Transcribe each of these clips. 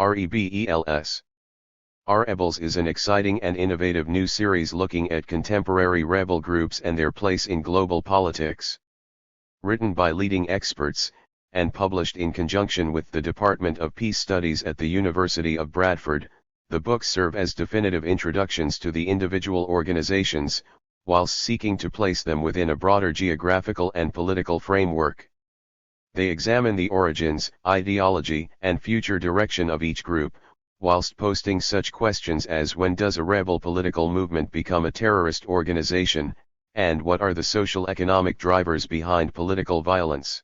Rebels. Rebels is an exciting and innovative new series looking at contemporary rebel groups and their place in global politics. Written by leading experts, and published in conjunction with the Department of Peace Studies at the University of Bradford, the books serve as definitive introductions to the individual organizations, whilst seeking to place them within a broader geographical and political framework. They examine the origins, ideology, and future direction of each group, whilst posting such questions as when does a rebel political movement become a terrorist organization, and what are the social-economic drivers behind political violence.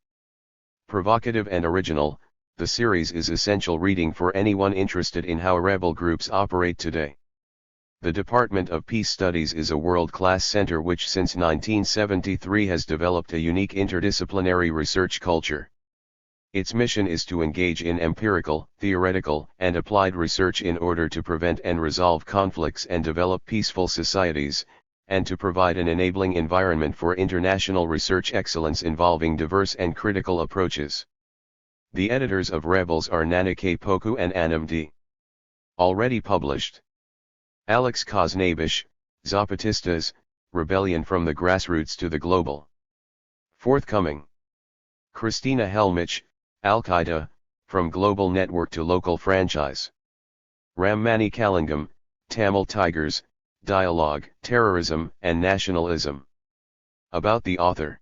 Provocative and original, the series is essential reading for anyone interested in how rebel groups operate today. The Department of Peace Studies is a world-class center which since 1973 has developed a unique interdisciplinary research culture. Its mission is to engage in empirical, theoretical, and applied research in order to prevent and resolve conflicts and develop peaceful societies, and to provide an enabling environment for international research excellence involving diverse and critical approaches. The editors of Rebels are Nana K. Poku and Anam D. Already published. Alex Koznabish, Zapatistas, Rebellion from the Grassroots to the Global. Forthcoming. Christina Helmich, Al-Qaeda, From Global Network to Local Franchise. Rammani Kalingam, Tamil Tigers, Dialogue, Terrorism, and Nationalism. About the author.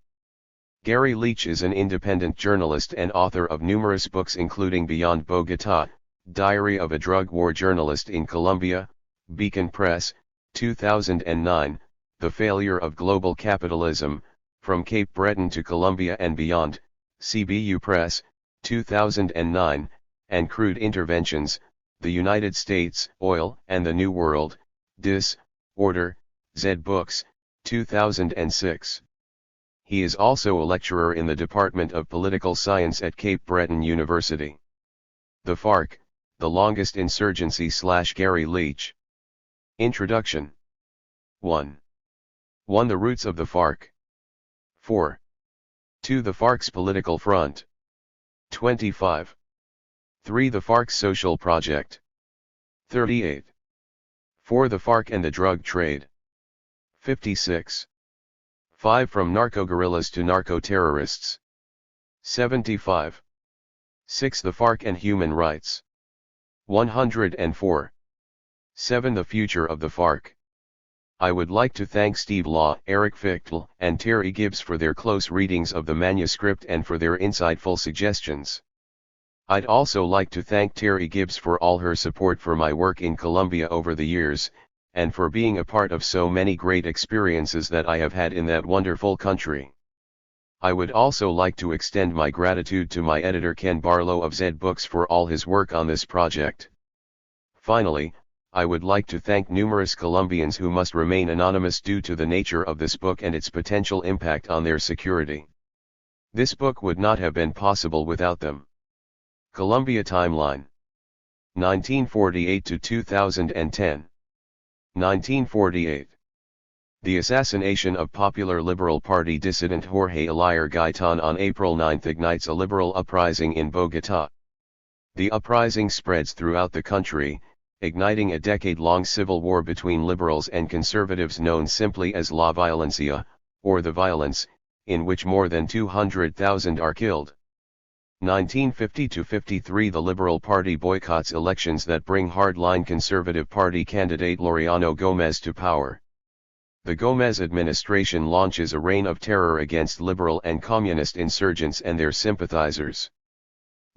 Garry Leech is an independent journalist and author of numerous books including Beyond Bogota, Diary of a Drug War Journalist in Colombia, Beacon Press, 2009, The Failure of Global Capitalism, From Cape Breton to Colombia and Beyond, CBU Press, 2009, and Crude Interventions, The United States, Oil and the New World, Dis, Order, Z Books, 2006. He is also a lecturer in the Department of Political Science at Cape Breton University. The FARC, The Longest Insurgency / Garry Leech. Introduction. 1. 1. The roots of the FARC. 4. 2. The FARC's political front. 25. 3. The FARC's social project. 38. 4. The FARC and the drug trade. 56. 5. From narco-guerrillas to narco-terrorists. 75. 6. The FARC and human rights. 104. 7. The future of the FARC. I would like to thank Steve Law, Eric Fichtel, and Terry Gibbs for their close readings of the manuscript and for their insightful suggestions. I'd also like to thank Terry Gibbs for all her support for my work in Colombia over the years, and for being a part of so many great experiences that I have had in that wonderful country. I would also like to extend my gratitude to my editor Ken Barlow of Z Books for all his work on this project. Finally, I would like to thank numerous Colombians who must remain anonymous due to the nature of this book and its potential impact on their security. This book would not have been possible without them. Colombia Timeline. 1948 to 2010. 1948. The assassination of popular Liberal Party dissident Jorge Elier Gaitan on April 9 ignites a liberal uprising in Bogota. The uprising spreads throughout the country, igniting a decade-long civil war between liberals and conservatives known simply as La Violencia, or the violence, in which more than 200,000 are killed. 1950–53 The Liberal Party boycotts elections that bring hardline Conservative Party candidate Laureano Gómez to power. The Gómez administration launches a reign of terror against liberal and communist insurgents and their sympathizers.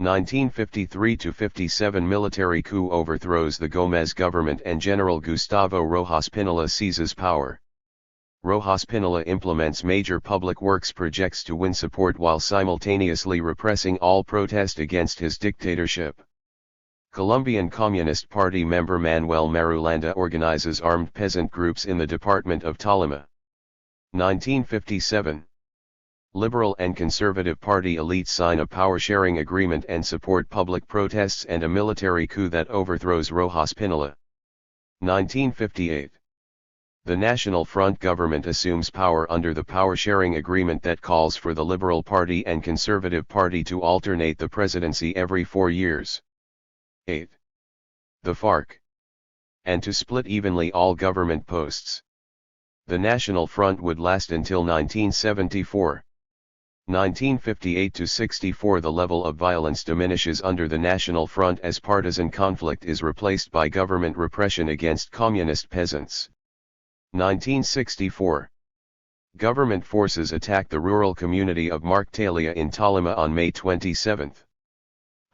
1953–57 Military coup overthrows the Gómez government and General Gustavo Rojas Pinilla seizes power. Rojas Pinilla implements major public works projects to win support while simultaneously repressing all protest against his dictatorship. Colombian Communist Party member Manuel Marulanda organizes armed peasant groups in the department of Tolima. 1957. Liberal and Conservative Party elites sign a power-sharing agreement and support public protests and a military coup that overthrows Rojas Pinilla. 1958. The National Front government assumes power under the power-sharing agreement that calls for the Liberal Party and Conservative Party to alternate the presidency every 4 years. 8. the FARC, and to split evenly all government posts. The National Front would last until 1974. 1958–64 The level of violence diminishes under the National Front as partisan conflict is replaced by government repression against communist peasants. 1964. Government forces attack the rural community of Marktalia in Tolima on May 27.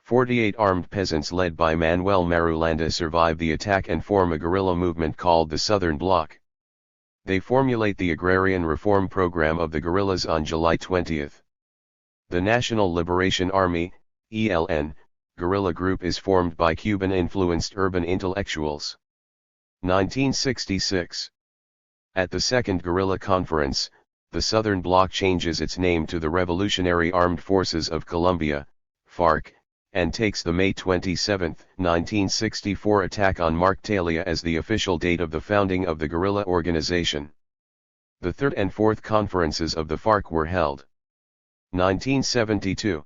48 armed peasants led by Manuel Marulanda survive the attack and form a guerrilla movement called the Southern Bloc. They formulate the agrarian reform program of the guerrillas on July 20. The National Liberation Army, ELN, guerrilla group is formed by Cuban-influenced urban intellectuals. 1966. At the Second Guerrilla Conference, the Southern Bloc changes its name to the Revolutionary Armed Forces of Colombia, FARC, and takes the May 27, 1964 attack on Marktalia as the official date of the founding of the guerrilla organization. The third and fourth conferences of the FARC were held. 1972.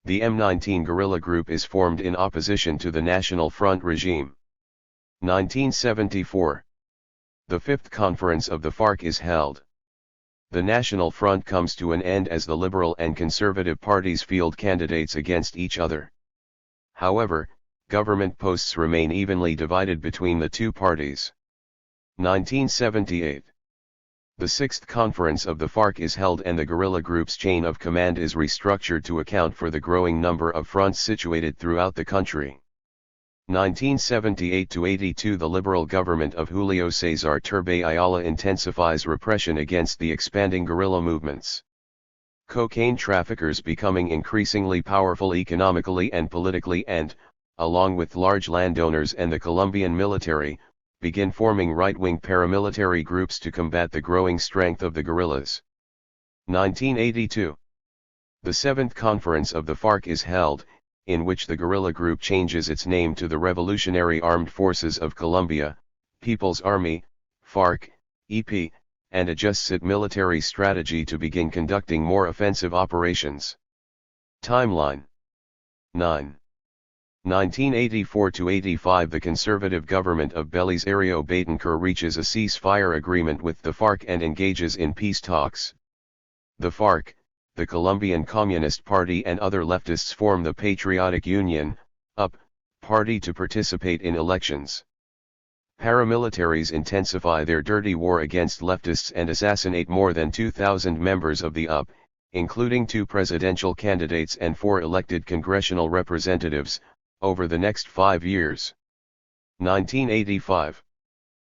The M19 guerrilla group is formed in opposition to the National Front regime. 1974. The fifth conference of the FARC is held. The National Front comes to an end as the Liberal and Conservative parties field candidates against each other. However, government posts remain evenly divided between the two parties. 1978. The sixth conference of the FARC is held and the guerrilla group's chain of command is restructured to account for the growing number of fronts situated throughout the country. 1978–82 The liberal government of Julio César Turbay Ayala intensifies repression against the expanding guerrilla movements. Cocaine traffickers becoming increasingly powerful economically and politically and, along with large landowners and the Colombian military, begin forming right-wing paramilitary groups to combat the growing strength of the guerrillas. 1982. The seventh conference of the FARC is held, in which the guerrilla group changes its name to the Revolutionary Armed Forces of Colombia, People's Army, FARC, EP, and adjusts its military strategy to begin conducting more offensive operations. Timeline 9. 1984–85 The conservative government of Belisario Betancur reaches a ceasefire agreement with the FARC and engages in peace talks. The FARC, the Colombian Communist Party and other leftists form the Patriotic Union, UP, party to participate in elections. Paramilitaries intensify their dirty war against leftists and assassinate more than 2,000 members of the UP, including 2 presidential candidates and 4 elected congressional representatives, over the next 5 years. 1985.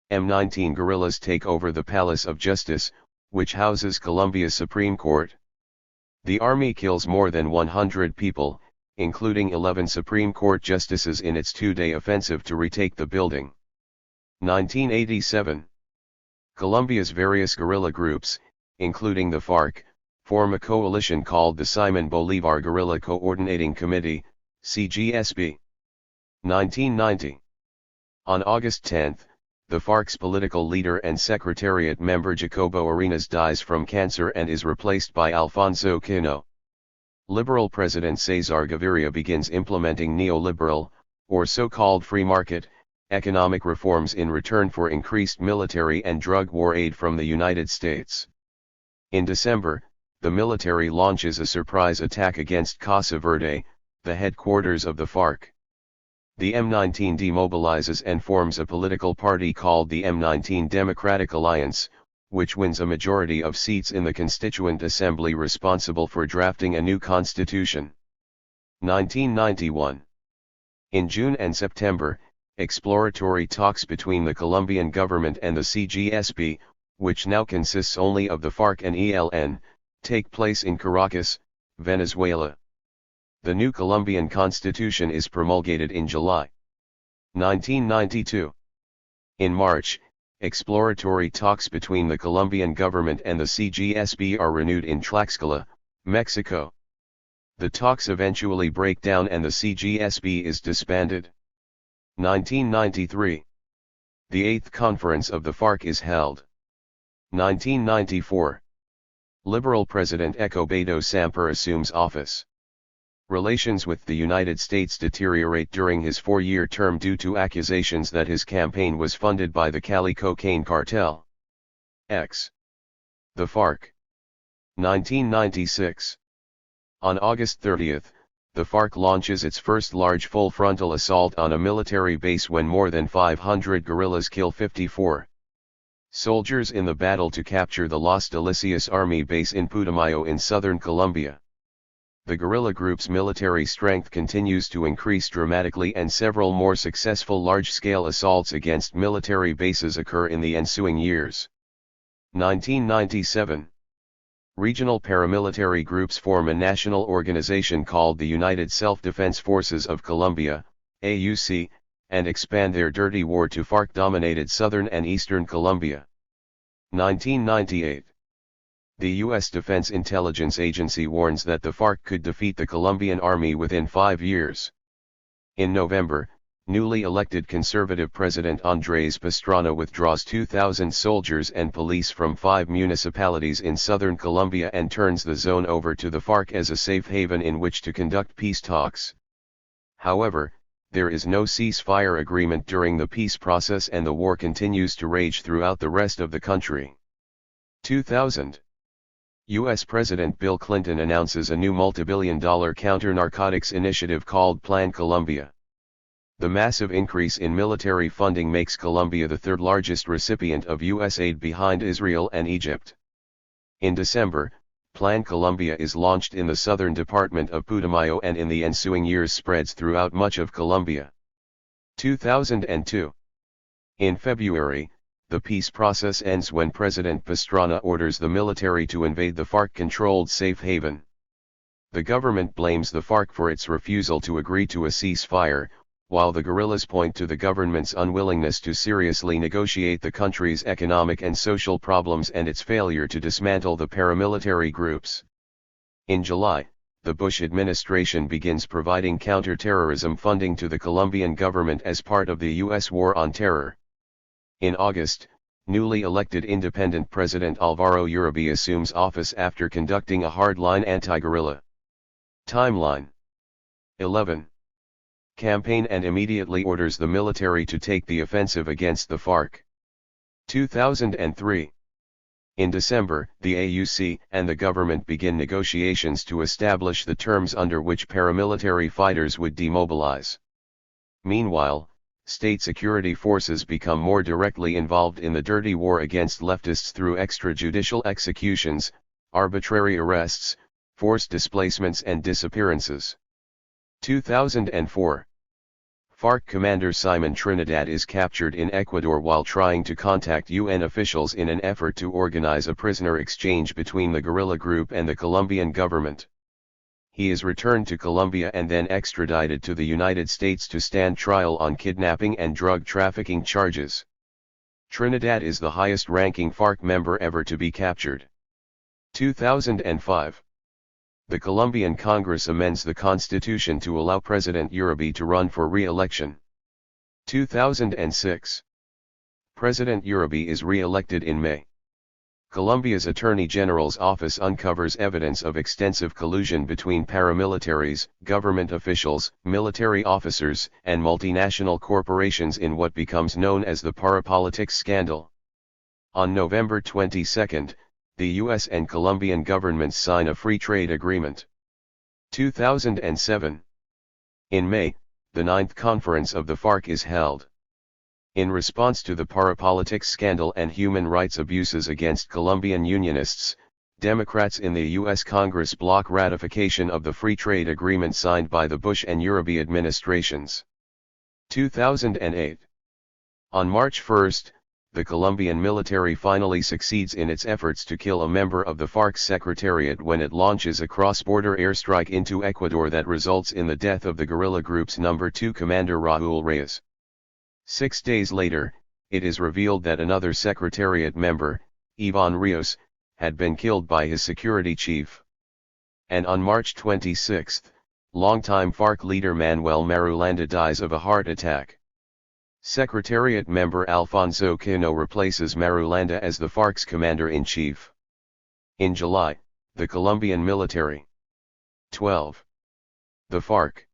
M19 guerrillas take over the Palace of Justice, which houses Colombia's Supreme Court. The army kills more than 100 people, including 11 Supreme Court justices in its 2-day offensive to retake the building. 1987. Colombia's various guerrilla groups, including the FARC, form a coalition called the Simon Bolivar Guerrilla Coordinating Committee, CGSB. 1990. On August 10, the FARC's political leader and secretariat member Jacobo Arenas dies from cancer and is replaced by Alfonso Quino. Liberal President Cesar Gaviria begins implementing neoliberal, or so-called free market, economic reforms in return for increased military and drug war aid from the United States. In December, the military launches a surprise attack against Casa Verde, the headquarters of the FARC. The M19 demobilizes and forms a political party called the M19 Democratic Alliance, which wins a majority of seats in the Constituent Assembly responsible for drafting a new constitution. 1991. In June and September, exploratory talks between the Colombian government and the CGSB, which now consists only of the FARC and ELN, take place in Caracas, Venezuela. The new Colombian constitution is promulgated in July. 1992. In March, exploratory talks between the Colombian government and the CGSB are renewed in Tlaxcala, Mexico. The talks eventually break down and the CGSB is disbanded. 1993. The 8th conference of the FARC is held. 1994. Liberal President Ecobedo Samper assumes office. Relations with the United States deteriorate during his 4-year term due to accusations that his campaign was funded by the Cali cocaine cartel. X. The FARC. 1996. On August 30, the FARC launches its first large full-frontal assault on a military base when more than 500 guerrillas kill 54 soldiers in the battle to capture the Las Delicias Army base in Putumayo in southern Colombia. The guerrilla group's military strength continues to increase dramatically, and several more successful large-scale assaults against military bases occur in the ensuing years. 1997. Regional paramilitary groups form a national organization called the United Self-Defense Forces of Colombia, AUC, and expand their dirty war to FARC-dominated southern and eastern Colombia. 1998. The U.S. Defense Intelligence Agency warns that the FARC could defeat the Colombian army within 5 years. In November, newly elected conservative President Andrés Pastrana withdraws 2,000 soldiers and police from 5 municipalities in southern Colombia and turns the zone over to the FARC as a safe haven in which to conduct peace talks. However, there is no ceasefire agreement during the peace process, and the war continues to rage throughout the rest of the country. 2000. U.S. President Bill Clinton announces a new multi-billion-dollar counter-narcotics initiative called Plan Colombia. The massive increase in military funding makes Colombia the third-largest recipient of U.S. aid behind Israel and Egypt. In December, Plan Colombia is launched in the southern department of Putumayo and in the ensuing years spreads throughout much of Colombia. 2002. In February, the peace process ends when President Pastrana orders the military to invade the FARC-controlled safe haven. The government blames the FARC for its refusal to agree to a ceasefire, while the guerrillas point to the government's unwillingness to seriously negotiate the country's economic and social problems and its failure to dismantle the paramilitary groups. In July, the Bush administration begins providing counterterrorism funding to the Colombian government as part of the U.S. war on terror. In August, newly elected independent President Álvaro Uribe assumes office after conducting a hardline anti-guerrilla timeline. 11. Campaign and immediately orders the military to take the offensive against the FARC. 2003. In December, the AUC and the government begin negotiations to establish the terms under which paramilitary fighters would demobilize. Meanwhile, state security forces become more directly involved in the dirty war against leftists through extrajudicial executions, arbitrary arrests, forced displacements and disappearances. 2004. FARC commander Simon Trinidad is captured in Ecuador while trying to contact UN officials in an effort to organize a prisoner exchange between the guerrilla group and the Colombian government. He is returned to Colombia and then extradited to the United States to stand trial on kidnapping and drug trafficking charges. Trinidad is the highest-ranking FARC member ever to be captured. 2005. The Colombian Congress amends the constitution to allow President Uribe to run for re-election. 2006. President Uribe is re-elected in May. Colombia's Attorney General's office uncovers evidence of extensive collusion between paramilitaries, government officials, military officers, and multinational corporations in what becomes known as the parapolitics scandal. On November 22, the U.S. and Colombian governments sign a free trade agreement. 2007. In May, the 9th conference of the FARC is held. In response to the parapolitics scandal and human rights abuses against Colombian unionists, Democrats in the U.S. Congress block ratification of the free trade agreement signed by the Bush and Uribe administrations. 2008. On March 1, the Colombian military finally succeeds in its efforts to kill a member of the FARC secretariat when it launches a cross-border airstrike into Ecuador that results in the death of the guerrilla group's number 2 commander Raúl Reyes. 6 days later, it is revealed that another secretariat member, Iván Rios, had been killed by his security chief. And on March 26, longtime FARC leader Manuel Marulanda dies of a heart attack. Secretariat member Alfonso Quino replaces Marulanda as the FARC's commander-in-chief. In July, the Colombian military. 12. The FARC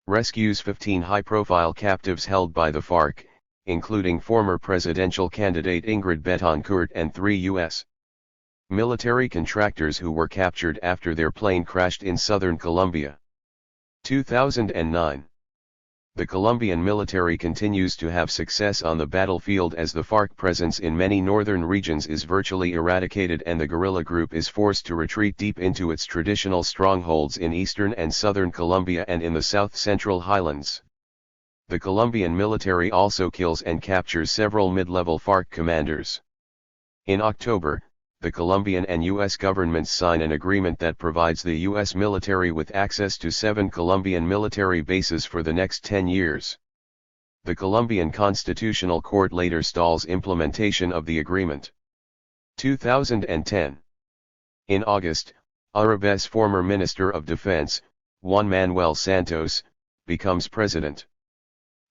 rescues 15 high-profile captives held by the FARC, including former presidential candidate Ingrid Betancourt and 3 U.S. military contractors who were captured after their plane crashed in southern Colombia. 2009. The Colombian military continues to have success on the battlefield as the FARC presence in many northern regions is virtually eradicated and the guerrilla group is forced to retreat deep into its traditional strongholds in eastern and southern Colombia and in the south-central highlands. The Colombian military also kills and captures several mid-level FARC commanders. In October, the Colombian and U.S. governments sign an agreement that provides the U.S. military with access to 7 Colombian military bases for the next 10 years. The Colombian Constitutional Court later stalls implementation of the agreement. 2010. In August, Uribé's former Minister of Defense, Juan Manuel Santos, becomes president.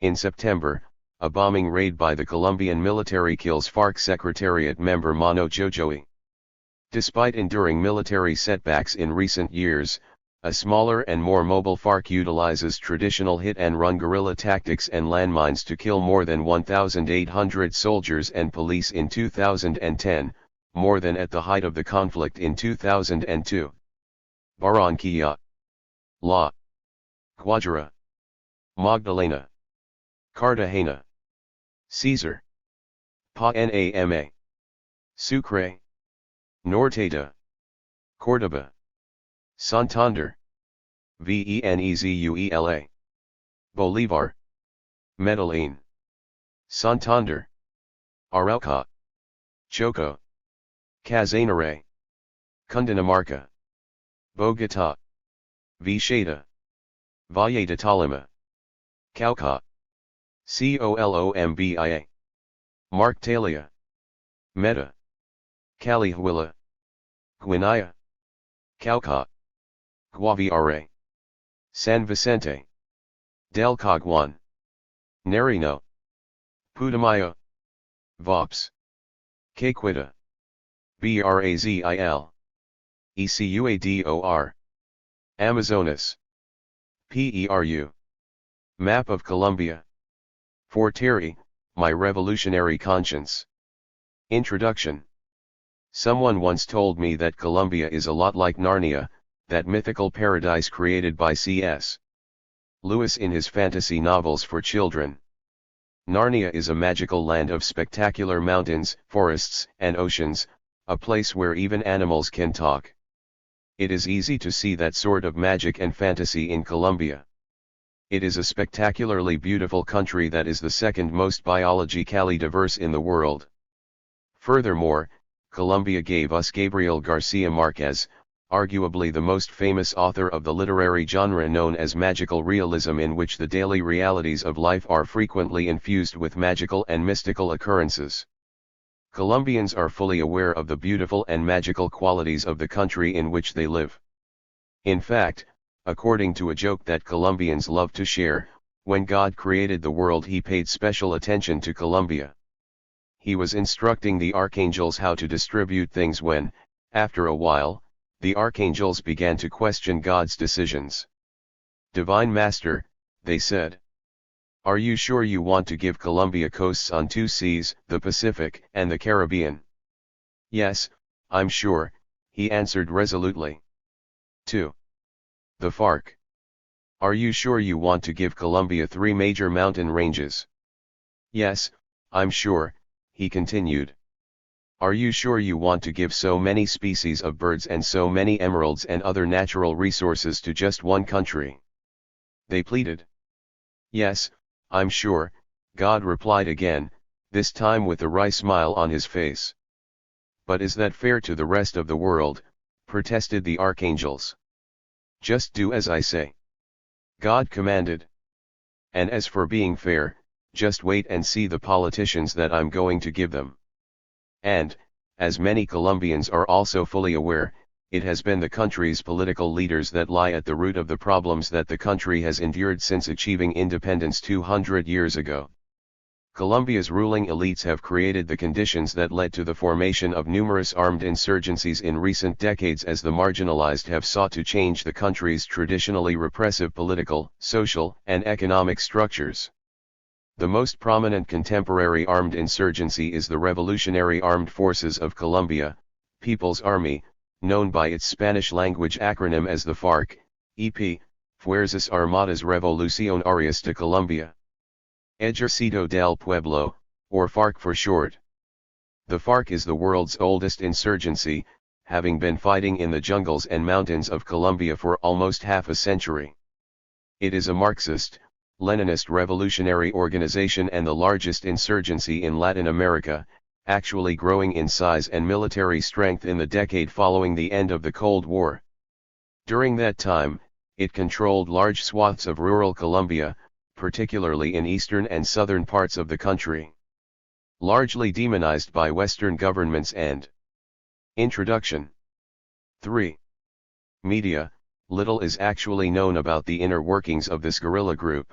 In September, a bombing raid by the Colombian military kills FARC Secretariat member Mano Jojoy. Despite enduring military setbacks in recent years, a smaller and more mobile FARC utilizes traditional hit-and-run guerrilla tactics and landmines to kill more than 1,800 soldiers and police in 2010, more than at the height of the conflict in 2002. Barranquilla, La Guajira, Magdalena, Cartagena, Cesar, Panama, Sucre, Norteta, Córdoba, Santander, Venezuela, Bolívar, Medellín, Santander, Arauca, Choco, Casanare, Cundinamarca, Bogotá, Vichada, Valle de Tolima, Cauca, Colombia, Marctalia, Meta, Calihuila, Guinaya, Cauca, Guaviare, San Vicente, del Caguán, Nariño, Putumayo, Vops, Caqueta, Brazil, Ecuador, Amazonas, Peru. Map of Colombia. For Terry, My Revolutionary Conscience. Introduction. Someone once told me that Colombia is a lot like Narnia, that mythical paradise created by C.S. Lewis in his fantasy novels for children. Narnia is a magical land of spectacular mountains, forests, and oceans, a place where even animals can talk. It is easy to see that sort of magic and fantasy in Colombia. It is a spectacularly beautiful country that is the second most biologically diverse in the world. Furthermore, Colombia gave us Gabriel García Márquez, arguably the most famous author of the literary genre known as magical realism, in which the daily realities of life are frequently infused with magical and mystical occurrences. Colombians are fully aware of the beautiful and magical qualities of the country in which they live. In fact, according to a joke that Colombians love to share, when God created the world he paid special attention to Colombia. He was instructing the archangels how to distribute things when, after a while, the archangels began to question God's decisions. "Divine Master," they said, "are you sure you want to give Colombia coasts on 2 seas, the Pacific and the Caribbean?" "Yes, I'm sure," he answered resolutely. 2. The FARC. "Are you sure you want to give Colombia 3 major mountain ranges?" "Yes, I'm sure," he continued. "Are you sure you want to give so many species of birds and so many emeralds and other natural resources to just one country?" They pleaded. "Yes, I'm sure," God replied again, this time with a wry smile on his face. "But is that fair to the rest of the world?" protested the archangels. "Just do as I say," God commanded. "And as for being fair, just wait and see the politicians that I'm going to give them." And, as many Colombians are also fully aware, it has been the country's political leaders that lie at the root of the problems that the country has endured since achieving independence 200 years ago. Colombia's ruling elites have created the conditions that led to the formation of numerous armed insurgencies in recent decades as the marginalized have sought to change the country's traditionally repressive political, social, and economic structures. The most prominent contemporary armed insurgency is the Revolutionary Armed Forces of Colombia, People's Army, known by its Spanish-language acronym as the FARC, EP, Fuerzas Armadas Revolucionarias de Colombia. Ejército del Pueblo, or FARC for short. The FARC is the world's oldest insurgency, having been fighting in the jungles and mountains of Colombia for almost half a century. It is a Marxist, Leninist revolutionary organization and the largest insurgency in Latin America, actually growing in size and military strength in the decade following the end of the Cold War. During that time, it controlled large swaths of rural Colombia, particularly in eastern and southern parts of the country. Largely demonized by Western governments and Introduction. 3. Media. Little is actually known about the inner workings of this guerrilla group.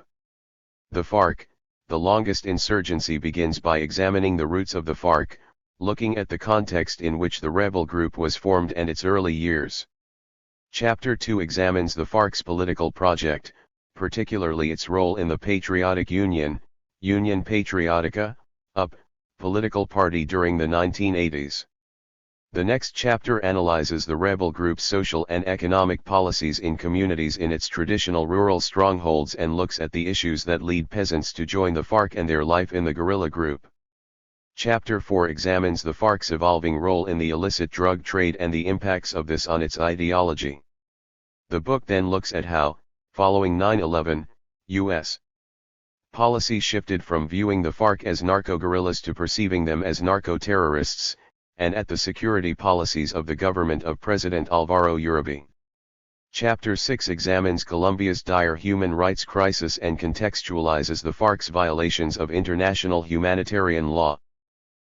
The FARC, the longest insurgency, begins by examining the roots of the FARC, looking at the context in which the rebel group was formed and its early years. Chapter 2 examines the FARC's political project, particularly its role in the Patriotic Union, Union Patriotica, UP, political party during the 1980s. The next chapter analyzes the rebel group's social and economic policies in communities in its traditional rural strongholds and looks at the issues that lead peasants to join the FARC and their life in the guerrilla group. Chapter 4 examines the FARC's evolving role in the illicit drug trade and the impacts of this on its ideology. The book then looks at how, following 9/11, U.S. policy shifted from viewing the FARC as narco-guerrillas to perceiving them as narco-terrorists, and at the security policies of the government of President Alvaro Uribe. Chapter 6 examines Colombia's dire human rights crisis and contextualizes the FARC's violations of international humanitarian law.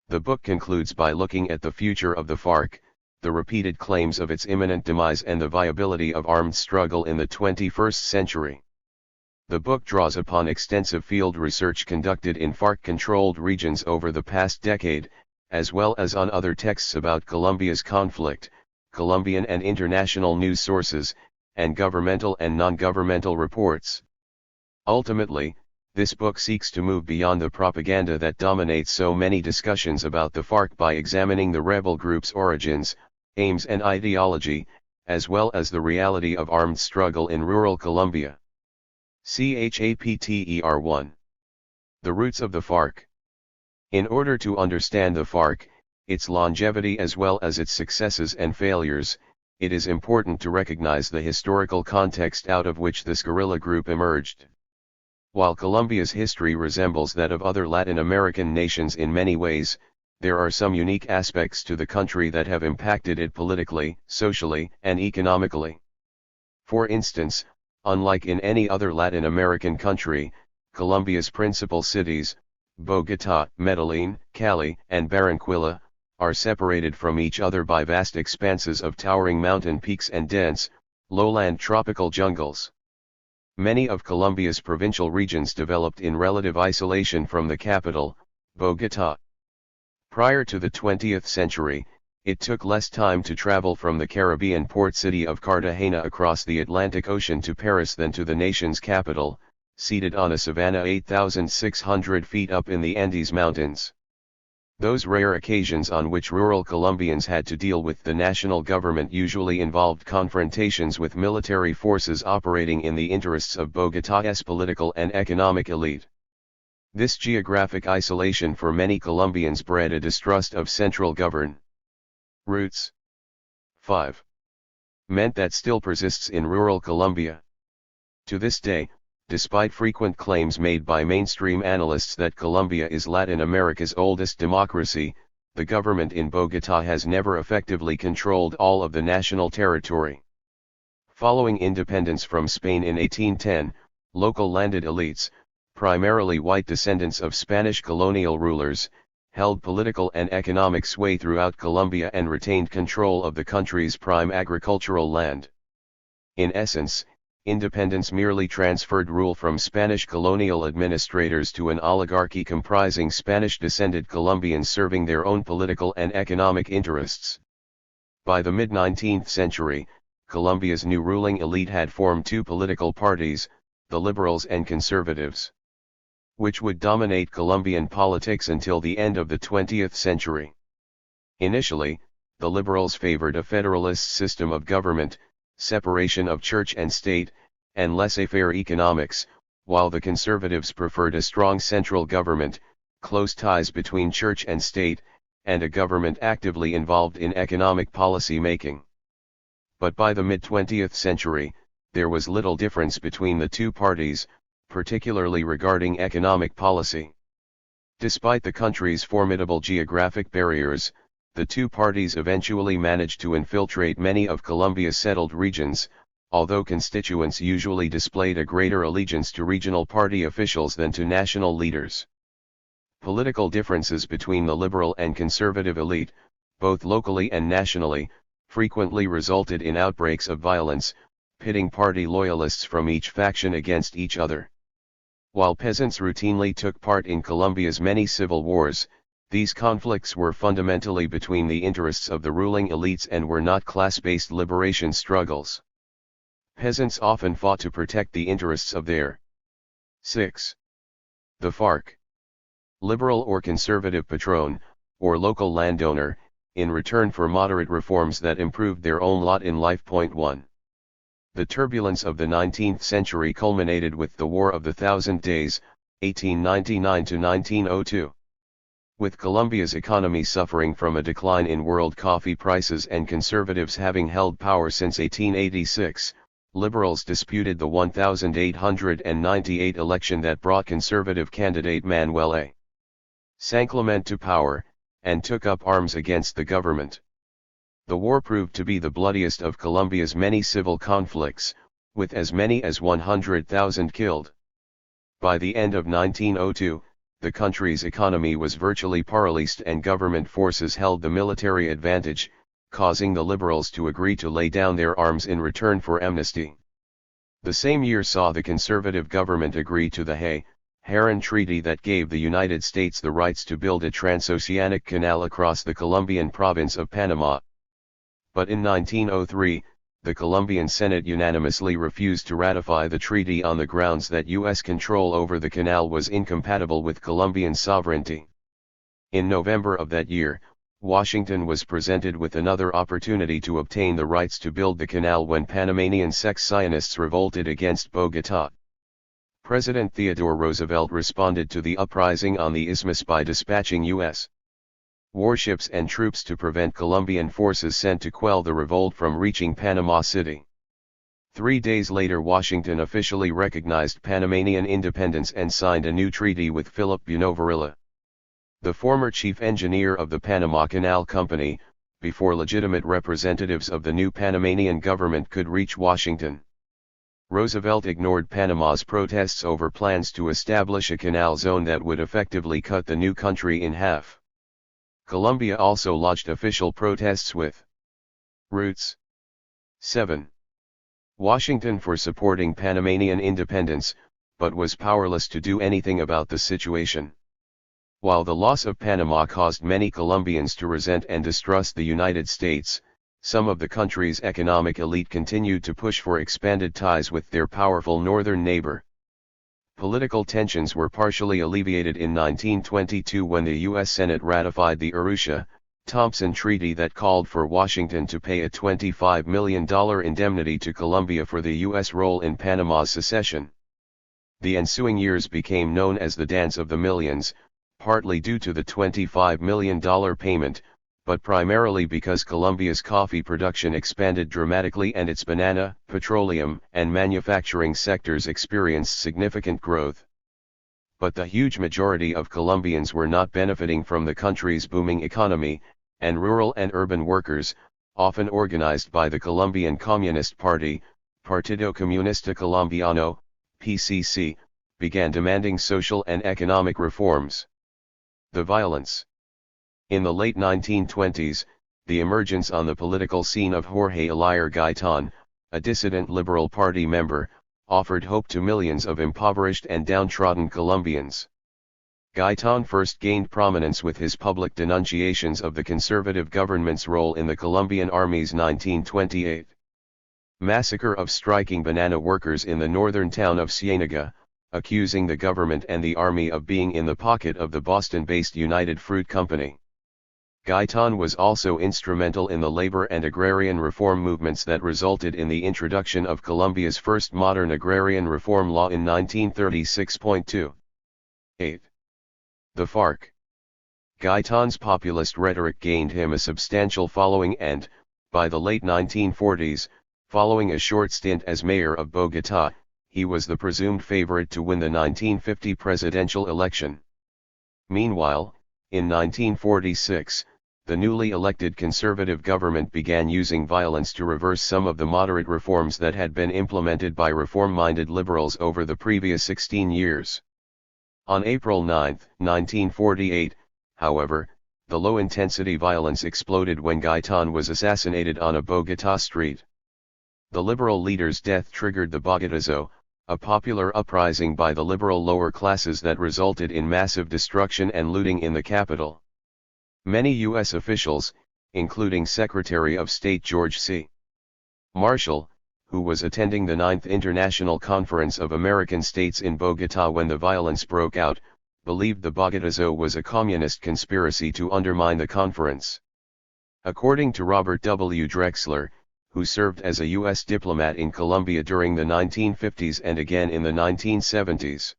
The book concludes by looking at the future of the FARC, the repeated claims of its imminent demise and the viability of armed struggle in the 21st century. The book draws upon extensive field research conducted in FARC-controlled regions over the past decade, as well as on other texts about Colombia's conflict, Colombian and international news sources, and governmental and non-governmental reports. Ultimately, this book seeks to move beyond the propaganda that dominates so many discussions about the FARC by examining the rebel group's origins, aims and ideology, as well as the reality of armed struggle in rural Colombia. Chapter 1. The roots of the FARC. In order to understand the FARC, its longevity as well as its successes and failures, it is important to recognize the historical context out of which this guerrilla group emerged. While Colombia's history resembles that of other Latin American nations in many ways, there are some unique aspects to the country that have impacted it politically, socially, and economically. For instance, unlike in any other Latin American country, Colombia's principal cities, Bogotá, Medellín, Cali, and Barranquilla, are separated from each other by vast expanses of towering mountain peaks and dense, lowland tropical jungles. Many of Colombia's provincial regions developed in relative isolation from the capital, Bogotá. Prior to the 20th century, it took less time to travel from the Caribbean port city of Cartagena across the Atlantic Ocean to Paris than to the nation's capital, seated on a savanna 8,600 feet up in the Andes Mountains. Those rare occasions on which rural Colombians had to deal with the national government usually involved confrontations with military forces operating in the interests of Bogotá's political and economic elite. This geographic isolation for many Colombians bred a distrust of central government. Roots. 5. Meant that still persists in rural Colombia. To this day, despite frequent claims made by mainstream analysts that Colombia is Latin America's oldest democracy, the government in Bogotá has never effectively controlled all of the national territory. Following independence from Spain in 1810, local landed elites, primarily white descendants of Spanish colonial rulers, held political and economic sway throughout Colombia and retained control of the country's prime agricultural land. In essence, independence merely transferred rule from Spanish colonial administrators to an oligarchy comprising Spanish-descended Colombians serving their own political and economic interests. By the mid-19th century, Colombia's new ruling elite had formed two political parties, the liberals and conservatives, which would dominate Colombian politics until the end of the 20th century. Initially, the liberals favored a federalist system of government, separation of church and state, and laissez-faire economics, while the conservatives preferred a strong central government, close ties between church and state, and a government actively involved in economic policy making. But by the mid-20th century, there was little difference between the two parties, particularly regarding economic policy. Despite the country's formidable geographic barriers, the two parties eventually managed to infiltrate many of Colombia's settled regions, although constituents usually displayed a greater allegiance to regional party officials than to national leaders. Political differences between the liberal and conservative elite, both locally and nationally, frequently resulted in outbreaks of violence, pitting party loyalists from each faction against each other. While peasants routinely took part in Colombia's many civil wars, these conflicts were fundamentally between the interests of the ruling elites and were not class-based liberation struggles. Peasants often fought to protect the interests of their 6. The FARC. Liberal or conservative patron, or local landowner, in return for moderate reforms that improved their own lot in life. 1. The turbulence of the 19th century culminated with the War of the Thousand Days, 1899 to 1902. With Colombia's economy suffering from a decline in world coffee prices and conservatives having held power since 1886, liberals disputed the 1898 election that brought conservative candidate Manuel A. Sanclement to power, and took up arms against the government. The war proved to be the bloodiest of Colombia's many civil conflicts, with as many as 100,000 killed. By the end of 1902, the country's economy was virtually paralyzed and government forces held the military advantage, causing the liberals to agree to lay down their arms in return for amnesty. The same year saw the conservative government agree to the Harran Treaty that gave the United States the rights to build a transoceanic canal across the Colombian province of Panama. But in 1903, the Colombian Senate unanimously refused to ratify the treaty on the grounds that U.S. control over the canal was incompatible with Colombian sovereignty. In November of that year, Washington was presented with another opportunity to obtain the rights to build the canal when Panamanian sex-Zionists revolted against Bogotá. President Theodore Roosevelt responded to the uprising on the isthmus by dispatching U.S. warships and troops to prevent Colombian forces sent to quell the revolt from reaching Panama City. 3 days later, Washington officially recognized Panamanian independence and signed a new treaty with Philip Buenaventura, the former chief engineer of the Panama Canal Company, before legitimate representatives of the new Panamanian government could reach Washington. Roosevelt ignored Panama's protests over plans to establish a canal zone that would effectively cut the new country in half. Colombia also lodged official protests with Roots. 7. Washington for supporting Panamanian independence, but was powerless to do anything about the situation. While the loss of Panama caused many Colombians to resent and distrust the United States, some of the country's economic elite continued to push for expanded ties with their powerful northern neighbor. Political tensions were partially alleviated in 1922 when the U.S. Senate ratified the Arusha-Thompson Treaty that called for Washington to pay a $25 million indemnity to Colombia for the U.S. role in Panama's secession. The ensuing years became known as the Dance of the Millions, partly due to the $25 million payment, but primarily because Colombia's coffee production expanded dramatically and its banana, petroleum, and manufacturing sectors experienced significant growth. But the huge majority of Colombians were not benefiting from the country's booming economy, and rural and urban workers, often organized by the Colombian Communist Party, Partido Comunista Colombiano, PCC, began demanding social and economic reforms. The violence. In the late 1920s, the emergence on the political scene of Jorge Elier Gaitan, a dissident Liberal Party member, offered hope to millions of impoverished and downtrodden Colombians. Gaitán first gained prominence with his public denunciations of the conservative government's role in the Colombian Army's 1928 massacre of striking banana workers in the northern town of Ciénaga, accusing the government and the army of being in the pocket of the Boston-based United Fruit Company. Gaitán was also instrumental in the labor and agrarian reform movements that resulted in the introduction of Colombia's first modern agrarian reform law in 1936.2. 8. The FARC. Gaitán's populist rhetoric gained him a substantial following and, by the late 1940s, following a short stint as mayor of Bogotá, he was the presumed favorite to win the 1950 presidential election. Meanwhile, in 1946, the newly elected conservative government began using violence to reverse some of the moderate reforms that had been implemented by reform-minded liberals over the previous 16 years. On April 9, 1948, however, the low-intensity violence exploded when Gaitán was assassinated on a Bogotá street. The liberal leader's death triggered the Bogotazo, a popular uprising by the liberal lower classes that resulted in massive destruction and looting in the capital. Many U.S. officials, including Secretary of State George C. Marshall, who was attending the 9th International Conference of American States in Bogotá when the violence broke out, believed the Bogotazo was a communist conspiracy to undermine the conference. According to Robert W. Drexler, who served as a U.S. diplomat in Colombia during the 1950s and again in the 1970s.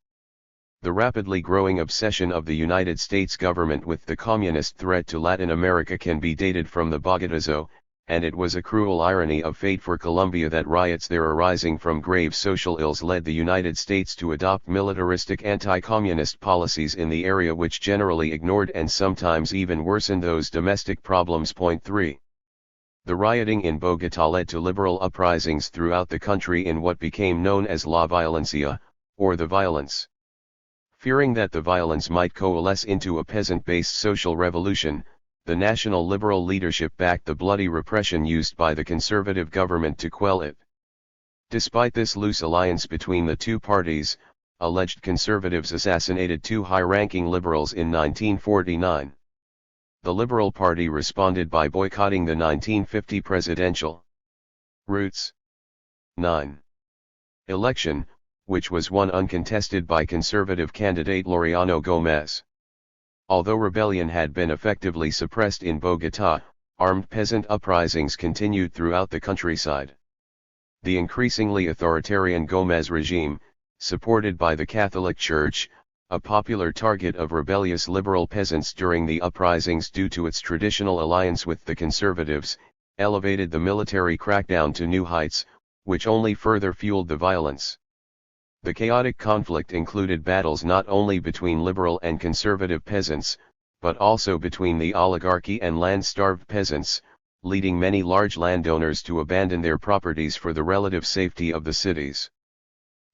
The rapidly growing obsession of the United States government with the communist threat to Latin America can be dated from the Bogotazo, and it was a cruel irony of fate for Colombia that riots there arising from grave social ills led the United States to adopt militaristic anti-communist policies in the area which generally ignored and sometimes even worsened those domestic problems. 3. The rioting in Bogotá led to liberal uprisings throughout the country in what became known as La Violencia, or the violence. Fearing that the violence might coalesce into a peasant-based social revolution, the national liberal leadership backed the bloody repression used by the conservative government to quell it. Despite this loose alliance between the two parties, alleged conservatives assassinated two high-ranking liberals in 1949. The Liberal Party responded by boycotting the 1950 presidential Roots 9. election, which was won uncontested by conservative candidate Laureano Gómez. Although rebellion had been effectively suppressed in Bogotá, armed peasant uprisings continued throughout the countryside. The increasingly authoritarian Gómez regime, supported by the Catholic Church, a popular target of rebellious liberal peasants during the uprisings due to its traditional alliance with the conservatives, elevated the military crackdown to new heights, which only further fueled the violence. The chaotic conflict included battles not only between liberal and conservative peasants, but also between the oligarchy and land-starved peasants, leading many large landowners to abandon their properties for the relative safety of the cities.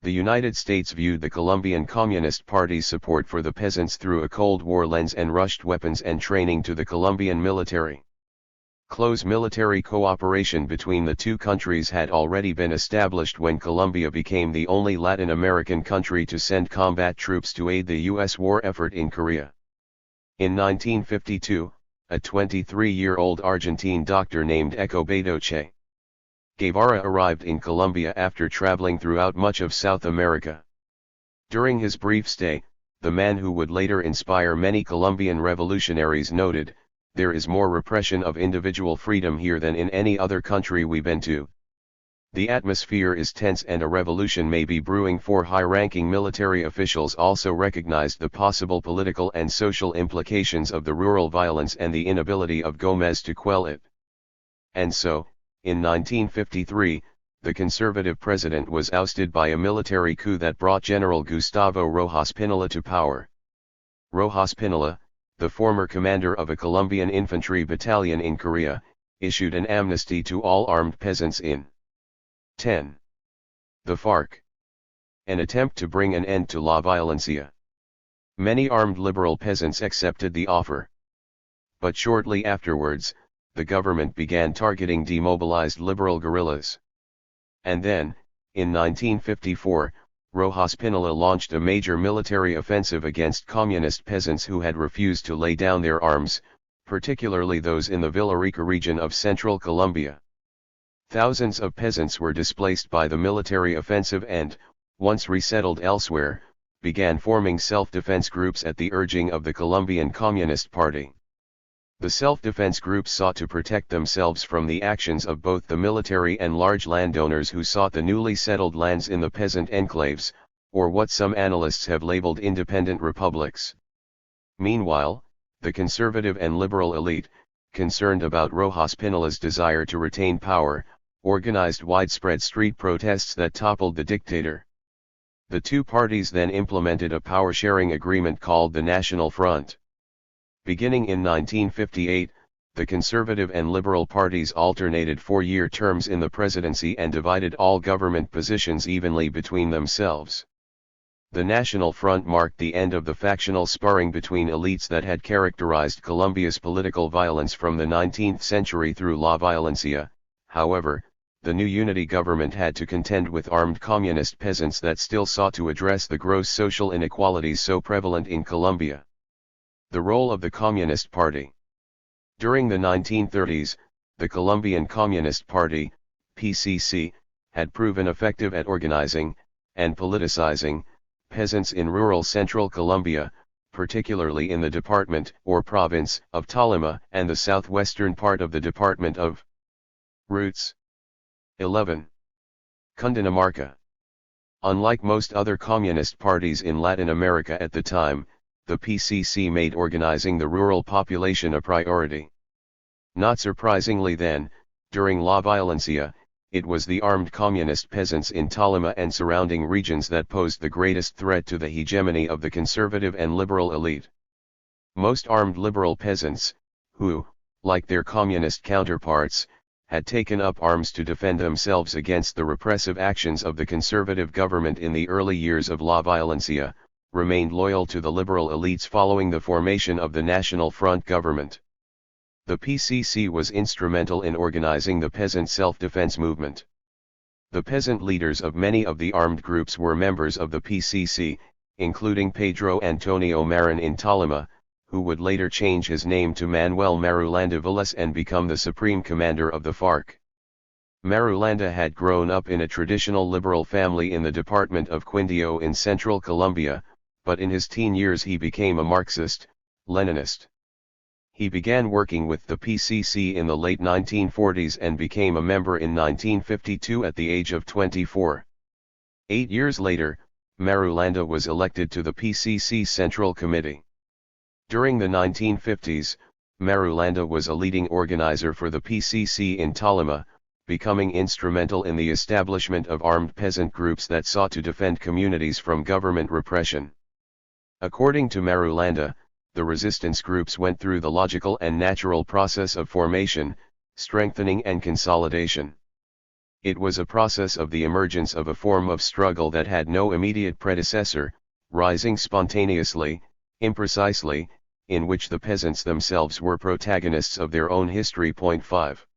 The United States viewed the Colombian Communist Party's support for the peasants through a Cold War lens and rushed weapons and training to the Colombian military. Close military cooperation between the two countries had already been established when Colombia became the only Latin American country to send combat troops to aid the U.S. war effort in Korea. In 1952, a 23-year-old Argentine doctor named Escobedo Che Guevara arrived in Colombia after traveling throughout much of South America. During his brief stay, the man who would later inspire many Colombian revolutionaries noted, "There is more repression of individual freedom here than in any other country we've been to. The atmosphere is tense and a revolution may be brewing." For high-ranking military officials also recognized the possible political and social implications of the rural violence and the inability of Gómez to quell it. And so, in 1953, the conservative president was ousted by a military coup that brought General Gustavo Rojas Pinilla to power. Rojas Pinilla, the former commander of a Colombian infantry battalion in Korea, issued an amnesty to all armed peasants in 10. The FARC. An attempt to bring an end to La Violencia. Many armed liberal peasants accepted the offer. But shortly afterwards, the government began targeting demobilized liberal guerrillas. And then, In 1954, Rojas Pinilla launched a major military offensive against communist peasants who had refused to lay down their arms, particularly those in the Villarrica region of central Colombia. Thousands of peasants were displaced by the military offensive and, once resettled elsewhere, began forming self-defense groups at the urging of the Colombian Communist Party. The self-defense groups sought to protect themselves from the actions of both the military and large landowners who sought the newly settled lands in the peasant enclaves, or what some analysts have labeled independent republics. Meanwhile, the conservative and liberal elite, concerned about Rojas Pinilla's desire to retain power, organized widespread street protests that toppled the dictator. The two parties then implemented a power-sharing agreement called the National Front. Beginning in 1958, the conservative and liberal parties alternated 4-year terms in the presidency and divided all government positions evenly between themselves. The National Front marked the end of the factional sparring between elites that had characterized Colombia's political violence from the 19th century through La Violencia. However, the new unity government had to contend with armed communist peasants that still sought to address the gross social inequalities so prevalent in Colombia. The role of the Communist Party. During the 1930s, the Colombian Communist Party, PCC, had proven effective at organizing, and politicizing, peasants in rural central Colombia, particularly in the department or province of Tolima and the southwestern part of the department of Roots. 11. Cundinamarca. Unlike most other communist parties in Latin America at the time, the PCC made organizing the rural population a priority. Not surprisingly then, during La Violencia, it was the armed communist peasants in Tolima and surrounding regions that posed the greatest threat to the hegemony of the conservative and liberal elite. Most armed liberal peasants, who, like their communist counterparts, had taken up arms to defend themselves against the repressive actions of the conservative government in the early years of La Violencia, remained loyal to the liberal elites following the formation of the National Front government. The PCC was instrumental in organizing the peasant self-defense movement. The peasant leaders of many of the armed groups were members of the PCC, including Pedro Antonio Marin in Tolima, who would later change his name to Manuel Marulanda Velez and become the supreme commander of the FARC. Marulanda had grown up in a traditional liberal family in the department of Quindío in central Colombia, but in his teen years he became a Marxist, Leninist. He began working with the PCC in the late 1940s and became a member in 1952 at the age of 24. 8 years later, Marulanda was elected to the PCC Central Committee. During the 1950s, Marulanda was a leading organizer for the PCC in Tolima, becoming instrumental in the establishment of armed peasant groups that sought to defend communities from government repression. According to Marulanda, the resistance groups went through the logical and natural process of formation, strengthening and consolidation. It was a process of the emergence of a form of struggle that had no immediate predecessor, rising spontaneously, imprecisely, in which the peasants themselves were protagonists of their own history. 5.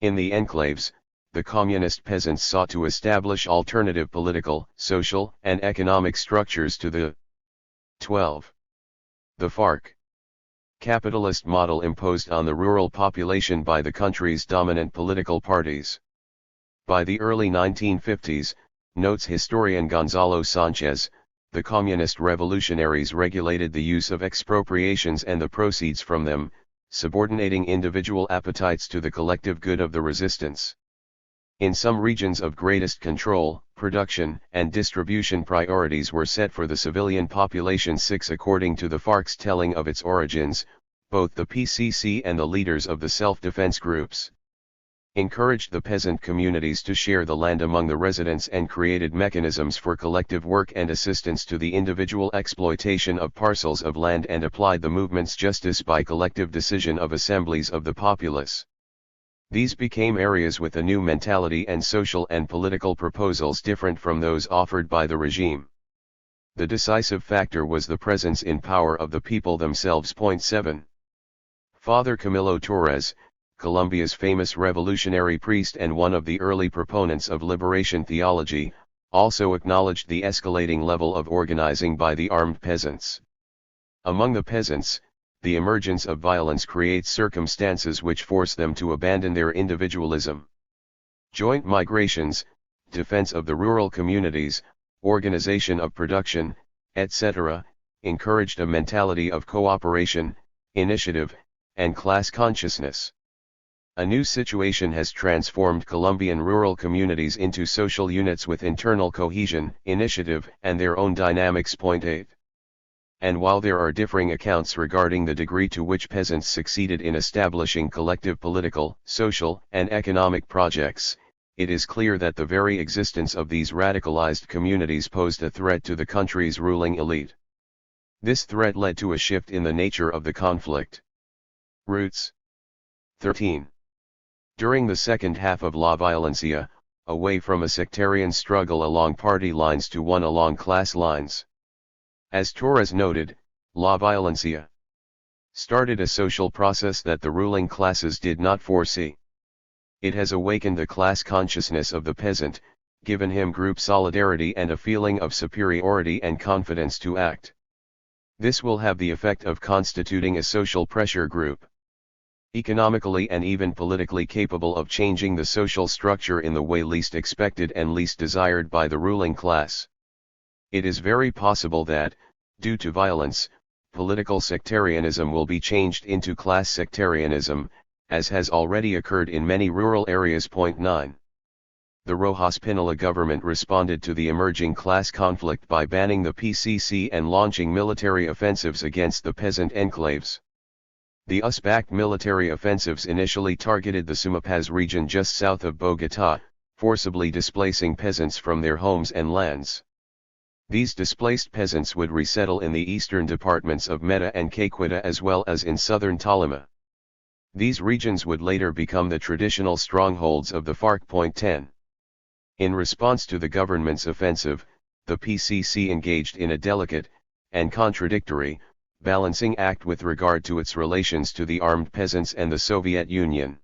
In the enclaves, the communist peasants sought to establish alternative political, social, and economic structures to the 12. The FARC. Capitalist model imposed on the rural population by the country's dominant political parties. By the early 1950s, notes historian Gonzalo Sanchez, the communist revolutionaries regulated the use of expropriations and the proceeds from them, subordinating individual appetites to the collective good of the resistance. In some regions of greatest control, production and distribution priorities were set for the civilian population. 6. According to the FARC's telling of its origins, both the PCC and the leaders of the self-defense groups encouraged the peasant communities to share the land among the residents and created mechanisms for collective work and assistance to the individual exploitation of parcels of land and applied the movement's justice by collective decision of assemblies of the populace. These became areas with a new mentality and social and political proposals different from those offered by the regime. The decisive factor was the presence in power of the people themselves. 7. Father Camilo Torres, Colombia's famous revolutionary priest and one of the early proponents of liberation theology, also acknowledged the escalating level of organizing by the armed peasants. Among the peasants, the emergence of violence creates circumstances which force them to abandon their individualism. Joint migrations, defense of the rural communities, organization of production, etc., encouraged a mentality of cooperation, initiative, and class consciousness. A new situation has transformed Colombian rural communities into social units with internal cohesion, initiative, and their own dynamics. 8. And while there are differing accounts regarding the degree to which peasants succeeded in establishing collective political, social, and economic projects, it is clear that the very existence of these radicalized communities posed a threat to the country's ruling elite. This threat led to a shift in the nature of the conflict. Roots. 13. During the second half of La Violencia, away from a sectarian struggle along party lines to one along class lines. As Torres noted, La Violencia started a social process that the ruling classes did not foresee. It has awakened the class consciousness of the peasant, given him group solidarity and a feeling of superiority and confidence to act. This will have the effect of constituting a social pressure group, economically and even politically capable of changing the social structure in the way least expected and least desired by the ruling class. It is very possible that, due to violence, political sectarianism will be changed into class sectarianism, as has already occurred in many rural areas. 9. The Rojas Pinilla government responded to the emerging class conflict by banning the PCC and launching military offensives against the peasant enclaves. The US-backed military offensives initially targeted the Sumapaz region just south of Bogotá, forcibly displacing peasants from their homes and lands. These displaced peasants would resettle in the eastern departments of Meta and Caqueta as well as in southern Tolima. These regions would later become the traditional strongholds of the FARC. 10. In response to the government's offensive, the PCC engaged in a delicate, and contradictory, balancing act with regard to its relations to the armed peasants and the Soviet Union.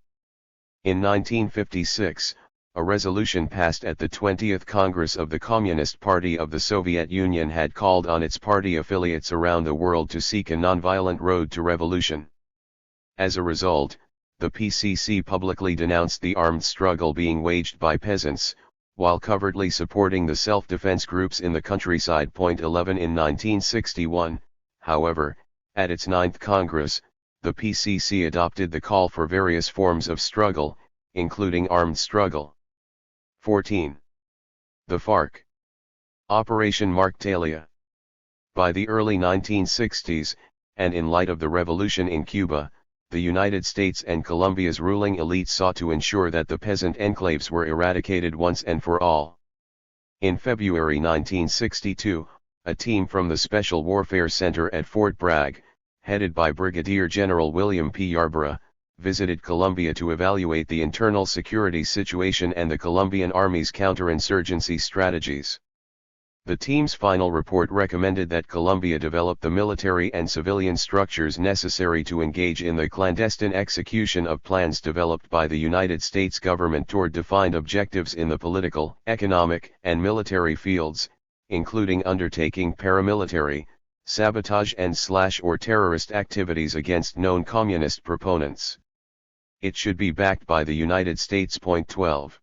In 1956, a resolution passed at the 20th Congress of the Communist Party of the Soviet Union had called on its party affiliates around the world to seek a nonviolent road to revolution. As a result, the PCC publicly denounced the armed struggle being waged by peasants, while covertly supporting the self-defense groups in the countryside. 11. In 1961, however, at its 9th Congress, the PCC adopted the call for various forms of struggle, including armed struggle. 14. The FARC. Operation Marktalia. By the early 1960s, and in light of the revolution in Cuba, the United States and Colombia's ruling elite sought to ensure that the peasant enclaves were eradicated once and for all. In February 1962, a team from the Special Warfare Center at Fort Bragg, headed by Brigadier General William P. Yarborough, visited Colombia to evaluate the internal security situation and the Colombian Army's counterinsurgency strategies. The team's final report recommended that Colombia develop the military and civilian structures necessary to engage in the clandestine execution of plans developed by the United States government toward defined objectives in the political, economic, and military fields, including undertaking paramilitary, sabotage and/or terrorist activities against known communist proponents. It should be backed by the United States. 12.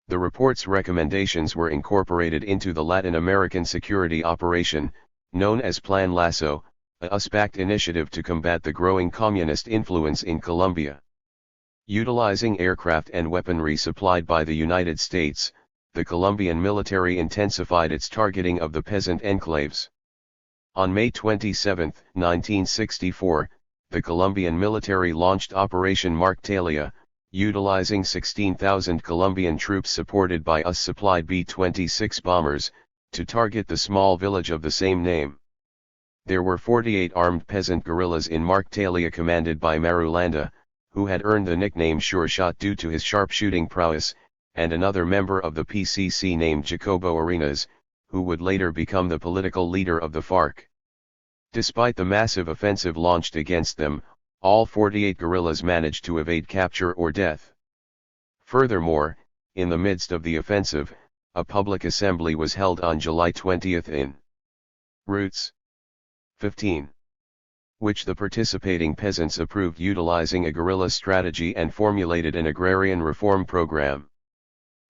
The report's recommendations were incorporated into the Latin American security operation, known as Plan Lasso, a US-backed initiative to combat the growing communist influence in Colombia. Utilizing aircraft and weaponry supplied by the United States, the Colombian military intensified its targeting of the peasant enclaves. On May 27, 1964, the Colombian military launched Operation Marktalia, utilizing 16,000 Colombian troops supported by US-supplied B-26 bombers, to target the small village of the same name. There were 48 armed peasant guerrillas in Marktalia commanded by Marulanda, who had earned the nickname Sure Shot due to his sharpshooting prowess, and another member of the PCC named Jacobo Arenas, who would later become the political leader of the FARC. Despite the massive offensive launched against them, All 48 guerrillas managed to evade capture or death. Furthermore, in the midst of the offensive, a public assembly was held on July 20 in Roots 15, which the participating peasants approved, utilizing a guerrilla strategy and formulated an agrarian reform program.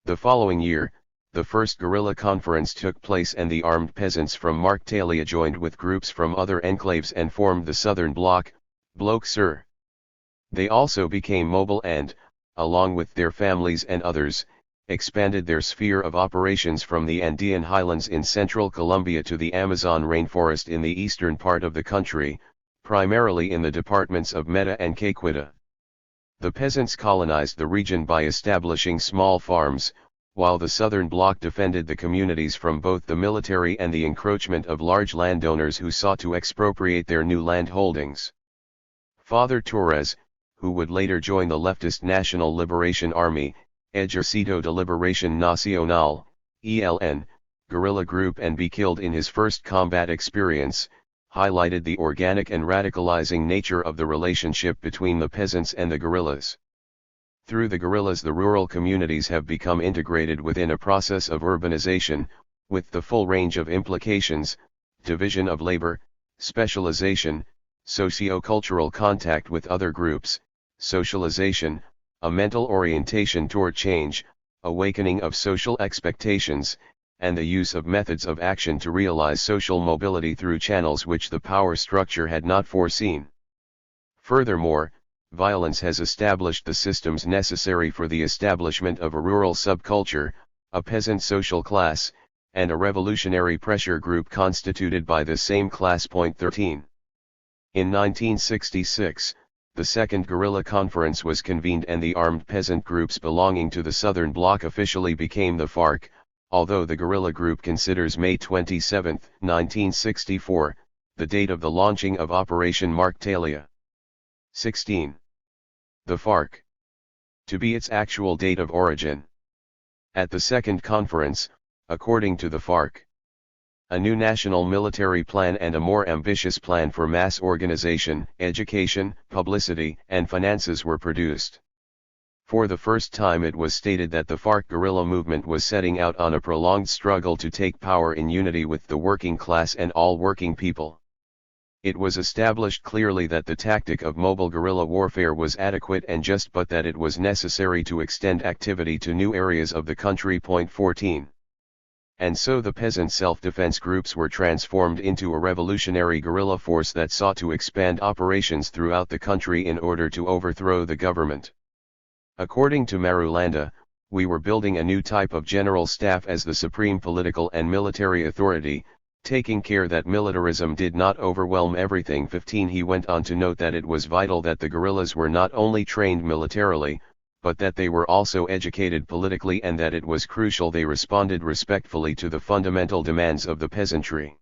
The following year, the first guerrilla conference took place and the armed peasants from Marktalia joined with groups from other enclaves and formed the Southern Bloc, Bloc Sur. They also became mobile and, along with their families and others, expanded their sphere of operations from the Andean highlands in central Colombia to the Amazon rainforest in the eastern part of the country, primarily in the departments of Meta and Caqueta. The peasants colonized the region by establishing small farms, while the Southern Bloc defended the communities from both the military and the encroachment of large landowners who sought to expropriate their new land holdings. Father Torres, who would later join the leftist National Liberation Army, Ejército de Liberación Nacional, ELN, guerrilla group and be killed in his first combat experience, highlighted the organic and radicalizing nature of the relationship between the peasants and the guerrillas. Through the guerrillas, the rural communities have become integrated within a process of urbanization, with the full range of implications: division of labor, specialization, socio-cultural contact with other groups, socialization, a mental orientation toward change, awakening of social expectations, and the use of methods of action to realize social mobility through channels which the power structure had not foreseen. Furthermore, violence has established the systems necessary for the establishment of a rural subculture, a peasant social class, and a revolutionary pressure group constituted by the same class. 13. In 1966, the Second Guerrilla Conference was convened and the armed peasant groups belonging to the Southern Bloc officially became the FARC, although the guerrilla group considers May 27, 1964, the date of the launching of Operation Marktalia. 16. The FARC to be its actual date of origin. At the Second Conference, according to the FARC, a new national military plan and a more ambitious plan for mass organization, education, publicity, and finances were produced. For the first time it was stated that the FARC guerrilla movement was setting out on a prolonged struggle to take power in unity with the working class and all working people. It was established clearly that the tactic of mobile guerrilla warfare was adequate and just, but that it was necessary to extend activity to new areas of the country. 14. And so the peasant self-defense groups were transformed into a revolutionary guerrilla force that sought to expand operations throughout the country in order to overthrow the government. According to Marulanda, we were building a new type of general staff as the supreme political and military authority, taking care that militarism did not overwhelm everything. 15. He went on to note that it was vital that the guerrillas were not only trained militarily, but that they were also educated politically, and that it was crucial they responded respectfully to the fundamental demands of the peasantry.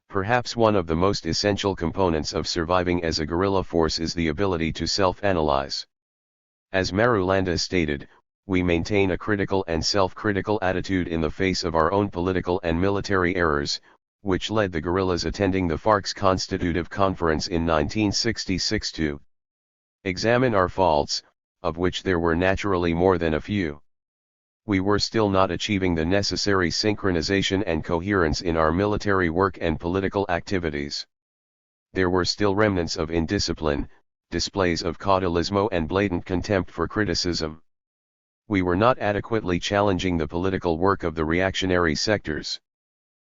Perhaps one of the most essential components of surviving as a guerrilla force is the ability to self-analyze. As Marulanda stated, we maintain a critical and self-critical attitude in the face of our own political and military errors, which led the guerrillas attending the FARC's Constitutive Conference in 1966 to examine our faults, of which there were naturally more than a few. We were still not achieving the necessary synchronization and coherence in our military work and political activities. There were still remnants of indiscipline, displays of caudillismo and blatant contempt for criticism. We were not adequately challenging the political work of the reactionary sectors.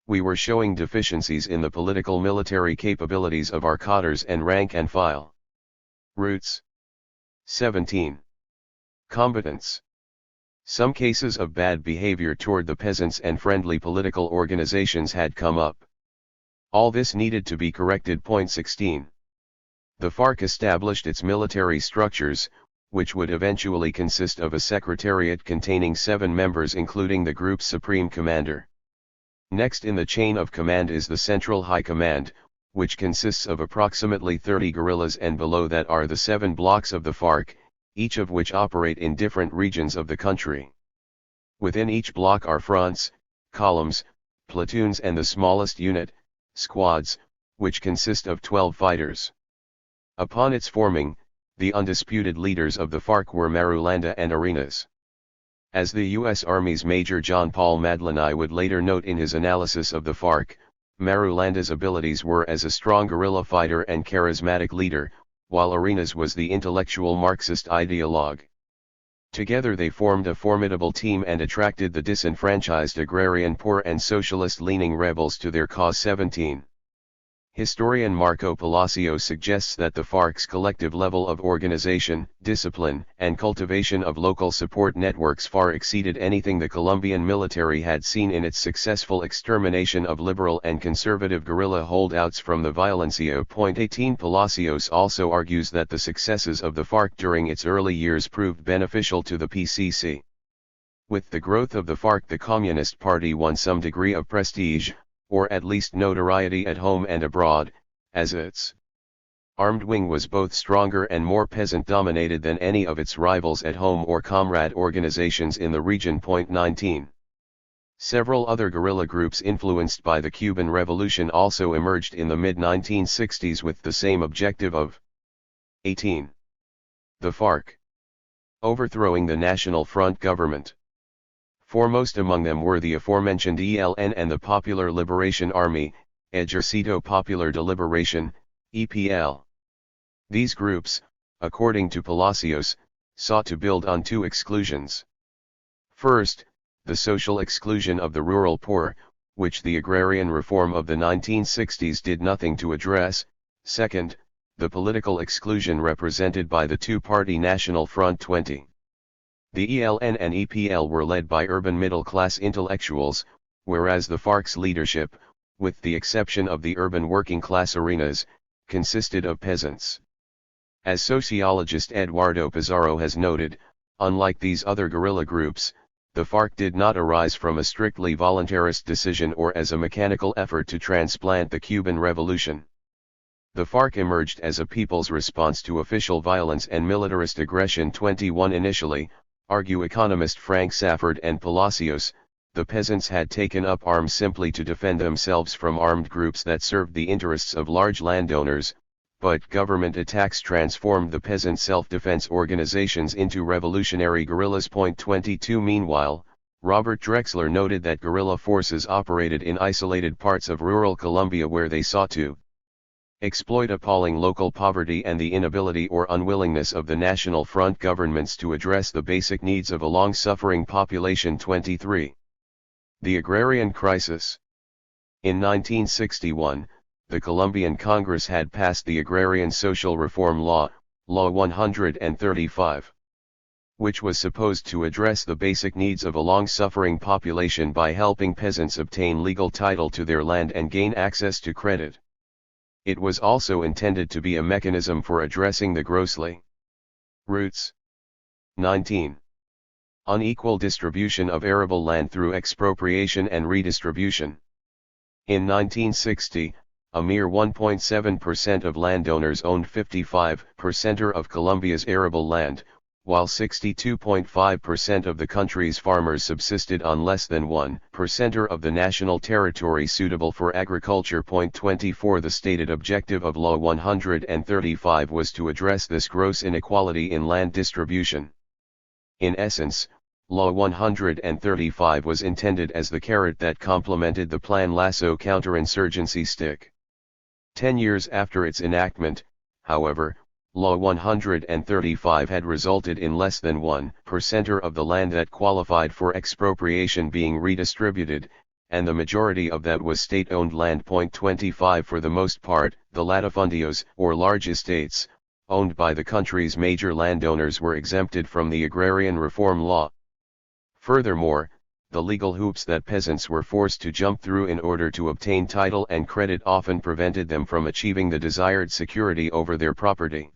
We were showing deficiencies in the political military capabilities of our cadres and rank and file. Roots 17. Combatants. Some cases of bad behavior toward the peasants and friendly political organizations had come up. All this needed to be corrected. 16. The FARC established its military structures, which would eventually consist of a secretariat containing 7 members including the group's supreme commander. Next in the chain of command is the Central High Command, which consists of approximately 30 guerrillas, and below that are the 7 blocks of the FARC, each of which operate in different regions of the country. Within each block are fronts, columns, platoons and the smallest unit, squads, which consist of 12 fighters. Upon its forming, the undisputed leaders of the FARC were Marulanda and Arenas. As the U.S. Army's Major John Paul Madlani would later note in his analysis of the FARC, Marulanda's abilities were as a strong guerrilla fighter and charismatic leader, while Arenas was the intellectual Marxist ideologue. Together they formed a formidable team and attracted the disenfranchised agrarian poor and socialist-leaning rebels to their cause. 17. Historian Marco Palacio suggests that the FARC's collective level of organization, discipline, and cultivation of local support networks far exceeded anything the Colombian military had seen in its successful extermination of liberal and conservative guerrilla holdouts from the Violencia. 18 Palacios also argues that the successes of the FARC during its early years proved beneficial to the PCC. With the growth of the FARC, the Communist Party won some degree of prestige, or at least notoriety at home and abroad, as its armed wing was both stronger and more peasant-dominated than any of its rivals at home or comrade organizations in the region. 19. Several other guerrilla groups influenced by the Cuban Revolution also emerged in the mid-1960s with the same objective of 18. The FARC overthrowing the National Front government. Foremost among them were the aforementioned ELN and the Popular Liberation Army, Ejército Popular de Liberación, EPL. These groups, according to Palacios, sought to build on two exclusions. First, the social exclusion of the rural poor, which the agrarian reform of the 1960s did nothing to address. Second, the political exclusion represented by the two-party National Front. 20. The ELN and EPL were led by urban middle-class intellectuals, whereas the FARC's leadership, with the exception of the urban working-class Arenas, consisted of peasants. As sociologist Eduardo Pizarro has noted, unlike these other guerrilla groups, the FARC did not arise from a strictly voluntarist decision or as a mechanical effort to transplant the Cuban Revolution. The FARC emerged as a people's response to official violence and militarist aggression. 21 Initially, argue economist Frank Safford and Palacios, the peasants had taken up arms simply to defend themselves from armed groups that served the interests of large landowners, but government attacks transformed the peasant self-defense organizations into revolutionary guerrillas. 22 Meanwhile, Robert Drexler noted that guerrilla forces operated in isolated parts of rural Colombia where they sought to exploit appalling local poverty and the inability or unwillingness of the National Front governments to address the basic needs of a long-suffering population. 23. The agrarian crisis. In 1961, the Colombian Congress had passed the Agrarian Social Reform Law, Law 135, which was supposed to address the basic needs of a long-suffering population by helping peasants obtain legal title to their land and gain access to credit. It was also intended to be a mechanism for addressing the grossly roots. 19. Unequal distribution of arable land through expropriation and redistribution. In 1960, a mere 1.7% of landowners owned 55% of Colombia's arable land, while 62.5% of the country's farmers subsisted on less than 1% of the national territory suitable for agriculture. 24 The stated objective of Law 135 was to address this gross inequality in land distribution. In essence, Law 135 was intended as the carrot that complemented the Plan Lasso counterinsurgency stick. 10 years after its enactment, however, Law 135 had resulted in less than 1% of the land that qualified for expropriation being redistributed, and the majority of that was state-owned land. 25 For the most part, the latifundios, or large estates, owned by the country's major landowners were exempted from the agrarian reform law. Furthermore, the legal hoops that peasants were forced to jump through in order to obtain title and credit often prevented them from achieving the desired security over their property.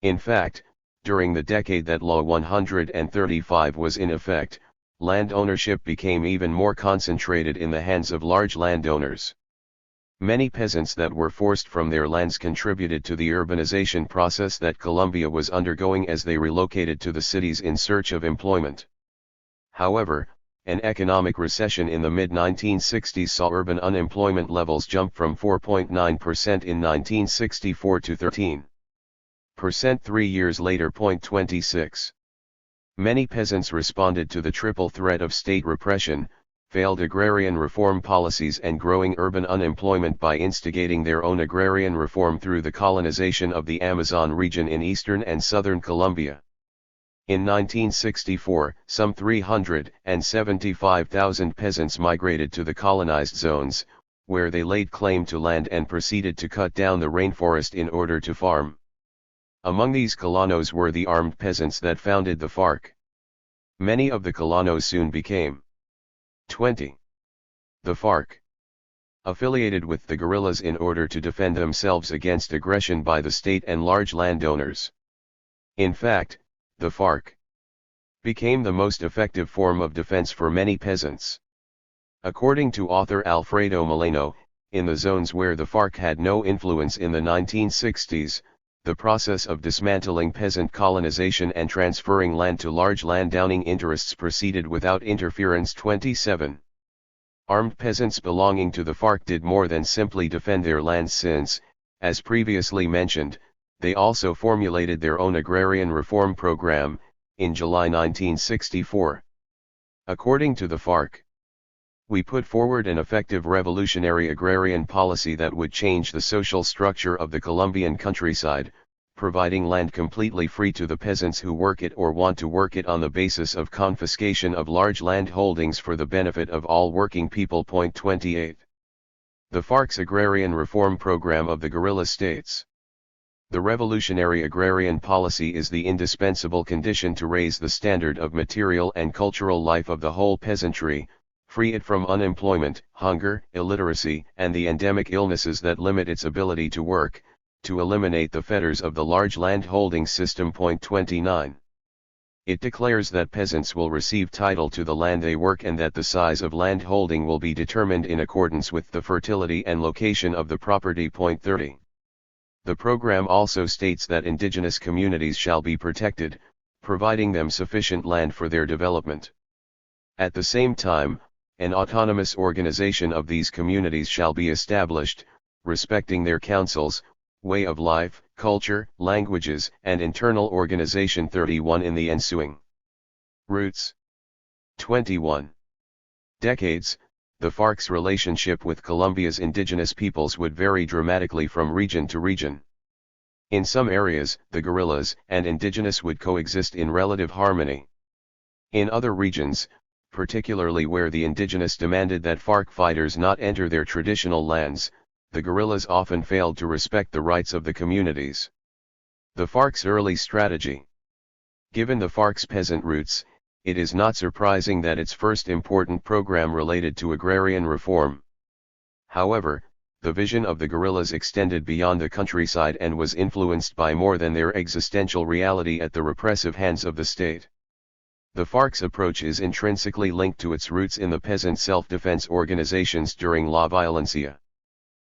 In fact, during the decade that Law 135 was in effect, land ownership became even more concentrated in the hands of large landowners. Many peasants that were forced from their lands contributed to the urbanization process that Colombia was undergoing as they relocated to the cities in search of employment. However, an economic recession in the mid-1960s saw urban unemployment levels jump from 4.9% in 1964 to 13. 3 years later. 26. Many peasants responded to the triple threat of state repression, failed agrarian reform policies and growing urban unemployment by instigating their own agrarian reform through the colonization of the Amazon region in eastern and southern Colombia. In 1964, some 375,000 peasants migrated to the colonized zones, where they laid claim to land and proceeded to cut down the rainforest in order to farm. Among these colonos were the armed peasants that founded the FARC. Many of the colonos soon became 20. The FARC, affiliated with the guerrillas in order to defend themselves against aggression by the state and large landowners. In fact, the FARC became the most effective form of defense for many peasants. According to author Alfredo Molano, in the zones where the FARC had no influence in the 1960s, the process of dismantling peasant colonization and transferring land to large landowning interests proceeded without interference. 27. Armed peasants belonging to the FARC did more than simply defend their lands since, as previously mentioned, they also formulated their own agrarian reform program, in July 1964. According to the FARC, we put forward an effective revolutionary agrarian policy that would change the social structure of the Colombian countryside, providing land completely free to the peasants who work it or want to work it on the basis of confiscation of large land holdings for the benefit of all working people. 28. The FARC's agrarian reform program of the guerrilla states. The revolutionary agrarian policy is the indispensable condition to raise the standard of material and cultural life of the whole peasantry, free it from unemployment, hunger, illiteracy, and the endemic illnesses that limit its ability to work, to eliminate the fetters of the large land holding system. 29. It declares that peasants will receive title to the land they work and that the size of land holding will be determined in accordance with the fertility and location of the property. 30. The program also states that indigenous communities shall be protected, providing them sufficient land for their development. At the same time, an autonomous organization of these communities shall be established, respecting their councils, way of life, culture, languages, and internal organization. 31. In the ensuing roots. 21. Decades, the FARC's relationship with Colombia's indigenous peoples would vary dramatically from region to region. In some areas, the guerrillas and indigenous would coexist in relative harmony. In other regions, particularly where the indigenous demanded that FARC fighters not enter their traditional lands, the guerrillas often failed to respect the rights of the communities. The FARC's early strategy. Given the FARC's peasant roots, it is not surprising that its first important program related to agrarian reform. However, the vision of the guerrillas extended beyond the countryside and was influenced by more than their existential reality at the repressive hands of the state. The FARC's approach is intrinsically linked to its roots in the peasant self-defense organizations during La Violencia.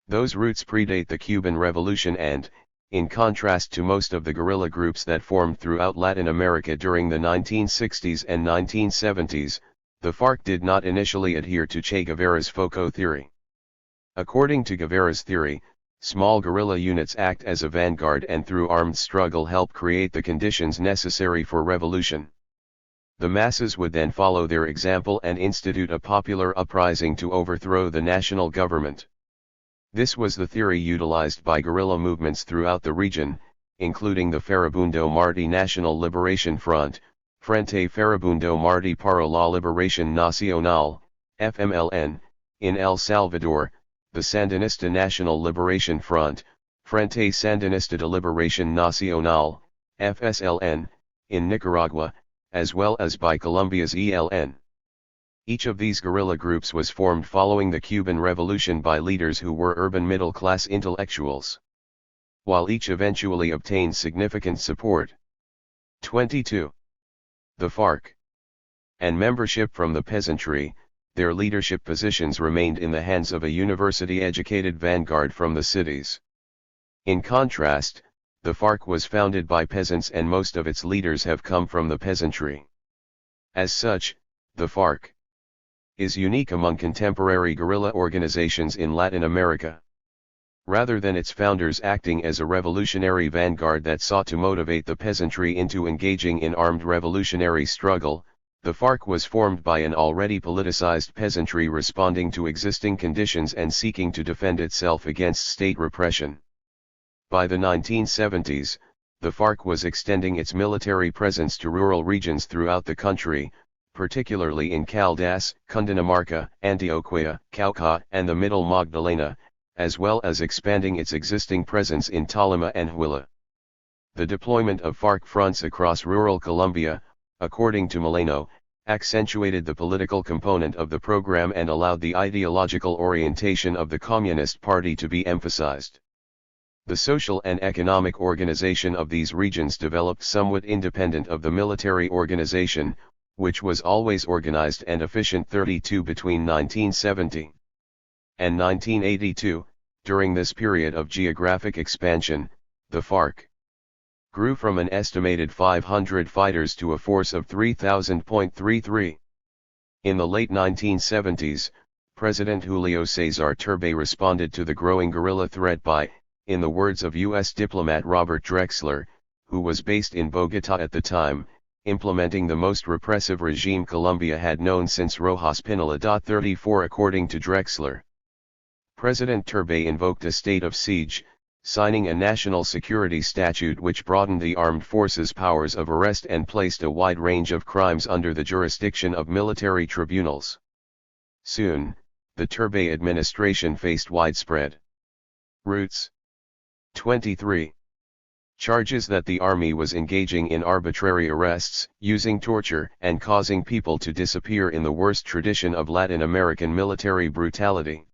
Those roots predate the Cuban Revolution and, in contrast to most of the guerrilla groups that formed throughout Latin America during the 1960s and 1970s, the FARC did not initially adhere to Che Guevara's FOCO theory. According to Guevara's theory, small guerrilla units act as a vanguard and through armed struggle help create the conditions necessary for revolution. The masses would then follow their example and institute a popular uprising to overthrow the national government. This was the theory utilized by guerrilla movements throughout the region, including the Farabundo Martí National Liberation Front, Frente Farabundo Martí para la Liberación Nacional, FMLN, in El Salvador, the Sandinista National Liberation Front, Frente Sandinista de Liberación Nacional, FSLN, in Nicaragua, as well as by Colombia's ELN. Each of these guerrilla groups was formed following the Cuban Revolution by leaders who were urban middle-class intellectuals. While each eventually obtained significant support. 22. The FARC. And membership from the peasantry, their leadership positions remained in the hands of a university-educated vanguard from the cities. In contrast, the FARC was founded by peasants and most of its leaders have come from the peasantry. As such, the FARC is unique among contemporary guerrilla organizations in Latin America. Rather than its founders acting as a revolutionary vanguard that sought to motivate the peasantry into engaging in armed revolutionary struggle, the FARC was formed by an already politicized peasantry responding to existing conditions and seeking to defend itself against state repression. By the 1970s, the FARC was extending its military presence to rural regions throughout the country, particularly in Caldas, Cundinamarca, Antioquia, Cauca, and the Middle Magdalena, as well as expanding its existing presence in Tolima and Huila. The deployment of FARC fronts across rural Colombia, according to Moreno, accentuated the political component of the program and allowed the ideological orientation of the Communist Party to be emphasized. The social and economic organization of these regions developed somewhat independent of the military organization, which was always organized and efficient. 32 Between 1970 and 1982, during this period of geographic expansion, the FARC grew from an estimated 500 fighters to a force of 3,000.33. In the late 1970s, President Julio César Turbay responded to the growing guerrilla threat by, in the words of U.S. diplomat Robert Drexler, who was based in Bogotá at the time, implementing the most repressive regime Colombia had known since Rojas Pinilla. 34 According to Drexler, President Turbay invoked a state of siege, signing a national security statute which broadened the armed forces' powers of arrest and placed a wide range of crimes under the jurisdiction of military tribunals. Soon, the Turbay administration faced widespread roots. 23. Charges that the army was engaging in arbitrary arrests, using torture, and causing people to disappear in the worst tradition of Latin American military brutality.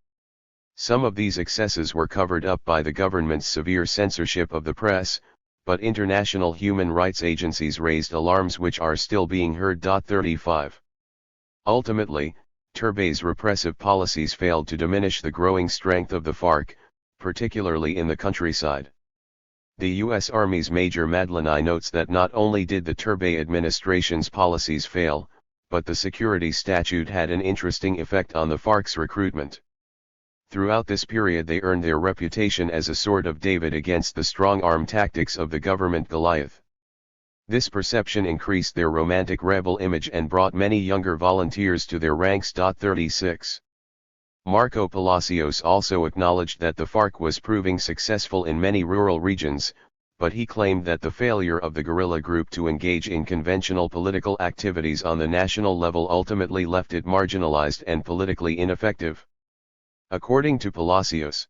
Some of these excesses were covered up by the government's severe censorship of the press, but international human rights agencies raised alarms which are still being heard. 35. Ultimately, Turbay's repressive policies failed to diminish the growing strength of the FARC, particularly in the countryside. The U.S. Army's Major Madlani notes that not only did the Turbay administration's policies fail, but the security statute had an interesting effect on the FARC's recruitment. Throughout this period they earned their reputation as a sword of David against the strong-arm tactics of the government Goliath. This perception increased their romantic rebel image and brought many younger volunteers to their ranks. 36. Marco Palacios also acknowledged that the FARC was proving successful in many rural regions, but he claimed that the failure of the guerrilla group to engage in conventional political activities on the national level ultimately left it marginalized and politically ineffective. According to Palacios,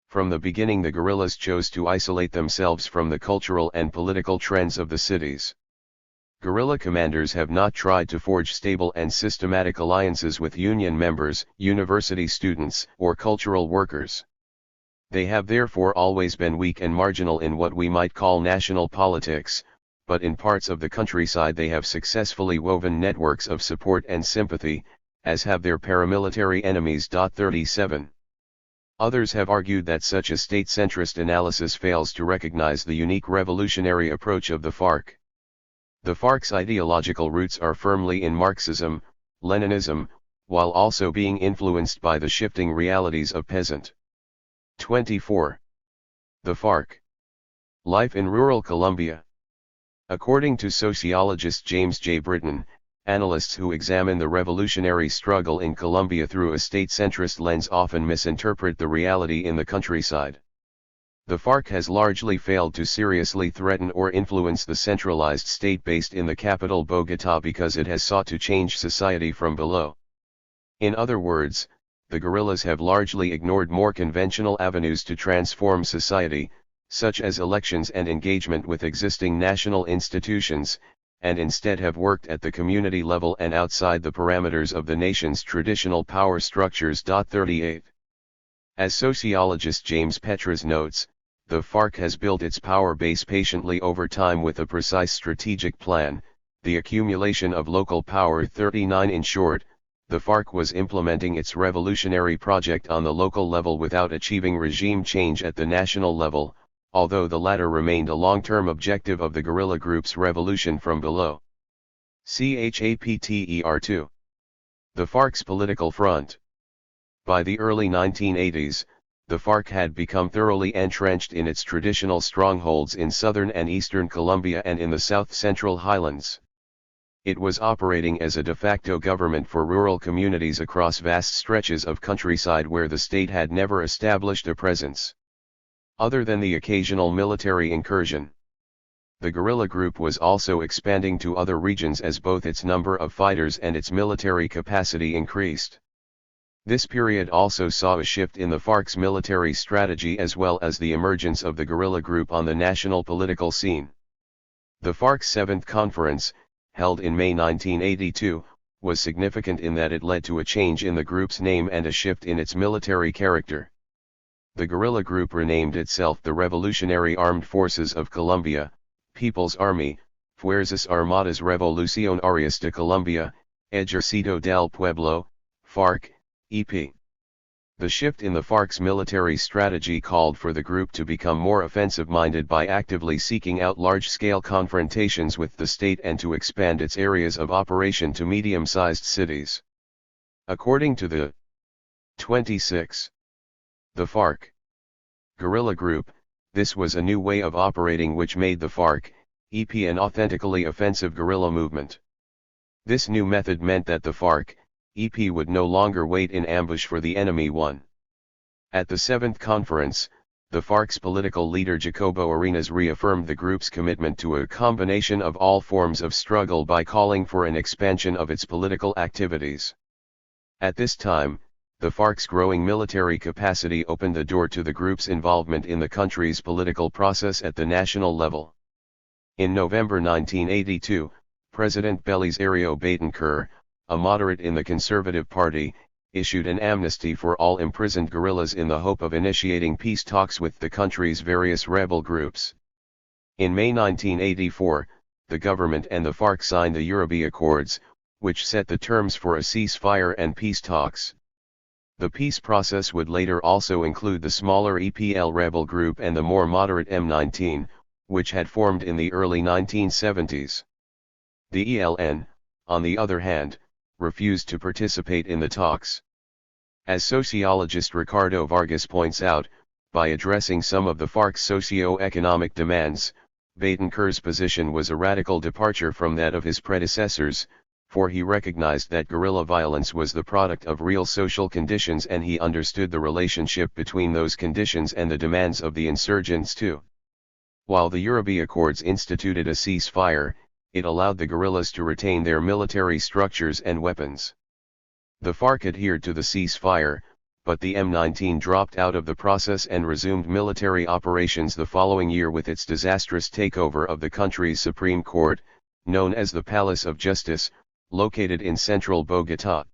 from the beginning the guerrillas chose to isolate themselves from the cultural and political trends of the cities. Guerrilla commanders have not tried to forge stable and systematic alliances with union members, university students, or cultural workers. They have therefore always been weak and marginal in what we might call national politics, but in parts of the countryside they have successfully woven networks of support and sympathy, as have their paramilitary enemies. 37. Others have argued that such a state-centrist analysis fails to recognize the unique revolutionary approach of the FARC. The FARC's ideological roots are firmly in Marxism, Leninism, while also being influenced by the shifting realities of peasant. 24. The FARC. Life in rural Colombia. According to sociologist James J. Britton, analysts who examine the revolutionary struggle in Colombia through a state-centrist lens often misinterpret the reality in the countryside. The FARC has largely failed to seriously threaten or influence the centralized state based in the capital Bogotá because it has sought to change society from below. In other words, the guerrillas have largely ignored more conventional avenues to transform society, such as elections and engagement with existing national institutions, and instead have worked at the community level and outside the parameters of the nation's traditional power structures. 38. As sociologist James Petras notes, the FARC has built its power base patiently over time with a precise strategic plan, the accumulation of local power. 39. In short, the FARC was implementing its revolutionary project on the local level without achieving regime change at the national level, although the latter remained a long-term objective of the guerrilla group's revolution from below. Chapter 2. The FARC's political front. By the early 1980s, the FARC had become thoroughly entrenched in its traditional strongholds in southern and eastern Colombia and in the south-central highlands. It was operating as a de facto government for rural communities across vast stretches of countryside where the state had never established a presence, other than the occasional military incursion. The guerrilla group was also expanding to other regions as both its number of fighters and its military capacity increased. This period also saw a shift in the FARC's military strategy as well as the emergence of the guerrilla group on the national political scene. The FARC's 7th conference, held in May 1982, was significant in that it led to a change in the group's name and a shift in its military character. The guerrilla group renamed itself the Revolutionary Armed Forces of Colombia, People's Army, Fuerzas Armadas Revolucionarias de Colombia, Ejército del Pueblo, FARC, EP. The shift in the FARC's military strategy called for the group to become more offensive-minded by actively seeking out large-scale confrontations with the state and to expand its areas of operation to medium-sized cities. According to the 26. The FARC guerrilla group, this was a new way of operating which made the FARC, EP an authentically offensive guerrilla movement. This new method meant that the FARC, EP would no longer wait in ambush for the enemy one. At the 7th conference, the FARC's political leader Jacobo Arenas reaffirmed the group's commitment to a combination of all forms of struggle by calling for an expansion of its political activities. At this time, the FARC's growing military capacity opened the door to the group's involvement in the country's political process at the national level. In November 1982, President Belisario Betancur, a moderate in the Conservative Party, issued an amnesty for all imprisoned guerrillas in the hope of initiating peace talks with the country's various rebel groups. In May 1984, the government and the FARC signed the Uribe Accords, which set the terms for a ceasefire and peace talks. The peace process would later also include the smaller EPL rebel group and the more moderate M19, which had formed in the early 1970s. The ELN, on the other hand, refused to participate in the talks. As sociologist Ricardo Vargas points out, by addressing some of the FARC's socio-economic demands, Betancur's position was a radical departure from that of his predecessors, for he recognized that guerrilla violence was the product of real social conditions and he understood the relationship between those conditions and the demands of the insurgents too. While the Uribe Accords instituted a ceasefire, it allowed the guerrillas to retain their military structures and weapons. The FARC adhered to the ceasefire, but the M19 dropped out of the process and resumed military operations the following year with its disastrous takeover of the country's Supreme Court, known as the Palace of Justice, located in central Bogotá.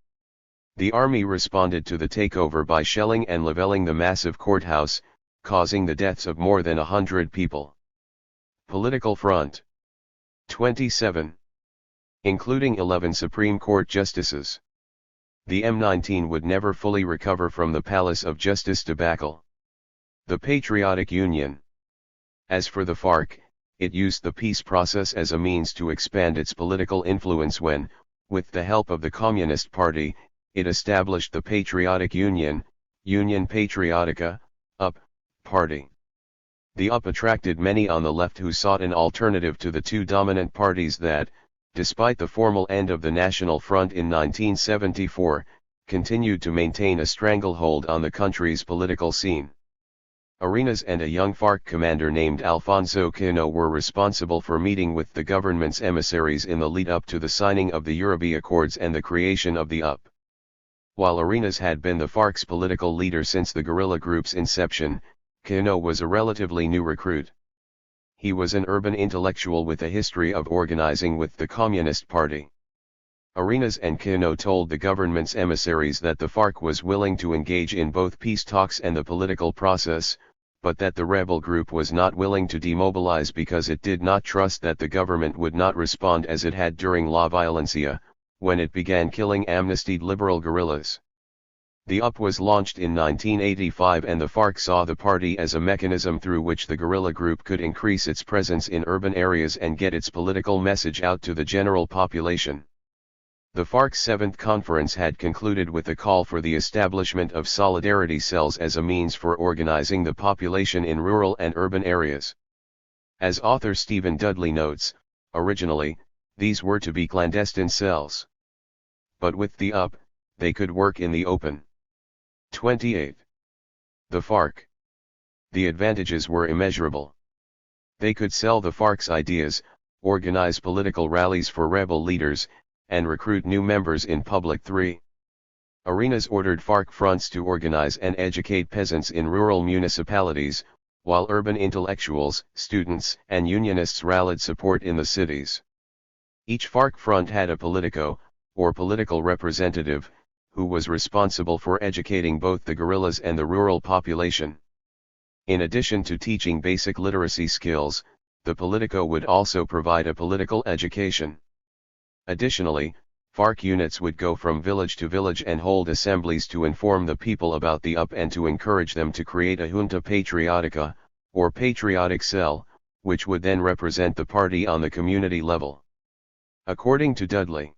The army responded to the takeover by shelling and leveling the massive courthouse, causing the deaths of more than 100 people. Political front. 27. Including 11 Supreme Court justices. The M19 would never fully recover from the Palace of Justice debacle. The Patriotic Union. As for the FARC, it used the peace process as a means to expand its political influence when, with the help of the Communist Party, it established the Patriotic Union, Union Patriotica, UP, party. The UP attracted many on the left who sought an alternative to the two dominant parties that, despite the formal end of the National Front in 1974, continued to maintain a stranglehold on the country's political scene. Arenas and a young FARC commander named Alfonso Quino were responsible for meeting with the government's emissaries in the lead-up to the signing of the Uribe Accords and the creation of the UP. While Arenas had been the FARC's political leader since the guerrilla group's inception, Quino was a relatively new recruit. He was an urban intellectual with a history of organizing with the Communist Party. Arenas and Quino told the government's emissaries that the FARC was willing to engage in both peace talks and the political process, but that the rebel group was not willing to demobilize because it did not trust that the government would not respond as it had during La Violencia, when it began killing amnestied liberal guerrillas. The UP was launched in 1985 and the FARC saw the party as a mechanism through which the guerrilla group could increase its presence in urban areas and get its political message out to the general population. The FARC's 7th conference had concluded with a call for the establishment of solidarity cells as a means for organizing the population in rural and urban areas. As author Stephen Dudley notes, originally, these were to be clandestine cells. But with the UP, they could work in the open. 28. The FARC. The advantages were immeasurable. They could sell the FARC's ideas, organize political rallies for rebel leaders, and recruit new members in public. 3. Arenas ordered FARC fronts to organize and educate peasants in rural municipalities, while urban intellectuals, students, and unionists rallied support in the cities. Each FARC front had a politico, or political representative, who was responsible for educating both the guerrillas and the rural population. In addition to teaching basic literacy skills, the politico would also provide a political education. Additionally, FARC units would go from village to village and hold assemblies to inform the people about the UP and to encourage them to create a junta patriotica, or patriotic cell, which would then represent the party on the community level. According to Dudley,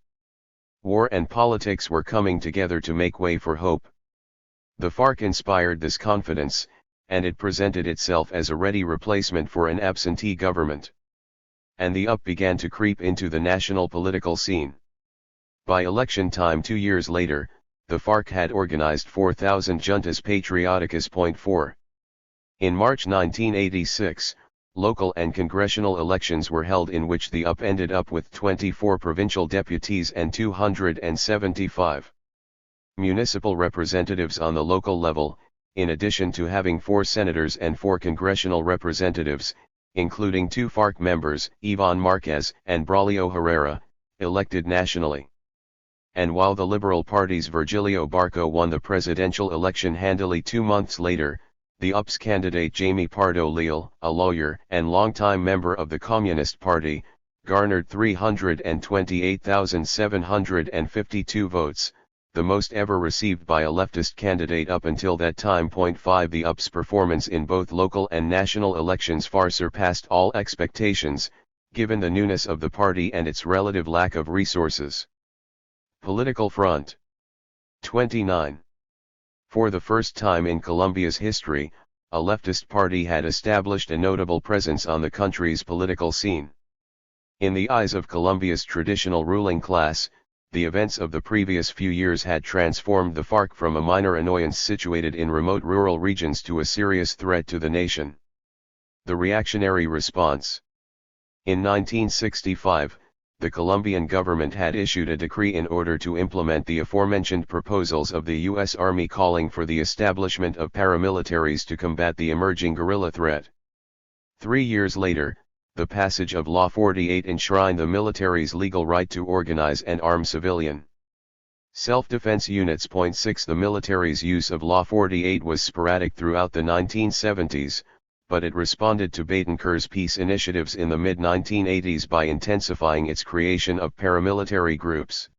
war and politics were coming together to make way for hope. The FARC inspired this confidence, and it presented itself as a ready replacement for an absentee government. And the UP began to creep into the national political scene. By election time 2 years later, the FARC had organized 4,000 juntas patrioticas. 4. In March 1986, local and congressional elections were held in which the UP ended up with 24 provincial deputies and 275 municipal representatives on the local level, in addition to having 4 senators and 4 congressional representatives, including 2 FARC members, Ivan Marquez and Braulio Herrera, elected nationally. And while the Liberal Party's Virgilio Barco won the presidential election handily 2 months later, the UP's candidate Jaime Pardo Leal, a lawyer and longtime member of the Communist Party, garnered 328,752 votes, the most ever received by a leftist candidate up until that time. 5. The UP's performance in both local and national elections far surpassed all expectations, given the newness of the party and its relative lack of resources. Political front. 29. For the first time in Colombia's history, a leftist party had established a notable presence on the country's political scene. In the eyes of Colombia's traditional ruling class, the events of the previous few years had transformed the FARC from a minor annoyance situated in remote rural regions to a serious threat to the nation. The reactionary response. In 1965, the Colombian government had issued a decree in order to implement the aforementioned proposals of the U.S. Army calling for the establishment of paramilitaries to combat the emerging guerrilla threat. 3 years later, the passage of Law 48 enshrined the military's legal right to organize and arm civilian self-defense units. 6. The military's use of Law 48 was sporadic throughout the 1970s, but it responded to Betancourt's peace initiatives in the mid-1980s by intensifying its creation of paramilitary groups.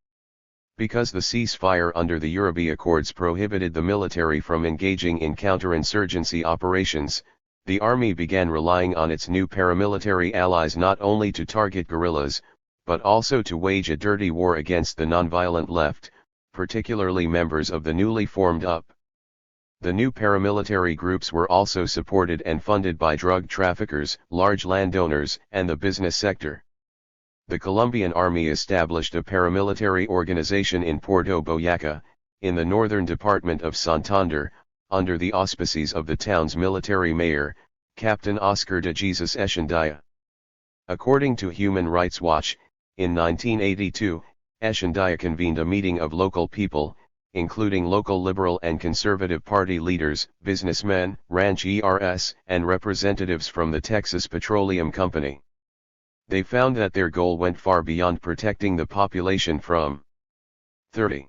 Because the ceasefire under the Uribe Accords prohibited the military from engaging in counterinsurgency operations, the army began relying on its new paramilitary allies not only to target guerrillas, but also to wage a dirty war against the nonviolent left, particularly members of the newly formed UP. The new paramilitary groups were also supported and funded by drug traffickers, large landowners, and the business sector. The Colombian army established a paramilitary organization in Puerto Boyaca, in the northern department of Santander, under the auspices of the town's military mayor, Captain Oscar de Jesus Echeandía. According to Human Rights Watch, in 1982, Echeandía convened a meeting of local people, including local liberal and conservative party leaders, businessmen, rancheros, and representatives from the Texas Petroleum Company. They found that their goal went far beyond protecting the population from 30.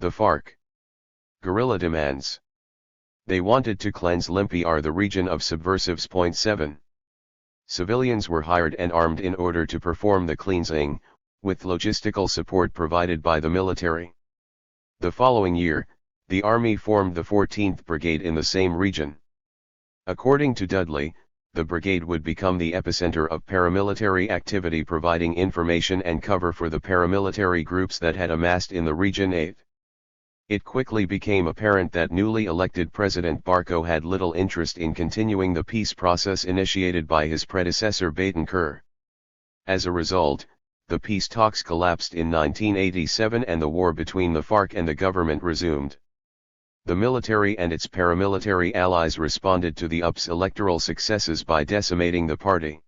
The FARC. Guerrilla demands. They wanted to cleanse Limpiar, the region of subversives. 7. Civilians were hired and armed in order to perform the cleansing, with logistical support provided by the military. The following year, the army formed the 14th Brigade in the same region. According to Dudley, the brigade would become the epicenter of paramilitary activity, providing information and cover for the paramilitary groups that had amassed in the region. 8. It quickly became apparent that newly elected President Barco had little interest in continuing the peace process initiated by his predecessor Betancur. As a result, the peace talks collapsed in 1987 and the war between the FARC and the government resumed. The military and its paramilitary allies responded to the UP's electoral successes by decimating the party.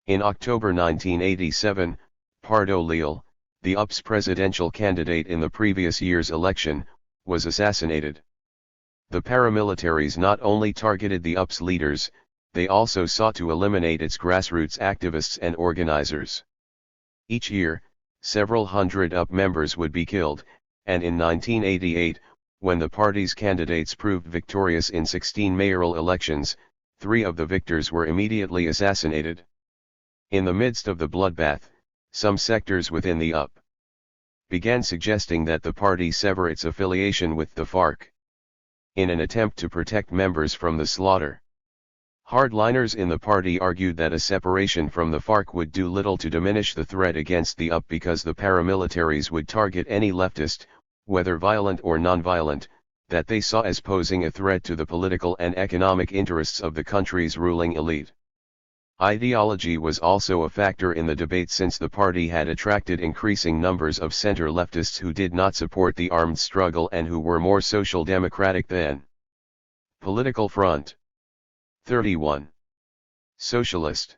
In October 1987, Pardo Leal, the UP's presidential candidate in the previous year's election, was assassinated. The paramilitaries not only targeted the UP's leaders, they also sought to eliminate its grassroots activists and organizers. Each year, several hundred UP members would be killed, and in 1988, when the party's candidates proved victorious in 16 mayoral elections, 3 of the victors were immediately assassinated. In the midst of the bloodbath, some sectors within the UP began suggesting that the party sever its affiliation with the FARC, in an attempt to protect members from the slaughter. Hardliners in the party argued that a separation from the FARC would do little to diminish the threat against the UP because the paramilitaries would target any leftist, whether violent or non-violent, that they saw as posing a threat to the political and economic interests of the country's ruling elite. Ideology was also a factor in the debate, since the party had attracted increasing numbers of center-leftists who did not support the armed struggle and who were more social democratic than. Political front. 31. Socialist.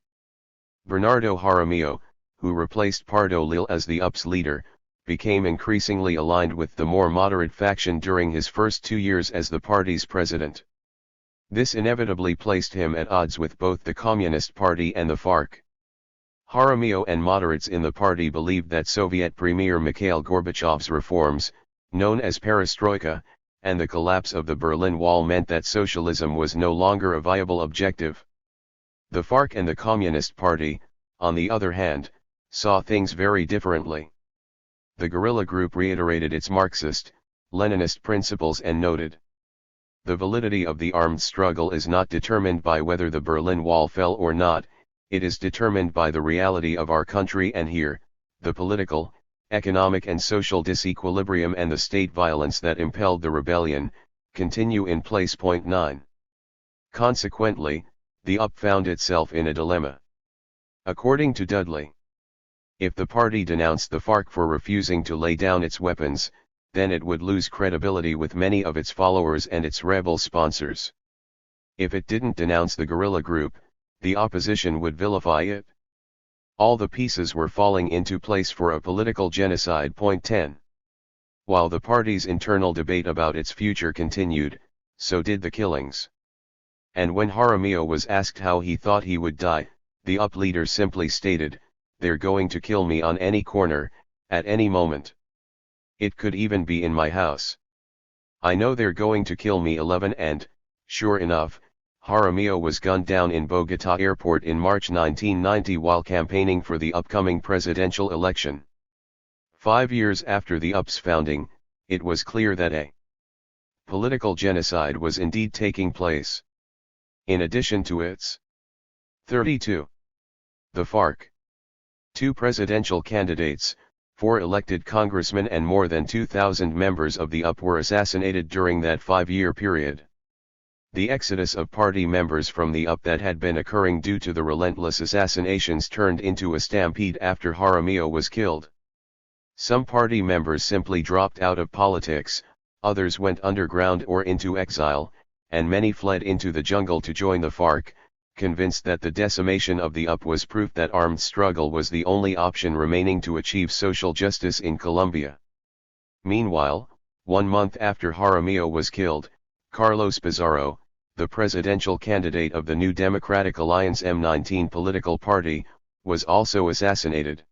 Bernardo Jaramillo, who replaced Pardo Leal as the UP's leader, became increasingly aligned with the more moderate faction during his first 2 years as the party's president. This inevitably placed him at odds with both the Communist Party and the FARC. Jaramillo and moderates in the party believed that Soviet Premier Mikhail Gorbachev's reforms, known as perestroika, and the collapse of the Berlin Wall meant that socialism was no longer a viable objective. The FARC and the Communist Party, on the other hand, saw things very differently. The guerrilla group reiterated its Marxist, Leninist principles and noted, "The validity of the armed struggle is not determined by whether the Berlin Wall fell or not, it is determined by the reality of our country and here, the political, economic and social disequilibrium and the state violence that impelled the rebellion, continue in place." 9. Consequently, the UP found itself in a dilemma. According to Dudley, if the party denounced the FARC for refusing to lay down its weapons, then it would lose credibility with many of its followers and its rebel sponsors. If it didn't denounce the guerrilla group, the opposition would vilify it. All the pieces were falling into place for a political genocide. 10. While the party's internal debate about its future continued, so did the killings. And when Jaramillo was asked how he thought he would die, the UP leader simply stated, "They're going to kill me on any corner, at any moment. It could even be in my house. I know they're going to kill me." 11. And, sure enough, Jaramillo was gunned down in Bogotá airport in March 1990 while campaigning for the upcoming presidential election. 5 years after the UP's founding, it was clear that a political genocide was indeed taking place. In addition to its 32. The FARC. 2 presidential candidates, 4 elected congressmen and more than 2,000 members of the UP were assassinated during that 5-year period. The exodus of party members from the UP that had been occurring due to the relentless assassinations turned into a stampede after Jaramillo was killed. Some party members simply dropped out of politics, others went underground or into exile, and many fled into the jungle to join the FARC, convinced that the decimation of the UP was proof that armed struggle was the only option remaining to achieve social justice in Colombia. Meanwhile, 1 month after Jaramillo was killed, Carlos Pizarro, the presidential candidate of the New Democratic Alliance M19 political party, was also assassinated.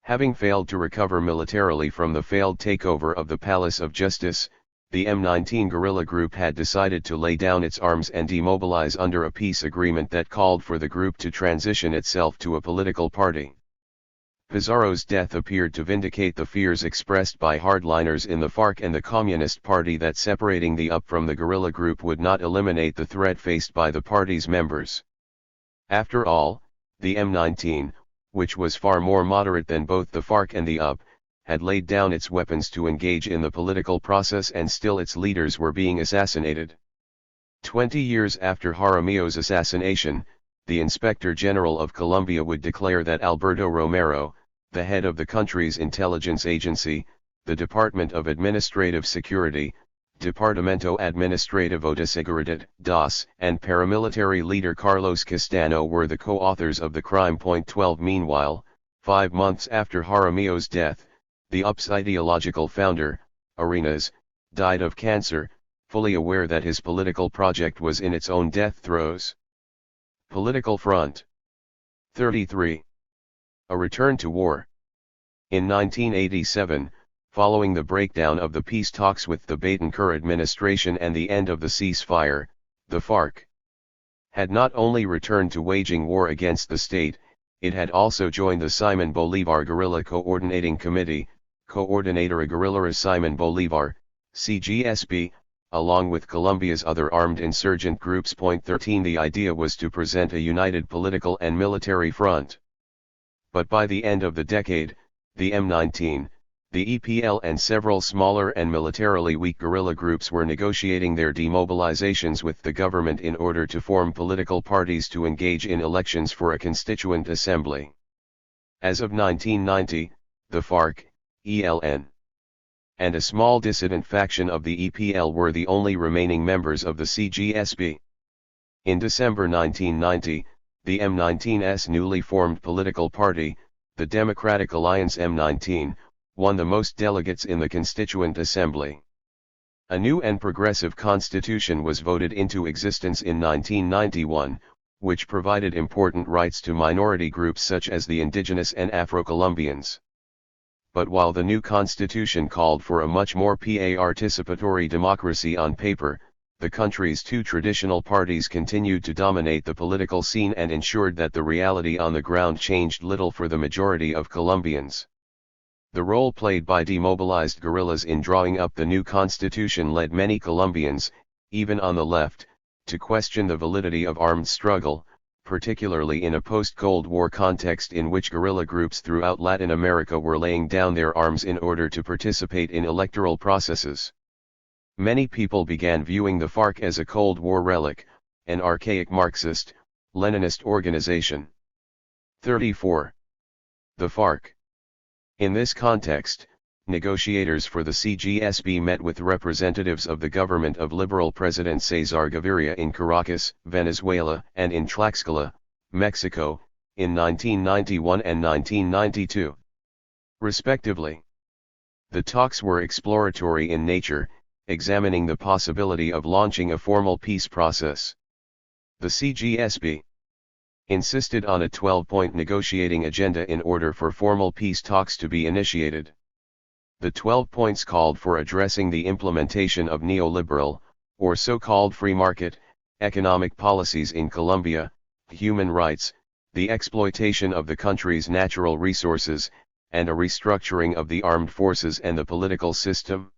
Having failed to recover militarily from the failed takeover of the Palace of Justice, the M19 guerrilla group had decided to lay down its arms and demobilize under a peace agreement that called for the group to transition itself to a political party. Pizarro's death appeared to vindicate the fears expressed by hardliners in the FARC and the Communist Party that separating the UP from the guerrilla group would not eliminate the threat faced by the party's members. After all, the M19, which was far more moderate than both the FARC and the UP, had laid down its weapons to engage in the political process, and still its leaders were being assassinated. 20 years after Jaramillo's assassination, the Inspector General of Colombia would declare that Alberto Romero, the head of the country's intelligence agency, the Department of Administrative Security, Departamento Administrativo de Seguridad, DAS, and paramilitary leader Carlos Castano were the co-authors of the crime. 12 Meanwhile, 5 months after Jaramillo's death, the UP's ideological founder, Arenas, died of cancer, fully aware that his political project was in its own death throes. Political front. 33. A return to war. In 1987, following the breakdown of the peace talks with the Betancur administration and the end of the ceasefire, the FARC had not only returned to waging war against the state, it had also joined the Simon Bolivar Guerrilla Coordinating Committee, Coordinadora Guerrillera Simon Bolivar, CGSB, along with Colombia's other armed insurgent groups. 13 The idea was to present a united political and military front. But by the end of the decade, the M19, the EPL and several smaller and militarily weak guerrilla groups were negotiating their demobilizations with the government in order to form political parties to engage in elections for a constituent assembly. As of 1990, the FARC, ELN, and a small dissident faction of the EPL were the only remaining members of the CGSB. In December 1990, the M19's newly formed political party, the Democratic Alliance M19, won the most delegates in the Constituent Assembly. A new and progressive constitution was voted into existence in 1991, which provided important rights to minority groups such as the indigenous and Afro-Colombians. But while the new constitution called for a much more participatory democracy on paper, the country's two traditional parties continued to dominate the political scene and ensured that the reality on the ground changed little for the majority of Colombians. The role played by demobilized guerrillas in drawing up the new constitution led many Colombians, even on the left, to question the validity of armed struggle, particularly in a post-Cold War context in which guerrilla groups throughout Latin America were laying down their arms in order to participate in electoral processes. Many people began viewing the FARC as a Cold War relic, an archaic Marxist, Leninist organization. 34. The FARC. In this context, negotiators for the CGSB met with representatives of the government of Liberal President Cesar Gaviria in Caracas, Venezuela, and in Tlaxcala, Mexico, in 1991 and 1992, respectively. The talks were exploratory in nature, examining the possibility of launching a formal peace process. The CGSB insisted on a 12-point negotiating agenda in order for formal peace talks to be initiated. The 12 points called for addressing the implementation of neoliberal, or so-called free market, economic policies in Colombia, human rights, the exploitation of the country's natural resources, and a restructuring of the armed forces and the political system.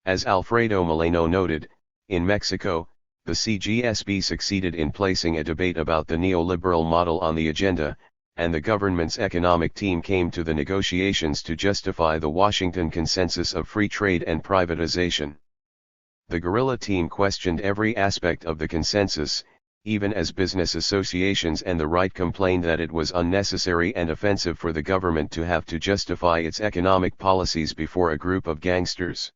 As Alfredo Molano noted, in Mexico, the CGSB succeeded in placing a debate about the neoliberal model on the agenda, and the government's economic team came to the negotiations to justify the Washington Consensus of free trade and privatization. The guerrilla team questioned every aspect of the consensus, even as business associations and the right complained that it was unnecessary and offensive for the government to have to justify its economic policies before a group of gangsters.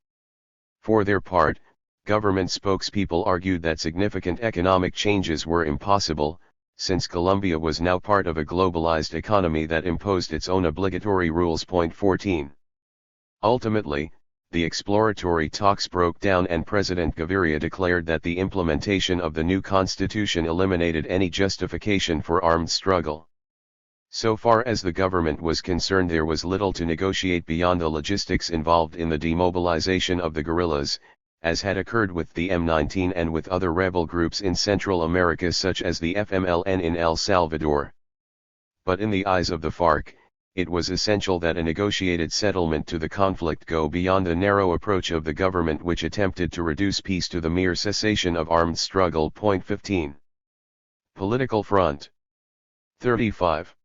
For their part, government spokespeople argued that significant economic changes were impossible, since Colombia was now part of a globalized economy that imposed its own obligatory rules. 14. Ultimately, the exploratory talks broke down and President Gaviria declared that the implementation of the new constitution eliminated any justification for armed struggle. So far as the government was concerned, there was little to negotiate beyond the logistics involved in the demobilization of the guerrillas, as had occurred with the M19 and with other rebel groups in Central America such as the FMLN in El Salvador. But in the eyes of the FARC, it was essential that a negotiated settlement to the conflict go beyond the narrow approach of the government which attempted to reduce peace to the mere cessation of armed struggle. 15. Political front. 35.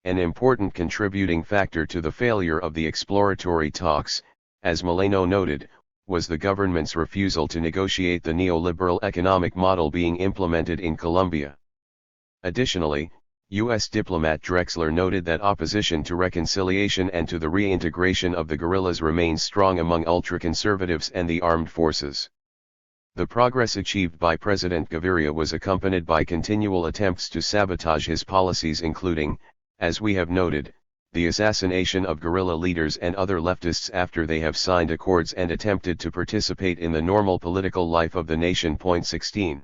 An important contributing factor to the failure of the exploratory talks, as Molano noted, was the government's refusal to negotiate the neoliberal economic model being implemented in Colombia. Additionally, U.S. diplomat Drexler noted that opposition to reconciliation and to the reintegration of the guerrillas remains strong among ultra-conservatives and the armed forces. The progress achieved by President Gaviria was accompanied by continual attempts to sabotage his policies, including, as we have noted, the assassination of guerrilla leaders and other leftists after they have signed accords and attempted to participate in the normal political life of the nation. 16.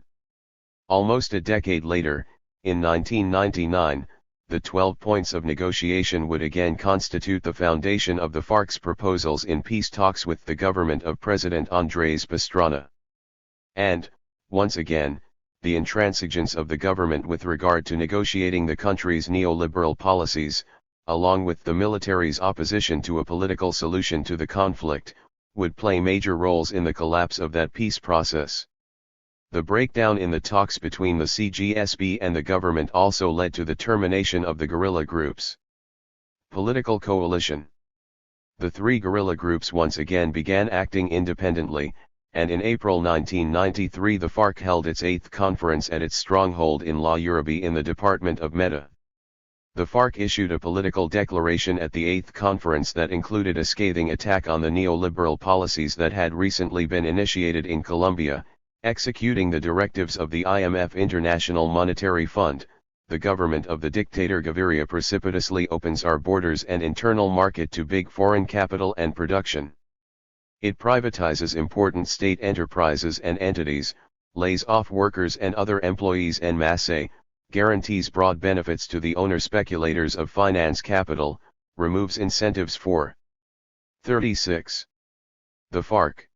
Almost a decade later, in 1999, the 12 points of negotiation would again constitute the foundation of the FARC's proposals in peace talks with the government of President Andrés Pastrana. And, once again, the intransigence of the government with regard to negotiating the country's neoliberal policies, along with the military's opposition to a political solution to the conflict, would play major roles in the collapse of that peace process. The breakdown in the talks between the CGSB and the government also led to the termination of the guerrilla groups. Political coalition. The three guerrilla groups once again began acting independently, and in April 1993 the FARC held its 8th conference at its stronghold in La Urabi in the department of Meta. The FARC issued a political declaration at the 8th conference that included a scathing attack on the neoliberal policies that had recently been initiated in Colombia, executing the directives of the IMF International Monetary Fund. The government of the dictator Gaviria precipitously opens our borders and internal market to big foreign capital and production. It privatizes important state enterprises and entities, lays off workers and other employees en masse, guarantees broad benefits to the owner-speculators of finance capital, removes incentives for 36. The FARC.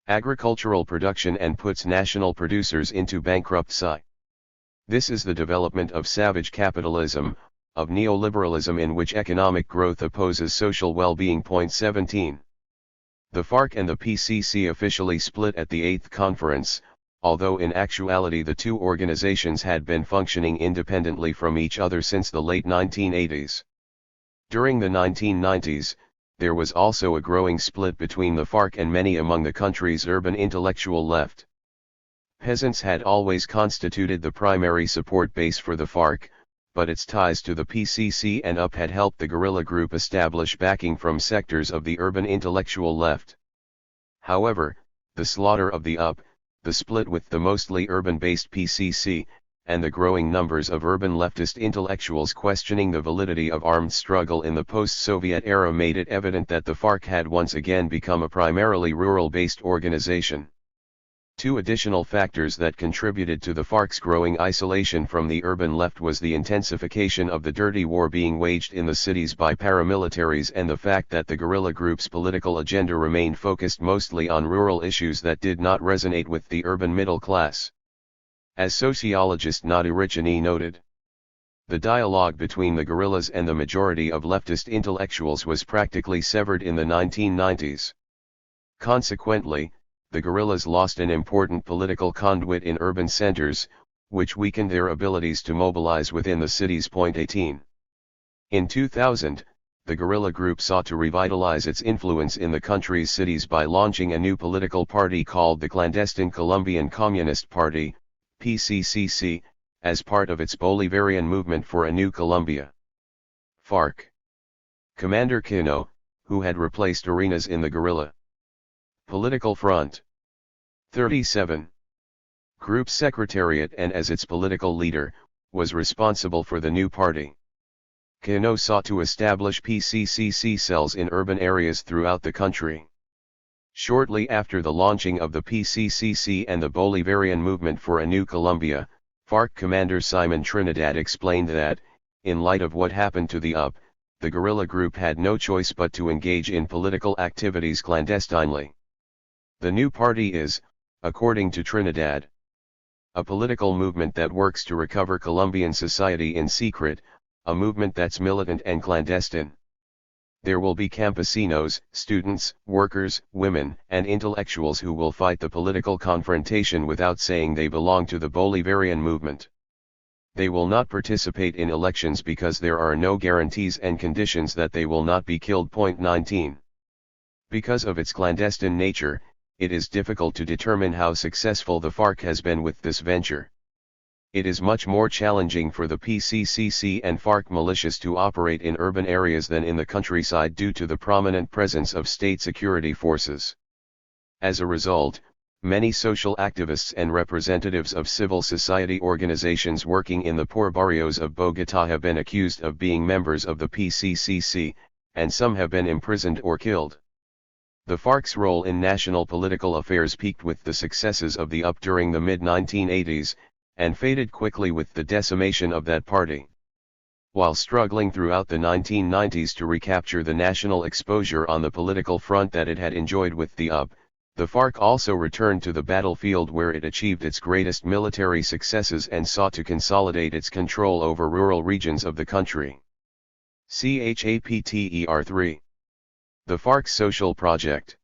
Agricultural production and puts national producers into bankruptcy. This is the development of savage capitalism, of neoliberalism in which economic growth opposes social well-being. 17. The FARC and the PCC officially split at the 8th conference, although in actuality the two organizations had been functioning independently from each other since the late 1980s. During the 1990s, there was also a growing split between the FARC and many among the country's urban intellectual left. Peasants had always constituted the primary support base for the FARC, but its ties to the PCC and UP had helped the guerrilla group establish backing from sectors of the urban intellectual left. However, the slaughter of the UP, the split with the mostly urban-based PCC, and the growing numbers of urban leftist intellectuals questioning the validity of armed struggle in the post-Soviet era made it evident that the FARC had once again become a primarily rural-based organization. Two additional factors that contributed to the FARC's growing isolation from the urban left was the intensification of the dirty war being waged in the cities by paramilitaries and the fact that the guerrilla group's political agenda remained focused mostly on rural issues that did not resonate with the urban middle class. As sociologist Nadi Richani noted, the dialogue between the guerrillas and the majority of leftist intellectuals was practically severed in the 1990s. Consequently, the guerrillas lost an important political conduit in urban centers, which weakened their abilities to mobilize within the cities. 18. In 2000, the guerrilla group sought to revitalize its influence in the country's cities by launching a new political party called the Clandestine Colombian Communist Party, PCCC, as part of its Bolivarian movement for a new Colombia. FARC. Commander Quino, who had replaced Arenas in the guerrilla political front. 37. Group secretariat and as its political leader, was responsible for the new party. Quino sought to establish PCCC cells in urban areas throughout the country. Shortly after the launching of the PCCC and the Bolivarian movement for a new Colombia, FARC commander Simon Trinidad explained that, in light of what happened to the UP, the guerrilla group had no choice but to engage in political activities clandestinely. The new party is, according to Trinidad, a political movement that works to recover Colombian society in secret, a movement that's militant and clandestine. There will be campesinos, students, workers, women, and intellectuals who will fight the political confrontation without saying they belong to the Bolivarian movement. They will not participate in elections because there are no guarantees and conditions that they will not be killed. 19. Because of its clandestine nature, it is difficult to determine how successful the FARC has been with this venture. It is much more challenging for the PCCC and FARC militias to operate in urban areas than in the countryside due to the prominent presence of state security forces. As a result, many social activists and representatives of civil society organizations working in the poor barrios of Bogotá have been accused of being members of the PCCC, and some have been imprisoned or killed. The FARC's role in national political affairs peaked with the successes of the UP during the mid-1980s, and faded quickly with the decimation of that party. While struggling throughout the 1990s to recapture the national exposure on the political front that it had enjoyed with the UP, the FARC also returned to the battlefield where it achieved its greatest military successes and sought to consolidate its control over rural regions of the country. Chapter 3. The FARC's social project.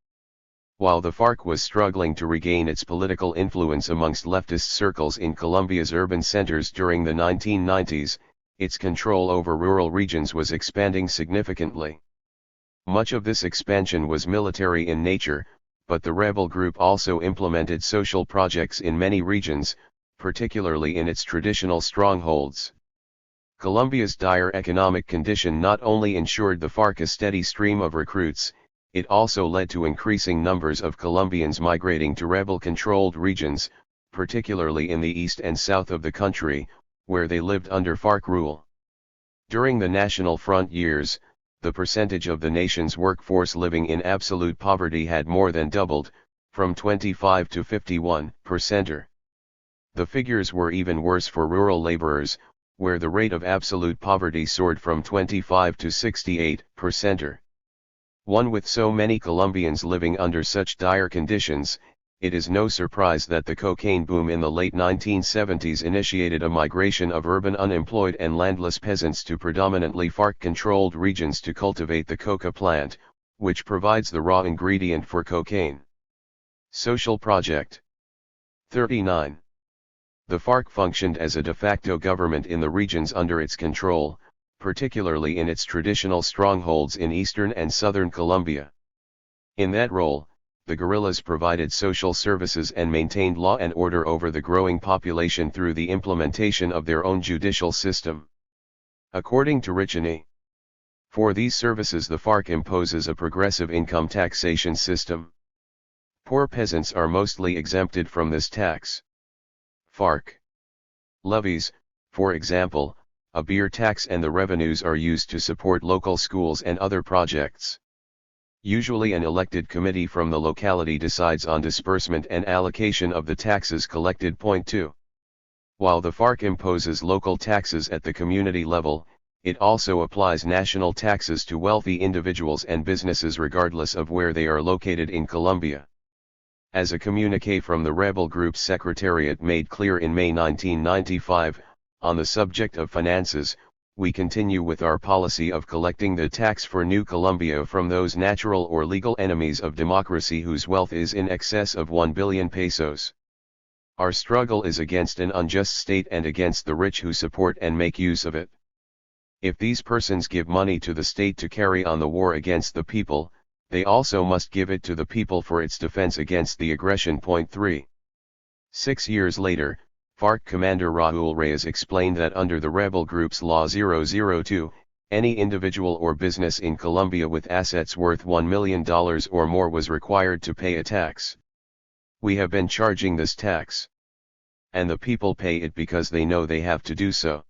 While the FARC was struggling to regain its political influence amongst leftist circles in Colombia's urban centers during the 1990s, its control over rural regions was expanding significantly. Much of this expansion was military in nature, but the rebel group also implemented social projects in many regions, particularly in its traditional strongholds. Colombia's dire economic condition not only ensured the FARC a steady stream of recruits, it also led to increasing numbers of Colombians migrating to rebel-controlled regions, particularly in the east and south of the country, where they lived under FARC rule. During the National Front years, the percentage of the nation's workforce living in absolute poverty had more than doubled, from 25 to 51%. The figures were even worse for rural laborers, where the rate of absolute poverty soared from 25 to 68%. With so many Colombians living under such dire conditions, it is no surprise that the cocaine boom in the late 1970s initiated a migration of urban unemployed and landless peasants to predominantly FARC-controlled regions to cultivate the coca plant, which provides the raw ingredient for cocaine. Social Project. 39. The FARC functioned as a de facto government in the regions under its control, particularly in its traditional strongholds in eastern and southern Colombia. In that role, the guerrillas provided social services and maintained law and order over the growing population through the implementation of their own judicial system. According to Richani, for these services the FARC imposes a progressive income taxation system. Poor peasants are mostly exempted from this tax. FARC levies, for example, a beer tax, and the revenues are used to support local schools and other projects. Usually an elected committee from the locality decides on disbursement and allocation of the taxes collected. 2. While the FARC imposes local taxes at the community level, it also applies national taxes to wealthy individuals and businesses regardless of where they are located in Colombia. As a communiqué from the rebel group's secretariat made clear in May 1995, on the subject of finances, we continue with our policy of collecting the tax for New Colombia from those natural or legal enemies of democracy whose wealth is in excess of 1 billion pesos. Our struggle is against an unjust state and against the rich who support and make use of it. If these persons give money to the state to carry on the war against the people, they also must give it to the people for its defense against the aggression. 3. 6 years later, FARC commander Raúl Reyes explained that under the rebel group's Law 002, any individual or business in Colombia with assets worth $1 million or more was required to pay a tax. We have been charging this tax. And the people pay it because they know they have to do so.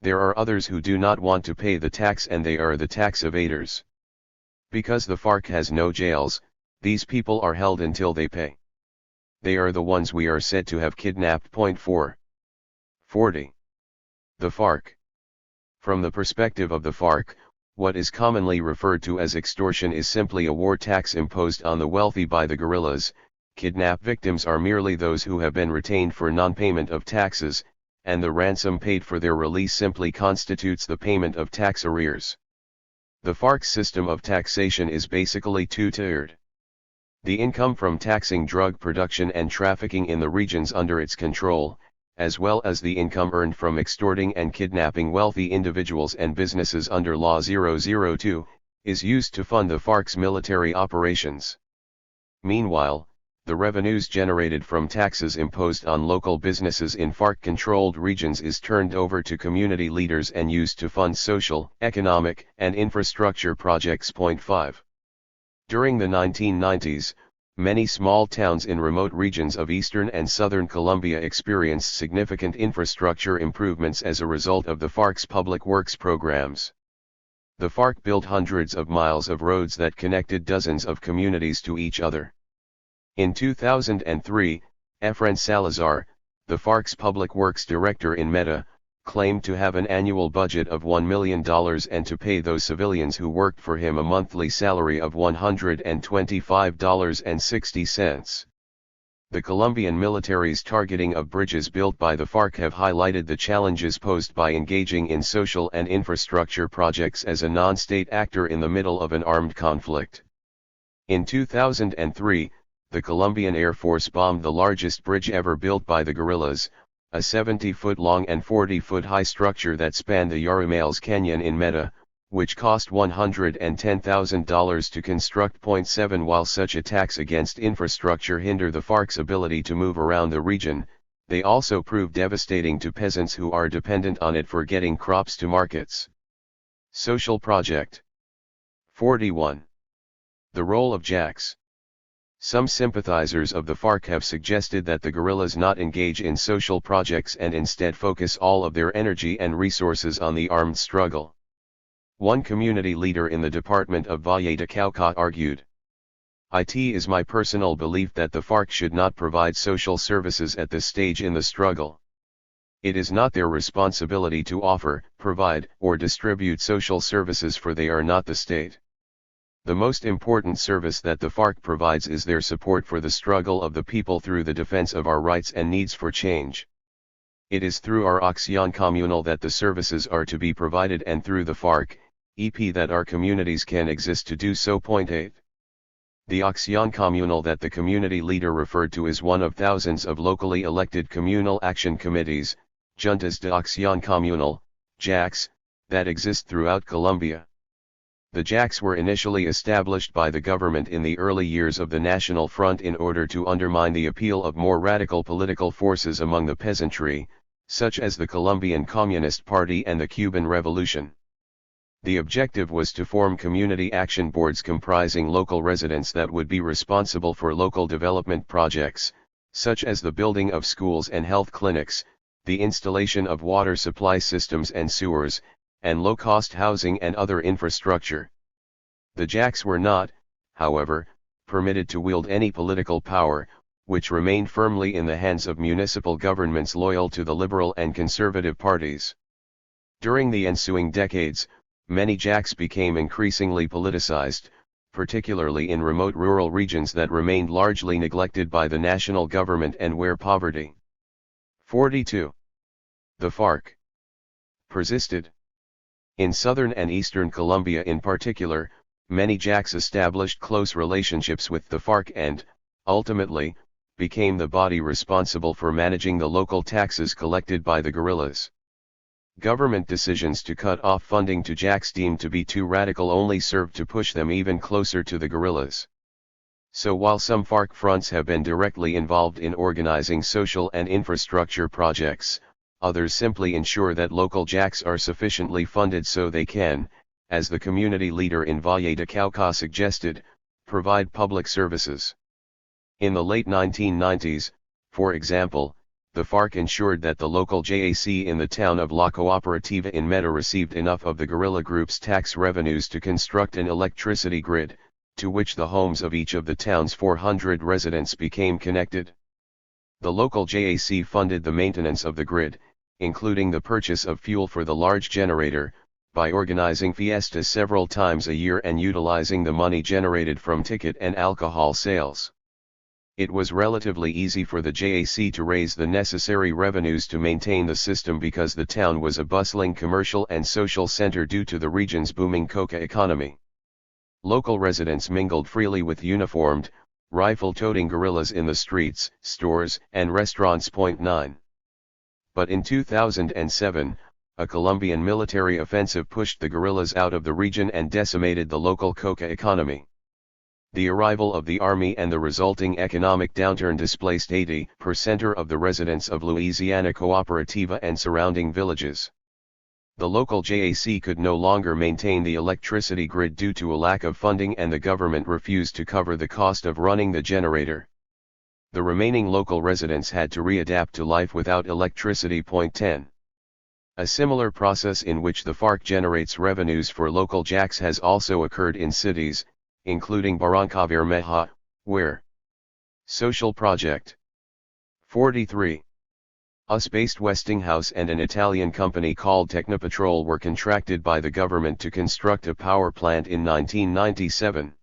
There are others who do not want to pay the tax, and they are the tax evaders. Because the FARC has no jails, these people are held until they pay. They are the ones we are said to have kidnapped. 4. 40. The FARC. From the perspective of the FARC, what is commonly referred to as extortion is simply a war tax imposed on the wealthy by the guerrillas. Kidnap victims are merely those who have been retained for non-payment of taxes, and the ransom paid for their release simply constitutes the payment of tax arrears. The FARC's system of taxation is basically two-tiered. The income from taxing drug production and trafficking in the regions under its control, as well as the income earned from extorting and kidnapping wealthy individuals and businesses under Law 002, is used to fund the FARC's military operations. Meanwhile, the revenues generated from taxes imposed on local businesses in FARC-controlled regions is turned over to community leaders and used to fund social, economic, and infrastructure projects. 5. During the 1990s, many small towns in remote regions of eastern and southern Colombia experienced significant infrastructure improvements as a result of the FARC's public works programs. The FARC built hundreds of miles of roads that connected dozens of communities to each other. In 2003, Efren Salazar, the FARC's public works director in Meta, claimed to have an annual budget of $1 million and to pay those civilians who worked for him a monthly salary of $125.60. The Colombian military's targeting of bridges built by the FARC have highlighted the challenges posed by engaging in social and infrastructure projects as a non-state actor in the middle of an armed conflict. In 2003, the Colombian Air Force bombed the largest bridge ever built by the guerrillas, a 70-foot-long and 40-foot-high structure that spanned the Yarumails Canyon in Meta, which cost $110,000 to construct. 7 While such attacks against infrastructure hinder the FARC's ability to move around the region, they also prove devastating to peasants who are dependent on it for getting crops to markets. Social Project 41. The role of JACs. Some sympathizers of the FARC have suggested that the guerrillas not engage in social projects and instead focus all of their energy and resources on the armed struggle. One community leader in the department of Valle de Cauca argued, "It is my personal belief that the FARC should not provide social services at this stage in the struggle. It is not their responsibility to offer, provide, or distribute social services, for they are not the state. The most important service that the FARC provides is their support for the struggle of the people through the defense of our rights and needs for change. It is through our acción comunal that the services are to be provided, and through the FARC, EP, that our communities can exist to do so." 8. The acción comunal that the community leader referred to is one of thousands of locally elected communal action committees, Juntas de Acción Comunal, JACs, that exist throughout Colombia. The JACs were initially established by the government in the early years of the National Front in order to undermine the appeal of more radical political forces among the peasantry, such as the Colombian Communist Party and the Cuban Revolution. The objective was to form community action boards comprising local residents that would be responsible for local development projects, such as the building of schools and health clinics, the installation of water supply systems and sewers, and low-cost housing and other infrastructure. The JACs were not, however, permitted to wield any political power, which remained firmly in the hands of municipal governments loyal to the liberal and conservative parties. During the ensuing decades, many JACs became increasingly politicized, particularly in remote rural regions that remained largely neglected by the national government and where poverty. 42. The FARC persisted. In southern and eastern Colombia in particular, many JACs established close relationships with the FARC and, ultimately, became the body responsible for managing the local taxes collected by the guerrillas. Government decisions to cut off funding to JACs deemed to be too radical only served to push them even closer to the guerrillas. So while some FARC fronts have been directly involved in organizing social and infrastructure projects, others simply ensure that local JACs are sufficiently funded so they can, as the community leader in Valle de Cauca suggested, provide public services. In the late 1990s, for example, the FARC ensured that the local JAC in the town of La Cooperativa in Meta received enough of the guerrilla group's tax revenues to construct an electricity grid, to which the homes of each of the town's 400 residents became connected. The local JAC funded the maintenance of the grid, including the purchase of fuel for the large generator, by organizing fiestas several times a year and utilizing the money generated from ticket and alcohol sales. It was relatively easy for the JAC to raise the necessary revenues to maintain the system because the town was a bustling commercial and social center due to the region's booming coca economy. Local residents mingled freely with uniformed, rifle-toting guerrillas in the streets, stores, and restaurants. 9. But in 2007, a Colombian military offensive pushed the guerrillas out of the region and decimated the local coca economy. The arrival of the army and the resulting economic downturn displaced 80% of the residents of Louisiana Cooperativa and surrounding villages. The local JAC could no longer maintain the electricity grid due to a lack of funding, and the government refused to cover the cost of running the generator. The remaining local residents had to readapt to life without electricity. 10. A similar process in which the FARC generates revenues for local JACs has also occurred in cities, including Barrancabermeja, where Social Project 43. US-based Westinghouse and an Italian company called Technopatrol were contracted by the government to construct a power plant in 1997.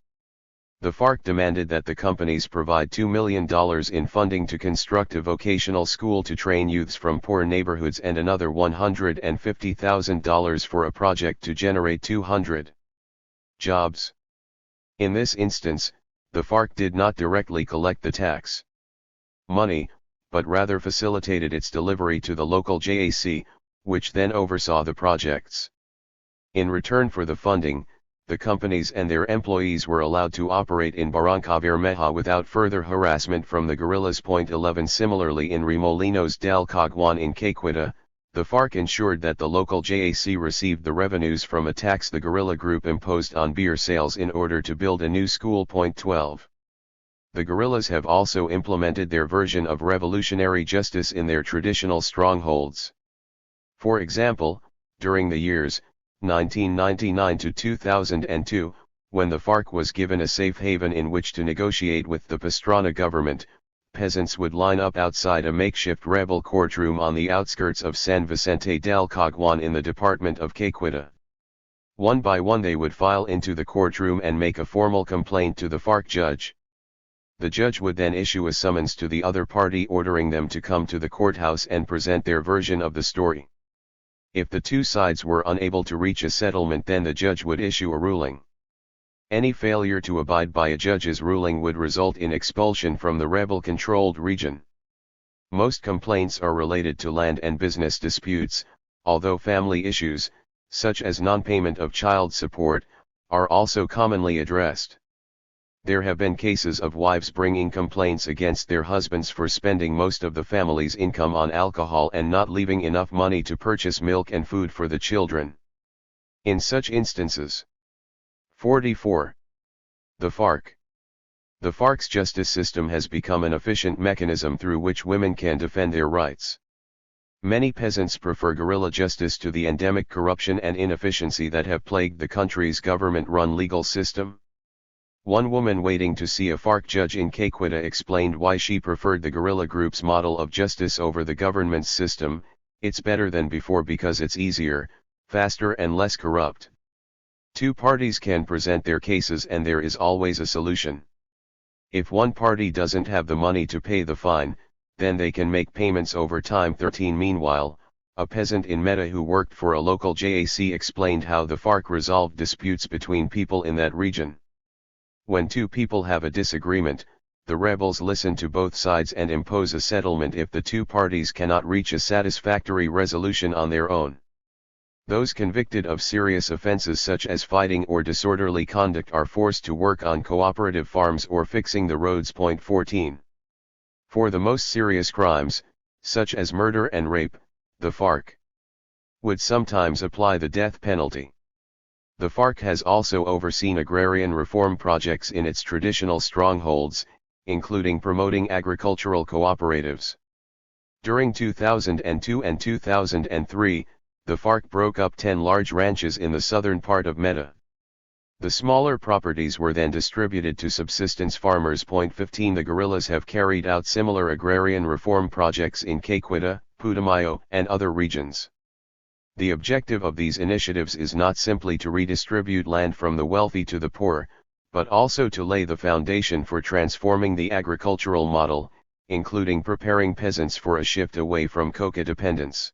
The FARC demanded that the companies provide $2 million in funding to construct a vocational school to train youths from poor neighborhoods, and another $150,000 for a project to generate 200 jobs. In this instance, the FARC did not directly collect the tax money, but rather facilitated its delivery to the local JAC, which then oversaw the projects. In return for the funding, the companies and their employees were allowed to operate in Barrancabermeja without further harassment from the guerrillas. 11 Similarly, in Remolinos del Caguán in Caiquita, the FARC ensured that the local JAC received the revenues from a tax the guerrilla group imposed on beer sales in order to build a new school. 12. The guerrillas have also implemented their version of revolutionary justice in their traditional strongholds. For example, during the years 1999 to 2002, when the FARC was given a safe haven in which to negotiate with the Pastrana government, peasants would line up outside a makeshift rebel courtroom on the outskirts of San Vicente del Caguán in the department of Caiquita. One by one they would file into the courtroom and make a formal complaint to the FARC judge. The judge would then issue a summons to the other party ordering them to come to the courthouse and present their version of the story. If the two sides were unable to reach a settlement, then the judge would issue a ruling. Any failure to abide by a judge's ruling would result in expulsion from the rebel-controlled region. Most complaints are related to land and business disputes, although family issues, such as non-payment of child support, are also commonly addressed. There have been cases of wives bringing complaints against their husbands for spending most of the family's income on alcohol and not leaving enough money to purchase milk and food for the children. In such instances. 44. The FARC. The FARC's justice system has become an efficient mechanism through which women can defend their rights. Many peasants prefer guerrilla justice to the endemic corruption and inefficiency that have plagued the country's government-run legal system. One woman waiting to see a FARC judge in Caiquita explained why she preferred the guerrilla group's model of justice over the government's system. It's better than before because it's easier, faster and less corrupt. Two parties can present their cases and there is always a solution. If one party doesn't have the money to pay the fine, then they can make payments over time. 13 Meanwhile, a peasant in Meta who worked for a local JAC explained how the FARC resolved disputes between people in that region. When two people have a disagreement, the rebels listen to both sides and impose a settlement if the two parties cannot reach a satisfactory resolution on their own. Those convicted of serious offenses such as fighting or disorderly conduct are forced to work on cooperative farms or fixing the roads. 14. For the most serious crimes, such as murder and rape, the FARC would sometimes apply the death penalty. The FARC has also overseen agrarian reform projects in its traditional strongholds, including promoting agricultural cooperatives. During 2002 and 2003, the FARC broke up 10 large ranches in the southern part of Meta. The smaller properties were then distributed to subsistence farmers. 15 The guerrillas have carried out similar agrarian reform projects in Caiquita, Putumayo, and other regions. The objective of these initiatives is not simply to redistribute land from the wealthy to the poor, but also to lay the foundation for transforming the agricultural model, including preparing peasants for a shift away from coca dependence.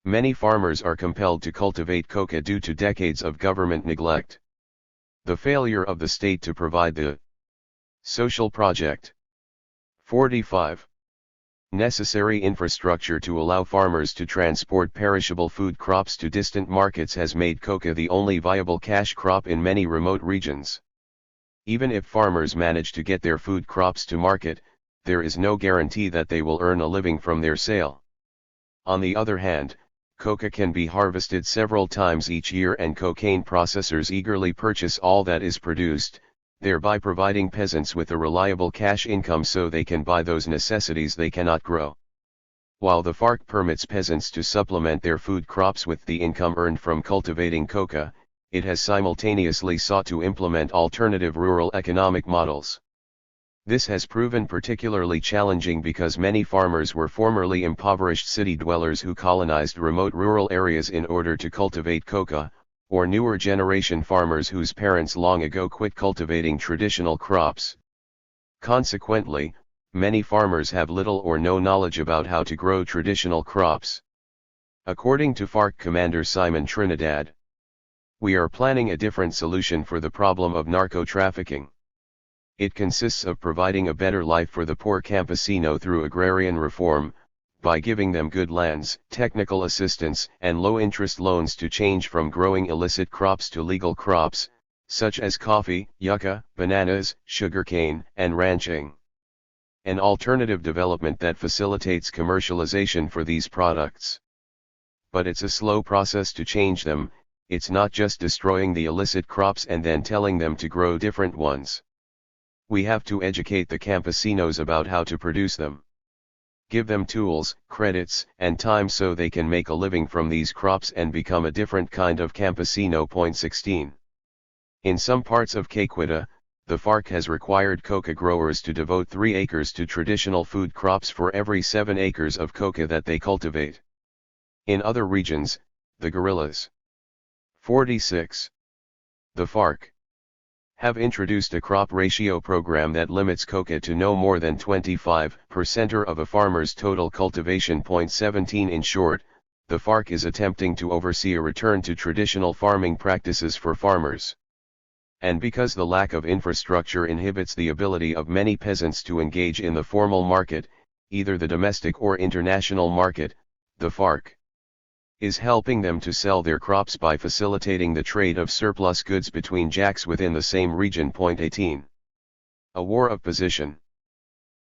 Many farmers are compelled to cultivate coca due to decades of government neglect. The failure of the state to provide the social project. 45. Necessary infrastructure to allow farmers to transport perishable food crops to distant markets has made coca the only viable cash crop in many remote regions. Even if farmers manage to get their food crops to market, there is no guarantee that they will earn a living from their sale. On the other hand, coca can be harvested several times each year and cocaine processors eagerly purchase all that is produced, thereby providing peasants with a reliable cash income so they can buy those necessities they cannot grow. While the FARC permits peasants to supplement their food crops with the income earned from cultivating coca, it has simultaneously sought to implement alternative rural economic models. This has proven particularly challenging because many farmers were formerly impoverished city dwellers who colonized remote rural areas in order to cultivate coca, or newer generation farmers whose parents long ago quit cultivating traditional crops. Consequently, many farmers have little or no knowledge about how to grow traditional crops. According to FARC Commander Simon Trinidad, we are planning a different solution for the problem of narco-trafficking. It consists of providing a better life for the poor campesino through agrarian reform, by giving them good lands, technical assistance, and low-interest loans to change from growing illicit crops to legal crops, such as coffee, yucca, bananas, sugarcane, and ranching. An alternative development that facilitates commercialization for these products. But it's a slow process to change them. It's not just destroying the illicit crops and then telling them to grow different ones. We have to educate the campesinos about how to produce them. Give them tools, credits, and time so they can make a living from these crops and become a different kind of campesino. 16. In some parts of Caqueta, the FARC has required coca growers to devote 3 acres to traditional food crops for every 7 acres of coca that they cultivate. In other regions, the guerrillas 46. The FARC have introduced a crop ratio program that limits coca to no more than 25% of a farmer's total cultivation. 17. In short, the FARC is attempting to oversee a return to traditional farming practices for farmers. And because the lack of infrastructure inhibits the ability of many peasants to engage in the formal market, either the domestic or international market, the FARC is helping them to sell their crops by facilitating the trade of surplus goods between jacks within the same region. 18. A war of position.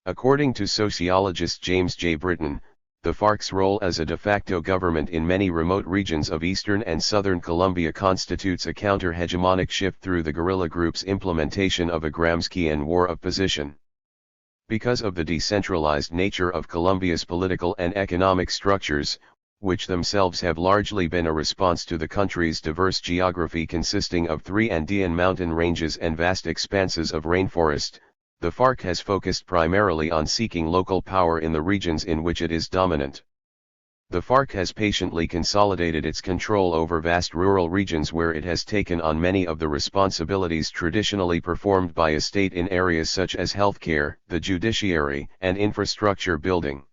According to sociologist James J. Britton, the FARC's role as a de facto government in many remote regions of eastern and southern Colombia constitutes a counter-hegemonic shift through the guerrilla group's implementation of a Gramscian war of position. Because of the decentralized nature of Colombia's political and economic structures, which themselves have largely been a response to the country's diverse geography consisting of 3 Andean mountain ranges and vast expanses of rainforest, the FARC has focused primarily on seeking local power in the regions in which it is dominant. The FARC has patiently consolidated its control over vast rural regions where it has taken on many of the responsibilities traditionally performed by a state in areas such as healthcare, the judiciary, and infrastructure building.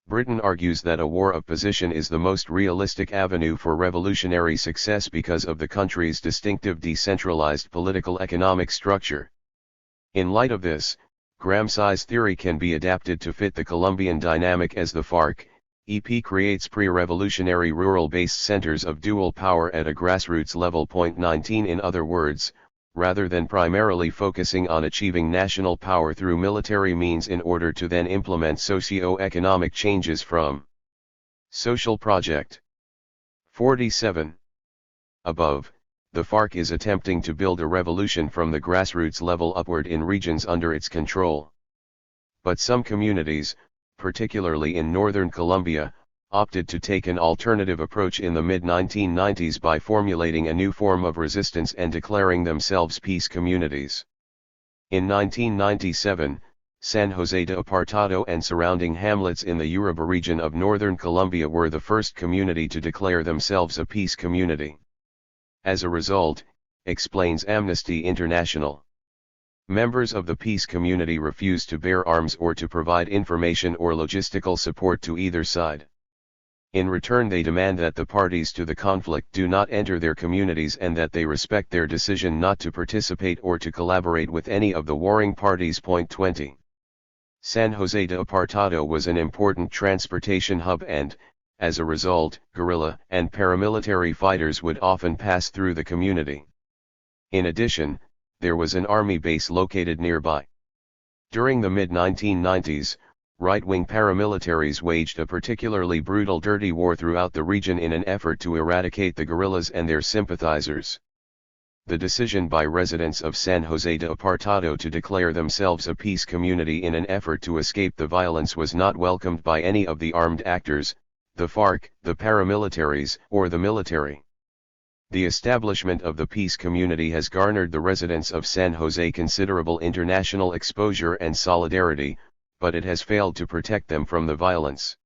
Britain argues that a war of position is the most realistic avenue for revolutionary success because of the country's distinctive decentralized political economic structure. In light of this, Gramsci's theory can be adapted to fit the Colombian dynamic as the FARC-EP creates pre-revolutionary rural-based centers of dual power at a grassroots level. 19. In other words, rather than primarily focusing on achieving national power through military means in order to then implement socio-economic changes from Social Project 47. Above, the FARC is attempting to build a revolution from the grassroots level upward in regions under its control. But some communities, particularly in northern Colombia, opted to take an alternative approach in the mid-1990s by formulating a new form of resistance and declaring themselves peace communities. In 1997, San José de Apartado and surrounding hamlets in the Urabá region of northern Colombia were the first community to declare themselves a peace community. As a result, explains Amnesty International, members of the peace community refused to bear arms or to provide information or logistical support to either side. In return, they demand that the parties to the conflict do not enter their communities and that they respect their decision not to participate or to collaborate with any of the warring parties. 20. San Jose de Apartado was an important transportation hub and, as a result, guerrilla and paramilitary fighters would often pass through the community. In addition, there was an army base located nearby. During the mid-1990s, right-wing paramilitaries waged a particularly brutal dirty war throughout the region in an effort to eradicate the guerrillas and their sympathizers. The decision by residents of San Jose de Apartado to declare themselves a peace community in an effort to escape the violence was not welcomed by any of the armed actors, the FARC, the paramilitaries, or the military. The establishment of the peace community has garnered the residents of San Jose considerable international exposure and solidarity, but it has failed to protect them from the violence.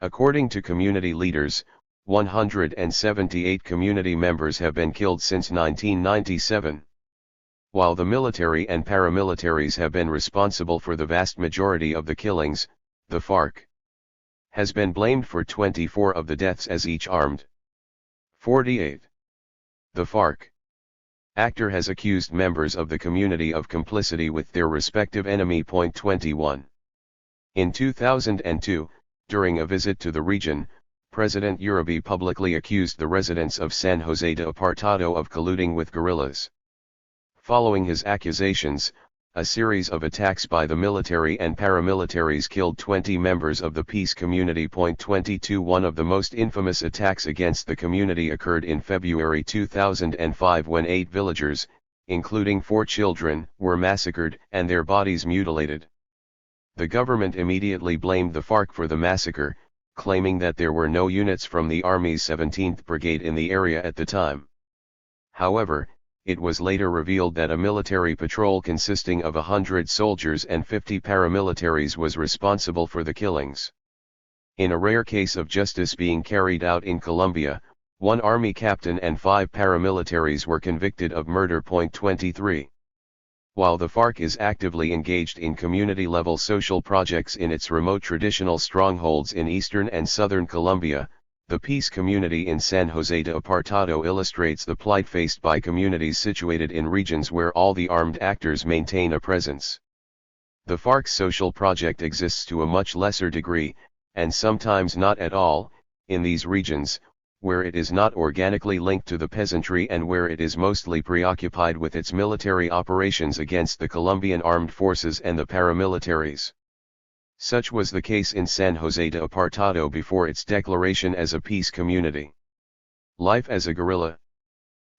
According to community leaders, 178 community members have been killed since 1997. While the military and paramilitaries have been responsible for the vast majority of the killings, the FARC has been blamed for 24 of the deaths as each armed. 48. The FARC actor has accused members of the community of complicity with their respective enemy. 21. In 2002, during a visit to the region, President Uribe publicly accused the residents of San Jose de Apartado of colluding with guerrillas. Following his accusations, a series of attacks by the military and paramilitaries killed 20 members of the peace community. 22 One of the most infamous attacks against the community occurred in February 2005 when 8 villagers, including 4 children, were massacred and their bodies mutilated. The government immediately blamed the FARC for the massacre, claiming that there were no units from the Army's 17th Brigade in the area at the time. However, it was later revealed that a military patrol consisting of 100 soldiers and 50 paramilitaries was responsible for the killings. In a rare case of justice being carried out in Colombia, 1 army captain and 5 paramilitaries were convicted of murder. 23. While the FARC is actively engaged in community-level social projects in its remote traditional strongholds in eastern and southern Colombia, the peace community in San Jose de Apartado illustrates the plight faced by communities situated in regions where all the armed actors maintain a presence. The FARC's social project exists to a much lesser degree, and sometimes not at all, in these regions, where it is not organically linked to the peasantry and where it is mostly preoccupied with its military operations against the Colombian armed forces and the paramilitaries. Such was the case in San Jose de Apartado before its declaration as a peace community. Life as a guerrilla.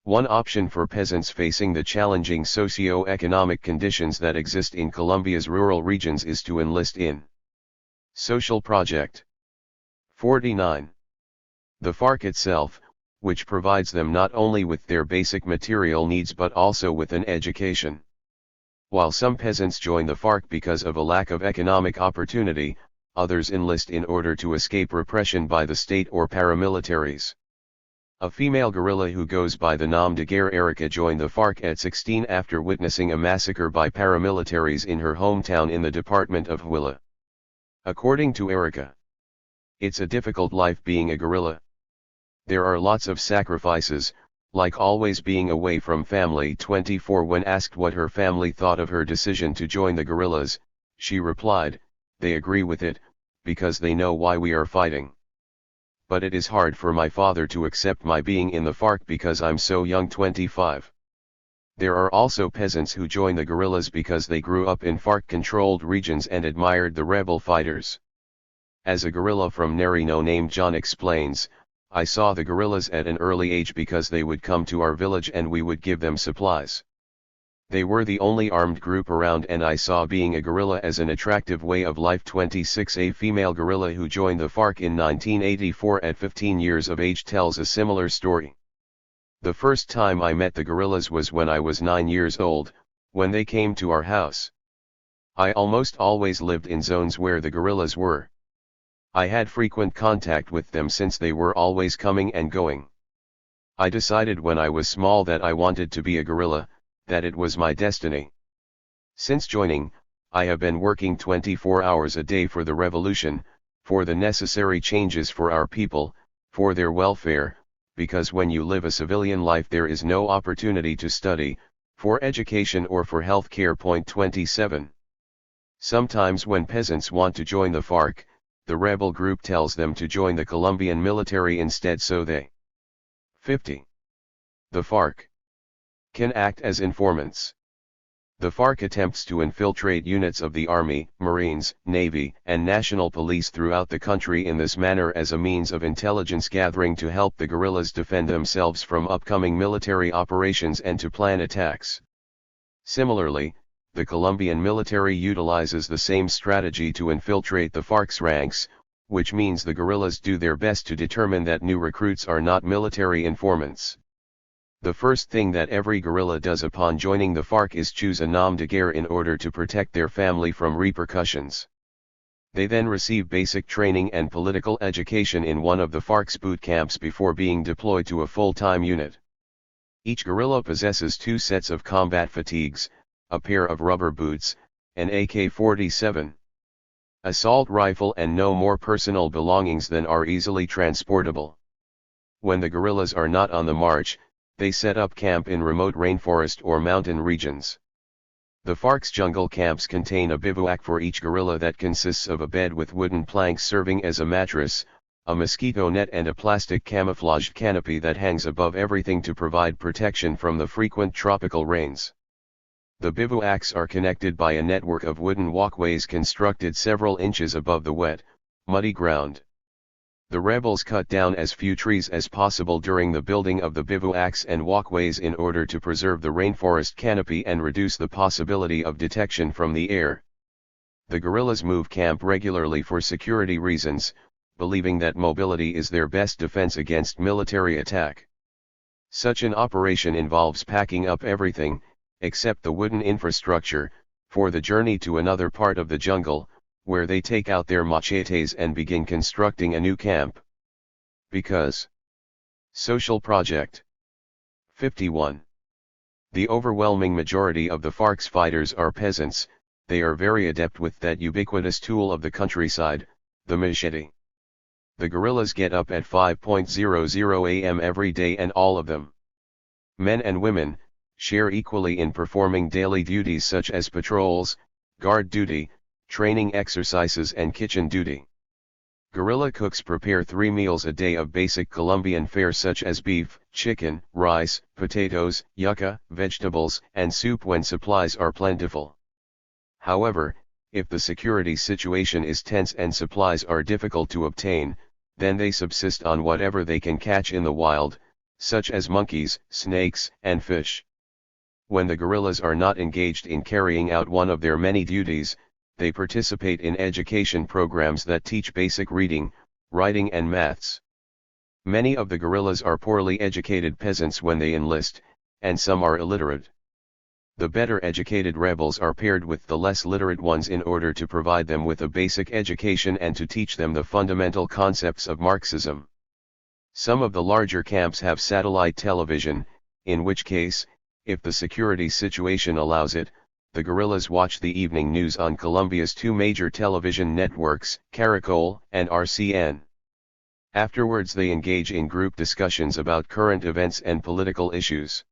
One option for peasants facing the challenging socio-economic conditions that exist in Colombia's rural regions is to enlist in social project. 49. The FARC itself, which provides them not only with their basic material needs but also with an education. While some peasants join the FARC because of a lack of economic opportunity, others enlist in order to escape repression by the state or paramilitaries. A female guerrilla who goes by the nom de guerre Erica joined the FARC at 16 after witnessing a massacre by paramilitaries in her hometown in the department of Huila. According to Erica, "It's a difficult life being a guerrilla. There are lots of sacrifices, like always being away from family." 24 When asked what her family thought of her decision to join the guerrillas, she replied, "They agree with it, because they know why we are fighting. But it is hard for my father to accept my being in the FARC because I'm so young." 25 There are also peasants who join the guerrillas because they grew up in FARC-controlled regions and admired the rebel fighters. As a guerrilla from Nariño named John explains, "I saw the guerrillas at an early age because they would come to our village and we would give them supplies. They were the only armed group around and I saw being a guerrilla as an attractive way of life." 26 A female guerrilla who joined the FARC in 1984 at 15 years of age tells a similar story. "The first time I met the guerrillas was when I was 9 years old, when they came to our house. I almost always lived in zones where the guerrillas were. I had frequent contact with them since they were always coming and going. I decided when I was small that I wanted to be a guerrilla, that it was my destiny. Since joining, I have been working 24 hours a day for the revolution, for the necessary changes for our people, for their welfare, because when you live a civilian life there is no opportunity to study, for education or for health care." 27 Sometimes when peasants want to join the FARC, the rebel group tells them to join the Colombian military instead, so they 50. The FARC can act as informants. The FARC attempts to infiltrate units of the Army, Marines, Navy, and National Police throughout the country in this manner as a means of intelligence gathering to help the guerrillas defend themselves from upcoming military operations and to plan attacks. Similarly, the Colombian military utilizes the same strategy to infiltrate the FARC's ranks, which means the guerrillas do their best to determine that new recruits are not military informants. The first thing that every guerrilla does upon joining the FARC is choose a nom de guerre in order to protect their family from repercussions. They then receive basic training and political education in one of the FARC's boot camps before being deployed to a full-time unit. Each guerrilla possesses 2 sets of combat fatigues, a pair of rubber boots, an AK-47 assault rifle, and no more personal belongings than are easily transportable. When the guerrillas are not on the march, they set up camp in remote rainforest or mountain regions. The FARC's jungle camps contain a bivouac for each guerrilla that consists of a bed with wooden planks serving as a mattress, a mosquito net, and a plastic camouflaged canopy that hangs above everything to provide protection from the frequent tropical rains. The bivouacs are connected by a network of wooden walkways constructed several inches above the wet, muddy ground. The rebels cut down as few trees as possible during the building of the bivouacs and walkways in order to preserve the rainforest canopy and reduce the possibility of detection from the air. The guerrillas move camp regularly for security reasons, believing that mobility is their best defense against military attack. Such an operation involves packing up everything, except the wooden infrastructure, for the journey to another part of the jungle, where they take out their machetes and begin constructing a new camp. Because social project. 51. The overwhelming majority of the FARC's fighters are peasants. They are very adept with that ubiquitous tool of the countryside, the machete. The guerrillas get up at 5:00 a.m. every day, and all of them, men and women, share equally in performing daily duties such as patrols, guard duty, training exercises, and kitchen duty. Guerrilla cooks prepare 3 meals a day of basic Colombian fare such as beef, chicken, rice, potatoes, yuca, vegetables, and soup when supplies are plentiful. However, if the security situation is tense and supplies are difficult to obtain, then they subsist on whatever they can catch in the wild, such as monkeys, snakes, and fish. When the guerrillas are not engaged in carrying out one of their many duties, they participate in education programs that teach basic reading, writing, and maths. Many of the guerrillas are poorly educated peasants when they enlist, and some are illiterate. The better educated rebels are paired with the less literate ones in order to provide them with a basic education and to teach them the fundamental concepts of Marxism. Some of the larger camps have satellite television, in which case, if the security situation allows it, the guerrillas watch the evening news on Colombia's 2 major television networks, Caracol and RCN. Afterwards they engage in group discussions about current events and political issues.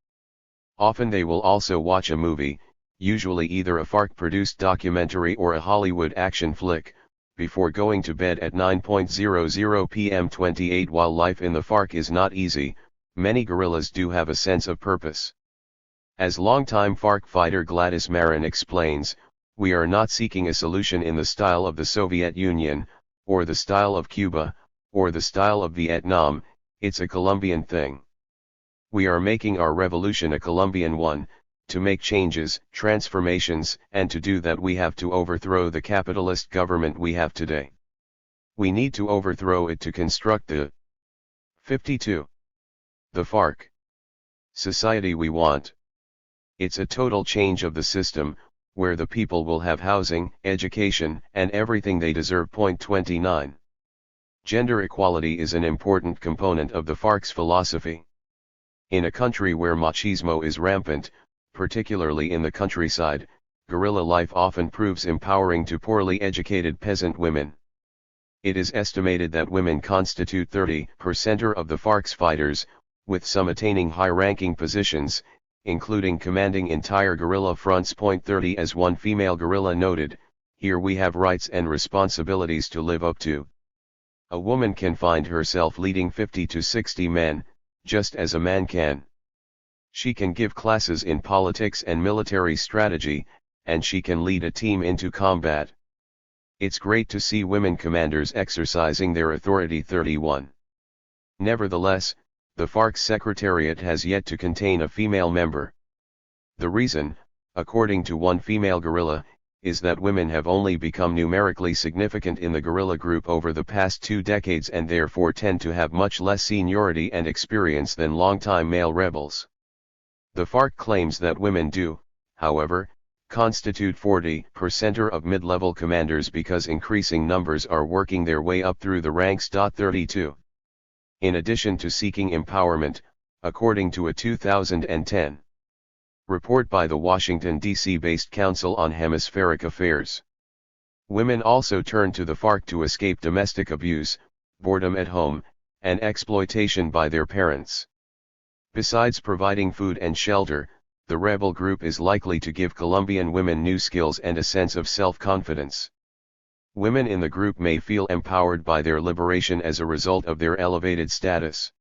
Often they will also watch a movie, usually either a FARC-produced documentary or a Hollywood action flick, before going to bed at 9:00 p.m. 28. While life in the FARC is not easy, many guerrillas do have a sense of purpose. As longtime FARC fighter Gladys Marin explains, we are not seeking a solution in the style of the Soviet Union, or the style of Cuba, or the style of Vietnam. It's a Colombian thing. We are making our revolution a Colombian one. To make changes, transformations, and to do that we have to overthrow the capitalist government we have today. We need to overthrow it to construct the 52. The FARC society we want. It's a total change of the system, where the people will have housing, education, and everything they deserve. 29. Gender equality is an important component of the FARC's philosophy. In a country where machismo is rampant, particularly in the countryside, guerrilla life often proves empowering to poorly educated peasant women. It is estimated that women constitute 30% of the FARC's fighters, with some attaining high-ranking positions, including commanding entire guerrilla fronts. 30. As one female guerrilla noted, Here we have rights and responsibilities to live up to. A woman can find herself leading 50 to 60 men, just as a man can. She can give classes in politics and military strategy, and she can lead a team into combat. It's great to see women commanders exercising their authority. 31. Nevertheless, the FARC Secretariat has yet to contain a female member. The reason, according to one female guerrilla, is that women have only become numerically significant in the guerrilla group over the past 2 decades and therefore tend to have much less seniority and experience than longtime male rebels. The FARC claims that women do, however, constitute 40% of mid-level commanders because increasing numbers are working their way up through the ranks. 32. In addition to seeking empowerment, according to a 2010 report by the Washington, D.C.-based Council on Hemispheric Affairs, women also turn to the FARC to escape domestic abuse, boredom at home, and exploitation by their parents. Besides providing food and shelter, the rebel group is likely to give Colombian women new skills and a sense of self-confidence. Women in the group may feel empowered by their liberation as a result of their elevated status.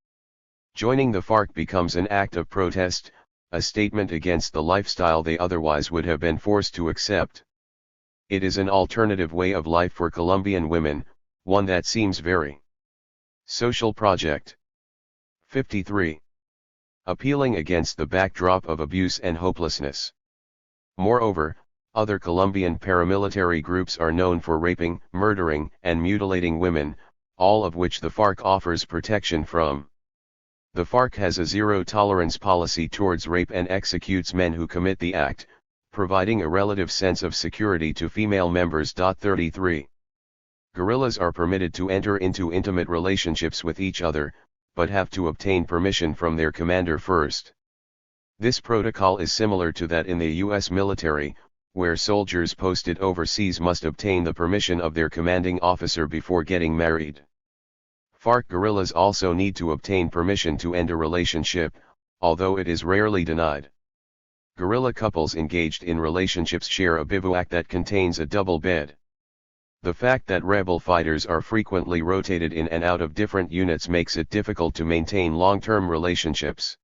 Joining the FARC becomes an act of protest, a statement against the lifestyle they otherwise would have been forced to accept. It is an alternative way of life for Colombian women, one that seems very social project. 53. Appealing against the backdrop of abuse and hopelessness. Moreover, other Colombian paramilitary groups are known for raping, murdering, and mutilating women, all of which the FARC offers protection from. The FARC has a zero-tolerance policy towards rape and executes men who commit the act, providing a relative sense of security to female members. 33. Guerrillas are permitted to enter into intimate relationships with each other, but have to obtain permission from their commander first. This protocol is similar to that in the U.S. military, where soldiers posted overseas must obtain the permission of their commanding officer before getting married. FARC guerrillas also need to obtain permission to end a relationship, although it is rarely denied. Guerrilla couples engaged in relationships share a bivouac that contains a double bed. The fact that rebel fighters are frequently rotated in and out of different units makes it difficult to maintain long-term relationships.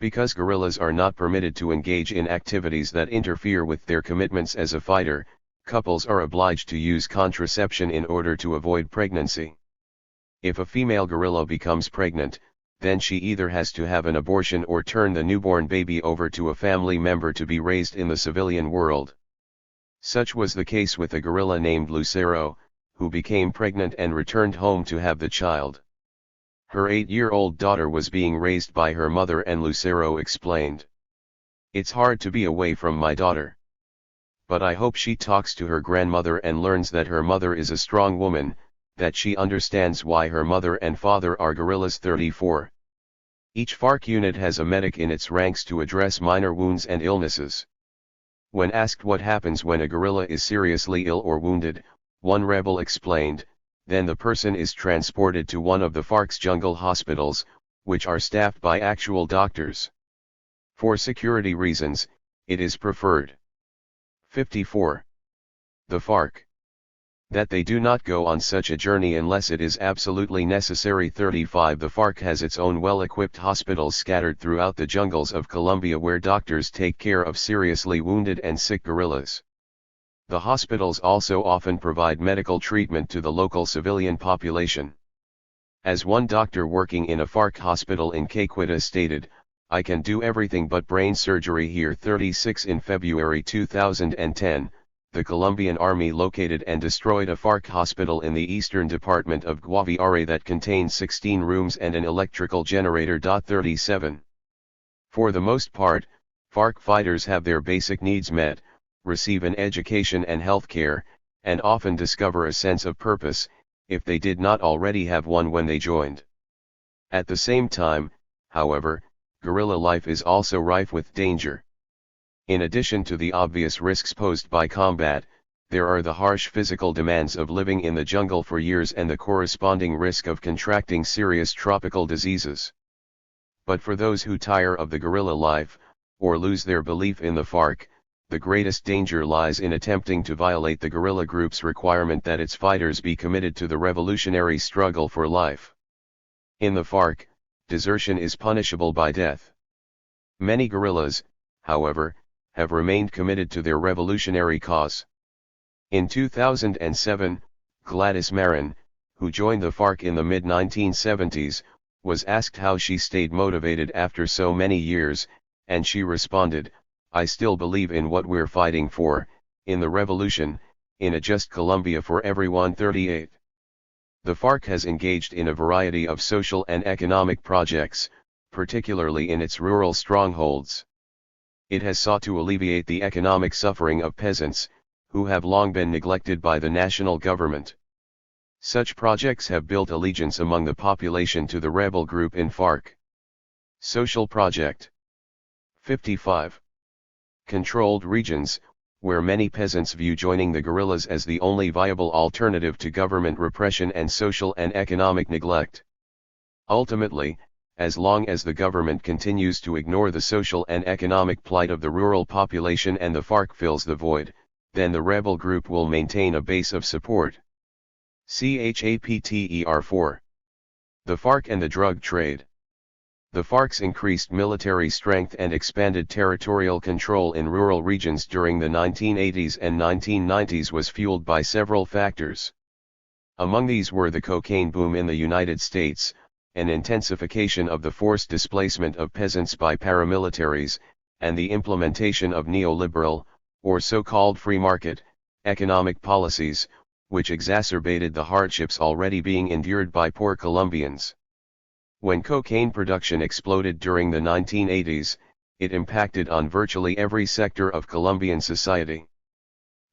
Because guerrillas are not permitted to engage in activities that interfere with their commitments as a fighter, couples are obliged to use contraception in order to avoid pregnancy. If a female guerrilla becomes pregnant, then she either has to have an abortion or turn the newborn baby over to a family member to be raised in the civilian world. Such was the case with a guerrilla named Lucero, who became pregnant and returned home to have the child. Her 8-year-old daughter was being raised by her mother, and Lucero explained, "It's hard to be away from my daughter. But I hope she talks to her grandmother and learns that her mother is a strong woman, that she understands why her mother and father are guerrillas." 34. Each FARC unit has a medic in its ranks to address minor wounds and illnesses. When asked what happens when a guerrilla is seriously ill or wounded, one rebel explained, "Then the person is transported to one of the FARC's jungle hospitals, which are staffed by actual doctors. For security reasons, it is preferred." 54. The FARC. That they do not go on such a journey unless it is absolutely necessary. 35. The FARC has its own well-equipped hospitals scattered throughout the jungles of Colombia where doctors take care of seriously wounded and sick guerrillas. The hospitals also often provide medical treatment to the local civilian population. As one doctor working in a FARC hospital in Caqueta stated, "I can do everything but brain surgery here." 36. In February 2010, the Colombian army located and destroyed a FARC hospital in the eastern department of Guaviare that contained 16 rooms and an electrical generator. 37. For the most part, FARC fighters have their basic needs met, receive an education and health care, and often discover a sense of purpose, if they did not already have one when they joined. At the same time, however, guerrilla life is also rife with danger. In addition to the obvious risks posed by combat, there are the harsh physical demands of living in the jungle for years and the corresponding risk of contracting serious tropical diseases. But for those who tire of the guerrilla life, or lose their belief in the FARC, the greatest danger lies in attempting to violate the guerrilla group's requirement that its fighters be committed to the revolutionary struggle for life. In the FARC, desertion is punishable by death. Many guerrillas, however, have remained committed to their revolutionary cause. In 2007, Gladys Marin, who joined the FARC in the mid-1970s, was asked how she stayed motivated after so many years, and she responded, "I still believe in what we're fighting for, in the revolution, in a just Colombia for everyone." 38. The FARC has engaged in a variety of social and economic projects, particularly in its rural strongholds. It has sought to alleviate the economic suffering of peasants, who have long been neglected by the national government. Such projects have built allegiance among the population to the rebel group in FARC. Social Project 55. Controlled regions, where many peasants view joining the guerrillas as the only viable alternative to government repression and social and economic neglect. Ultimately, as long as the government continues to ignore the social and economic plight of the rural population and the FARC fills the void, then the rebel group will maintain a base of support. Chapter 4. The FARC and the drug trade. The FARC's increased military strength and expanded territorial control in rural regions during the 1980s and 1990s was fueled by several factors. Among these were the cocaine boom in the United States, an intensification of the forced displacement of peasants by paramilitaries, and the implementation of neoliberal, or so-called free market, economic policies, which exacerbated the hardships already being endured by poor Colombians. When cocaine production exploded during the 1980s, it impacted on virtually every sector of Colombian society.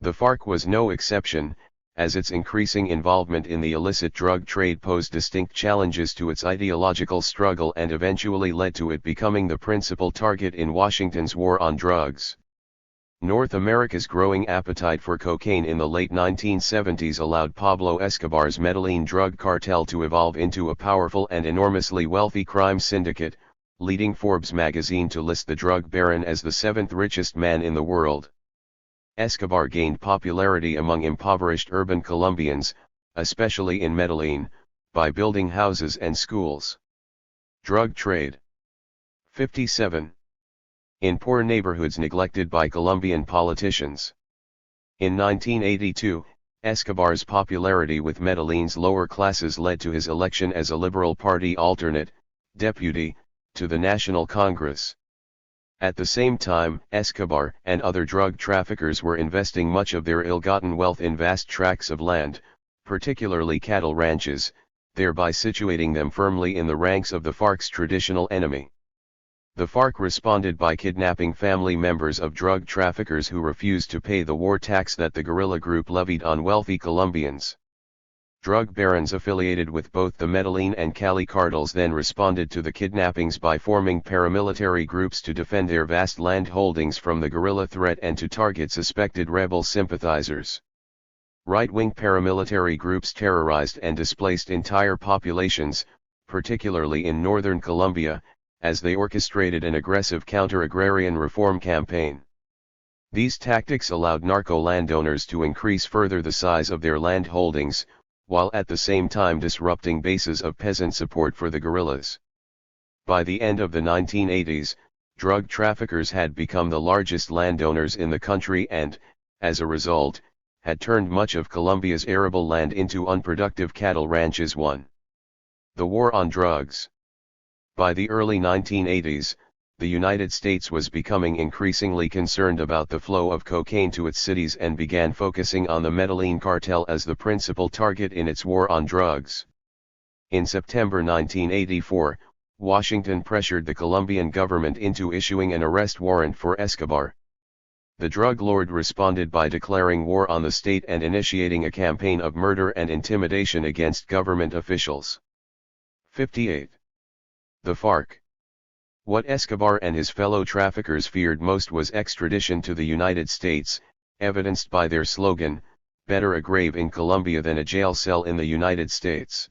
The FARC was no exception, as its increasing involvement in the illicit drug trade posed distinct challenges to its ideological struggle and eventually led to it becoming the principal target in Washington's war on drugs. North America's growing appetite for cocaine in the late 1970s allowed Pablo Escobar's Medellin drug cartel to evolve into a powerful and enormously wealthy crime syndicate, leading Forbes magazine to list the drug baron as the seventh richest man in the world. Escobar gained popularity among impoverished urban Colombians, especially in Medellin, by building houses and schools. Drug trade. 57. In poor neighborhoods neglected by Colombian politicians. In 1982, Escobar's popularity with Medellin's lower classes led to his election as a Liberal Party alternate, deputy, to the National Congress. At the same time, Escobar and other drug traffickers were investing much of their ill-gotten wealth in vast tracts of land, particularly cattle ranches, thereby situating them firmly in the ranks of the FARC's traditional enemy. The FARC responded by kidnapping family members of drug traffickers who refused to pay the war tax that the guerrilla group levied on wealthy Colombians. Drug barons affiliated with both the Medellin and Cali cartels then responded to the kidnappings by forming paramilitary groups to defend their vast land holdings from the guerrilla threat and to target suspected rebel sympathizers. Right-wing paramilitary groups terrorized and displaced entire populations, particularly in northern Colombia, as they orchestrated an aggressive counter-agrarian reform campaign. These tactics allowed narco-landowners to increase further the size of their land holdings, while at the same time disrupting bases of peasant support for the guerrillas. By the end of the 1980s, drug traffickers had become the largest landowners in the country and, as a result, had turned much of Colombia's arable land into unproductive cattle ranches. 1. The war on drugs. By the early 1980s, the United States was becoming increasingly concerned about the flow of cocaine to its cities and began focusing on the Medellin cartel as the principal target in its war on drugs. In September 1984, Washington pressured the Colombian government into issuing an arrest warrant for Escobar. The drug lord responded by declaring war on the state and initiating a campaign of murder and intimidation against government officials. 58. The FARC. What Escobar and his fellow traffickers feared most was extradition to the United States, evidenced by their slogan, "Better a grave in Colombia than a jail cell in the United States."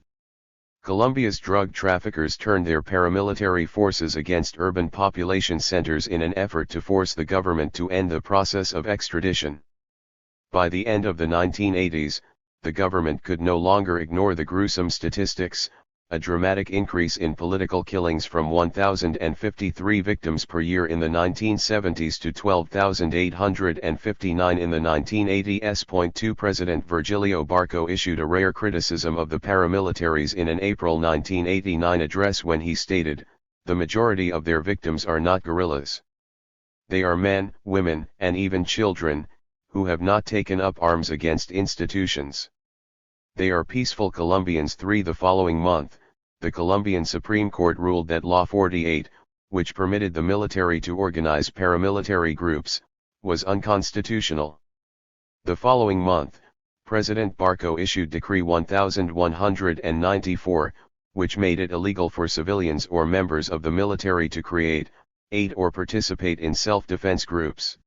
Colombia's drug traffickers turned their paramilitary forces against urban population centers in an effort to force the government to end the process of extradition. By the end of the 1980s, the government could no longer ignore the gruesome statistics: a dramatic increase in political killings from 1,053 victims per year in the 1970s to 12,859 in the 1980s. 2 President Virgilio Barco issued a rare criticism of the paramilitaries in an April 1989 address when he stated, "The majority of their victims are not guerrillas. They are men, women, and even children, who have not taken up arms against institutions. They are peaceful Colombians." The following month, the Colombian Supreme Court ruled that Law 48, which permitted the military to organize paramilitary groups, was unconstitutional. The following month, President Barco issued Decree 1194, which made it illegal for civilians or members of the military to create, aid or participate in self-defense groups.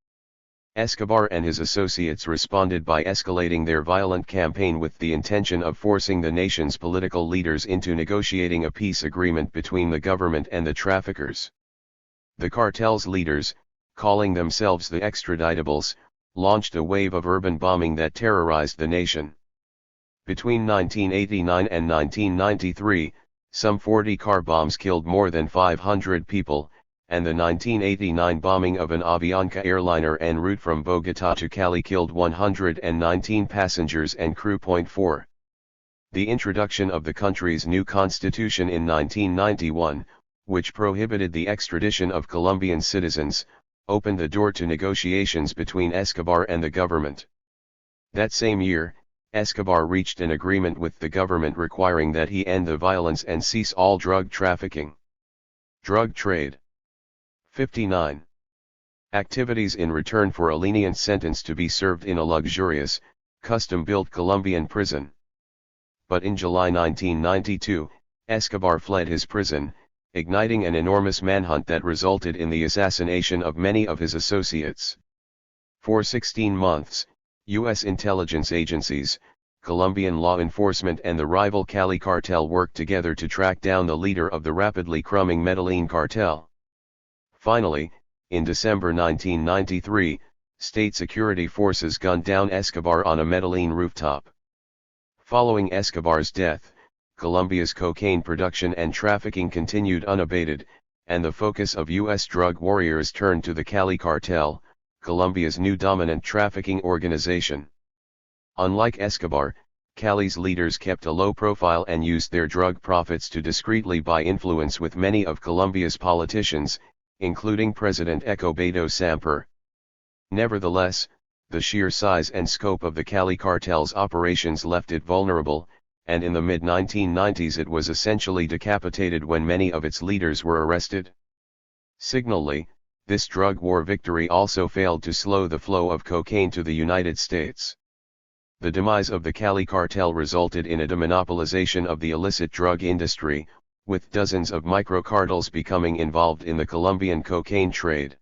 Escobar and his associates responded by escalating their violent campaign with the intention of forcing the nation's political leaders into negotiating a peace agreement between the government and the traffickers. The cartel's leaders, calling themselves the extraditables, launched a wave of urban bombing that terrorized the nation. Between 1989 and 1993, some 40 car bombs killed more than 500 people, and the 1989 bombing of an Avianca airliner en route from Bogotá to Cali killed 119 passengers and crew. 4. The introduction of the country's new constitution in 1991, which prohibited the extradition of Colombian citizens, opened the door to negotiations between Escobar and the government. That same year, Escobar reached an agreement with the government requiring that he end the violence and cease all drug trafficking. Drug trade. 59. Activities in return for a lenient sentence to be served in a luxurious, custom-built Colombian prison. But in July 1992, Escobar fled his prison, igniting an enormous manhunt that resulted in the assassination of many of his associates. For 16 months, U.S. intelligence agencies, Colombian law enforcement and the rival Cali cartel worked together to track down the leader of the rapidly crumbling Medellin cartel. Finally, in December 1993, state security forces gunned down Escobar on a Medellin rooftop. Following Escobar's death, Colombia's cocaine production and trafficking continued unabated, and the focus of U.S. drug warriors turned to the Cali cartel, Colombia's new dominant trafficking organization. Unlike Escobar, Cali's leaders kept a low profile and used their drug profits to discreetly buy influence with many of Colombia's politicians, including President Beto Samper. Nevertheless, the sheer size and scope of the Cali cartel's operations left it vulnerable, and in the mid-1990s it was essentially decapitated when many of its leaders were arrested. Signally, this drug war victory also failed to slow the flow of cocaine to the United States. The demise of the Cali cartel resulted in a demonopolization of the illicit drug industry, with dozens of microcartels becoming involved in the Colombian cocaine trade.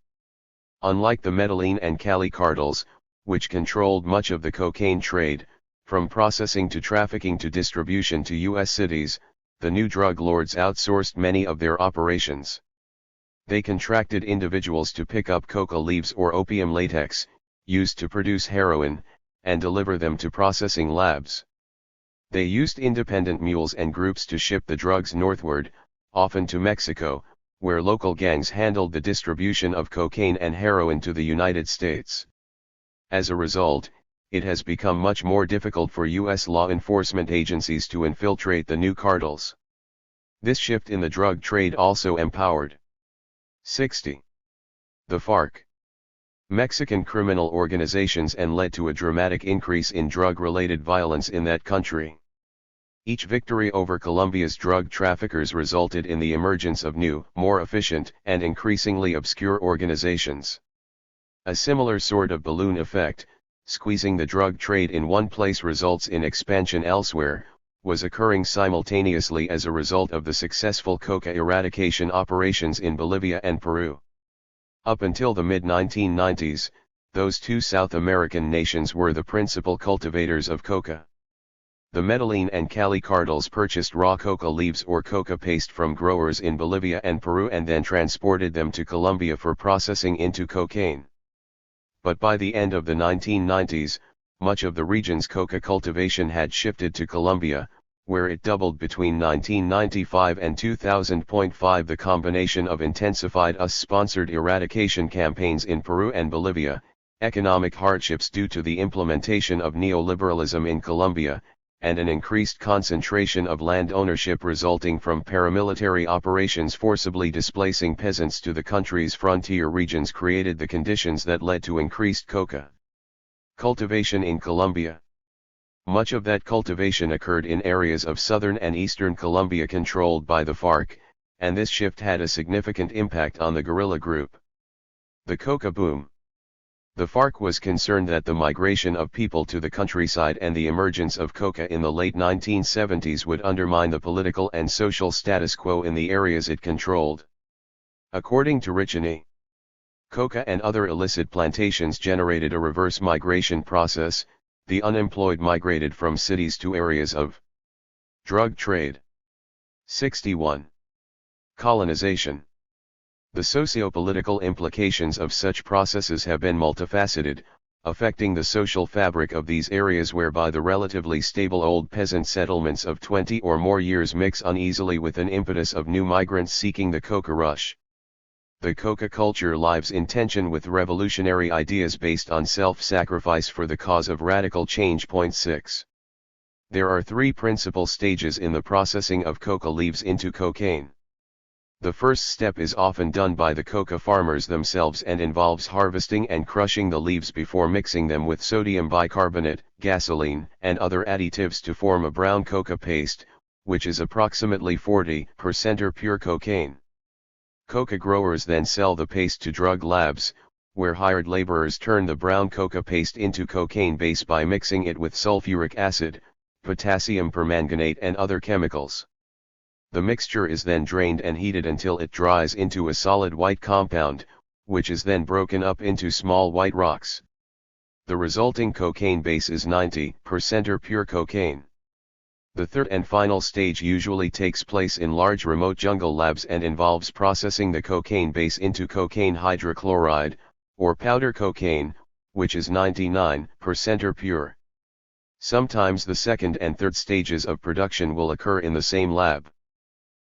Unlike the Medellin and Cali cartels, which controlled much of the cocaine trade, from processing to trafficking to distribution to U.S. cities, the new drug lords outsourced many of their operations. They contracted individuals to pick up coca leaves or opium latex, used to produce heroin, and deliver them to processing labs. They used independent mules and groups to ship the drugs northward, often to Mexico, where local gangs handled the distribution of cocaine and heroin to the United States. As a result, it has become much more difficult for U.S. law enforcement agencies to infiltrate the new cartels. This shift in the drug trade also empowered 60. The FARC. Mexican criminal organizations and led to a dramatic increase in drug-related violence in that country. Each victory over Colombia's drug traffickers resulted in the emergence of new, more efficient, and increasingly obscure organizations. A similar sort of balloon effect, squeezing the drug trade in one place results in expansion elsewhere, was occurring simultaneously as a result of the successful coca eradication operations in Bolivia and Peru. Up until the mid-1990s, those two South American nations were the principal cultivators of coca. The Medellin and Cali cartels purchased raw coca leaves or coca paste from growers in Bolivia and Peru and then transported them to Colombia for processing into cocaine. But by the end of the 1990s, much of the region's coca cultivation had shifted to Colombia, where it doubled between 1995 and 2000.5. The combination of intensified US-sponsored eradication campaigns in Peru and Bolivia, economic hardships due to the implementation of neoliberalism in Colombia, and an increased concentration of land ownership resulting from paramilitary operations forcibly displacing peasants to the country's frontier regions created the conditions that led to increased coca cultivation in Colombia. Much of that cultivation occurred in areas of southern and eastern Colombia controlled by the FARC, and this shift had a significant impact on the guerrilla group. The coca boom. The FARC was concerned that the migration of people to the countryside and the emergence of coca in the late 1970s would undermine the political and social status quo in the areas it controlled. According to Richani, coca and other illicit plantations generated a reverse migration process. The unemployed migrated from cities to areas of drug trade. 61. Colonization. The socio-political implications of such processes have been multifaceted, affecting the social fabric of these areas whereby the relatively stable old peasant settlements of 20 or more years mix uneasily with an impetus of new migrants seeking the coca rush. The coca culture lives in tension with revolutionary ideas based on self-sacrifice for the cause of radical change. 6. There are three principal stages in the processing of coca leaves into cocaine. The first step is often done by the coca farmers themselves and involves harvesting and crushing the leaves before mixing them with sodium bicarbonate, gasoline, and other additives to form a brown coca paste, which is approximately 40% or pure cocaine. Coca growers then sell the paste to drug labs, where hired laborers turn the brown coca paste into cocaine base by mixing it with sulfuric acid, potassium permanganate and other chemicals. The mixture is then drained and heated until it dries into a solid white compound, which is then broken up into small white rocks. The resulting cocaine base is 90% or pure cocaine. The third and final stage usually takes place in large remote jungle labs and involves processing the cocaine base into cocaine hydrochloride, or powder cocaine, which is 99% or pure. Sometimes the second and third stages of production will occur in the same lab.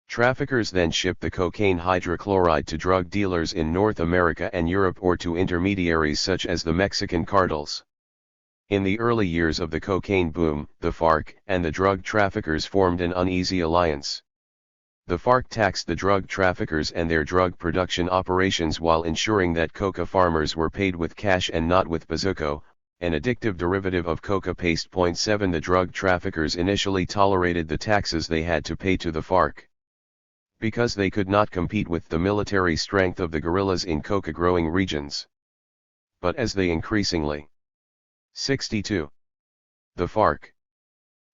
Traffickers then ship the cocaine hydrochloride to drug dealers in North America and Europe or to intermediaries such as the Mexican cartels. In the early years of the cocaine boom, the FARC and the drug traffickers formed an uneasy alliance. The FARC taxed the drug traffickers and their drug production operations while ensuring that coca farmers were paid with cash and not with bazuco, an addictive derivative of coca paste. 7 The drug traffickers initially tolerated the taxes they had to pay to the FARC, because they could not compete with the military strength of the guerrillas in coca-growing regions. But as they increasingly 62. The FARC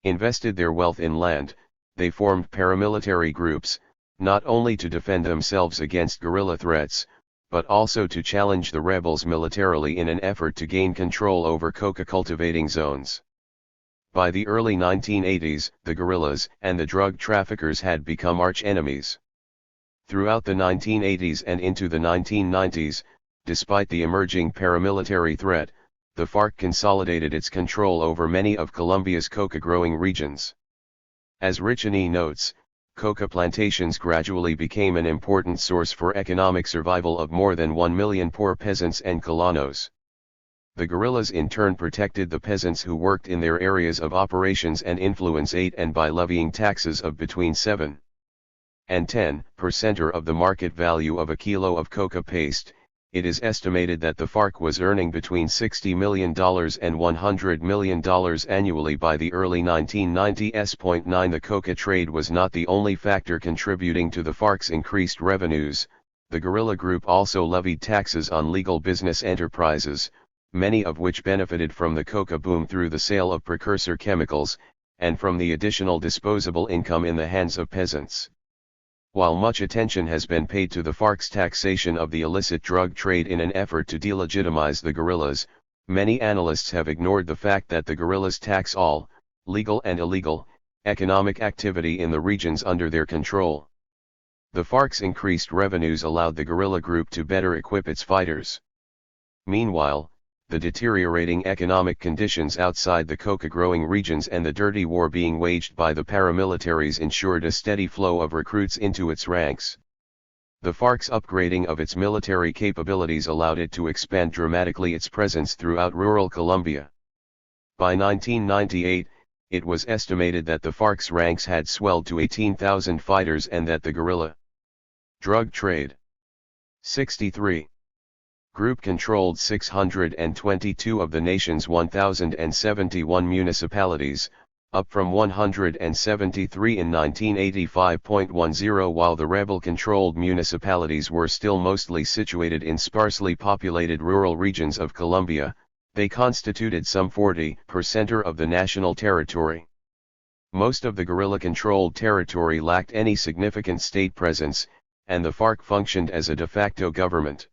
invested their wealth in land, they formed paramilitary groups, not only to defend themselves against guerrilla threats, but also to challenge the rebels militarily in an effort to gain control over coca cultivating zones. By the early 1980s, the guerrillas and the drug traffickers had become arch-enemies. Throughout the 1980s and into the 1990s, despite the emerging paramilitary threat, the FARC consolidated its control over many of Colombia's coca-growing regions. As Richani notes, coca plantations gradually became an important source for economic survival of more than 1 million poor peasants and colonos. The guerrillas in turn protected the peasants who worked in their areas of operations and influence 8 and by levying taxes of between 7 and 10% of the market value of a kilo of coca paste. It is estimated that the FARC was earning between $60 million and $100 million annually by the early 1990s. 9 The coca trade was not the only factor contributing to the FARC's increased revenues. The guerrilla group also levied taxes on legal business enterprises, many of which benefited from the coca boom through the sale of precursor chemicals, and from the additional disposable income in the hands of peasants. While much attention has been paid to the FARC's taxation of the illicit drug trade in an effort to delegitimize the guerrillas, many analysts have ignored the fact that the guerrillas tax all, legal and illegal, economic activity in the regions under their control. The FARC's increased revenues allowed the guerrilla group to better equip its fighters. Meanwhile, the deteriorating economic conditions outside the coca-growing regions and the dirty war being waged by the paramilitaries ensured a steady flow of recruits into its ranks. The FARC's upgrading of its military capabilities allowed it to expand dramatically its presence throughout rural Colombia. By 1998, it was estimated that the FARC's ranks had swelled to 18,000 fighters and that the guerrilla drug trade 63 group controlled 622 of the nation's 1,071 municipalities, up from 173 in 1985.10. While the rebel-controlled municipalities were still mostly situated in sparsely populated rural regions of Colombia, they constituted some 40% of the national territory. Most of the guerrilla-controlled territory lacked any significant state presence, and the FARC functioned as a de facto government.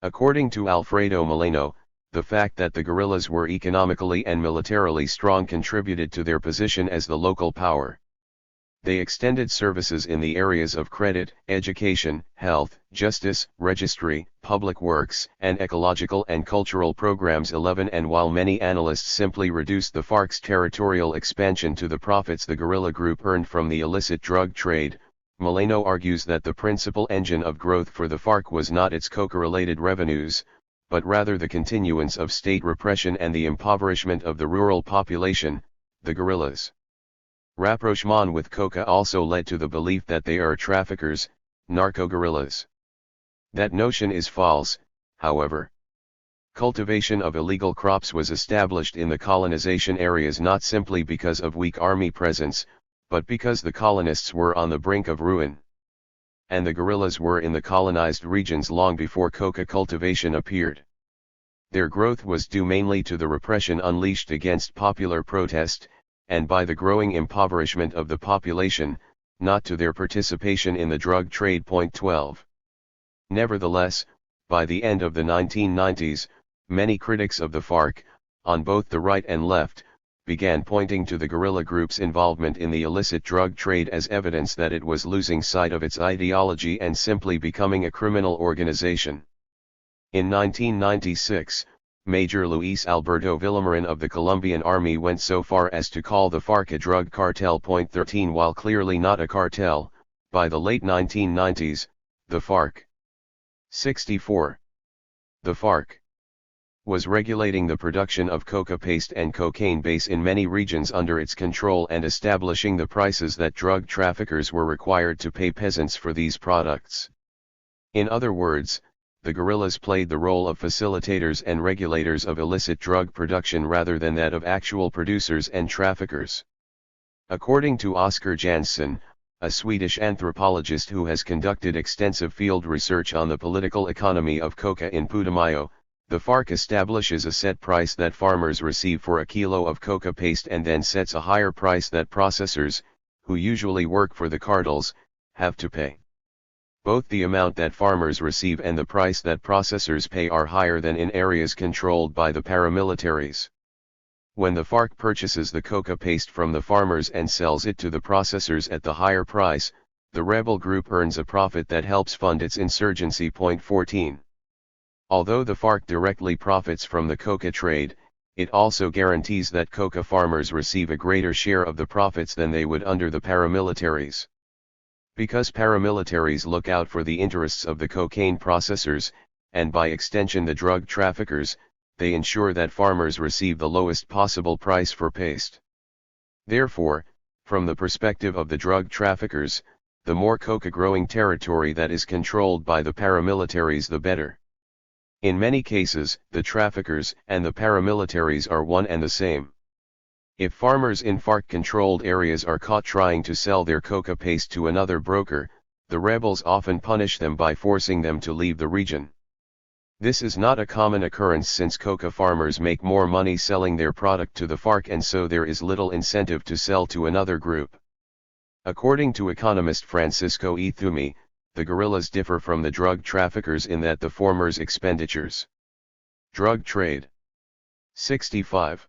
According to Alfredo Molano, the fact that the guerrillas were economically and militarily strong contributed to their position as the local power. They extended services in the areas of credit, education, health, justice, registry, public works, and ecological and cultural programs. 11. And while many analysts simply reduced the FARC's territorial expansion to the profits the guerrilla group earned from the illicit drug trade, Molano argues that the principal engine of growth for the FARC was not its coca-related revenues, but rather the continuance of state repression and the impoverishment of the rural population, the guerrillas. Rapprochement with coca also led to the belief that they are traffickers, narco-guerrillas. That notion is false, however. Cultivation of illegal crops was established in the colonization areas not simply because of weak army presence, but because the colonists were on the brink of ruin. And the guerrillas were in the colonized regions long before coca cultivation appeared. Their growth was due mainly to the repression unleashed against popular protest, and by the growing impoverishment of the population, not to their participation in the drug trade. 12. Nevertheless, by the end of the 1990s, many critics of the FARC, on both the right and left, began pointing to the guerrilla group's involvement in the illicit drug trade as evidence that it was losing sight of its ideology and simply becoming a criminal organization. In 1996, Major Luis Alberto Villamarin of the Colombian Army went so far as to call the FARC a drug cartel. 13. While clearly not a cartel, by the late 1990s, the FARC 64. The FARC was regulating the production of coca paste and cocaine base in many regions under its control and establishing the prices that drug traffickers were required to pay peasants for these products. In other words, the guerrillas played the role of facilitators and regulators of illicit drug production rather than that of actual producers and traffickers. According to Oscar Jansson, a Swedish anthropologist who has conducted extensive field research on the political economy of coca in Putumayo, the FARC establishes a set price that farmers receive for a kilo of coca paste and then sets a higher price that processors, who usually work for the cartels, have to pay. Both the amount that farmers receive and the price that processors pay are higher than in areas controlled by the paramilitaries. When the FARC purchases the coca paste from the farmers and sells it to the processors at the higher price, the rebel group earns a profit that helps fund its insurgency. 14. Although the FARC directly profits from the coca trade, it also guarantees that coca farmers receive a greater share of the profits than they would under the paramilitaries. Because paramilitaries look out for the interests of the cocaine processors, and by extension the drug traffickers, they ensure that farmers receive the lowest possible price for paste. Therefore, from the perspective of the drug traffickers, the more coca-growing territory that is controlled by the paramilitaries the better. In many cases, the traffickers and the paramilitaries are one and the same. If farmers in FARC-controlled areas are caught trying to sell their coca paste to another broker, the rebels often punish them by forcing them to leave the region. This is not a common occurrence since coca farmers make more money selling their product to the FARC and so there is little incentive to sell to another group. According to economist Francisco E. Thumi, the guerrillas differ from the drug traffickers in that the former's expenditures. Drug trade 65.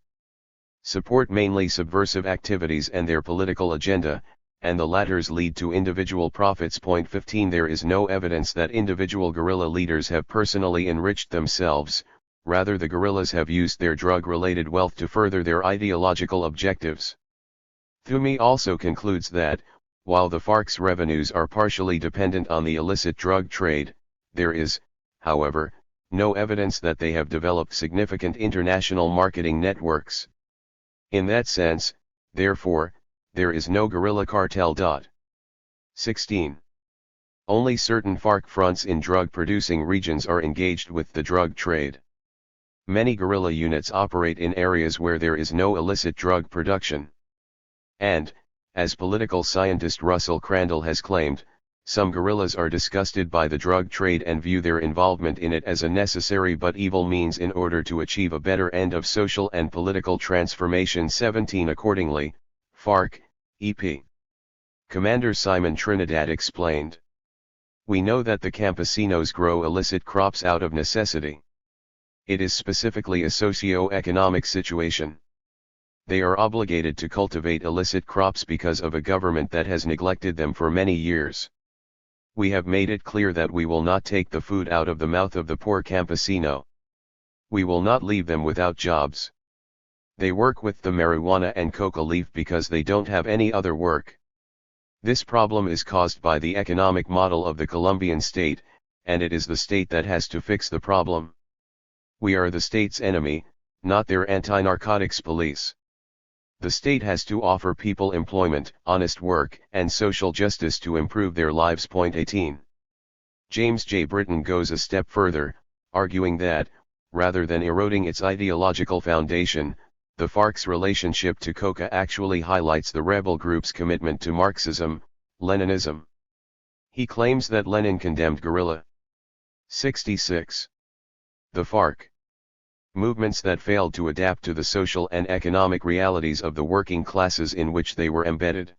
support mainly subversive activities and their political agenda, and the latters lead to individual profits. 15 There is no evidence that individual guerrilla leaders have personally enriched themselves, rather the guerrillas have used their drug-related wealth to further their ideological objectives. Thumi also concludes that, while the FARC's revenues are partially dependent on the illicit drug trade, there is, however, no evidence that they have developed significant international marketing networks. In that sense, therefore, there is no guerrilla cartel. 16. Only certain FARC fronts in drug-producing regions are engaged with the drug trade. Many guerrilla units operate in areas where there is no illicit drug production. And, as political scientist Russell Crandall has claimed, some guerrillas are disgusted by the drug trade and view their involvement in it as a necessary but evil means in order to achieve a better end of social and political transformation. 17 Accordingly, FARC, EP. Commander Simon Trinidad explained. We know that the campesinos grow illicit crops out of necessity. It is specifically a socio-economic situation. They are obligated to cultivate illicit crops because of a government that has neglected them for many years. We have made it clear that we will not take the food out of the mouth of the poor campesino. We will not leave them without jobs. They work with the marijuana and coca leaf because they don't have any other work. This problem is caused by the economic model of the Colombian state, and it is the state that has to fix the problem. We are the state's enemy, not their anti-narcotics police. The state has to offer people employment, honest work, and social justice to improve their lives. 18. James J. Britton goes a step further, arguing that, rather than eroding its ideological foundation, the FARC's relationship to coca actually highlights the rebel group's commitment to Marxism, Leninism. He claims that Lenin condemned guerrilla. 66. The FARC. Movements that failed to adapt to the social and economic realities of the working classes in which they were embedded.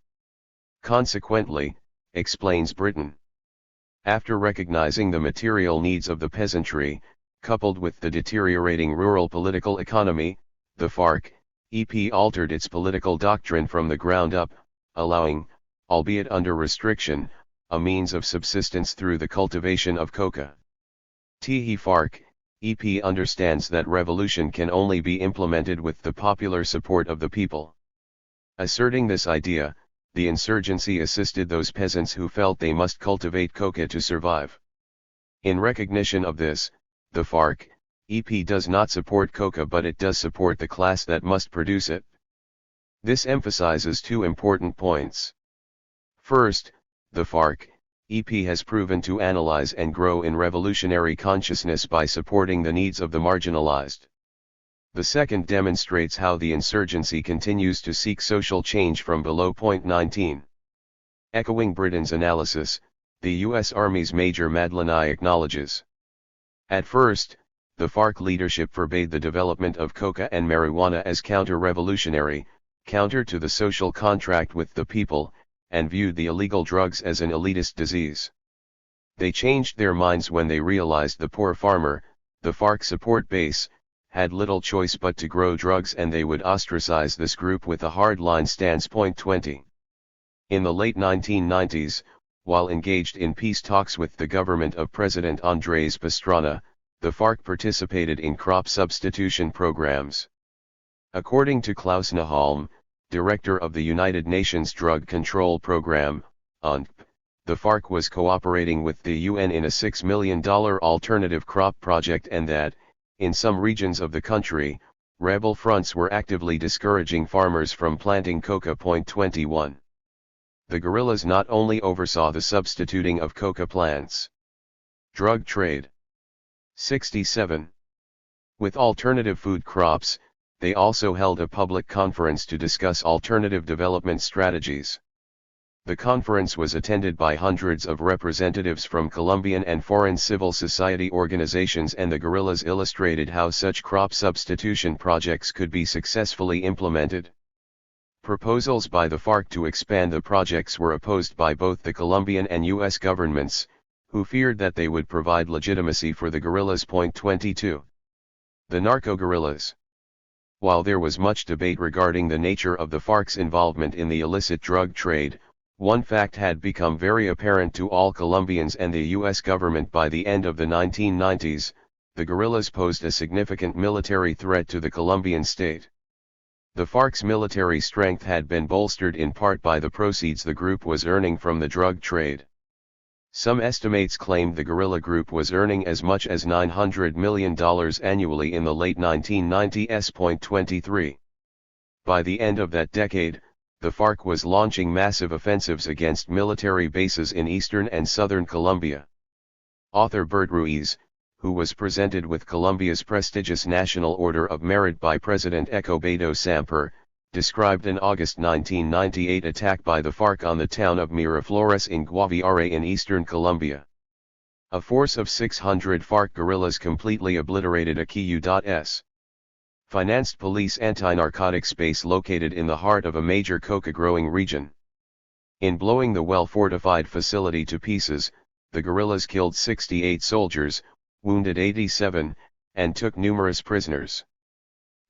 Consequently, explains Britton, after recognizing the material needs of the peasantry, coupled with the deteriorating rural political economy, the FARC, EP altered its political doctrine from the ground up, allowing, albeit under restriction, a means of subsistence through the cultivation of coca. FARC, EP understands that revolution can only be implemented with the popular support of the people. Asserting this idea, the insurgency assisted those peasants who felt they must cultivate coca to survive. In recognition of this, the FARC, EP does not support coca, but it does support the class that must produce it. This emphasizes two important points. First, the FARC, EP has proven to analyze and grow in revolutionary consciousness by supporting the needs of the marginalized. The second demonstrates how the insurgency continues to seek social change from below. 19. Echoing Britton's analysis, the U.S. Army's Major Madlani acknowledges. At first, the FARC leadership forbade the development of coca and marijuana as counter-revolutionary, counter to the social contract with the people, and viewed the illegal drugs as an elitist disease. They changed their minds when they realized the poor farmer, the FARC support base, had little choice but to grow drugs, and they would ostracize this group with a hardline stance. 20. In the late 1990s, while engaged in peace talks with the government of President Andrés Pastrana, the FARC participated in crop substitution programs. According to Klaus Nahalm, director of the United Nations Drug Control Program, UNCP, the FARC was cooperating with the UN in a $6 million alternative crop project, and that, in some regions of the country, rebel fronts were actively discouraging farmers from planting coca. 21. The guerrillas not only oversaw the substituting of coca plants. Drug trade. 67. With alternative food crops, they also held a public conference to discuss alternative development strategies. The conference was attended by hundreds of representatives from Colombian and foreign civil society organizations, and the guerrillas illustrated how such crop substitution projects could be successfully implemented. Proposals by the FARC to expand the projects were opposed by both the Colombian and U.S. governments, who feared that they would provide legitimacy for the guerrillas. 22. The narco-guerrillas. While there was much debate regarding the nature of the FARC's involvement in the illicit drug trade, one fact had become very apparent to all Colombians and the U.S. government by the end of the 1990s: the guerrillas posed a significant military threat to the Colombian state. The FARC's military strength had been bolstered in part by the proceeds the group was earning from the drug trade. Some estimates claimed the guerrilla group was earning as much as $900 million annually in the late 1990s. 23. By the end of that decade, the FARC was launching massive offensives against military bases in eastern and southern Colombia. Author Bert Ruiz, who was presented with Colombia's prestigious National Order of Merit by President Escobedo Samper, described an August 1998 attack by the FARC on the town of Miraflores in Guaviare in eastern Colombia. A force of 600 FARC guerrillas completely obliterated a Q.S. financed police anti-narcotics base located in the heart of a major coca-growing region. In blowing the well-fortified facility to pieces, the guerrillas killed 68 soldiers, wounded 87, and took numerous prisoners.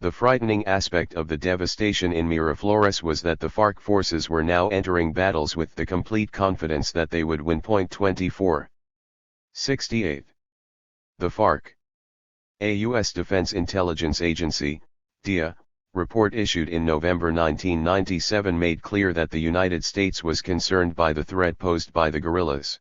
The frightening aspect of the devastation in Miraflores was that the FARC forces were now entering battles with the complete confidence that they would win. 24. 68. The FARC. A U.S. Defense Intelligence Agency, DIA, report issued in November 1997 made clear that the United States was concerned by the threat posed by the guerrillas.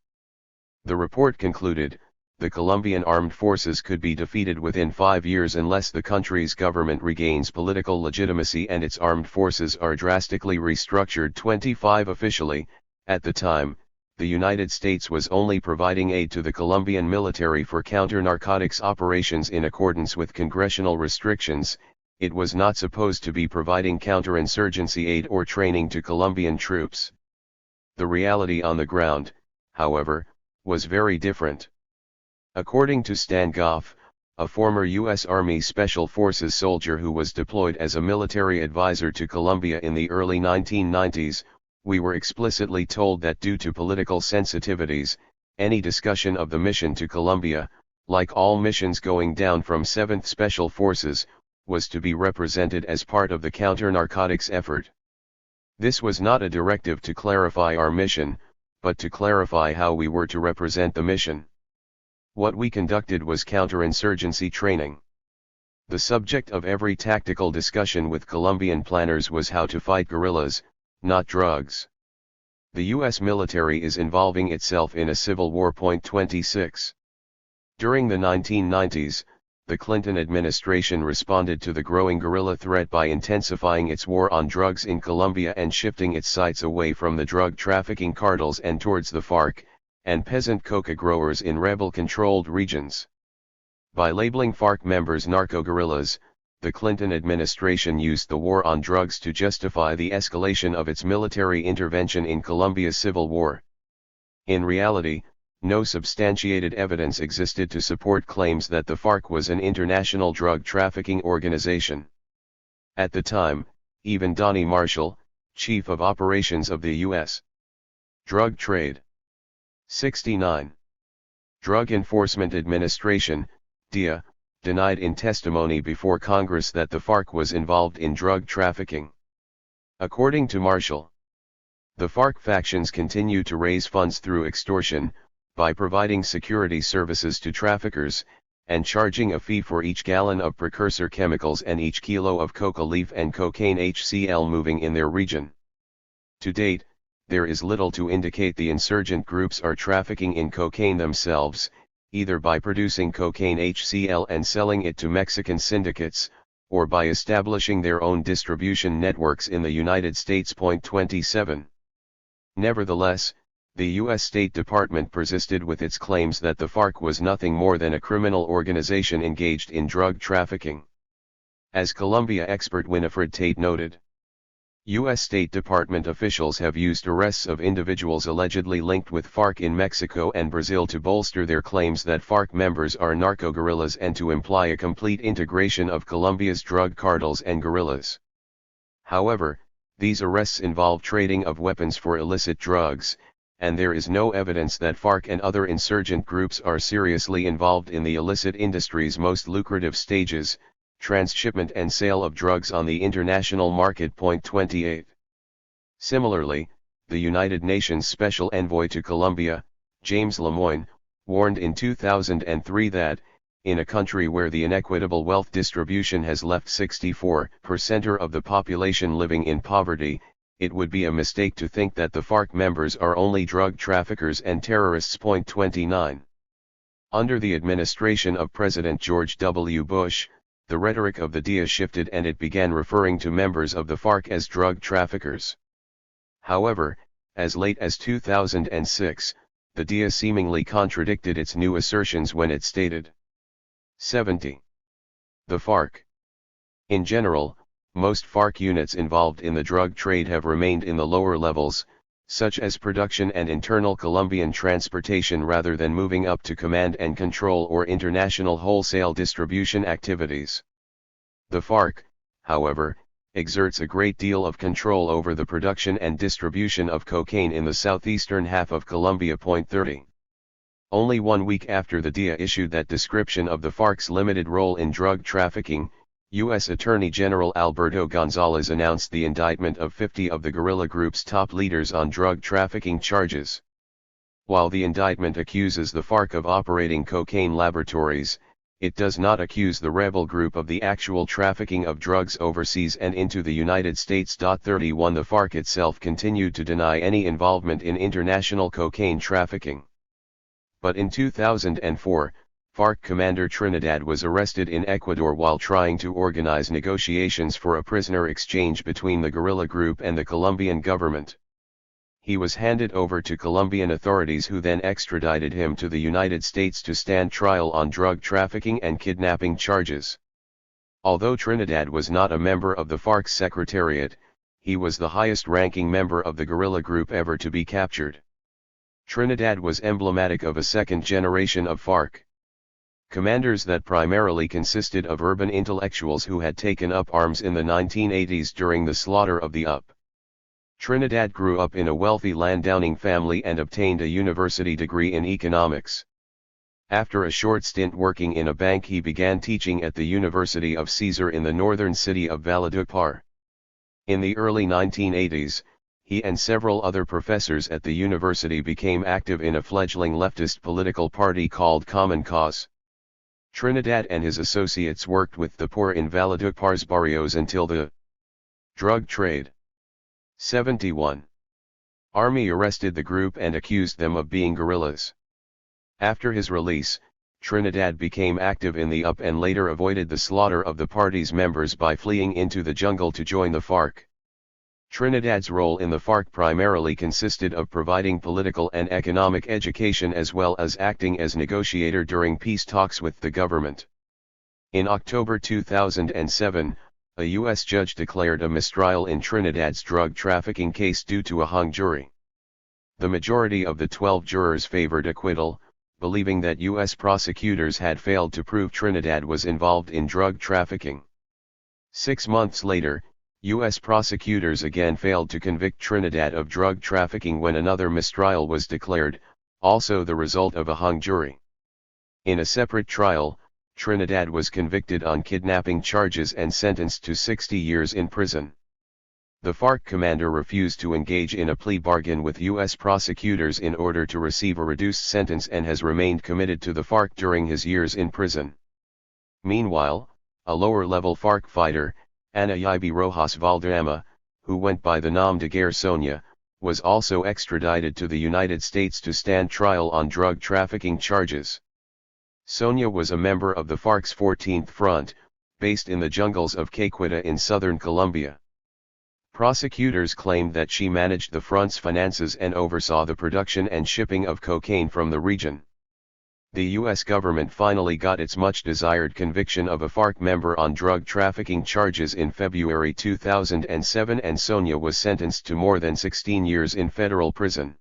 The report concluded, the Colombian armed forces could be defeated within 5 years unless the country's government regains political legitimacy and its armed forces are drastically restructured. 25. Officially, at the time, the United States was only providing aid to the Colombian military for counter-narcotics operations in accordance with congressional restrictions. It was not supposed to be providing counterinsurgency aid or training to Colombian troops. The reality on the ground, however, was very different. According to Stan Goff, a former U.S. Army Special Forces soldier who was deployed as a military advisor to Colombia in the early 1990s, we were explicitly told that due to political sensitivities, any discussion of the mission to Colombia, like all missions going down from 7th Special Forces, was to be represented as part of the counter-narcotics effort. This was not a directive to clarify our mission, but to clarify how we were to represent the mission. What we conducted was counterinsurgency training. The subject of every tactical discussion with Colombian planners was how to fight guerrillas, not drugs. The U.S. military is involving itself in a civil war. 26. During the 1990s, the Clinton administration responded to the growing guerrilla threat by intensifying its war on drugs in Colombia and shifting its sights away from the drug trafficking cartels and towards the FARC and peasant coca growers in rebel-controlled regions. By labeling FARC members narco-guerrillas, the Clinton administration used the war on drugs to justify the escalation of its military intervention in Colombia's civil war. In reality, no substantiated evidence existed to support claims that the FARC was an international drug trafficking organization. At the time, even Donnie Marshall, chief of operations of the U.S. Drug Trade. 69. Drug Enforcement Administration, DIA, denied in testimony before Congress that the FARC was involved in drug trafficking. According to Marshall, the FARC factions continue to raise funds through extortion, by providing security services to traffickers, and charging a fee for each gallon of precursor chemicals and each kilo of coca leaf and cocaine HCl moving in their region. To date, there is little to indicate the insurgent groups are trafficking in cocaine themselves, either by producing cocaine HCl and selling it to Mexican syndicates, or by establishing their own distribution networks in the United States. 27. Nevertheless, the U.S. State Department persisted with its claims that the FARC was nothing more than a criminal organization engaged in drug trafficking. As Colombia expert Winifred Tate noted, U.S. State Department officials have used arrests of individuals allegedly linked with FARC in Mexico and Brazil to bolster their claims that FARC members are narco-guerrillas and to imply a complete integration of Colombia's drug cartels and guerrillas. However, these arrests involve trading of weapons for illicit drugs, and there is no evidence that FARC and other insurgent groups are seriously involved in the illicit industry's most lucrative stages, transshipment and sale of drugs on the international market. 28. Similarly, the United Nations Special Envoy to Colombia, James Lemoyne, warned in 2003 that, in a country where the inequitable wealth distribution has left 64% of the population living in poverty, it would be a mistake to think that the FARC members are only drug traffickers and terrorists. 29. Under the administration of President George W. Bush, the rhetoric of the DIA shifted and it began referring to members of the FARC as drug traffickers. However, as late as 2006, the DIA seemingly contradicted its new assertions when it stated 70. The FARC. In general, most FARC units involved in the drug trade have remained in the lower levels, such as production and internal Colombian transportation, rather than moving up to command and control or international wholesale distribution activities. The FARC, however, exerts a great deal of control over the production and distribution of cocaine in the southeastern half of Colombia. 30. Only 1 week after the DIA issued that description of the FARC's limited role in drug trafficking, U.S. Attorney General Alberto Gonzales announced the indictment of 50 of the guerrilla group's top leaders on drug trafficking charges. While the indictment accuses the FARC of operating cocaine laboratories, it does not accuse the rebel group of the actual trafficking of drugs overseas and into the United States. 31. The FARC itself continued to deny any involvement in international cocaine trafficking. But in 2004, FARC commander Trinidad was arrested in Ecuador while trying to organize negotiations for a prisoner exchange between the guerrilla group and the Colombian government. He was handed over to Colombian authorities, who then extradited him to the United States to stand trial on drug trafficking and kidnapping charges. Although Trinidad was not a member of the FARC's secretariat, he was the highest-ranking member of the guerrilla group ever to be captured. Trinidad was emblematic of a second generation of FARC commanders that primarily consisted of urban intellectuals who had taken up arms in the 1980s during the slaughter of the UP. Trinidad grew up in a wealthy landowning family and obtained a university degree in economics. After a short stint working in a bank, he began teaching at the University of Caesar in the northern city of Valledupar. In the early 1980s, he and several other professors at the university became active in a fledgling leftist political party called Common Cause. Trinidad and his associates worked with the poor in Valledupar's barrios until the drug trade. 71. Army arrested the group and accused them of being guerrillas. After his release, Trinidad became active in the UP and later avoided the slaughter of the party's members by fleeing into the jungle to join the FARC. Trinidad's role in the FARC primarily consisted of providing political and economic education as well as acting as negotiator during peace talks with the government. In October 2007, a U.S. judge declared a mistrial in Trinidad's drug trafficking case due to a hung jury. The majority of the 12 jurors favored acquittal, believing that U.S. prosecutors had failed to prove Trinidad was involved in drug trafficking. 6 months later, U.S. prosecutors again failed to convict Trinidad of drug trafficking when another mistrial was declared, also the result of a hung jury. In a separate trial, Trinidad was convicted on kidnapping charges and sentenced to 60 years in prison. The FARC commander refused to engage in a plea bargain with U.S. prosecutors in order to receive a reduced sentence and has remained committed to the FARC during his years in prison. Meanwhile, a lower-level FARC fighter, Ana Yibi Rojas Valdama, who went by the nom de guerre Sonia, was also extradited to the United States to stand trial on drug trafficking charges. Sonia was a member of the FARC's 14th Front, based in the jungles of Caqueta in southern Colombia. Prosecutors claimed that she managed the front's finances and oversaw the production and shipping of cocaine from the region. The U.S. government finally got its much-desired conviction of a FARC member on drug trafficking charges in February 2007, and Sonia was sentenced to more than 16 years in federal prison.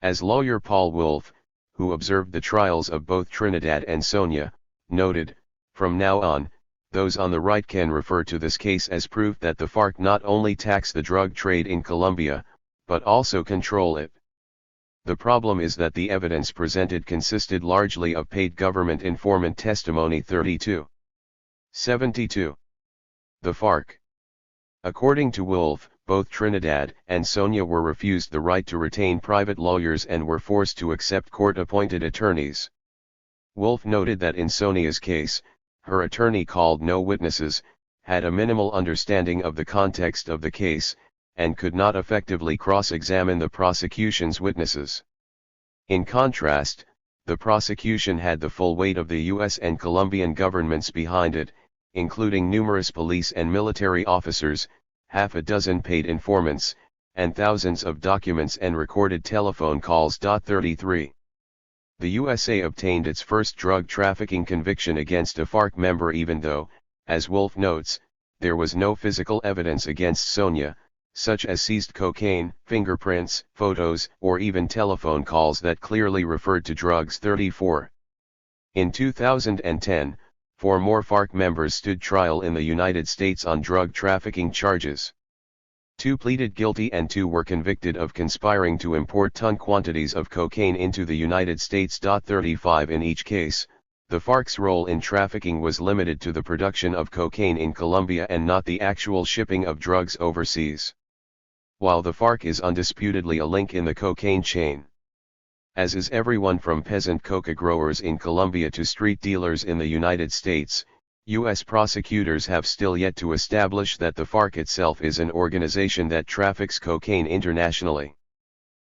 As lawyer Paul Wolfe, who observed the trials of both Trinidad and Sonia, noted, "From now on, those on the right can refer to this case as proof that the FARC not only tax the drug trade in Colombia, but also control it. The problem is that the evidence presented consisted largely of paid government informant testimony." 32. 72. The FARC. According to Wolf, both Trinidad and Sonia were refused the right to retain private lawyers and were forced to accept court-appointed attorneys. Wolf noted that in Sonia's case, her attorney called no witnesses, had a minimal understanding of the context of the case, and could not effectively cross-examine the prosecution's witnesses. In contrast, the prosecution had the full weight of the U.S. and Colombian governments behind it, including numerous police and military officers, half a dozen paid informants, and thousands of documents and recorded telephone calls. 33. The USA obtained its first drug trafficking conviction against a FARC member even though, as Wolf notes, there was no physical evidence against Sonia, such as seized cocaine, fingerprints, photos, or even telephone calls that clearly referred to drugs. 34. In 2010, 4 more FARC members stood trial in the United States on drug trafficking charges. 2 pleaded guilty and 2 were convicted of conspiring to import ton quantities of cocaine into the United States. 35. In each case, the FARC's role in trafficking was limited to the production of cocaine in Colombia and not the actual shipping of drugs overseas. While the FARC is undisputedly a link in the cocaine chain, as is everyone from peasant coca growers in Colombia to street dealers in the United States, U.S. prosecutors have still yet to establish that the FARC itself is an organization that traffics cocaine internationally.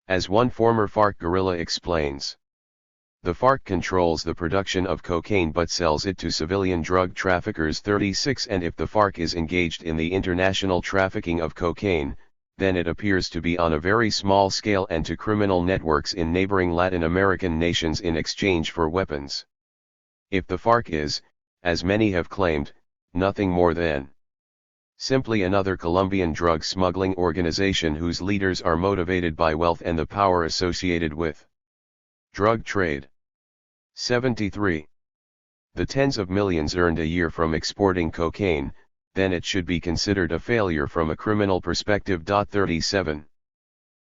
As one former FARC guerrilla explains, the FARC controls the production of cocaine but sells it to civilian drug traffickers. 36. And if the FARC is engaged in the international trafficking of cocaine, then it appears to be on a very small scale and to criminal networks in neighboring Latin American nations in exchange for weapons. If the FARC is, as many have claimed, nothing more than simply another Colombian drug smuggling organization whose leaders are motivated by wealth and the power associated with drug trade. 73. The tens of millions earned a year from exporting cocaine, then it should be considered a failure from a criminal perspective. 37.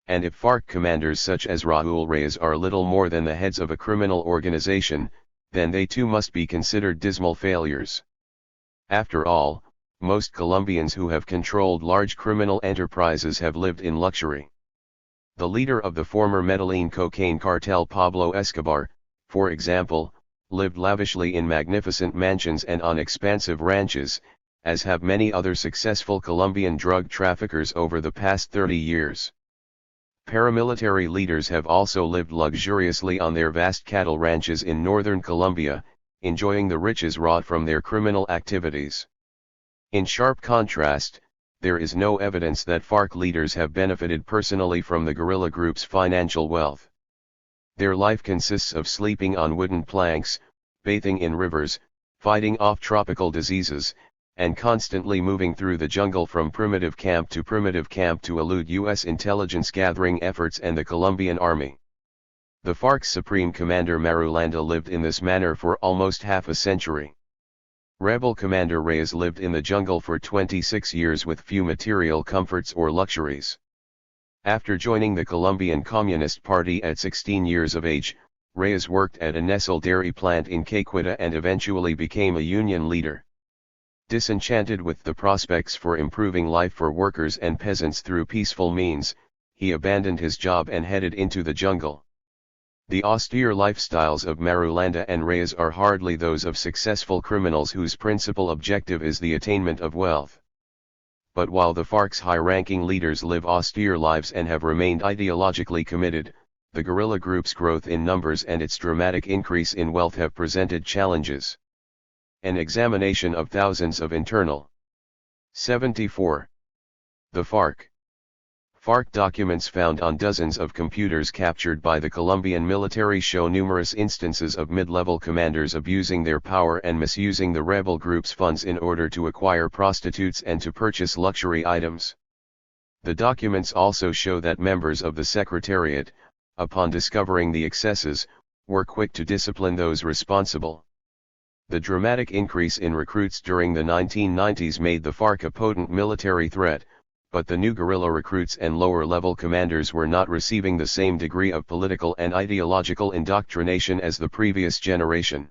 And if FARC commanders such as Raúl Reyes are little more than the heads of a criminal organization, then they too must be considered dismal failures. After all, most Colombians who have controlled large criminal enterprises have lived in luxury. The leader of the former Medellin cocaine cartel, Pablo Escobar, for example, lived lavishly in magnificent mansions and on expansive ranches, as have many other successful Colombian drug traffickers over the past 30 years. Paramilitary leaders have also lived luxuriously on their vast cattle ranches in northern Colombia, enjoying the riches wrought from their criminal activities. In sharp contrast, there is no evidence that FARC leaders have benefited personally from the guerrilla group's financial wealth. Their life consists of sleeping on wooden planks, bathing in rivers, fighting off tropical diseases, and constantly moving through the jungle from primitive camp to elude U.S. intelligence gathering efforts and the Colombian army. The FARC's supreme commander Marulanda lived in this manner for almost half a century. Rebel commander Reyes lived in the jungle for 26 years with few material comforts or luxuries. After joining the Colombian Communist Party at 16 years of age, Reyes worked at a Nestle dairy plant in Caqueta and eventually became a union leader. Disenchanted with the prospects for improving life for workers and peasants through peaceful means, he abandoned his job and headed into the jungle. The austere lifestyles of Marulanda and Reyes are hardly those of successful criminals whose principal objective is the attainment of wealth. But while the FARC's high-ranking leaders live austere lives and have remained ideologically committed, the guerrilla group's growth in numbers and its dramatic increase in wealth have presented challenges. An examination of thousands of internal. 74. The FARC. FARC documents found on dozens of computers captured by the Colombian military show numerous instances of mid-level commanders abusing their power and misusing the rebel group's funds in order to acquire prostitutes and to purchase luxury items. The documents also show that members of the Secretariat, upon discovering the excesses, were quick to discipline those responsible. The dramatic increase in recruits during the 1990s made the FARC a potent military threat, but the new guerrilla recruits and lower-level commanders were not receiving the same degree of political and ideological indoctrination as the previous generation.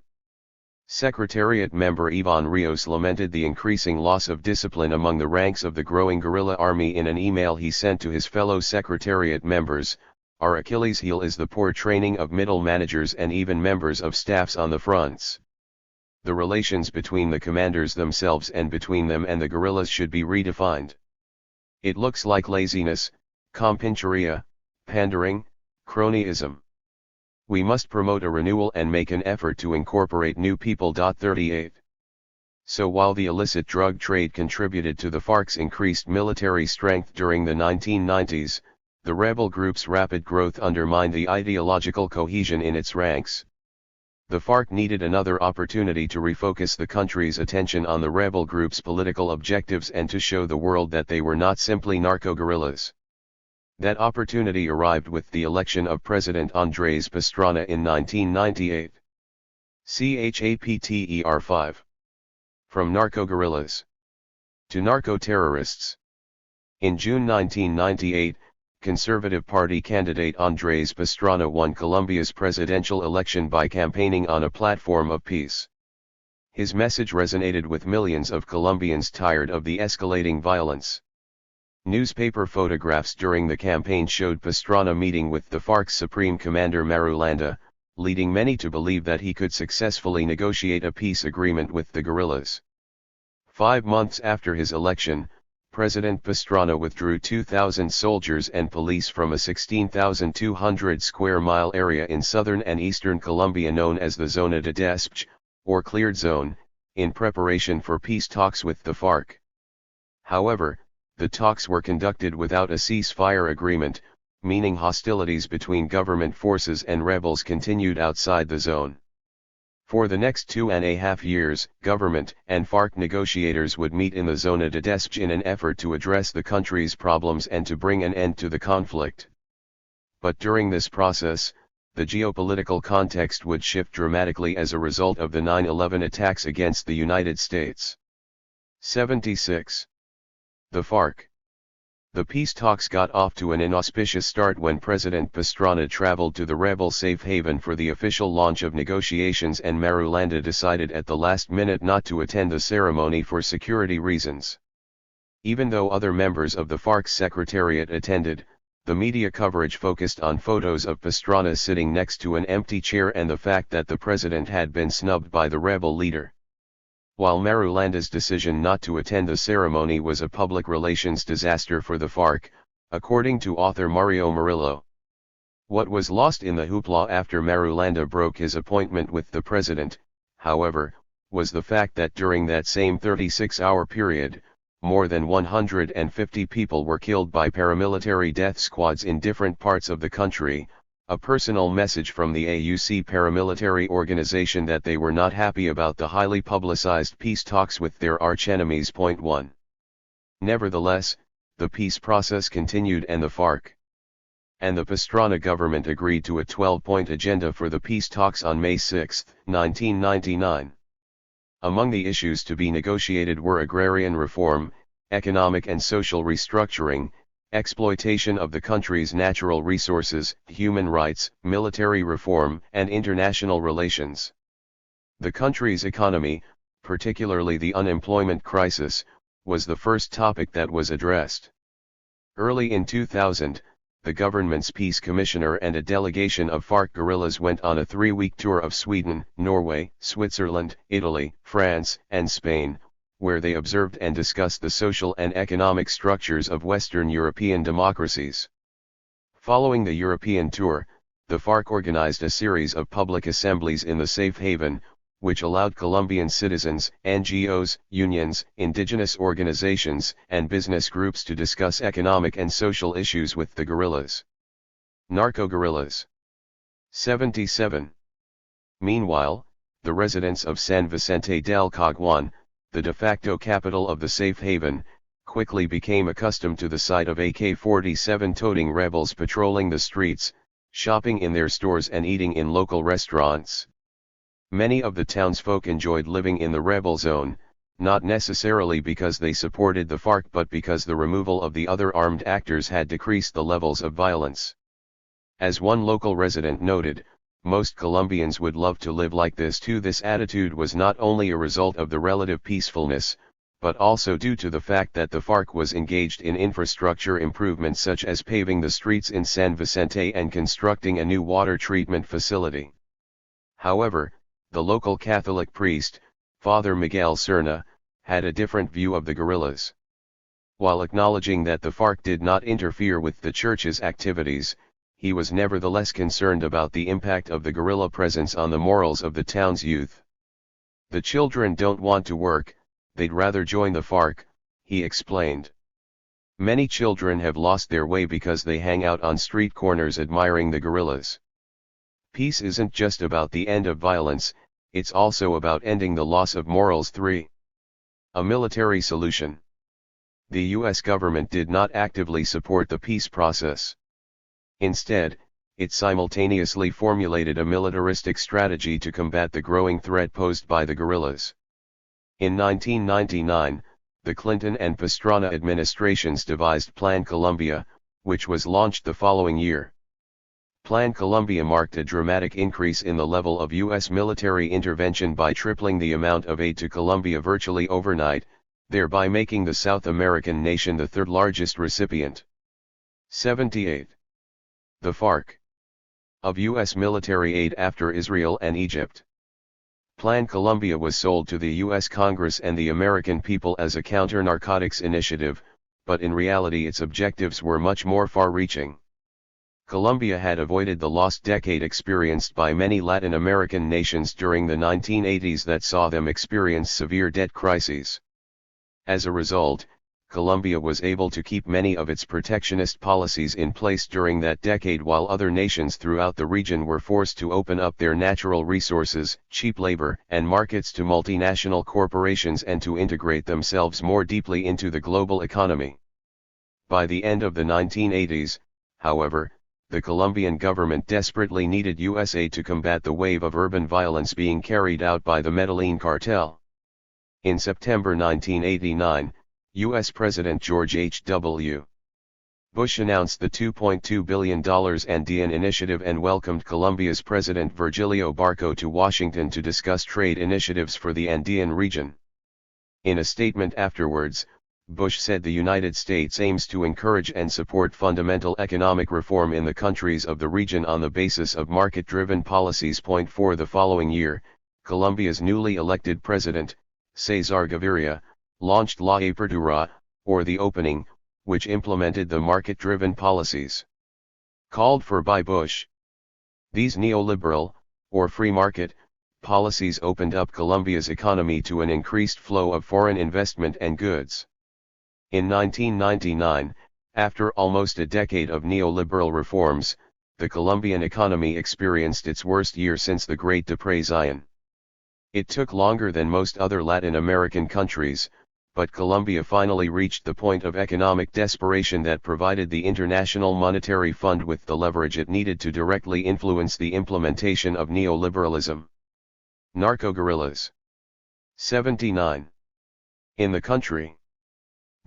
Secretariat member Ivan Rios lamented the increasing loss of discipline among the ranks of the growing guerrilla army in an email he sent to his fellow Secretariat members. Our Achilles heel is the poor training of middle managers and even members of staffs on the fronts. The relations between the commanders themselves and between them and the guerrillas should be redefined. It looks like laziness, compincheria, pandering, cronyism. We must promote a renewal and make an effort to incorporate new people. 38. So while the illicit drug trade contributed to the FARC's increased military strength during the 1990s, the rebel group's rapid growth undermined the ideological cohesion in its ranks. The FARC needed another opportunity to refocus the country's attention on the rebel group's political objectives and to show the world that they were not simply narco-guerrillas. That opportunity arrived with the election of President Andrés Pastrana in 1998. Chapter 5. From narco-guerrillas to narco-terrorists. In June 1998, Conservative Party candidate Andrés Pastrana won Colombia's presidential election by campaigning on a platform of peace. His message resonated with millions of Colombians tired of the escalating violence. Newspaper photographs during the campaign showed Pastrana meeting with the FARC's supreme commander Marulanda, leading many to believe that he could successfully negotiate a peace agreement with the guerrillas. 5 months after his election, President Pastrana withdrew 2,000 soldiers and police from a 16,200 square mile area in southern and eastern Colombia known as the Zona de Despeche, or Cleared Zone, in preparation for peace talks with the FARC. However, the talks were conducted without a ceasefire agreement, meaning hostilities between government forces and rebels continued outside the zone. For the next 2.5 years, government and FARC negotiators would meet in the Zona de Despeche in an effort to address the country's problems and to bring an end to the conflict. But during this process, the geopolitical context would shift dramatically as a result of the 9/11 attacks against the United States. 76. The FARC. The peace talks got off to an inauspicious start when President Pastrana traveled to the rebel safe haven for the official launch of negotiations, and Marulanda decided at the last minute not to attend the ceremony for security reasons. Even though other members of the FARC secretariat attended, the media coverage focused on photos of Pastrana sitting next to an empty chair and the fact that the president had been snubbed by the rebel leader. While Marulanda's decision not to attend the ceremony was a public relations disaster for the FARC, according to author Mario Murillo. What was lost in the hoopla after Marulanda broke his appointment with the president, however, was the fact that during that same 36-hour period, more than 150 people were killed by paramilitary death squads in different parts of the country, a personal message from the AUC paramilitary organization that they were not happy about the highly publicized peace talks with their archenemies. 1. Nevertheless, the peace process continued and the FARC and the Pastrana government agreed to a 12-point agenda for the peace talks on May 6, 1999. Among the issues to be negotiated were agrarian reform, economic and social restructuring, exploitation of the country's natural resources, human rights, military reform, and international relations. The country's economy, particularly the unemployment crisis, was the first topic that was addressed. Early in 2000, the government's peace commissioner and a delegation of FARC guerrillas went on a 3-week tour of Sweden, Norway, Switzerland, Italy, France, and Spain, where they observed and discussed the social and economic structures of Western European democracies. Following the European tour, the FARC organized a series of public assemblies in the safe haven, which allowed Colombian citizens, NGOs, unions, indigenous organizations, and business groups to discuss economic and social issues with the guerrillas. Narco-guerrillas. 77. Meanwhile, the residents of San Vicente del Caguán, the de facto capital of the safe haven, quickly became accustomed to the sight of AK-47 toting rebels patrolling the streets, shopping in their stores and eating in local restaurants. Many of the townsfolk enjoyed living in the rebel zone, not necessarily because they supported the FARC but because the removal of the other armed actors had decreased the levels of violence. As one local resident noted, Most Colombians would love to live like this too. This attitude was not only a result of the relative peacefulness, but also due to the fact that the FARC was engaged in infrastructure improvements such as paving the streets in San Vicente and constructing a new water treatment facility. However, the local Catholic priest, Father Miguel Serna, had a different view of the guerrillas. While acknowledging that the FARC did not interfere with the church's activities, he was nevertheless concerned about the impact of the guerrilla presence on the morals of the town's youth. "The children don't want to work, they'd rather join the FARC," he explained. "Many children have lost their way because they hang out on street corners admiring the guerrillas. Peace isn't just about the end of violence, it's also about ending the loss of morals." 3. A military solution. The U.S. government did not actively support the peace process. Instead, it simultaneously formulated a militaristic strategy to combat the growing threat posed by the guerrillas. In 1999, the Clinton and Pastrana administrations devised Plan Colombia, which was launched the following year. Plan Colombia marked a dramatic increase in the level of U.S. military intervention by tripling the amount of aid to Colombia virtually overnight, thereby making the South American nation the third largest recipient. 78. The FARC. Of U.S. military aid after Israel and Egypt. Plan Colombia was sold to the U.S. Congress and the American people as a counter-narcotics initiative, but in reality its objectives were much more far-reaching. Colombia had avoided the lost decade experienced by many Latin American nations during the 1980s that saw them experience severe debt crises. As a result, Colombia was able to keep many of its protectionist policies in place during that decade while other nations throughout the region were forced to open up their natural resources, cheap labor, and markets to multinational corporations and to integrate themselves more deeply into the global economy. By the end of the 1980s, however, the Colombian government desperately needed U.S. aid to combat the wave of urban violence being carried out by the Medellin cartel. In September 1989, U.S. President George H.W. Bush announced the $2.2 billion Andean Initiative and welcomed Colombia's President Virgilio Barco to Washington to discuss trade initiatives for the Andean region. In a statement afterwards, Bush said the United States aims to encourage and support fundamental economic reform in the countries of the region on the basis of market-driven policies. For the following year, Colombia's newly elected president, Cesar Gaviria, launched La Apertura, or the opening, which implemented the market-driven policies called for by Bush. These neoliberal, or free market, policies opened up Colombia's economy to an increased flow of foreign investment and goods. In 1999, after almost a decade of neoliberal reforms, the Colombian economy experienced its worst year since the Great Depression. It took longer than most other Latin American countries, but Colombia finally reached the point of economic desperation that provided the International Monetary Fund with the leverage it needed to directly influence the implementation of neoliberalism. Narco-guerrillas. 79. In the country.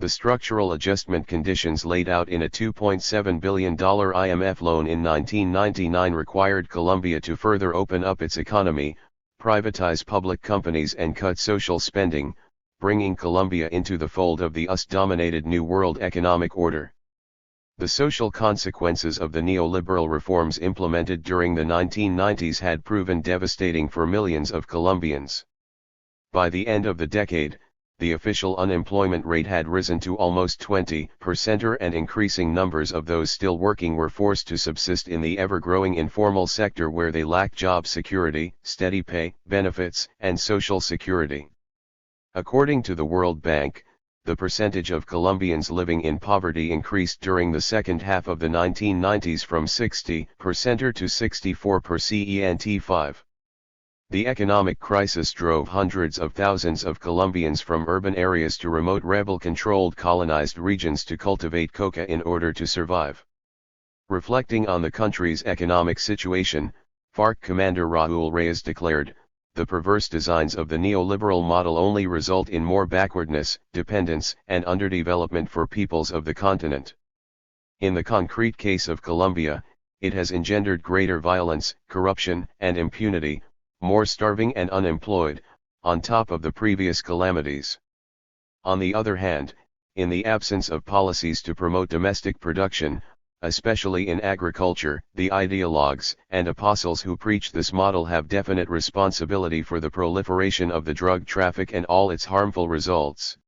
The structural adjustment conditions laid out in a $2.7 billion IMF loan in 1999 required Colombia to further open up its economy, privatize public companies and cut social spending, bringing Colombia into the fold of the US-dominated New World Economic Order. The social consequences of the neoliberal reforms implemented during the 1990s had proven devastating for millions of Colombians. By the end of the decade, the official unemployment rate had risen to almost 20%, and increasing numbers of those still working were forced to subsist in the ever-growing informal sector where they lacked job security, steady pay, benefits, and social security. According to the World Bank, the percentage of Colombians living in poverty increased during the second half of the 1990s from 60% to 64%. 5. The economic crisis drove hundreds of thousands of Colombians from urban areas to remote rebel-controlled colonized regions to cultivate coca in order to survive. Reflecting on the country's economic situation, FARC commander Raúl Reyes declared, "The perverse designs of the neoliberal model only result in more backwardness, dependence, and underdevelopment for peoples of the continent." In the concrete case of Colombia, it has engendered greater violence, corruption, and impunity, more starving and unemployed, on top of the previous calamities. On the other hand, in the absence of policies to promote domestic production, especially in agriculture, the ideologues and apostles who preach this model have definite responsibility for the proliferation of the drug traffic and all its harmful results.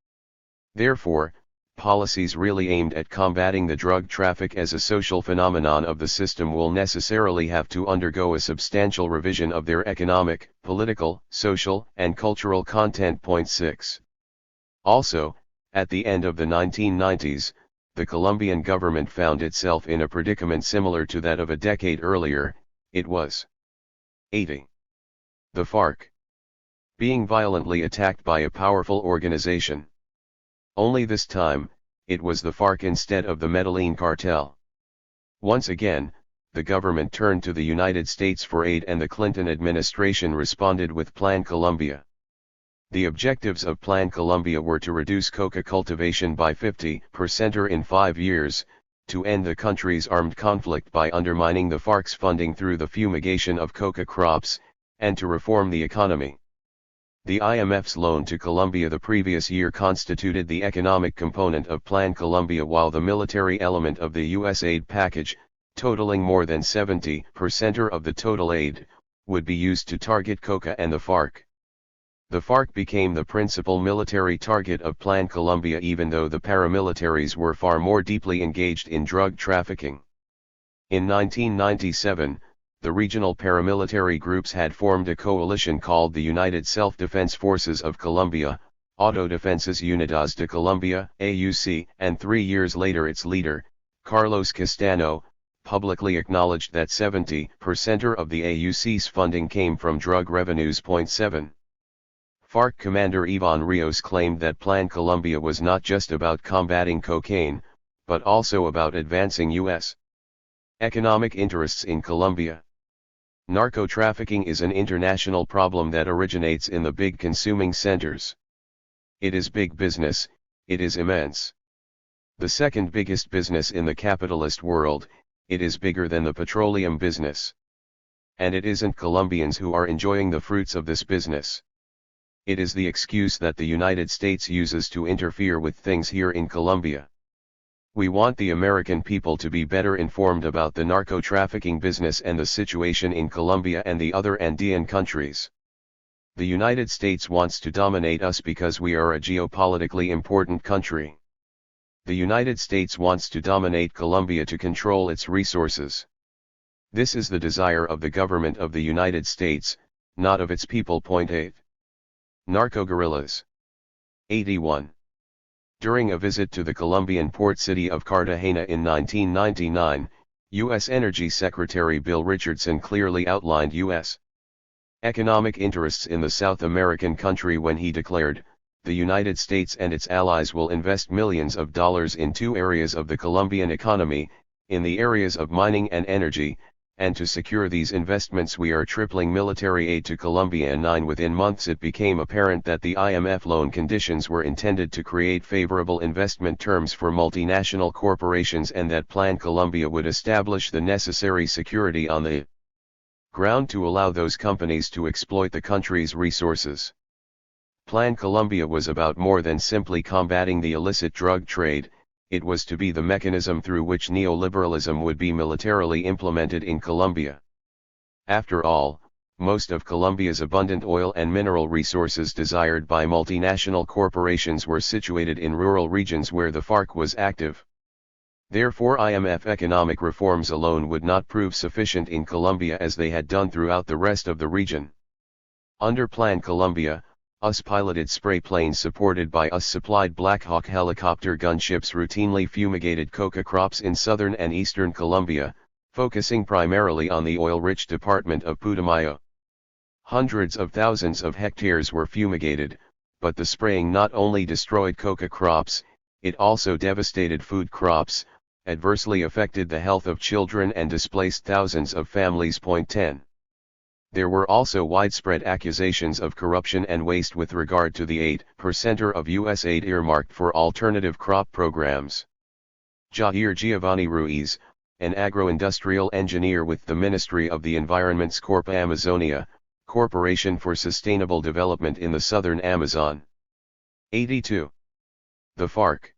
Therefore, policies really aimed at combating the drug traffic as a social phenomenon of the system will necessarily have to undergo a substantial revision of their economic, political, social, and cultural content. Point 6. Also, at the end of the 1990s, the Colombian government found itself in a predicament similar to that of a decade earlier. It was 80. The FARC being violently attacked by a powerful organization. Only this time, it was the FARC instead of the Medellin cartel. Once again, the government turned to the United States for aid and the Clinton administration responded with Plan Colombia. The objectives of Plan Colombia were to reduce coca cultivation by 50% in 5 years, to end the country's armed conflict by undermining the FARC's funding through the fumigation of coca crops, and to reform the economy. The IMF's loan to Colombia the previous year constituted the economic component of Plan Colombia, while the military element of the U.S. aid package, totaling more than 70% of the total aid, would be used to target coca and the FARC. The FARC became the principal military target of Plan Colombia, even though the paramilitaries were far more deeply engaged in drug trafficking. In 1997, the regional paramilitary groups had formed a coalition called the United Self-Defense Forces of Colombia, Autodefensas Unidas de Colombia, AUC, and 3 years later its leader, Carlos Castano, publicly acknowledged that 70% of the AUC's funding came from drug revenues. Point 7. FARC commander Ivan Rios claimed that Plan Colombia was not just about combating cocaine, but also about advancing U.S. economic interests in Colombia. Narco-trafficking is an international problem that originates in the big consuming centers. It is big business, it is immense. The second biggest business in the capitalist world, it is bigger than the petroleum business. And it isn't Colombians who are enjoying the fruits of this business. It is the excuse that the United States uses to interfere with things here in Colombia. We want the American people to be better informed about the narco-trafficking business and the situation in Colombia and the other Andean countries. The United States wants to dominate us because we are a geopolitically important country. The United States wants to dominate Colombia to control its resources. This is the desire of the government of the United States, not of its people. Point 8. Narco-guerrillas. 81. During a visit to the Colombian port city of Cartagena in 1999, U.S. Energy Secretary Bill Richardson clearly outlined U.S. economic interests in the South American country when he declared, "The United States and its allies will invest millions of dollars in 2 areas of the Colombian economy, in the areas of mining and energy, and to secure these investments we are tripling military aid to Colombia." And within months it became apparent that the IMF loan conditions were intended to create favorable investment terms for multinational corporations and that Plan Colombia would establish the necessary security on the ground to allow those companies to exploit the country's resources. Plan Colombia was about more than simply combating the illicit drug trade. It was to be the mechanism through which neoliberalism would be militarily implemented in Colombia. After all, most of Colombia's abundant oil and mineral resources desired by multinational corporations were situated in rural regions where the FARC was active. Therefore, IMF economic reforms alone would not prove sufficient in Colombia as they had done throughout the rest of the region. Under Plan Colombia, US-piloted spray planes supported by US-supplied Black Hawk helicopter gunships routinely fumigated coca crops in southern and eastern Colombia, focusing primarily on the oil-rich department of Putumayo. Hundreds of thousands of hectares were fumigated, but the spraying not only destroyed coca crops, it also devastated food crops, adversely affected the health of children and displaced thousands of families. Point 10. There were also widespread accusations of corruption and waste with regard to the 8% of U.S. aid earmarked for alternative crop programs. Jair Giovanni Ruiz, an agro-industrial engineer with the Ministry of the Environment's Corp Amazonia, Corporation for Sustainable Development in the Southern Amazon. 82. The FARC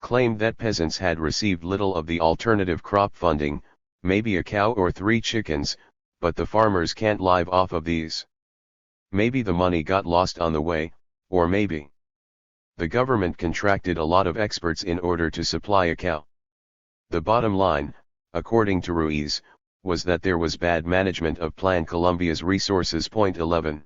claimed that peasants had received little of the alternative crop funding, maybe a cow or 3 chickens, but the farmers can't live off of these. Maybe the money got lost on the way, or maybe the government contracted a lot of experts in order to supply a cow. The bottom line, according to Ruiz, was that there was bad management of Plan Colombia's resources. 11.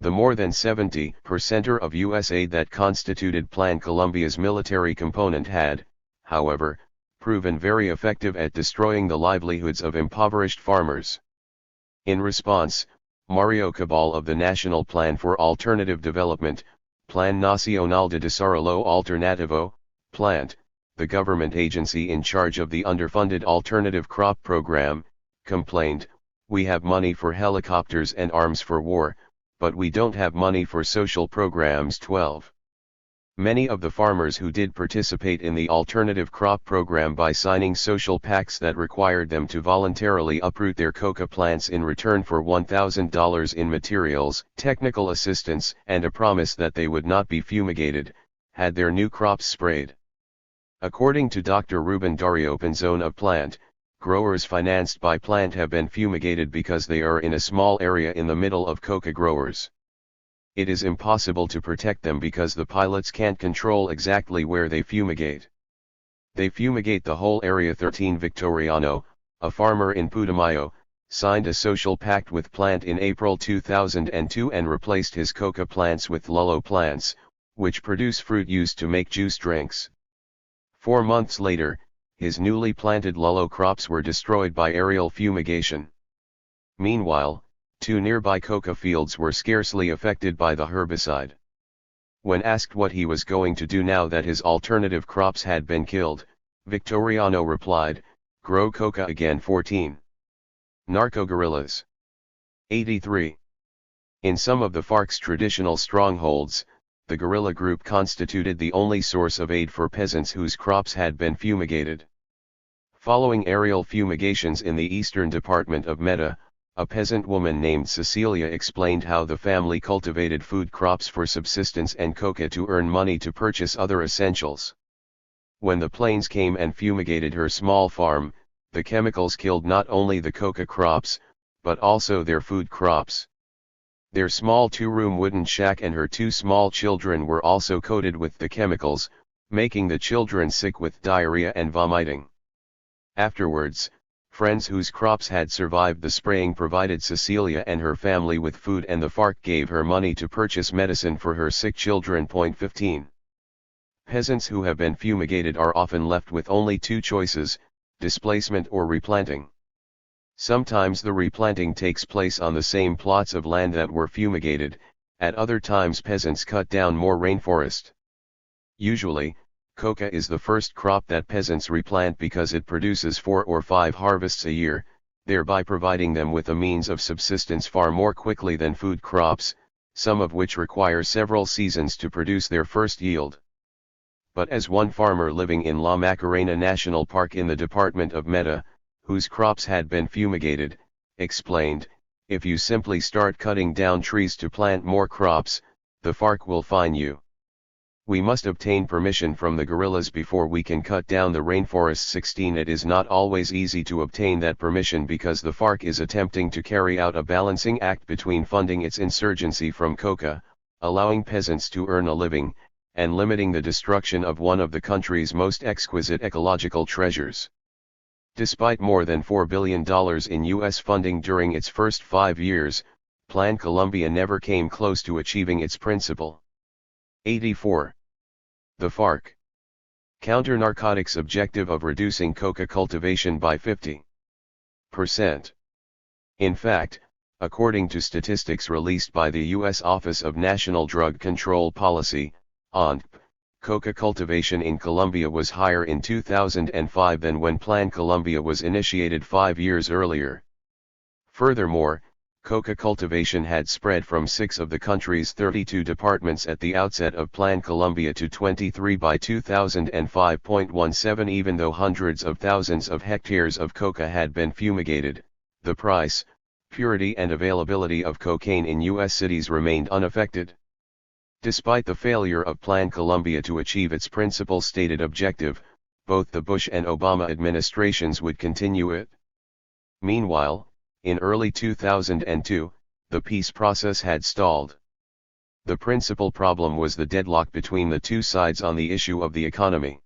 The more than 70% of U.S. aid that constituted Plan Colombia's military component had, however, proven very effective at destroying the livelihoods of impoverished farmers. In response, Mario Cabal of the National Plan for Alternative Development, Plan Nacional de Desarrollo Alternativo, PLANT, the government agency in charge of the underfunded alternative crop program, complained, "We have money for helicopters and arms for war, but we don't have money for social programs." 12. Many of the farmers who did participate in the alternative crop program by signing social pacts that required them to voluntarily uproot their coca plants in return for $1,000 in materials, technical assistance, and a promise that they would not be fumigated, had their new crops sprayed. According to Dr. Ruben Dario Pinzon of Plant, growers financed by Plant have been fumigated because they are in a small area in the middle of coca growers. It is impossible to protect them because the pilots can't control exactly where they fumigate. They fumigate the whole area. 13. Victoriano, a farmer in Putumayo, signed a social pact with Plant in April 2002 and replaced his coca plants with lullo plants, which produce fruit used to make juice drinks. 4 months later, his newly planted lullo crops were destroyed by aerial fumigation. Meanwhile, 2 nearby coca fields were scarcely affected by the herbicide. When asked what he was going to do now that his alternative crops had been killed, Victoriano replied, "Grow coca again." 14. Narco-guerrillas. 83. In some of the FARC's traditional strongholds, the guerrilla group constituted the only source of aid for peasants whose crops had been fumigated. Following aerial fumigations in the eastern department of Meta, a peasant woman named Cecilia explained how the family cultivated food crops for subsistence and coca to earn money to purchase other essentials. When the planes came and fumigated her small farm, the chemicals killed not only the coca crops, but also their food crops. Their small 2-room wooden shack and her 2 small children were also coated with the chemicals, making the children sick with diarrhea and vomiting. Afterwards, friends whose crops had survived the spraying provided Cecilia and her family with food, and the FARC gave her money to purchase medicine for her sick children. 15. Peasants who have been fumigated are often left with only 2 choices, displacement or replanting. Sometimes the replanting takes place on the same plots of land that were fumigated, at other times peasants cut down more rainforest. Usually, coca is the first crop that peasants replant because it produces 4 or 5 harvests a year, thereby providing them with a means of subsistence far more quickly than food crops, some of which require several seasons to produce their first yield. But as one farmer living in La Macarena National Park in the department of Meta, whose crops had been fumigated, explained, "If you simply start cutting down trees to plant more crops, the FARC will fine you. We must obtain permission from the guerrillas before we can cut down the rainforest." 16. It is not always easy to obtain that permission because the FARC is attempting to carry out a balancing act between funding its insurgency from coca, allowing peasants to earn a living, and limiting the destruction of one of the country's most exquisite ecological treasures. Despite more than $4 billion in U.S. funding during its first 5 years, Plan Colombia never came close to achieving its principle. 84. The FARC counter-narcotics objective of reducing coca cultivation by 50%. In fact, according to statistics released by the U.S. Office of National Drug Control Policy, ONP, coca cultivation in Colombia was higher in 2005 than when Plan Colombia was initiated 5 years earlier. Furthermore, Coca cultivation had spread from 6 of the country's 32 departments at the outset of Plan Colombia to 23 by 2005.17. Even though hundreds of thousands of hectares of coca had been fumigated, the price, purity and availability of cocaine in U.S. cities remained unaffected. Despite the failure of Plan Colombia to achieve its principal stated objective, both the Bush and Obama administrations would continue it. Meanwhile, in early 2002, the peace process had stalled. The principal problem was the deadlock between the two sides on the issue of the economy.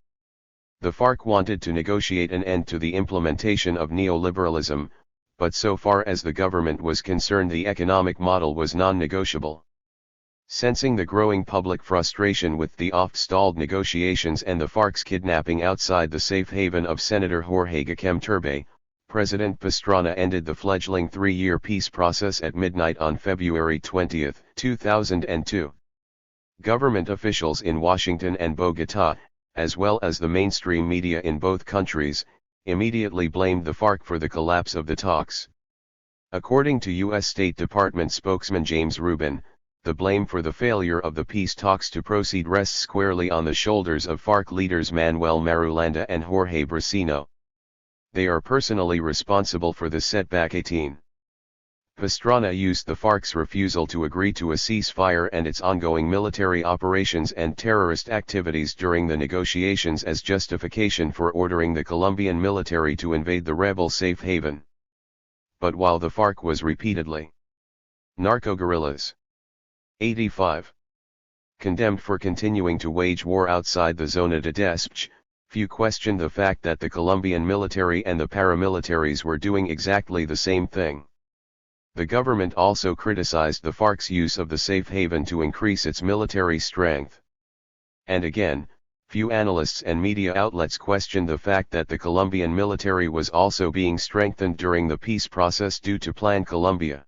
The FARC wanted to negotiate an end to the implementation of neoliberalism, but so far as the government was concerned, the economic model was non-negotiable. Sensing the growing public frustration with the oft-stalled negotiations and the FARC's kidnapping outside the safe haven of Senator Jorge Gacem, President Pastrana ended the fledgling 3-year peace process at midnight on February 20, 2002. Government officials in Washington and Bogotá, as well as the mainstream media in both countries, immediately blamed the FARC for the collapse of the talks. According to U.S. State Department spokesman James Rubin, the blame for the failure of the peace talks to proceed rests squarely on the shoulders of FARC leaders Manuel Marulanda and Jorge Bracino. They are personally responsible for the setback. 18. Pastrana used the FARC's refusal to agree to a ceasefire and its ongoing military operations and terrorist activities during the negotiations as justification for ordering the Colombian military to invade the rebel safe haven. But while the FARC was repeatedly narco-guerrillas 85. Condemned for continuing to wage war outside the Zona de Despeche, few questioned the fact that the Colombian military and the paramilitaries were doing exactly the same thing. The government also criticized the FARC's use of the safe haven to increase its military strength. And again, few analysts and media outlets questioned the fact that the Colombian military was also being strengthened during the peace process due to Plan Colombia.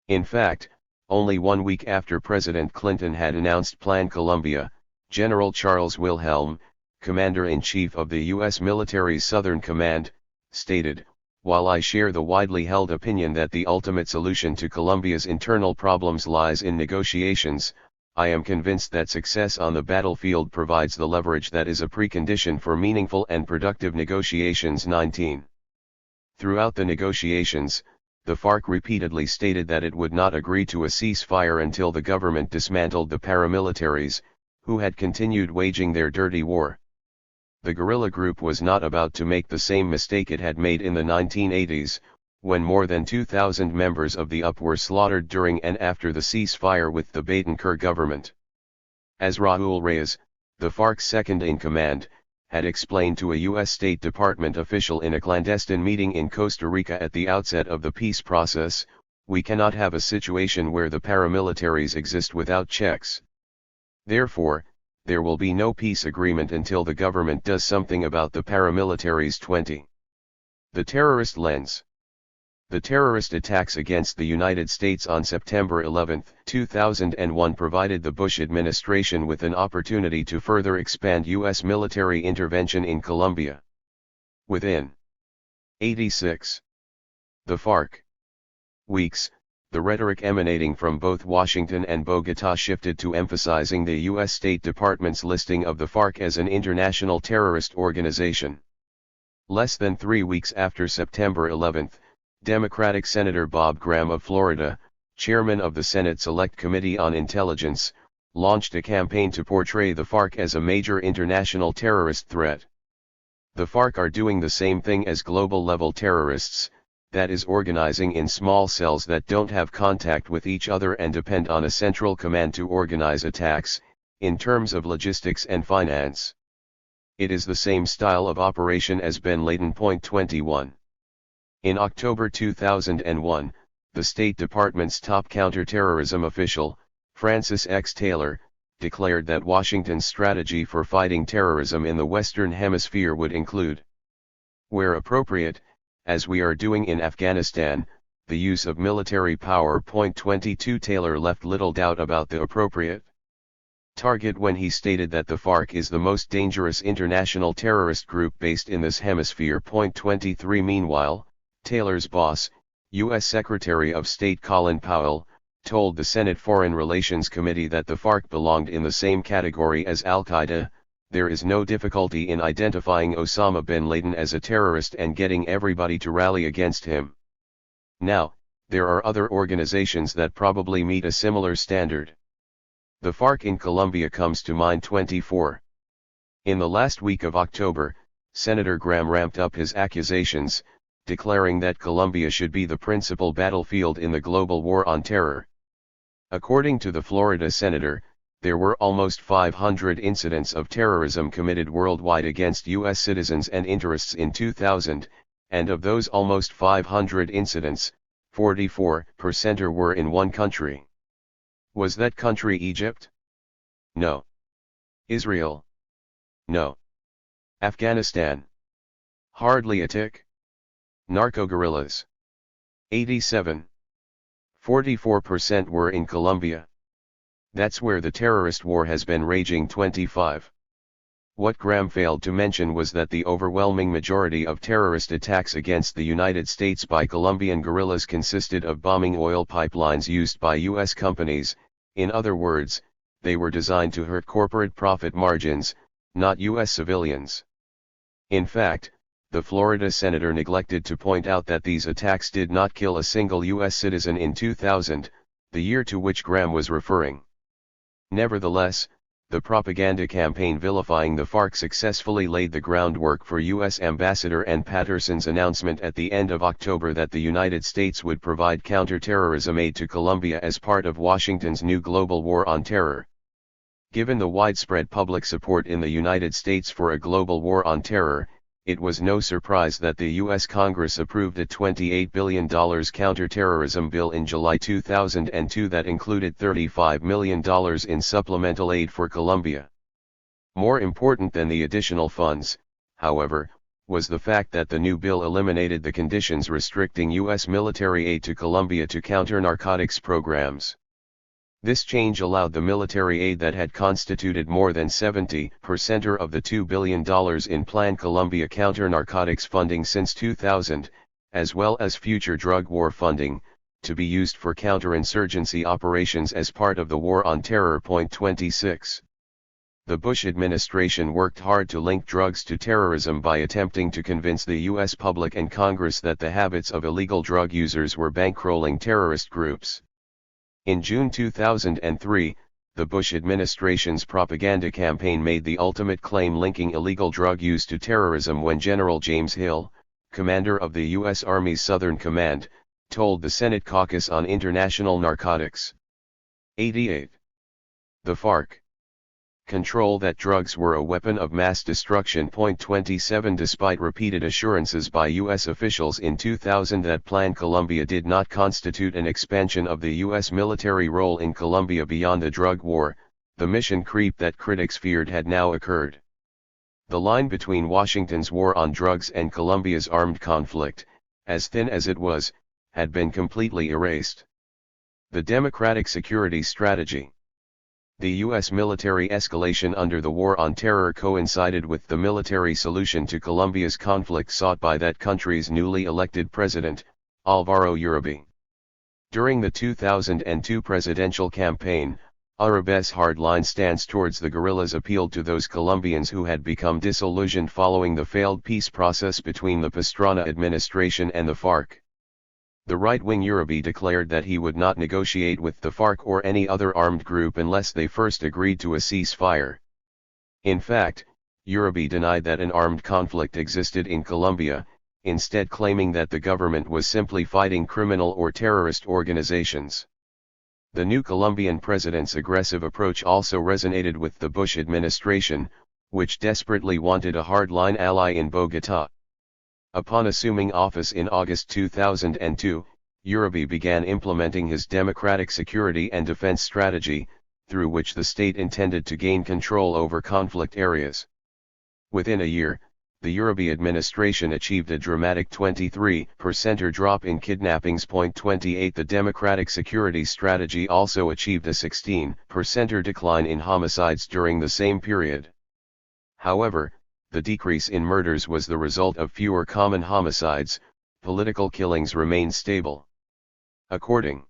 In fact, only 1 week after President Clinton had announced Plan Colombia, General Charles Wilhelm, Commander-in-Chief of the U.S. military's Southern Command, stated, "While I share the widely held opinion that the ultimate solution to Colombia's internal problems lies in negotiations, I am convinced that success on the battlefield provides the leverage that is a precondition for meaningful and productive negotiations." 19. Throughout the negotiations, the FARC repeatedly stated that it would not agree to a ceasefire until the government dismantled the paramilitaries, who had continued waging their dirty war. The guerrilla group was not about to make the same mistake it had made in the 1980s, when more than 2,000 members of the UP were slaughtered during and after the ceasefire with the Betancur government. As Raúl Reyes, the FARC's second-in-command, had explained to a U.S. State Department official in a clandestine meeting in Costa Rica at the outset of the peace process, "We cannot have a situation where the paramilitaries exist without checks. Therefore, there will be no peace agreement until the government does something about the paramilitaries." 20. The terrorist lens. The terrorist attacks against the United States on September 11, 2001 provided the Bush administration with an opportunity to further expand U.S. military intervention in Colombia. Within 86. The FARC. Weeks, the rhetoric emanating from both Washington and Bogotá shifted to emphasizing the U.S. State Department's listing of the FARC as an international terrorist organization. Less than 3 weeks after September 11, Democratic Senator Bob Graham of Florida, chairman of the Senate Select Committee on Intelligence, launched a campaign to portray the FARC as a major international terrorist threat. The FARC are doing the same thing as global-level terrorists, that is organizing in small cells that don't have contact with each other and depend on a central command to organize attacks, in terms of logistics and finance. It is the same style of operation as bin Laden. 21. In October 2001, the State Department's top counterterrorism official, Francis X. Taylor, declared that Washington's strategy for fighting terrorism in the Western Hemisphere would include, where appropriate, as we are doing in Afghanistan, the use of military power. 22. Taylor left little doubt about the appropriate target when he stated that the FARC is the most dangerous international terrorist group based in this hemisphere. 23. Meanwhile, Taylor's boss, U.S. Secretary of State Colin Powell, told the Senate Foreign Relations Committee that the FARC belonged in the same category as Al-Qaeda. There is no difficulty in identifying Osama bin Laden as a terrorist and getting everybody to rally against him. Now, there are other organizations that probably meet a similar standard. The FARC in Colombia comes to mind. 24. In the last week of October, Senator Graham ramped up his accusations, declaring that Colombia should be the principal battlefield in the global war on terror. According to the Florida senator, there were almost 500 incidents of terrorism committed worldwide against U.S. citizens and interests in 2000, and of those almost 500 incidents, 44% were in one country. Was that country Egypt? No. Israel? No. Afghanistan? Hardly a tick. Narco-guerrillas? 87. 44% were in Colombia. That's where the terrorist war has been raging. 25. What Graham failed to mention was that the overwhelming majority of terrorist attacks against the United States by Colombian guerrillas consisted of bombing oil pipelines used by U.S. companies. In other words, they were designed to hurt corporate profit margins, not U.S. civilians. In fact, the Florida senator neglected to point out that these attacks did not kill a single U.S. citizen in 2000, the year to which Graham was referring. Nevertheless, the propaganda campaign vilifying the FARC successfully laid the groundwork for U.S. Ambassador N. Patterson's announcement at the end of October that the United States would provide counterterrorism aid to Colombia as part of Washington's new global war on terror. Given the widespread public support in the United States for a global war on terror, it was no surprise that the U.S. Congress approved a $28 billion counterterrorism bill in July 2002 that included $35 million in supplemental aid for Colombia. More important than the additional funds, however, was the fact that the new bill eliminated the conditions restricting U.S. military aid to Colombia to counter narcotics programs. This change allowed the military aid that had constituted more than 70% of the $2 billion in planned Colombia counter-narcotics funding since 2000, as well as future drug war funding, to be used for counterinsurgency operations as part of the war on terror. 26. The Bush administration worked hard to link drugs to terrorism by attempting to convince the U.S. public and Congress that the habits of illegal drug users were bankrolling terrorist groups. In June 2003, the Bush administration's propaganda campaign made the ultimate claim linking illegal drug use to terrorism when General James Hill, commander of the U.S. Army's Southern Command, told the Senate Caucus on International Narcotics. 88. The FARC control that drugs were a weapon of mass destruction. 27 Despite repeated assurances by U.S. officials in 2000 that Plan Colombia did not constitute an expansion of the U.S. military role in Colombia beyond the drug war, the mission creep that critics feared had now occurred. The line between Washington's war on drugs and Colombia's armed conflict, as thin as it was, had been completely erased. The Democratic Security Strategy. The U.S. military escalation under the War on Terror coincided with the military solution to Colombia's conflict sought by that country's newly elected president, Álvaro Uribe. During the 2002 presidential campaign, Uribe's hardline stance towards the guerrillas appealed to those Colombians who had become disillusioned following the failed peace process between the Pastrana administration and the FARC. The right-wing Uribe declared that he would not negotiate with the FARC or any other armed group unless they first agreed to a ceasefire. In fact, Uribe denied that an armed conflict existed in Colombia, instead claiming that the government was simply fighting criminal or terrorist organizations. The new Colombian president's aggressive approach also resonated with the Bush administration, which desperately wanted a hardline ally in Bogotá. Upon assuming office in August 2002, Uribe began implementing his democratic security and defense strategy, through which the state intended to gain control over conflict areas. Within a year, the Uribe administration achieved a dramatic 23% drop in kidnappings. 28 The democratic security strategy also achieved a 16% decline in homicides during the same period. However, the decrease in murders was the result of fewer common homicides, political killings remain stable. According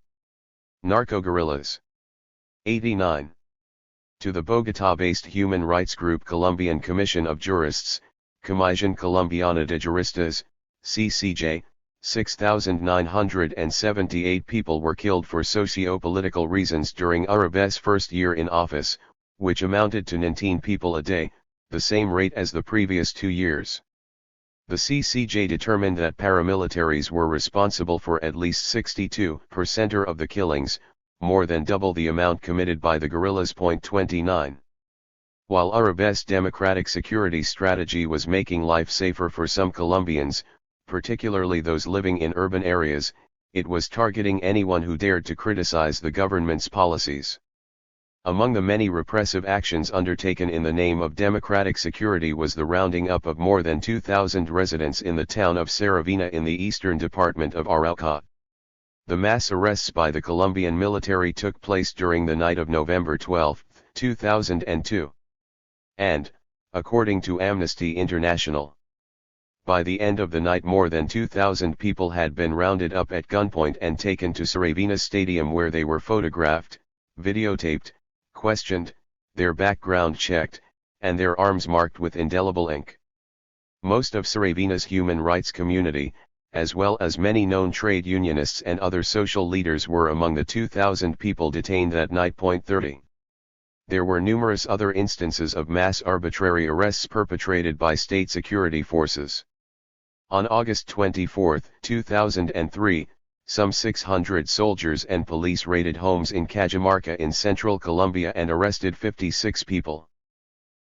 narco-guerrillas. 89. To the Bogotá-based human rights group Colombian Commission of Jurists, Comisión Colombiana de Juristas, CCJ, 6,978 people were killed for socio-political reasons during Uribe's first year in office, which amounted to 19 people a day, the same rate as the previous 2 years. The CCJ determined that paramilitaries were responsible for at least 62% of the killings, more than double the amount committed by the guerrillas. 29. While Uribe's democratic security strategy was making life safer for some Colombians, particularly those living in urban areas, it was targeting anyone who dared to criticize the government's policies. Among the many repressive actions undertaken in the name of democratic security was the rounding up of more than 2,000 residents in the town of Saravena in the eastern department of Arauca. The mass arrests by the Colombian military took place during the night of November 12, 2002. And, according to Amnesty International, by the end of the night more than 2,000 people had been rounded up at gunpoint and taken to Saravena Stadium, where they were photographed, videotaped, questioned, their background checked, and their arms marked with indelible ink. Most of Saravena's human rights community, as well as many known trade unionists and other social leaders, were among the 2,000 people detained that night. 30. There were numerous other instances of mass arbitrary arrests perpetrated by state security forces. On August 24, 2003, some 600 soldiers and police raided homes in Cajamarca in central Colombia and arrested 56 people.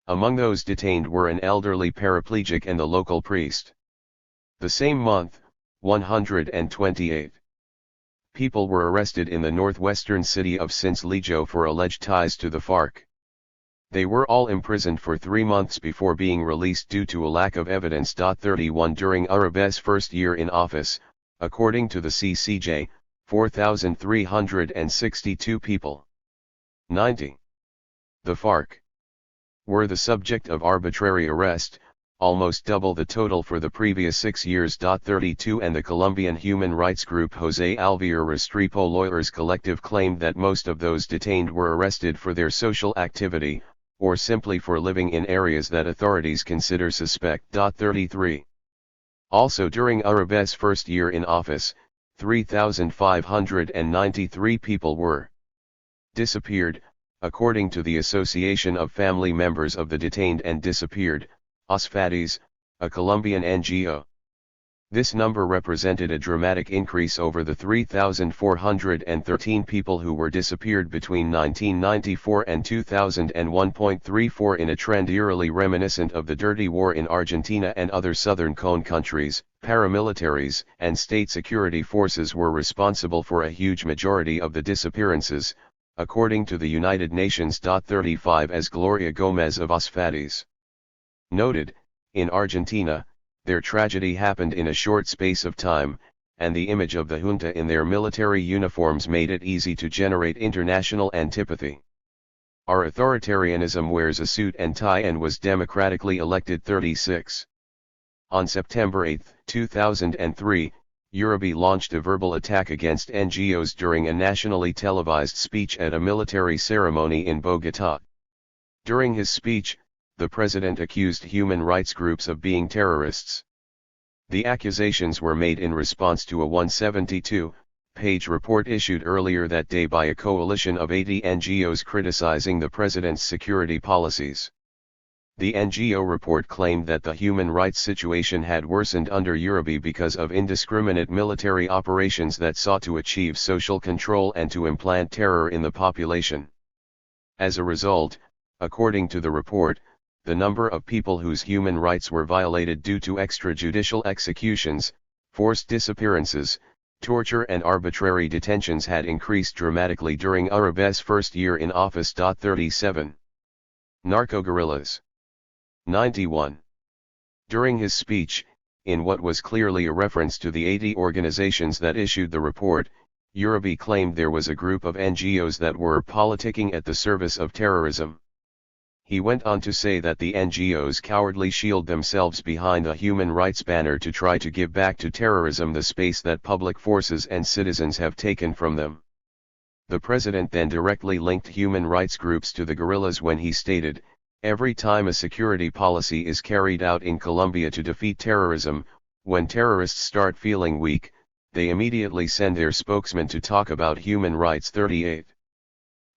Among those detained were an elderly paraplegic and the local priest. The same month, 128 people were arrested in the northwestern city of Sincelejo for alleged ties to the FARC. They were all imprisoned for 3 months before being released due to a lack of evidence. 31 During Uribe's first year in office, according to the CCJ, 4,362 people, 90. The FARC, were the subject of arbitrary arrest, almost double the total for the previous 6 years. 32 And the Colombian human rights group José Alvear Restrepo Lawyers Collective claimed that most of those detained were arrested for their social activity, or simply for living in areas that authorities consider suspect. 33. Also during Uribe's first year in office, 3,593 people were disappeared, according to the Association of Family Members of the Detained and Disappeared, ASFADIS, a Colombian NGO. This number represented a dramatic increase over the 3,413 people who were disappeared between 1994 and 2001.34 in a trend eerily reminiscent of the dirty war in Argentina and other southern cone countries. Paramilitaries and state security forces were responsible for a huge majority of the disappearances, according to the United Nations. 35 As Gloria Gomez of ASFADIS noted, in Argentina, their tragedy happened in a short space of time, and the image of the junta in their military uniforms made it easy to generate international antipathy. Our authoritarianism wears a suit and tie and was democratically elected. 36. On September 8, 2003, Uribe launched a verbal attack against NGOs during a nationally televised speech at a military ceremony in Bogotá. During his speech, the president accused human rights groups of being terrorists. The accusations were made in response to a 172-page report issued earlier that day by a coalition of 80 NGOs criticizing the president's security policies. The NGO report claimed that the human rights situation had worsened under Uribe because of indiscriminate military operations that sought to achieve social control and to implant terror in the population. As a result, according to the report, the number of people whose human rights were violated due to extrajudicial executions, forced disappearances, torture and arbitrary detentions had increased dramatically during Uribe's first year in office. 37. Narco-guerrillas. 91. During his speech, in what was clearly a reference to the 80 organizations that issued the report, Uribe claimed there was a group of NGOs that were politicking at the service of terrorism. He went on to say that the NGOs cowardly shield themselves behind a human rights banner to try to give back to terrorism the space that public forces and citizens have taken from them. The president then directly linked human rights groups to the guerrillas when he stated, "Every time a security policy is carried out in Colombia to defeat terrorism, when terrorists start feeling weak, they immediately send their spokesman to talk about human rights." 38.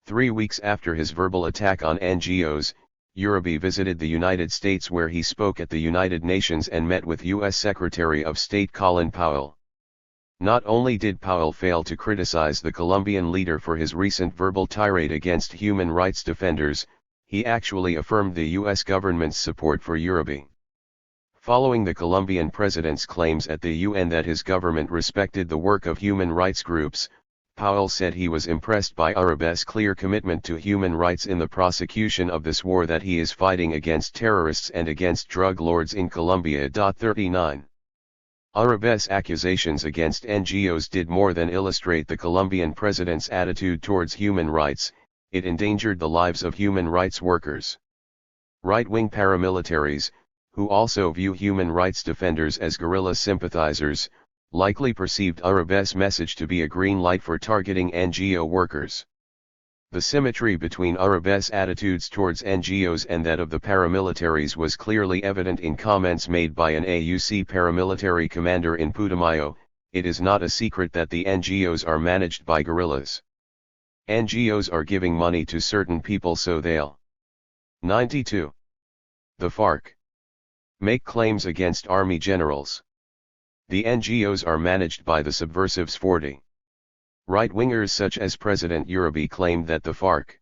3 weeks after his verbal attack on NGOs, Uribe visited the United States where he spoke at the United Nations and met with U.S. Secretary of State Colin Powell. Not only did Powell fail to criticize the Colombian leader for his recent verbal tirade against human rights defenders, he actually affirmed the U.S. government's support for Uribe. Following the Colombian president's claims at the UN that his government respected the work of human rights groups, Powell said he was impressed by Uribe's clear commitment to human rights in the prosecution of this war that he is fighting against terrorists and against drug lords in Colombia. 39. Uribe's accusations against NGOs did more than illustrate the Colombian president's attitude towards human rights, it endangered the lives of human rights workers. Right-wing paramilitaries, who also view human rights defenders as guerrilla sympathizers, likely perceived Uribe's message to be a green light for targeting NGO workers. The symmetry between Uribe's attitudes towards NGOs and that of the paramilitaries was clearly evident in comments made by an AUC paramilitary commander in Putumayo. "It is not a secret that the NGOs are managed by guerrillas. NGOs are giving money to certain people so they'll." 92. The FARC make claims against army generals. The NGOs are managed by the subversives. 40. Right-wingers such as President Uribe claimed that the FARC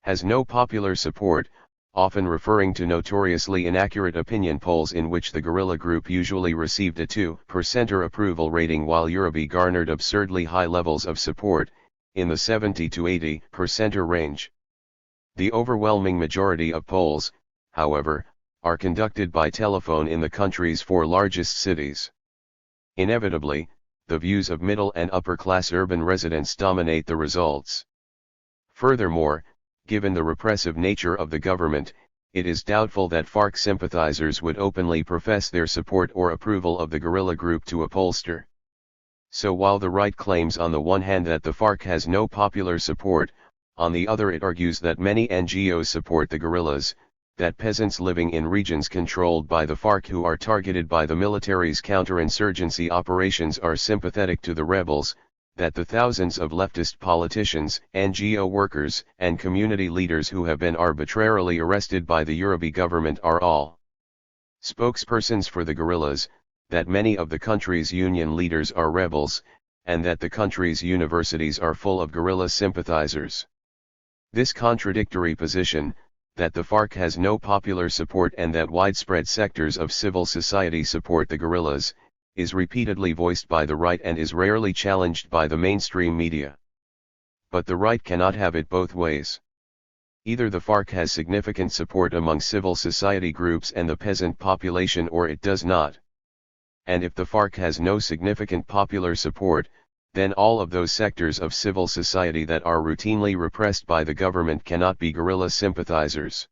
has no popular support, often referring to notoriously inaccurate opinion polls in which the guerrilla group usually received a 2% approval rating while Uribe garnered absurdly high levels of support, in the 70 to 80% range. The overwhelming majority of polls, however, are conducted by telephone in the country's 4 largest cities. Inevitably, the views of middle and upper-class urban residents dominate the results. Furthermore, given the repressive nature of the government, it is doubtful that FARC sympathizers would openly profess their support or approval of the guerrilla group to a pollster. So while the right claims on the one hand that the FARC has no popular support, on the other it argues that many NGOs support the guerrillas, that peasants living in regions controlled by the FARC who are targeted by the military's counterinsurgency operations are sympathetic to the rebels, that the thousands of leftist politicians, NGO workers, and community leaders who have been arbitrarily arrested by the Uribe government are all spokespersons for the guerrillas, that many of the country's union leaders are rebels, and that the country's universities are full of guerrilla sympathizers. This contradictory position, that the FARC has no popular support and that widespread sectors of civil society support the guerrillas, is repeatedly voiced by the right and is rarely challenged by the mainstream media. But the right cannot have it both ways. Either the FARC has significant support among civil society groups and the peasant population or it does not. And if the FARC has no significant popular support, then all of those sectors of civil society that are routinely repressed by the government cannot be guerrilla sympathizers.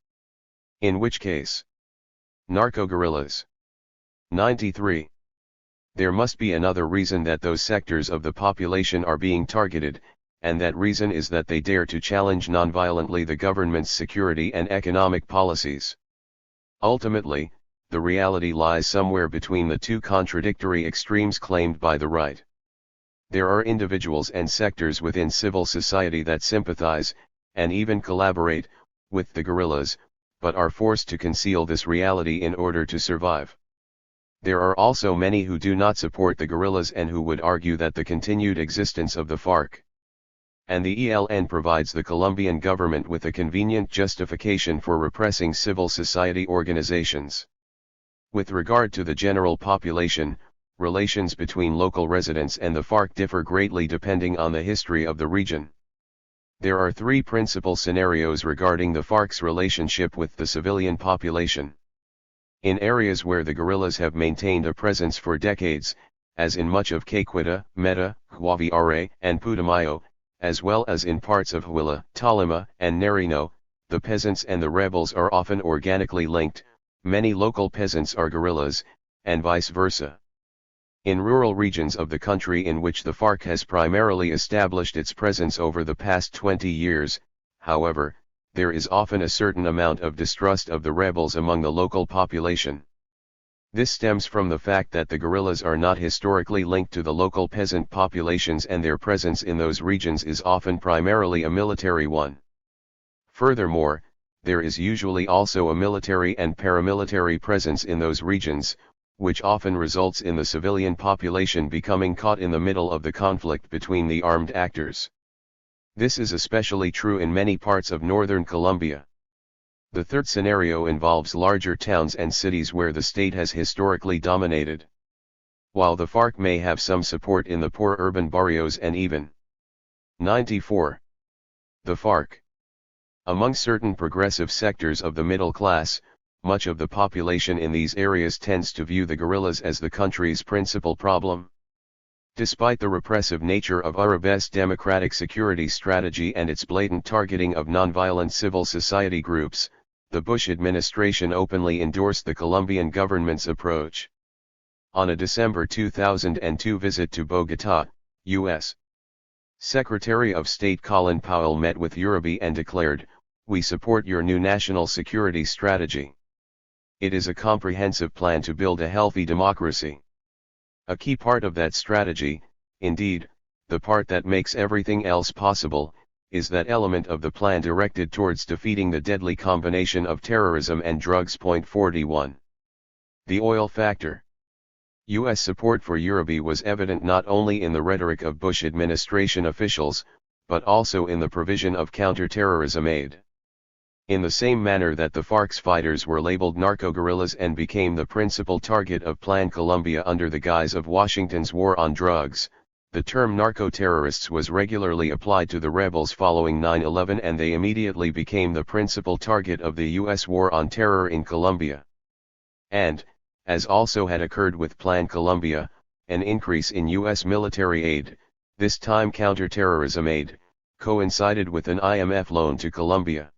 In which case, narco-guerrillas. 93. There must be another reason that those sectors of the population are being targeted, and that reason is that they dare to challenge nonviolently the government's security and economic policies. Ultimately, the reality lies somewhere between the two contradictory extremes claimed by the right. There are individuals and sectors within civil society that sympathize, and even collaborate, with the guerrillas, but are forced to conceal this reality in order to survive. There are also many who do not support the guerrillas and who would argue that the continued existence of the FARC and the ELN provides the Colombian government with a convenient justification for repressing civil society organizations. With regard to the general population, relations between local residents and the FARC differ greatly depending on the history of the region. There are 3 principal scenarios regarding the FARC's relationship with the civilian population. In areas where the guerrillas have maintained a presence for decades, as in much of Caqueta, Meta, Guaviare, and Putumayo, as well as in parts of Huila, Tolima, and Nariño, the peasants and the rebels are often organically linked, many local peasants are guerrillas, and vice versa. In rural regions of the country in which the FARC has primarily established its presence over the past 20 years, however, there is often a certain amount of distrust of the rebels among the local population. This stems from the fact that the guerrillas are not historically linked to the local peasant populations and their presence in those regions is often primarily a military one. Furthermore, there is usually also a military and paramilitary presence in those regions, which often results in the civilian population becoming caught in the middle of the conflict between the armed actors. This is especially true in many parts of northern Colombia. The third scenario involves larger towns and cities where the state has historically dominated. While the FARC may have some support in the poor urban barrios and even 94. The FARC. Among certain progressive sectors of the middle class, much of the population in these areas tends to view the guerrillas as the country's principal problem. Despite the repressive nature of Uribe's democratic security strategy and its blatant targeting of nonviolent civil society groups, the Bush administration openly endorsed the Colombian government's approach. On a December 2002 visit to Bogotá, U.S., Secretary of State Colin Powell met with Uribe and declared, "We support your new national security strategy. It is a comprehensive plan to build a healthy democracy." A key part of that strategy, indeed, the part that makes everything else possible, is that element of the plan directed towards defeating the deadly combination of terrorism and drugs. 41. The oil factor. U.S. support for Uribe was evident not only in the rhetoric of Bush administration officials, but also in the provision of counter-terrorism aid. In the same manner that the FARC's fighters were labeled narco-guerrillas and became the principal target of Plan Colombia under the guise of Washington's war on drugs, the term narco-terrorists was regularly applied to the rebels following 9/11, and they immediately became the principal target of the U.S. war on terror in Colombia. And, as also had occurred with Plan Colombia, an increase in U.S. military aid, this time counter-terrorism aid, coincided with an IMF loan to Colombia.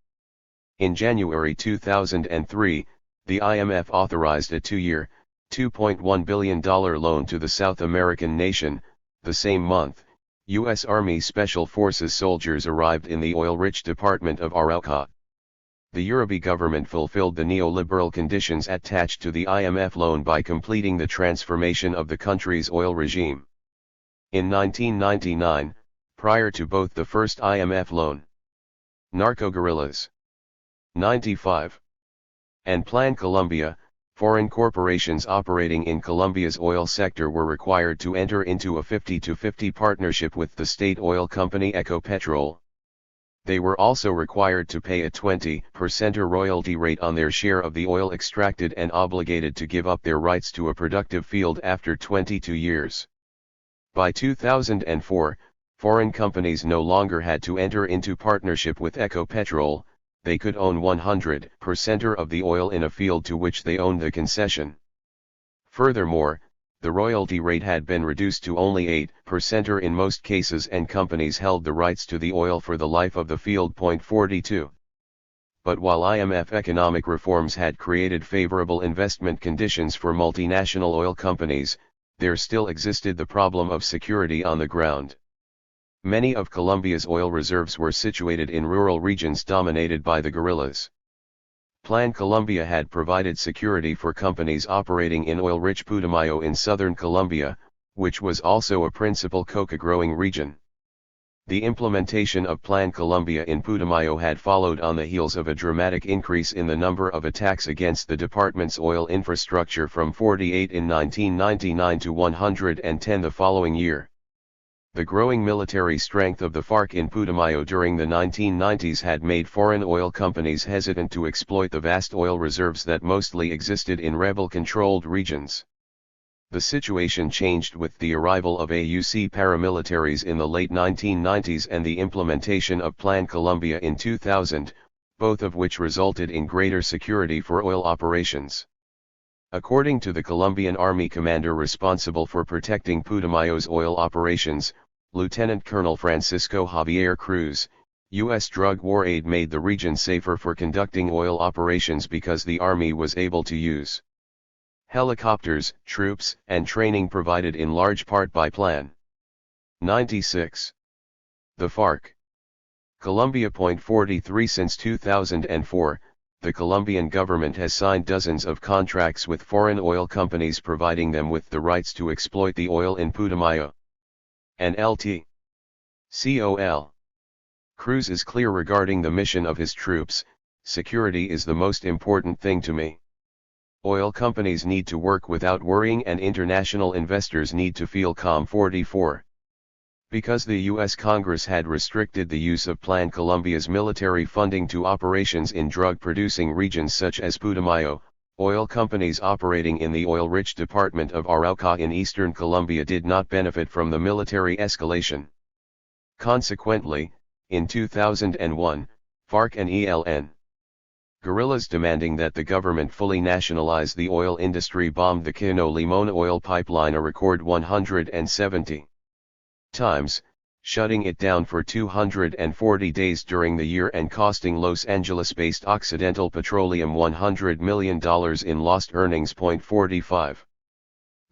In January 2003, the IMF authorized a 2-year, $2.1 billion loan to the South American nation. The same month, U.S. Army Special Forces soldiers arrived in the oil-rich department of Arauca. The Uribe government fulfilled the neoliberal conditions attached to the IMF loan by completing the transformation of the country's oil regime. In 1999, prior to both the first IMF loan, narco-guerrillas, 95, and Plan Colombia, foreign corporations operating in Colombia's oil sector were required to enter into a 50-50 partnership with the state oil company Ecopetrol. They were also required to pay a 20% royalty rate on their share of the oil extracted and obligated to give up their rights to a productive field after 22 years. By 2004, foreign companies no longer had to enter into partnership with Ecopetrol. They could own 100% of the oil in a field to which they owned the concession. Furthermore, the royalty rate had been reduced to only 8% in most cases, and companies held the rights to the oil for the life of the field. 42. But while IMF economic reforms had created favorable investment conditions for multinational oil companies, there still existed the problem of security on the ground. Many of Colombia's oil reserves were situated in rural regions dominated by the guerrillas. Plan Colombia had provided security for companies operating in oil-rich Putumayo in southern Colombia, which was also a principal coca-growing region. The implementation of Plan Colombia in Putumayo had followed on the heels of a dramatic increase in the number of attacks against the department's oil infrastructure from 48 in 1999 to 110 the following year. The growing military strength of the FARC in Putumayo during the 1990s had made foreign oil companies hesitant to exploit the vast oil reserves that mostly existed in rebel-controlled regions. The situation changed with the arrival of AUC paramilitaries in the late 1990s and the implementation of Plan Colombia in 2000, both of which resulted in greater security for oil operations. According to the Colombian Army commander responsible for protecting Putumayo's oil operations, Lieutenant Colonel Francisco Javier Cruz, U.S. drug war aid made the region safer for conducting oil operations because the Army was able to use helicopters, troops, and training provided in large part by Plan 96. The FARC. Colombia. 43 Since 2004, the Colombian government has signed dozens of contracts with foreign oil companies providing them with the rights to exploit the oil in Putumayo and LT. Col. Cruz is clear regarding the mission of his troops: security is the most important thing to me. Oil companies need to work without worrying and international investors need to feel calm. 44. Because the U.S. Congress had restricted the use of Plan Colombia's military funding to operations in drug-producing regions such as Putumayo, oil companies operating in the oil-rich department of Arauca in eastern Colombia did not benefit from the military escalation. Consequently, in 2001, FARC and ELN guerrillas demanding that the government fully nationalize the oil industry bombed the Quino Limon oil pipeline a record 170 times, shutting it down for 240 days during the year and costing Los Angeles-based Occidental Petroleum $100 million in lost earnings. 45.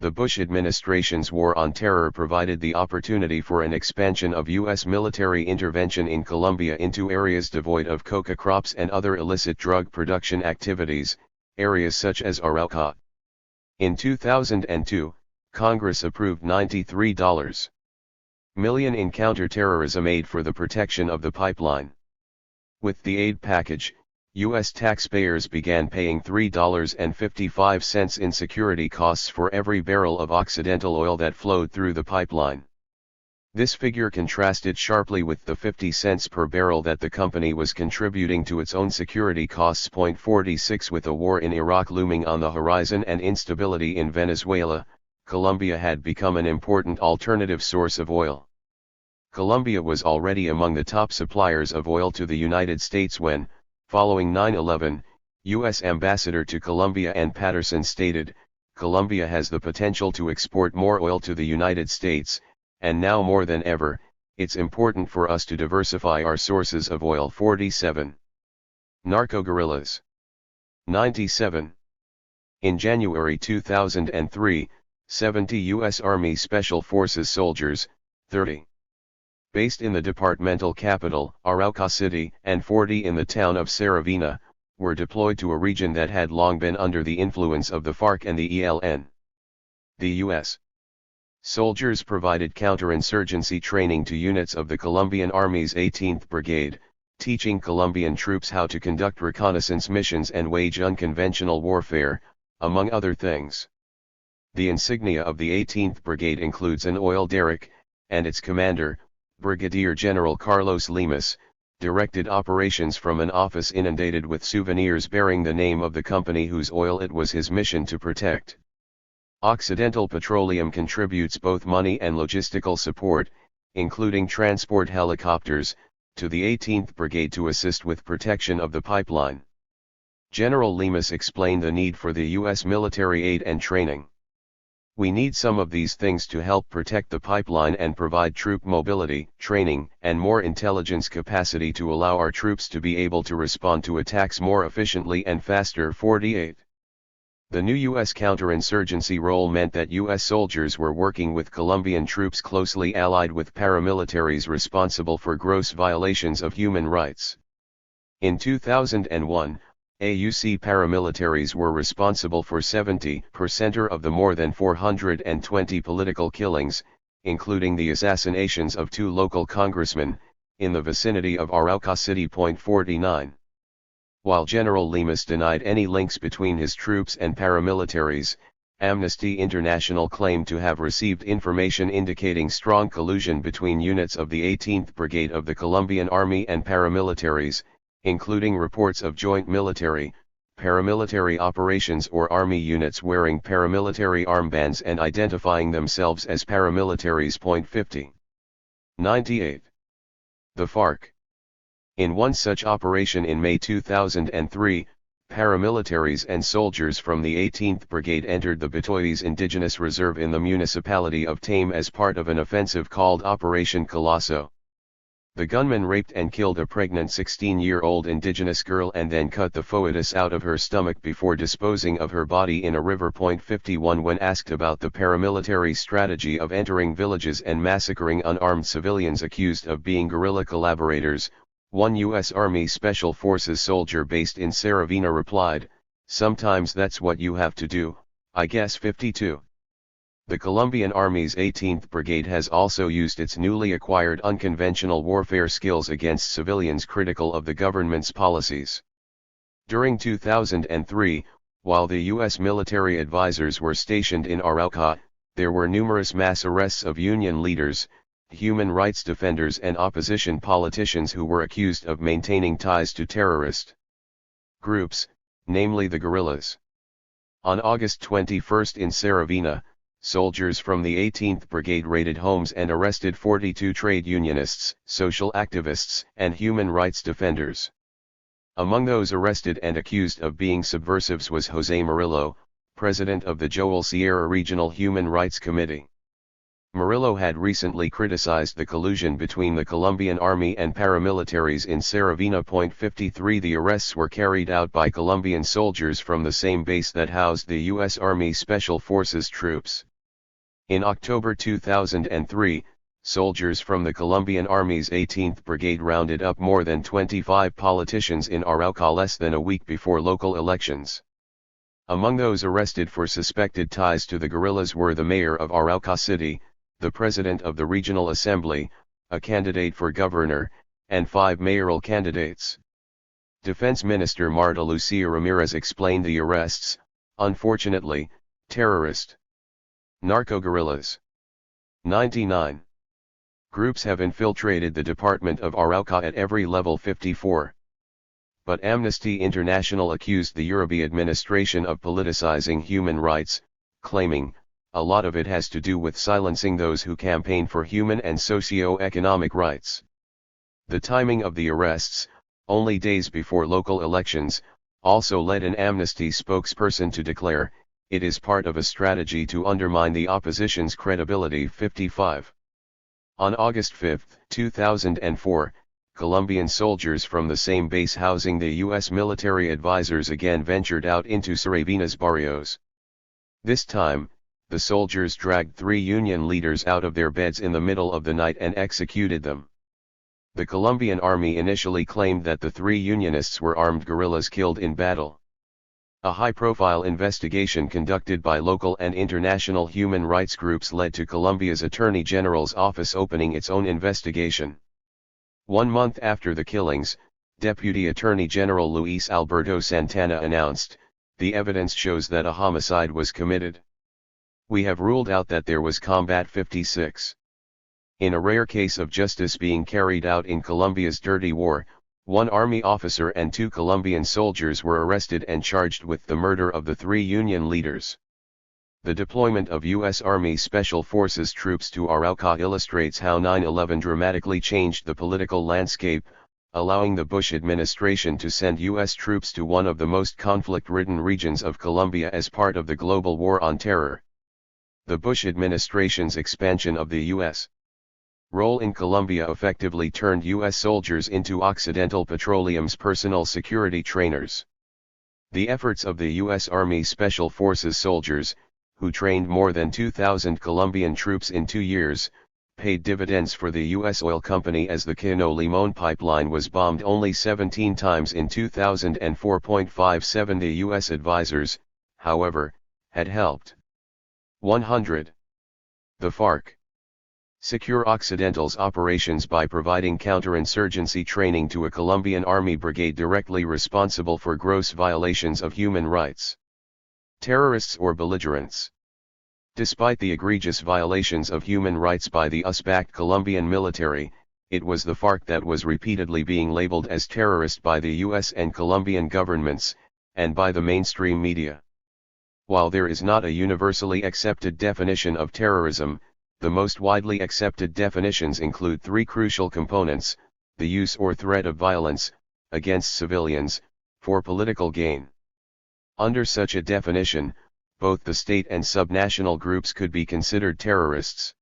The Bush administration's war on terror provided the opportunity for an expansion of U.S. military intervention in Colombia into areas devoid of coca crops and other illicit drug production activities, areas such as Arauca. In 2002, Congress approved $93 million in counterterrorism aid for the protection of the pipeline. With the aid package, U.S. taxpayers began paying $3.55 in security costs for every barrel of Occidental oil that flowed through the pipeline. This figure contrasted sharply with the 50 cents per barrel that the company was contributing to its own security costs. 46 With a war in Iraq looming on the horizon and instability in Venezuela, Colombia had become an important alternative source of oil. Colombia was already among the top suppliers of oil to the United States when, following 9/11, U.S. Ambassador to Colombia Ann Patterson stated, "Colombia has the potential to export more oil to the United States, and now more than ever, it's important for us to diversify our sources of oil." 47. Narco-guerrillas. 97. In January 2003, 70 U.S. Army Special Forces soldiers, 30. based in the departmental capital, Arauca City, and 40 in the town of Saravena, were deployed to a region that had long been under the influence of the FARC and the ELN. The U.S. soldiers provided counterinsurgency training to units of the Colombian Army's 18th Brigade, teaching Colombian troops how to conduct reconnaissance missions and wage unconventional warfare, among other things. The insignia of the 18th Brigade includes an oil derrick, and its commander, Brigadier General Carlos Lemus, directed operations from an office inundated with souvenirs bearing the name of the company whose oil it was his mission to protect. Occidental Petroleum contributes both money and logistical support, including transport helicopters, to the 18th Brigade to assist with protection of the pipeline. General Lemus explained the need for the U.S. military aid and training. "We need some of these things to help protect the pipeline and provide troop mobility, training, and more intelligence capacity to allow our troops to be able to respond to attacks more efficiently and faster." 48. The new U.S. counterinsurgency role meant that U.S. soldiers were working with Colombian troops closely allied with paramilitaries responsible for gross violations of human rights. In 2001, AUC paramilitaries were responsible for 70% of the more than 420 political killings, including the assassinations of 2 local congressmen, in the vicinity of Arauca City. 49. While General Lemus denied any links between his troops and paramilitaries, Amnesty International claimed to have received information indicating strong collusion between units of the 18th Brigade of the Colombian Army and paramilitaries, including reports of joint military, paramilitary operations or army units wearing paramilitary armbands and identifying themselves as paramilitaries. 50. 98. The FARC. In one such operation in May 2003, paramilitaries and soldiers from the 18th Brigade entered the Batoyes Indigenous Reserve in the municipality of Tame as part of an offensive called Operation Coloso. The gunman raped and killed a pregnant 16-year-old indigenous girl and then cut the foetus out of her stomach before disposing of her body in a river. 51 When asked about the paramilitary strategy of entering villages and massacring unarmed civilians accused of being guerrilla collaborators, one U.S. Army Special Forces soldier based in Saravina replied, "Sometimes that's what you have to do, I guess." 52. The Colombian Army's 18th Brigade has also used its newly acquired unconventional warfare skills against civilians critical of the government's policies. During 2003, while the U.S. military advisors were stationed in Arauca, there were numerous mass arrests of union leaders, human rights defenders and opposition politicians who were accused of maintaining ties to terrorist groups, namely the guerrillas. On August 21 in Saravina, soldiers from the 18th Brigade raided homes and arrested 42 trade unionists, social activists, and human rights defenders. Among those arrested and accused of being subversives was José Murillo, president of the Joel Sierra Regional Human Rights Committee. Murillo had recently criticized the collusion between the Colombian army and paramilitaries in Saravina. 53 The arrests were carried out by Colombian soldiers from the same base that housed the U.S. Army Special Forces troops. In October 2003, soldiers from the Colombian Army's 18th Brigade rounded up more than 25 politicians in Arauca less than a week before local elections. Among those arrested for suspected ties to the guerrillas were the mayor of Arauca City, the president of the regional assembly, a candidate for governor, and 5 mayoral candidates. Defense Minister Marta Lucia Ramirez explained the arrests, "Unfortunately, terrorist narco-guerrillas." 99. Groups have infiltrated the Department of Arauca at every level. 54. But Amnesty International accused the Uribe administration of politicizing human rights, claiming, "A lot of it has to do with silencing those who campaign for human and socio-economic rights." The timing of the arrests, only days before local elections, also led an Amnesty spokesperson to declare, "It is part of a strategy to undermine the opposition's credibility." 55. On August 5, 2004, Colombian soldiers from the same base housing the U.S. military advisors again ventured out into Saravina's barrios. This time, the soldiers dragged 3 union leaders out of their beds in the middle of the night and executed them. The Colombian army initially claimed that the 3 unionists were armed guerrillas killed in battle. A high-profile investigation conducted by local and international human rights groups led to Colombia's Attorney General's office opening its own investigation. 1 month after the killings, Deputy Attorney General Luis Alberto Santana announced, "The evidence shows that a homicide was committed. We have ruled out that there was combat." 56. In a rare case of justice being carried out in Colombia's dirty war, 1 army officer and 2 Colombian soldiers were arrested and charged with the murder of the 3 union leaders. The deployment of U.S. Army Special Forces troops to Arauca illustrates how 9/11 dramatically changed the political landscape, allowing the Bush administration to send U.S. troops to one of the most conflict-ridden regions of Colombia as part of the global war on terror. The Bush administration's expansion of the U.S. role in Colombia effectively turned U.S. soldiers into Occidental Petroleum's personal security trainers. The efforts of the U.S. Army Special Forces soldiers, who trained more than 2,000 Colombian troops in 2 years, paid dividends for the U.S. oil company as the Quino Limón pipeline was bombed only 17 times in 2004. 57 The U.S. advisors, however, had helped 100. The FARC secure Occidental's operations by providing counterinsurgency training to a Colombian army brigade directly responsible for gross violations of human rights. Terrorists or belligerents. Despite the egregious violations of human rights by the US-backed Colombian military, it was the FARC that was repeatedly being labeled as terrorist by the US and Colombian governments, and by the mainstream media. While there is not a universally accepted definition of terrorism, the most widely accepted definitions include 3 crucial components: the use or threat of violence, against civilians, for political gain. Under such a definition, both the state and subnational groups could be considered terrorists.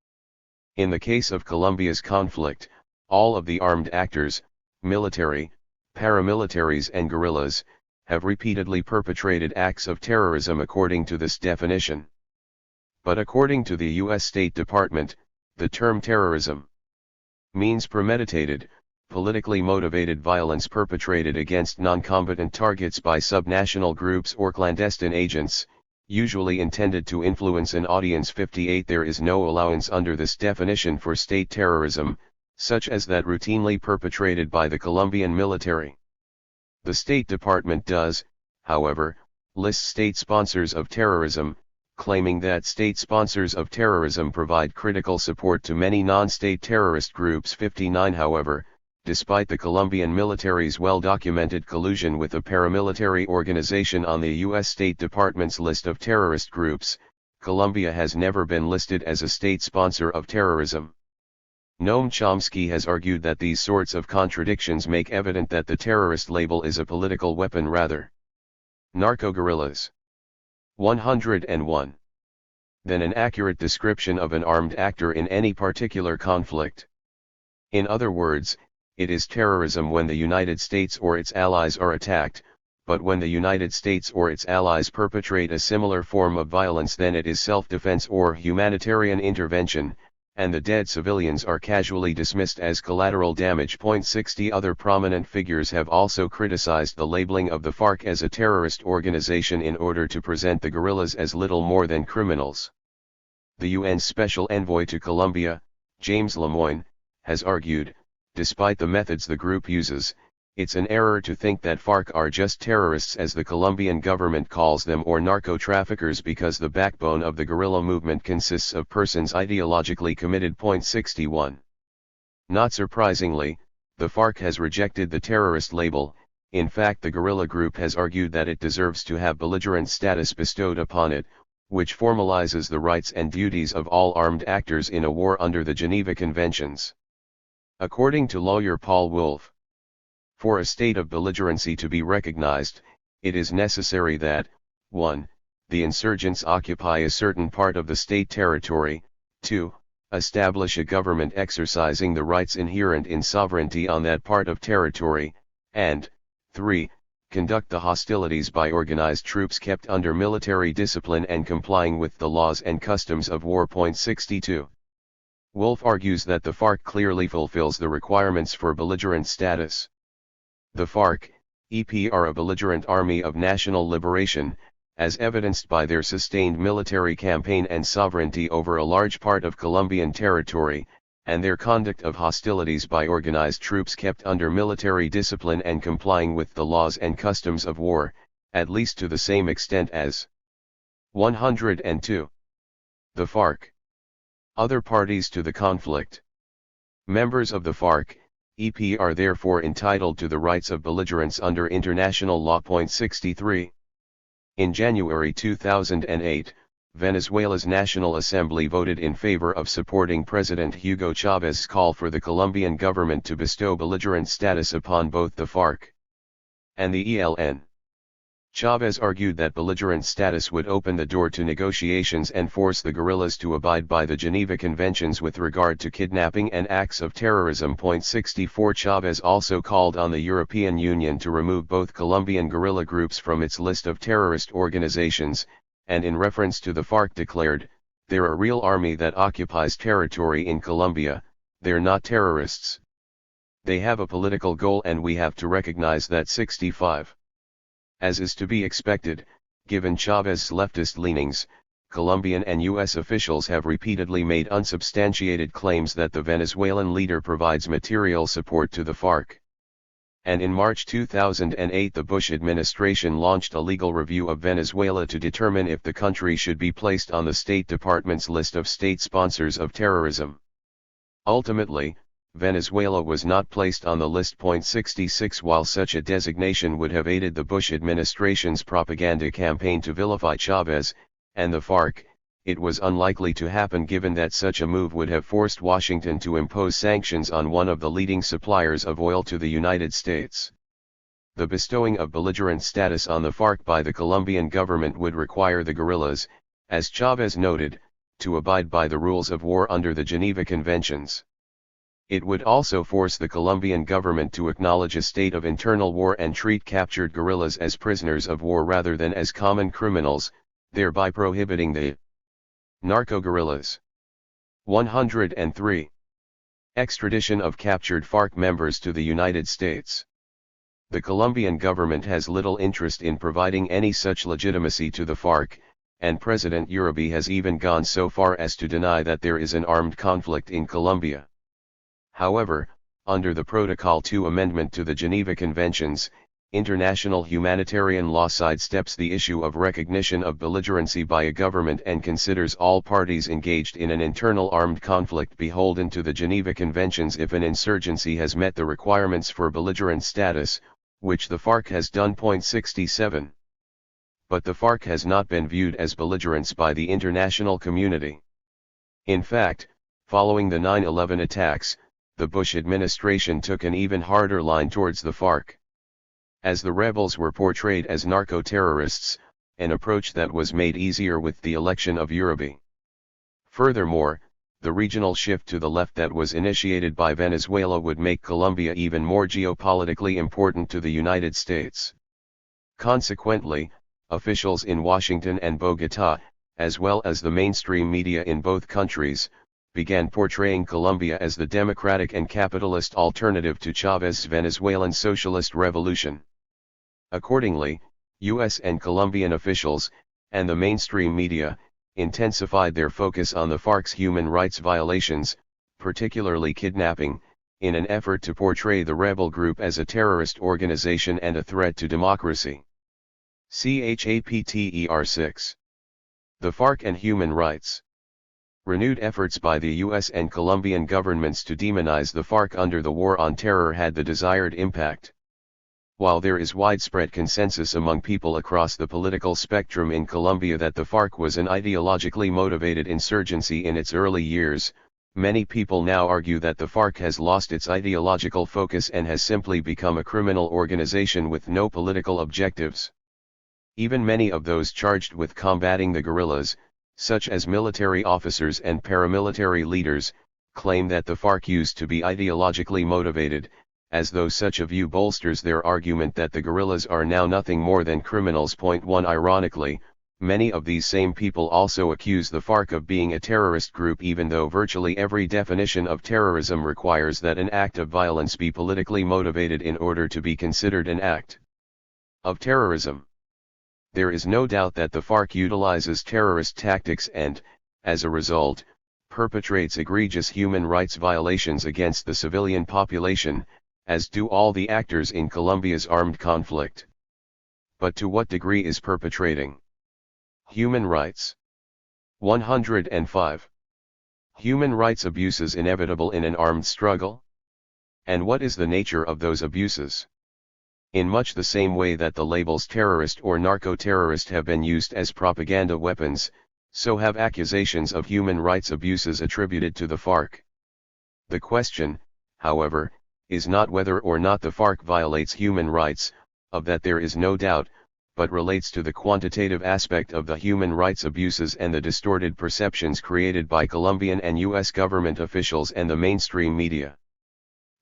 In the case of Colombia's conflict, All of the armed actors, military, paramilitaries and guerrillas, have repeatedly perpetrated acts of terrorism according to this definition. But according to the U.S. State Department, the term terrorism means premeditated, politically motivated violence perpetrated against non-combatant targets by subnational groups or clandestine agents, usually intended to influence an audience. 58 There is no allowance under this definition for state terrorism, such as that routinely perpetrated by the Colombian military. The State Department does, however, list state sponsors of terrorism, claiming that state sponsors of terrorism provide critical support to many non-state terrorist groups. 59 However, despite the Colombian military's well-documented collusion with a paramilitary organization on the U.S. State Department's list of terrorist groups, Colombia has never been listed as a state sponsor of terrorism. Noam Chomsky has argued that these sorts of contradictions make evident that the terrorist label is a political weapon rather. Narco-guerrillas. 101. Than an accurate description of an armed actor in any particular conflict. In other words, it is terrorism when the United States or its allies are attacked, but when the United States or its allies perpetrate a similar form of violence, then it is self-defense or humanitarian intervention, and the dead civilians are casually dismissed as collateral damage. 60 Other prominent figures have also criticized the labeling of the FARC as a terrorist organization in order to present the guerrillas as little more than criminals. The UN's Special Envoy to Colombia, James Lemoyne, has argued, despite the methods the group uses, it's an error to think that FARC are just terrorists as the Colombian government calls them or narco-traffickers, because the backbone of the guerrilla movement consists of persons ideologically committed. 61. Not surprisingly, the FARC has rejected the terrorist label. In fact, the guerrilla group has argued that it deserves to have belligerent status bestowed upon it, which formalizes the rights and duties of all armed actors in a war under the Geneva Conventions. According to lawyer Paul Wolfe, for a state of belligerency to be recognized, it is necessary that, 1. The insurgents occupy a certain part of the state territory, 2. Establish a government exercising the rights inherent in sovereignty on that part of territory, and 3. Conduct the hostilities by organized troops kept under military discipline and complying with the laws and customs of war. 62. Wolfe argues that the FARC clearly fulfills the requirements for belligerent status. The FARC, EP are a belligerent army of national liberation, as evidenced by their sustained military campaign and sovereignty over a large part of Colombian territory, and their conduct of hostilities by organized troops kept under military discipline and complying with the laws and customs of war, at least to the same extent as 102. The FARC. Other parties to the conflict. Members of the FARC, EP are therefore entitled to the rights of belligerents under international law. 63. In January 2008, Venezuela's National Assembly voted in favor of supporting President Hugo Chávez's call for the Colombian government to bestow belligerent status upon both the FARC and the ELN. Chávez argued that belligerent status would open the door to negotiations and force the guerrillas to abide by the Geneva Conventions with regard to kidnapping and acts of terrorism. 64 Chávez also called on the European Union to remove both Colombian guerrilla groups from its list of terrorist organizations, and in reference to the FARC declared, "They're a real army that occupies territory in Colombia, they're not terrorists. They have a political goal and we have to recognize that." 65. As is to be expected, given Chávez's leftist leanings, Colombian and U.S. officials have repeatedly made unsubstantiated claims that the Venezuelan leader provides material support to the FARC. And in March 2008 the Bush administration launched a legal review of Venezuela to determine if the country should be placed on the State Department's list of state sponsors of terrorism. Ultimately, Venezuela was not placed on the list. 66 While such a designation would have aided the Bush administration's propaganda campaign to vilify Chávez and the FARC, it was unlikely to happen given that such a move would have forced Washington to impose sanctions on one of the leading suppliers of oil to the United States. The bestowing of belligerent status on the FARC by the Colombian government would require the guerrillas, as Chávez noted, to abide by the rules of war under the Geneva Conventions. It would also force the Colombian government to acknowledge a state of internal war and treat captured guerrillas as prisoners of war rather than as common criminals, thereby prohibiting the narco-guerrillas. 103. Extradition of captured FARC members to the United States. The Colombian government has little interest in providing any such legitimacy to the FARC, and President Uribe has even gone so far as to deny that there is an armed conflict in Colombia. However, under the Protocol 2 amendment to the Geneva Conventions, international humanitarian law sidesteps the issue of recognition of belligerency by a government and considers all parties engaged in an internal armed conflict beholden to the Geneva Conventions if an insurgency has met the requirements for belligerent status, which the FARC has done. 67. But the FARC has not been viewed as belligerents by the international community. In fact, following the 9/11 attacks, the Bush administration took an even harder line towards the FARC. As the rebels were portrayed as narco-terrorists, an approach that was made easier with the election of Uribe. Furthermore, the regional shift to the left that was initiated by Venezuela would make Colombia even more geopolitically important to the United States. Consequently, officials in Washington and Bogotá, as well as the mainstream media in both countries, began portraying Colombia as the democratic and capitalist alternative to Chávez's Venezuelan socialist revolution. Accordingly, U.S. and Colombian officials, and the mainstream media, intensified their focus on the FARC's human rights violations, particularly kidnapping, in an effort to portray the rebel group as a terrorist organization and a threat to democracy. Chapter 6. The FARC and Human Rights. Renewed efforts by the U.S. and Colombian governments to demonize the FARC under the War on Terror had the desired impact. While there is widespread consensus among people across the political spectrum in Colombia that the FARC was an ideologically motivated insurgency in its early years, many people now argue that the FARC has lost its ideological focus and has simply become a criminal organization with no political objectives. Even many of those charged with combating the guerrillas, such as military officers and paramilitary leaders, claim that the FARC used to be ideologically motivated, as though such a view bolsters their argument that the guerrillas are now nothing more than criminals. 1. Ironically, many of these same people also accuse the FARC of being a terrorist group even though virtually every definition of terrorism requires that an act of violence be politically motivated in order to be considered an act of terrorism. There is no doubt that the FARC utilizes terrorist tactics and, as a result, perpetrates egregious human rights violations against the civilian population, as do all the actors in Colombia's armed conflict. But to what degree is perpetrating human rights? 105. Human rights abuses inevitable in an armed struggle? And what is the nature of those abuses? In much the same way that the labels terrorist or narco-terrorist have been used as propaganda weapons, so have accusations of human rights abuses attributed to the FARC. The question, however, is not whether or not the FARC violates human rights, of that there is no doubt, but relates to the quantitative aspect of the human rights abuses and the distorted perceptions created by Colombian and U.S. government officials and the mainstream media.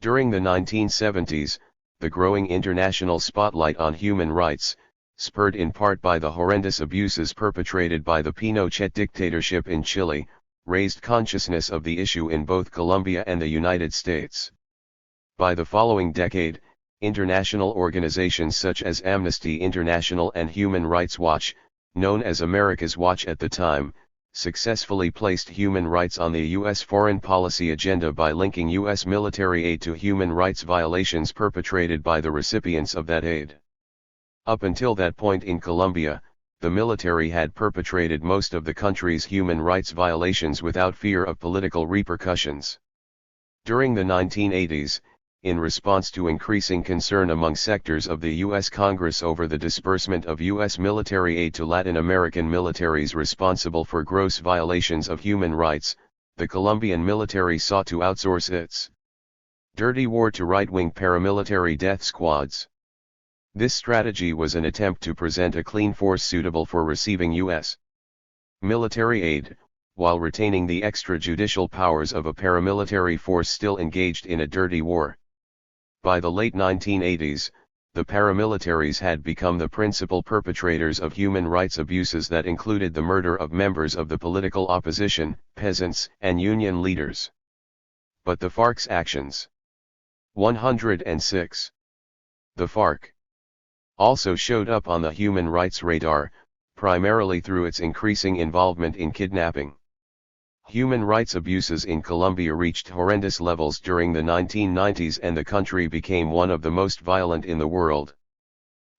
During the 1970s, the growing international spotlight on human rights, spurred in part by the horrendous abuses perpetrated by the Pinochet dictatorship in Chile, raised consciousness of the issue in both Colombia and the United States. By the following decade, international organizations such as Amnesty International and Human Rights Watch, known as America's Watch at the time, successfully placed human rights on the U.S. foreign policy agenda by linking U.S. military aid to human rights violations perpetrated by the recipients of that aid. Up until that point in Colombia, the military had perpetrated most of the country's human rights violations without fear of political repercussions. During the 1980s, in response to increasing concern among sectors of the U.S. Congress over the disbursement of U.S. military aid to Latin American militaries responsible for gross violations of human rights, the Colombian military sought to outsource its dirty war to right-wing paramilitary death squads. This strategy was an attempt to present a clean force suitable for receiving U.S. military aid, while retaining the extrajudicial powers of a paramilitary force still engaged in a dirty war. By the late 1980s, the paramilitaries had become the principal perpetrators of human rights abuses that included the murder of members of the political opposition, peasants, and union leaders. But the FARC's actions. 106. The FARC also showed up on the human rights radar, primarily through its increasing involvement in kidnapping. Human rights abuses in Colombia reached horrendous levels during the 1990s, and the country became one of the most violent in the world.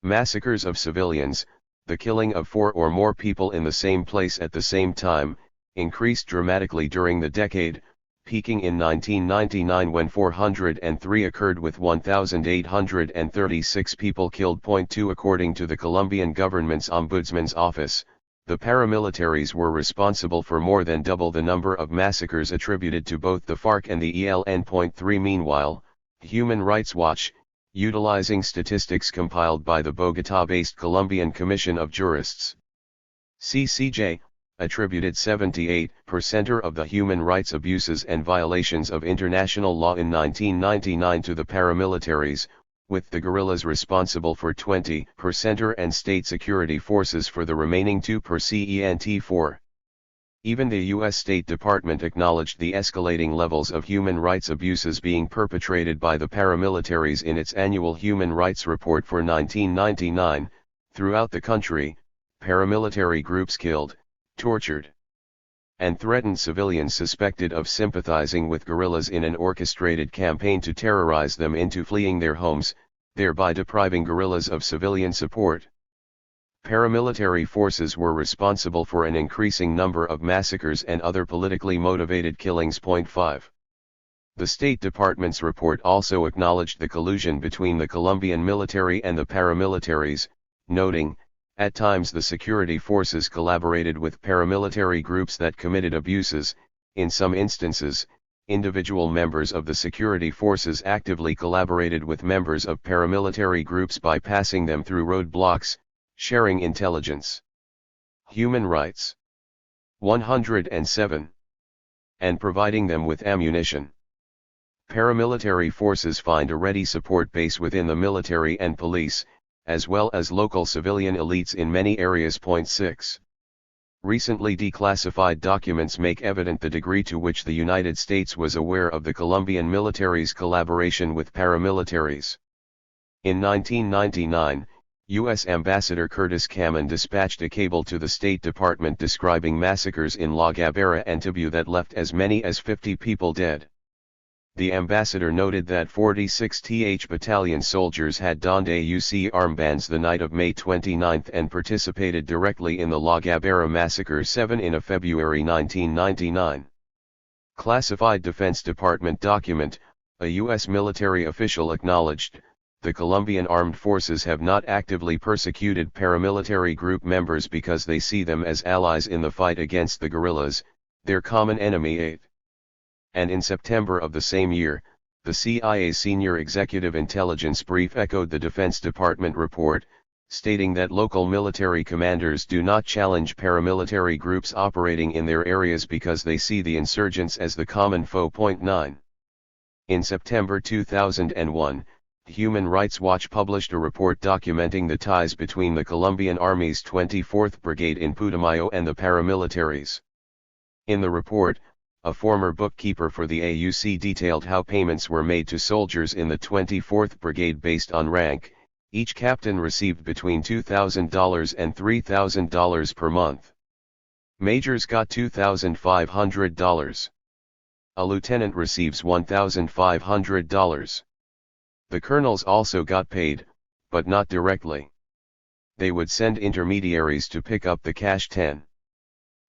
Massacres of civilians, the killing of 4 or more people in the same place at the same time, increased dramatically during the decade, peaking in 1999 when 403 occurred with 1,836 people killed. 2 According to the Colombian government's ombudsman's office, the paramilitaries were responsible for more than double the number of massacres attributed to both the FARC and the ELN. 3 Meanwhile, Human Rights Watch, utilizing statistics compiled by the Bogotá-based Colombian Commission of Jurists, CCJ, attributed 78% of the human rights abuses and violations of international law in 1999 to the paramilitaries, with the guerrillas responsible for 20% and state security forces for the remaining 2%. 4. Even the U.S. State Department acknowledged the escalating levels of human rights abuses being perpetrated by the paramilitaries in its annual Human Rights Report for 1999. Throughout the country, paramilitary groups killed, tortured, and threatened civilians suspected of sympathizing with guerrillas in an orchestrated campaign to terrorize them into fleeing their homes, thereby depriving guerrillas of civilian support. Paramilitary forces were responsible for an increasing number of massacres and other politically motivated killings. 5. The State Department's report also acknowledged the collusion between the Colombian military and the paramilitaries, noting, at times the security forces collaborated with paramilitary groups that committed abuses. In some instances, individual members of the security forces actively collaborated with members of paramilitary groups by passing them through roadblocks, sharing intelligence. Human rights. 107. And providing them with ammunition. Paramilitary forces find a ready support base within the military and police, as well as local civilian elites in many areas. 6. Recently declassified documents make evident the degree to which the United States was aware of the Colombian military's collaboration with paramilitaries. In 1999, U.S. Ambassador Curtis Cameron dispatched a cable to the State Department describing massacres in La Guabara and Tibu that left as many as 50 people dead. The ambassador noted that 46th Battalion soldiers had donned AUC armbands the night of May 29 and participated directly in the La Guabara Massacre 7 in a February 1999. Classified Defense Department document, a U.S. military official acknowledged, the Colombian armed forces have not actively persecuted paramilitary group members because they see them as allies in the fight against the guerrillas, their common enemy. 8. And in September of the same year, the CIA's senior executive intelligence brief echoed the Defense Department report, stating that local military commanders do not challenge paramilitary groups operating in their areas because they see the insurgents as the common foe. 9. In September 2001, Human Rights Watch published a report documenting the ties between the Colombian Army's 24th Brigade in Putumayo and the paramilitaries. In the report, a former bookkeeper for the AUC detailed how payments were made to soldiers in the 24th Brigade based on rank. Each captain received between $2,000 and $3,000 per month. Majors got $2,500. A lieutenant receives $1,500. The colonels also got paid, but not directly. They would send intermediaries to pick up the cash. 10.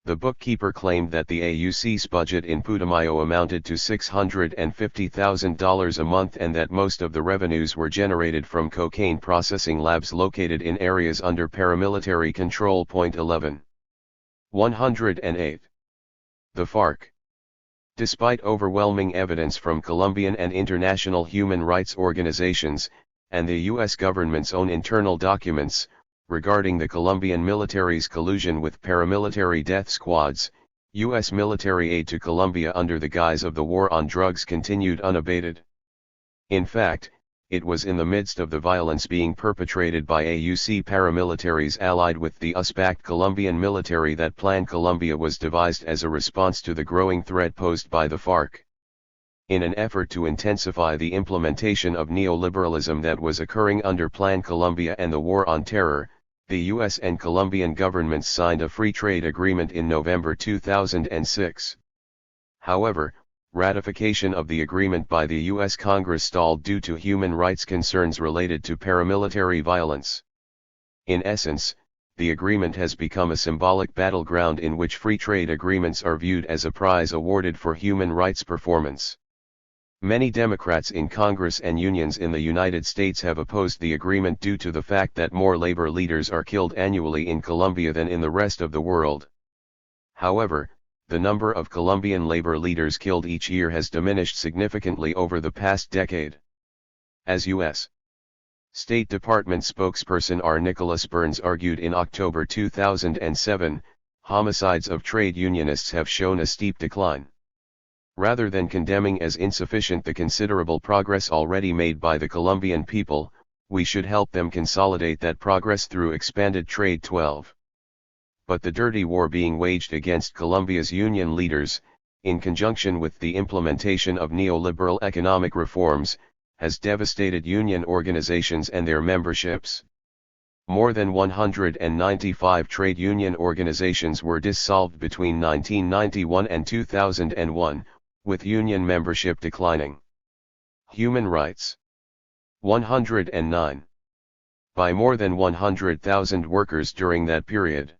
The bookkeeper claimed that the AUC's budget in Putumayo amounted to $650,000 a month and that most of the revenues were generated from cocaine processing labs located in areas under paramilitary control. 11. 108. The FARC. Despite overwhelming evidence from Colombian and international human rights organizations, and the U.S. government's own internal documents, regarding the Colombian military's collusion with paramilitary death squads, U.S. military aid to Colombia under the guise of the war on drugs continued unabated. In fact, it was in the midst of the violence being perpetrated by AUC paramilitaries allied with the US-backed Colombian military that Plan Colombia was devised as a response to the growing threat posed by the FARC. In an effort to intensify the implementation of neoliberalism that was occurring under Plan Colombia and the War on Terror, the US and Colombian governments signed a free trade agreement in November 2006. However, ratification of the agreement by the U.S. Congress stalled due to human rights concerns related to paramilitary violence. In essence, the agreement has become a symbolic battleground in which free trade agreements are viewed as a prize awarded for human rights performance. Many Democrats in Congress and unions in the United States have opposed the agreement due to the fact that more labor leaders are killed annually in Colombia than in the rest of the world. However, the number of Colombian labor leaders killed each year has diminished significantly over the past decade. As U.S. State Department spokesperson R. Nicholas Burns argued in October 2007, homicides of trade unionists have shown a steep decline. Rather than condemning as insufficient the considerable progress already made by the Colombian people, we should help them consolidate that progress through expanded trade. 12. But the dirty war being waged against Colombia's union leaders, in conjunction with the implementation of neoliberal economic reforms, has devastated union organizations and their memberships. More than 195 trade union organizations were dissolved between 1991 and 2001, with union membership declining. Human rights. 109. By more than 100,000 workers during that period.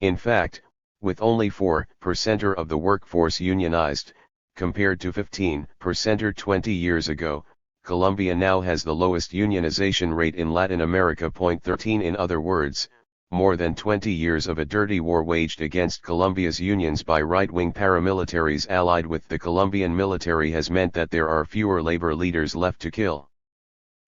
In fact, with only 4% of the workforce unionized, compared to 15% 20 years ago, Colombia now has the lowest unionization rate in Latin America. 13. In other words, more than 20 years of a dirty war waged against Colombia's unions by right-wing paramilitaries allied with the Colombian military has meant that there are fewer labor leaders left to kill.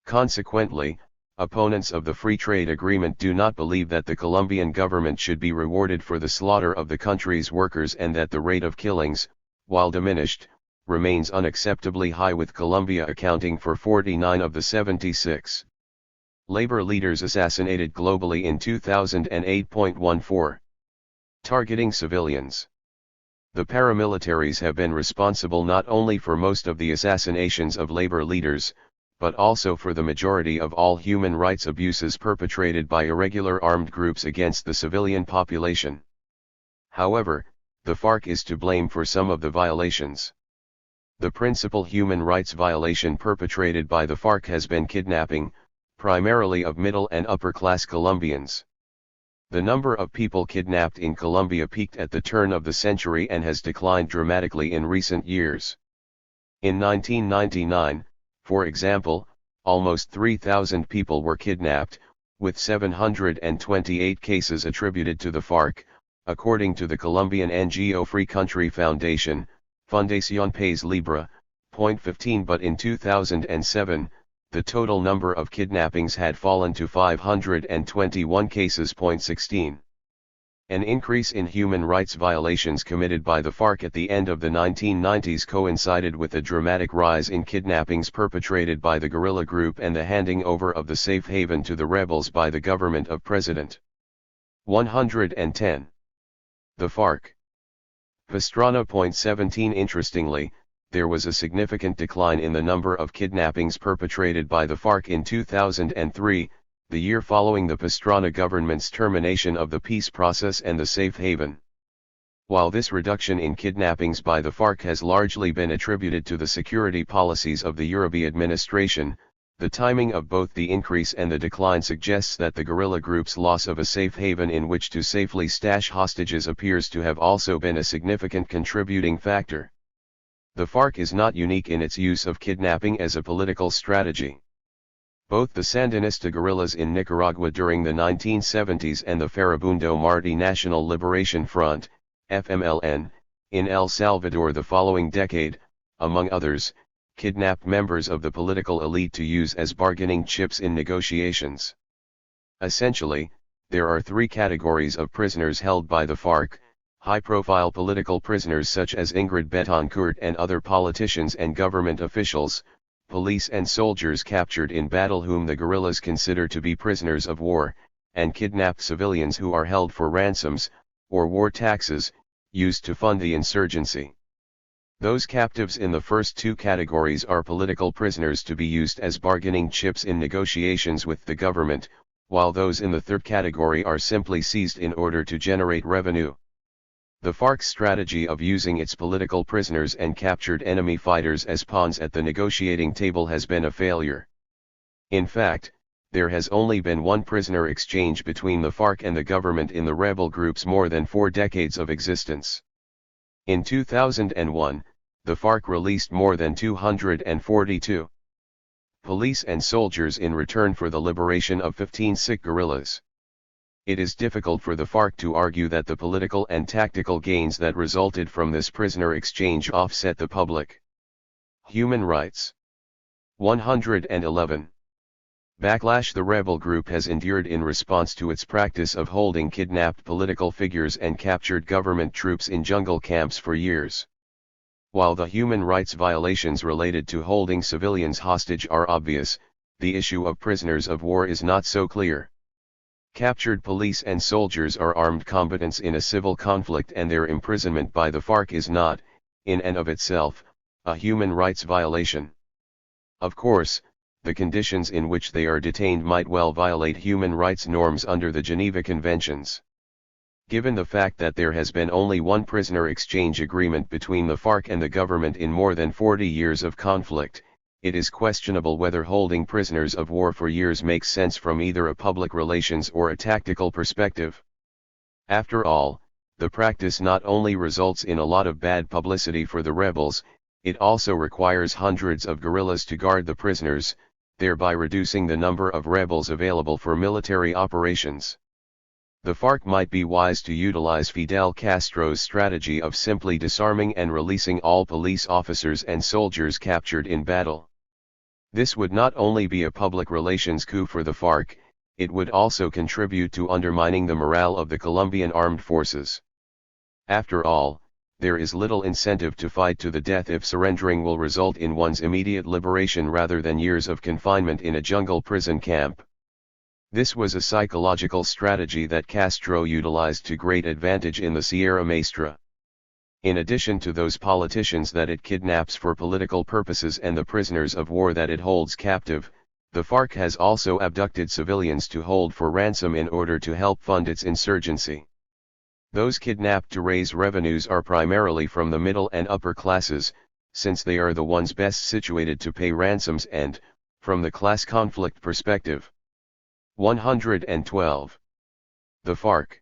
Consequently, opponents of the free trade agreement do not believe that the Colombian government should be rewarded for the slaughter of the country's workers and that the rate of killings, while diminished, remains unacceptably high, with Colombia accounting for 49 of the 76 labor leaders assassinated globally in 2008. 14. Targeting civilians. The paramilitaries have been responsible not only for most of the assassinations of labor leaders, but also for the majority of all human rights abuses perpetrated by irregular armed groups against the civilian population. However, the FARC is to blame for some of the violations. The principal human rights violation perpetrated by the FARC has been kidnapping, primarily of middle and upper-class Colombians. The number of people kidnapped in Colombia peaked at the turn of the century and has declined dramatically in recent years. In 1999, for example, almost 3,000 people were kidnapped, with 728 cases attributed to the FARC, according to the Colombian NGO Free Country Foundation, Fundación Paz Libre. 15. But in 2007, the total number of kidnappings had fallen to 521 cases. 16. An increase in human rights violations committed by the FARC at the end of the 1990s coincided with a dramatic rise in kidnappings perpetrated by the guerrilla group and the handing over of the safe haven to the rebels by the government of President 110. The FARC. Pastrana. 17. Interestingly, there was a significant decline in the number of kidnappings perpetrated by the FARC in 2003, the year following the Pastrana government's termination of the peace process and the safe haven. While this reduction in kidnappings by the FARC has largely been attributed to the security policies of the Uribe administration, the timing of both the increase and the decline suggests that the guerrilla group's loss of a safe haven in which to safely stash hostages appears to have also been a significant contributing factor. The FARC is not unique in its use of kidnapping as a political strategy. Both the Sandinista guerrillas in Nicaragua during the 1970s and the Farabundo Martí National Liberation Front, FMLN, in El Salvador the following decade, among others, kidnapped members of the political elite to use as bargaining chips in negotiations. Essentially, there are three categories of prisoners held by the FARC: High-profile political prisoners such as Ingrid Betancourt and other politicians and government officials, police and soldiers captured in battle whom the guerrillas consider to be prisoners of war, and kidnapped civilians who are held for ransoms, or war taxes, used to fund the insurgency. Those captives in the first two categories are political prisoners to be used as bargaining chips in negotiations with the government, while those in the third category are simply seized in order to generate revenue. The FARC's strategy of using its political prisoners and captured enemy fighters as pawns at the negotiating table has been a failure. In fact, there has only been one prisoner exchange between the FARC and the government in the rebel group's more than 4 decades of existence. In 2001, the FARC released more than 242 police and soldiers in return for the liberation of 15 sick guerrillas. It is difficult for the FARC to argue that the political and tactical gains that resulted from this prisoner exchange offset the public human rights. 111. Backlash the rebel group has endured in response to its practice of holding kidnapped political figures and captured government troops in jungle camps for years. While the human rights violations related to holding civilians hostage are obvious, the issue of prisoners of war is not so clear. Captured police and soldiers are armed combatants in a civil conflict, and their imprisonment by the FARC is not, in and of itself, a human rights violation. Of course, the conditions in which they are detained might well violate human rights norms under the Geneva Conventions. Given the fact that there has been only one prisoner exchange agreement between the FARC and the government in more than 40 years of conflict, it is questionable whether holding prisoners of war for years makes sense from either a public relations or a tactical perspective. After all, the practice not only results in a lot of bad publicity for the rebels, it also requires hundreds of guerrillas to guard the prisoners, thereby reducing the number of rebels available for military operations. The FARC might be wise to utilize Fidel Castro's strategy of simply disarming and releasing all police officers and soldiers captured in battle. This would not only be a public relations coup for the FARC, it would also contribute to undermining the morale of the Colombian armed forces. After all, there is little incentive to fight to the death if surrendering will result in one's immediate liberation rather than years of confinement in a jungle prison camp. This was a psychological strategy that Castro utilized to great advantage in the Sierra Maestra. In addition to those politicians that it kidnaps for political purposes and the prisoners of war that it holds captive, the FARC has also abducted civilians to hold for ransom in order to help fund its insurgency. Those kidnapped to raise revenues are primarily from the middle and upper classes, since they are the ones best situated to pay ransoms and, from the class conflict perspective. 112. The FARC.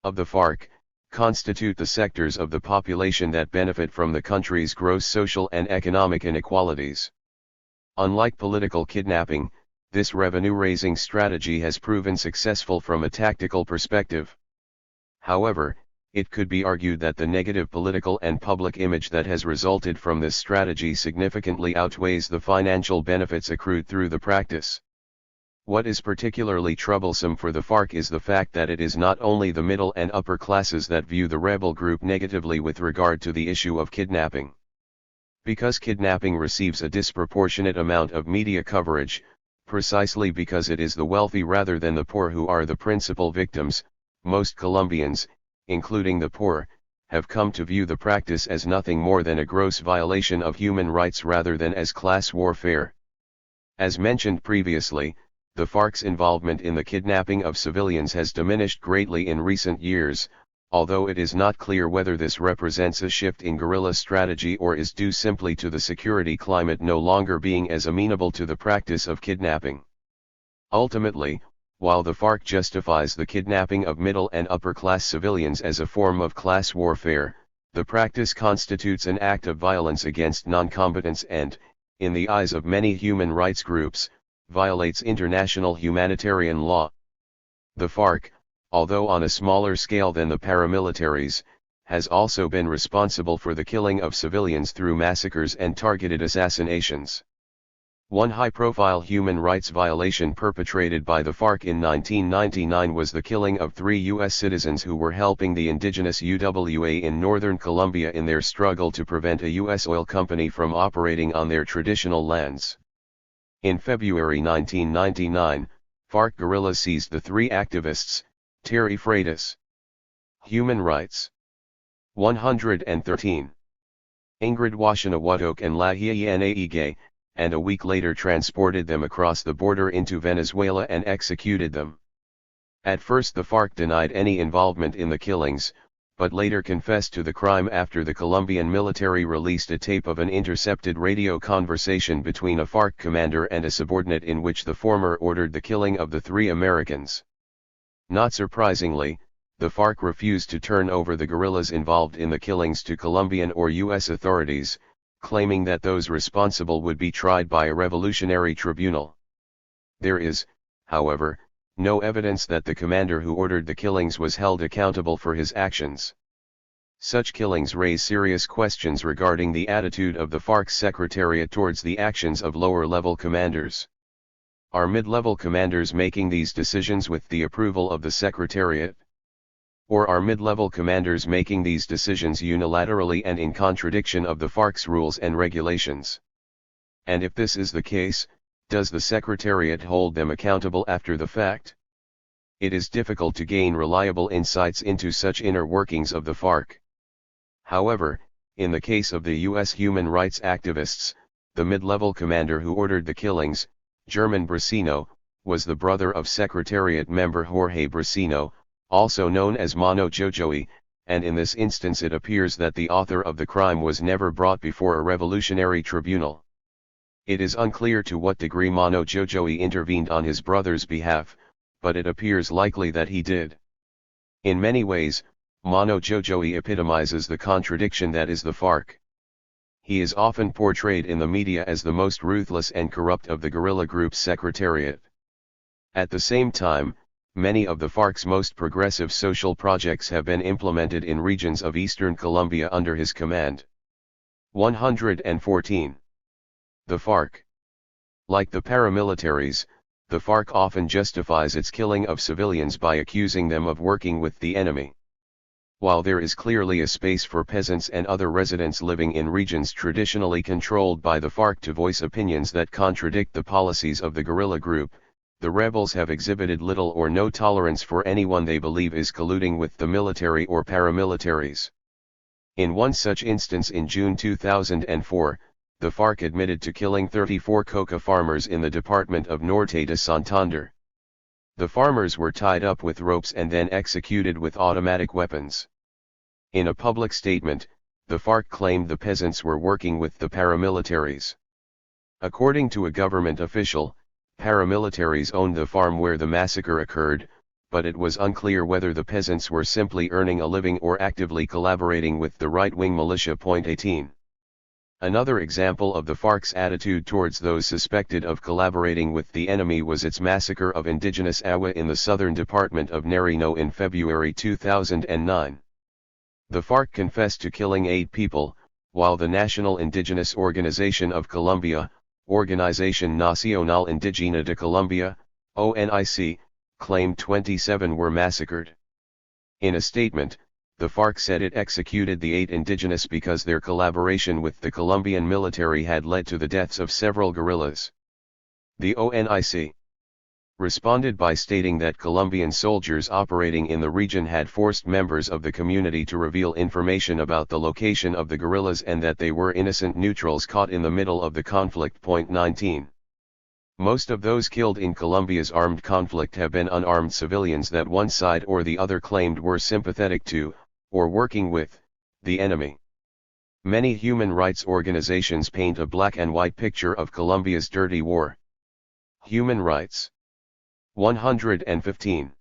Of the FARC, constitute the sectors of the population that benefit from the country's gross social and economic inequalities. Unlike political kidnapping, this revenue-raising strategy has proven successful from a tactical perspective. However, it could be argued that the negative political and public image that has resulted from this strategy significantly outweighs the financial benefits accrued through the practice. What is particularly troublesome for the FARC is the fact that it is not only the middle and upper classes that view the rebel group negatively with regard to the issue of kidnapping. Because kidnapping receives a disproportionate amount of media coverage, precisely because it is the wealthy rather than the poor who are the principal victims, most Colombians, including the poor, have come to view the practice as nothing more than a gross violation of human rights rather than as class warfare. As mentioned previously, the FARC's involvement in the kidnapping of civilians has diminished greatly in recent years, although it is not clear whether this represents a shift in guerrilla strategy or is due simply to the security climate no longer being as amenable to the practice of kidnapping. Ultimately, while the FARC justifies the kidnapping of middle and upper-class civilians as a form of class warfare, the practice constitutes an act of violence against non-combatants and, in the eyes of many human rights groups, violates international humanitarian law. The FARC, although on a smaller scale than the paramilitaries, has also been responsible for the killing of civilians through massacres and targeted assassinations. One high-profile human rights violation perpetrated by the FARC in 1999 was the killing of 3 U.S. citizens who were helping the indigenous UWA in northern Colombia in their struggle to prevent a U.S. oil company from operating on their traditional lands. In February 1999, FARC guerrillas seized the 3 activists, Terry Freitas. Human Rights. 113. Ingrid Washinawatok and Lahiyanaige, and a week later transported them across the border into Venezuela and executed them. At first the FARC denied any involvement in the killings, but later confessed to the crime after the Colombian military released a tape of an intercepted radio conversation between a FARC commander and a subordinate in which the former ordered the killing of the 3 Americans. Not surprisingly, the FARC refused to turn over the guerrillas involved in the killings to Colombian or U.S. authorities, claiming that those responsible would be tried by a revolutionary tribunal. There is, however, no evidence that the commander who ordered the killings was held accountable for his actions. Such killings raise serious questions regarding the attitude of the FARC secretariat towards the actions of lower-level commanders. Are mid-level commanders making these decisions with the approval of the secretariat? Or are mid-level commanders making these decisions unilaterally and in contradiction of the FARC's rules and regulations? And if this is the case, does the Secretariat hold them accountable after the fact? It is difficult to gain reliable insights into such inner workings of the FARC. However, in the case of the U.S. human rights activists, the mid-level commander who ordered the killings, German Brasino, was the brother of Secretariat member Jorge Brasino, also known as Mano Jojoy, and in this instance it appears that the author of the crime was never brought before a revolutionary tribunal. It is unclear to what degree Mano Jojoy intervened on his brother's behalf, but it appears likely that he did. In many ways, Mano Jojoy epitomizes the contradiction that is the FARC. He is often portrayed in the media as the most ruthless and corrupt of the guerrilla group's secretariat. At the same time, many of the FARC's most progressive social projects have been implemented in regions of eastern Colombia under his command. 114. The FARC. Like the paramilitaries, the FARC often justifies its killing of civilians by accusing them of working with the enemy. While there is clearly a space for peasants and other residents living in regions traditionally controlled by the FARC to voice opinions that contradict the policies of the guerrilla group, the rebels have exhibited little or no tolerance for anyone they believe is colluding with the military or paramilitaries. In one such instance in June 2004, the FARC admitted to killing 34 coca farmers in the department of Norte de Santander. The farmers were tied up with ropes and then executed with automatic weapons. In a public statement, the FARC claimed the peasants were working with the paramilitaries. According to a government official, paramilitaries owned the farm where the massacre occurred, but it was unclear whether the peasants were simply earning a living or actively collaborating with the right-wing militia. 18. Another example of the FARC's attitude towards those suspected of collaborating with the enemy was its massacre of indigenous Awa in the southern department of Nariño in February 2009. The FARC confessed to killing 8 people, while the National Indigenous Organization of Colombia, Organización Nacional Indígena de Colombia, ONIC, claimed 27 were massacred. In a statement, the FARC said it executed the 8 indigenous because their collaboration with the Colombian military had led to the deaths of several guerrillas. The ONIC responded by stating that Colombian soldiers operating in the region had forced members of the community to reveal information about the location of the guerrillas and that they were innocent neutrals caught in the middle of the conflict. 19. Most of those killed in Colombia's armed conflict have been unarmed civilians that one side or the other claimed were sympathetic to, or working with, the enemy. Many human rights organizations paint a black and white picture of Colombia's dirty war. Human Rights. 115.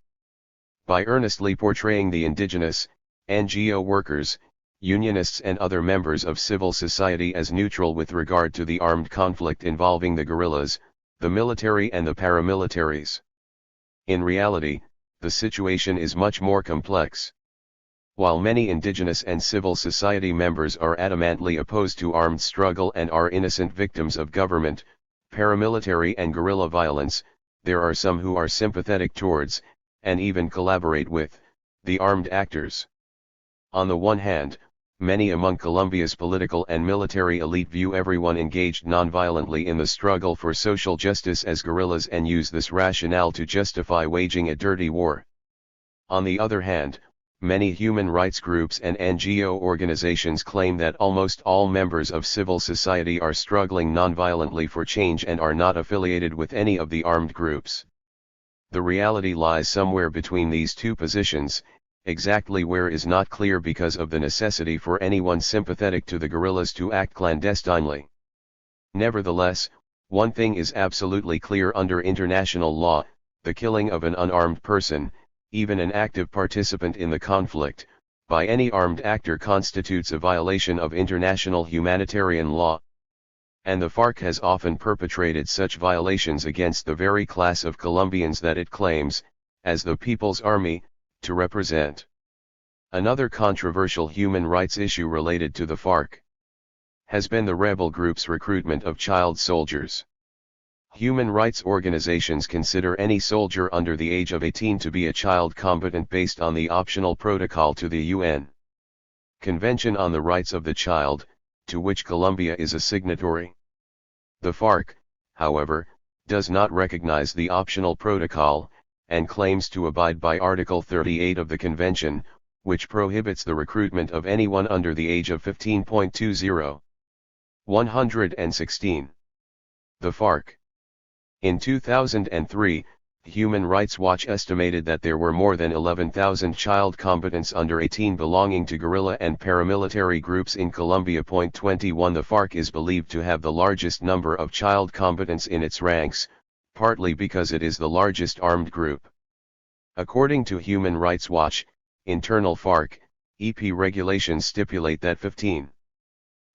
By earnestly portraying the indigenous, NGO workers, unionists and other members of civil society as neutral with regard to the armed conflict involving the guerrillas, the military and the paramilitaries. In reality, the situation is much more complex. While many indigenous and civil society members are adamantly opposed to armed struggle and are innocent victims of government, paramilitary and guerrilla violence, there are some who are sympathetic towards, and even collaborate with, the armed actors. On the one hand, many among Colombia's political and military elite view everyone engaged nonviolently in the struggle for social justice as guerrillas and use this rationale to justify waging a dirty war. On the other hand, many human rights groups and NGO organizations claim that almost all members of civil society are struggling nonviolently for change and are not affiliated with any of the armed groups. The reality lies somewhere between these two positions, exactly where is not clear because of the necessity for anyone sympathetic to the guerrillas to act clandestinely. Nevertheless, one thing is absolutely clear under international law: the killing of an unarmed person, even an active participant in the conflict, by any armed actor constitutes a violation of international humanitarian law. And the FARC has often perpetrated such violations against the very class of Colombians that it claims, as the People's Army, to represent. Another controversial human rights issue related to the FARC has been the rebel group's recruitment of child soldiers. Human rights organizations consider any soldier under the age of 18 to be a child combatant based on the optional protocol to the UN Convention on the Rights of the Child, to which Colombia is a signatory. The FARC, however, does not recognize the optional protocol, and claims to abide by Article 38 of the Convention, which prohibits the recruitment of anyone under the age of 15.20. 116. The FARC. In 2003, Human Rights Watch estimated that there were more than 11,000 child combatants under 18 belonging to guerrilla and paramilitary groups in Colombia. 21 The FARC is believed to have the largest number of child combatants in its ranks, partly because it is the largest armed group. According to Human Rights Watch, internal FARC, EP regulations stipulate that 15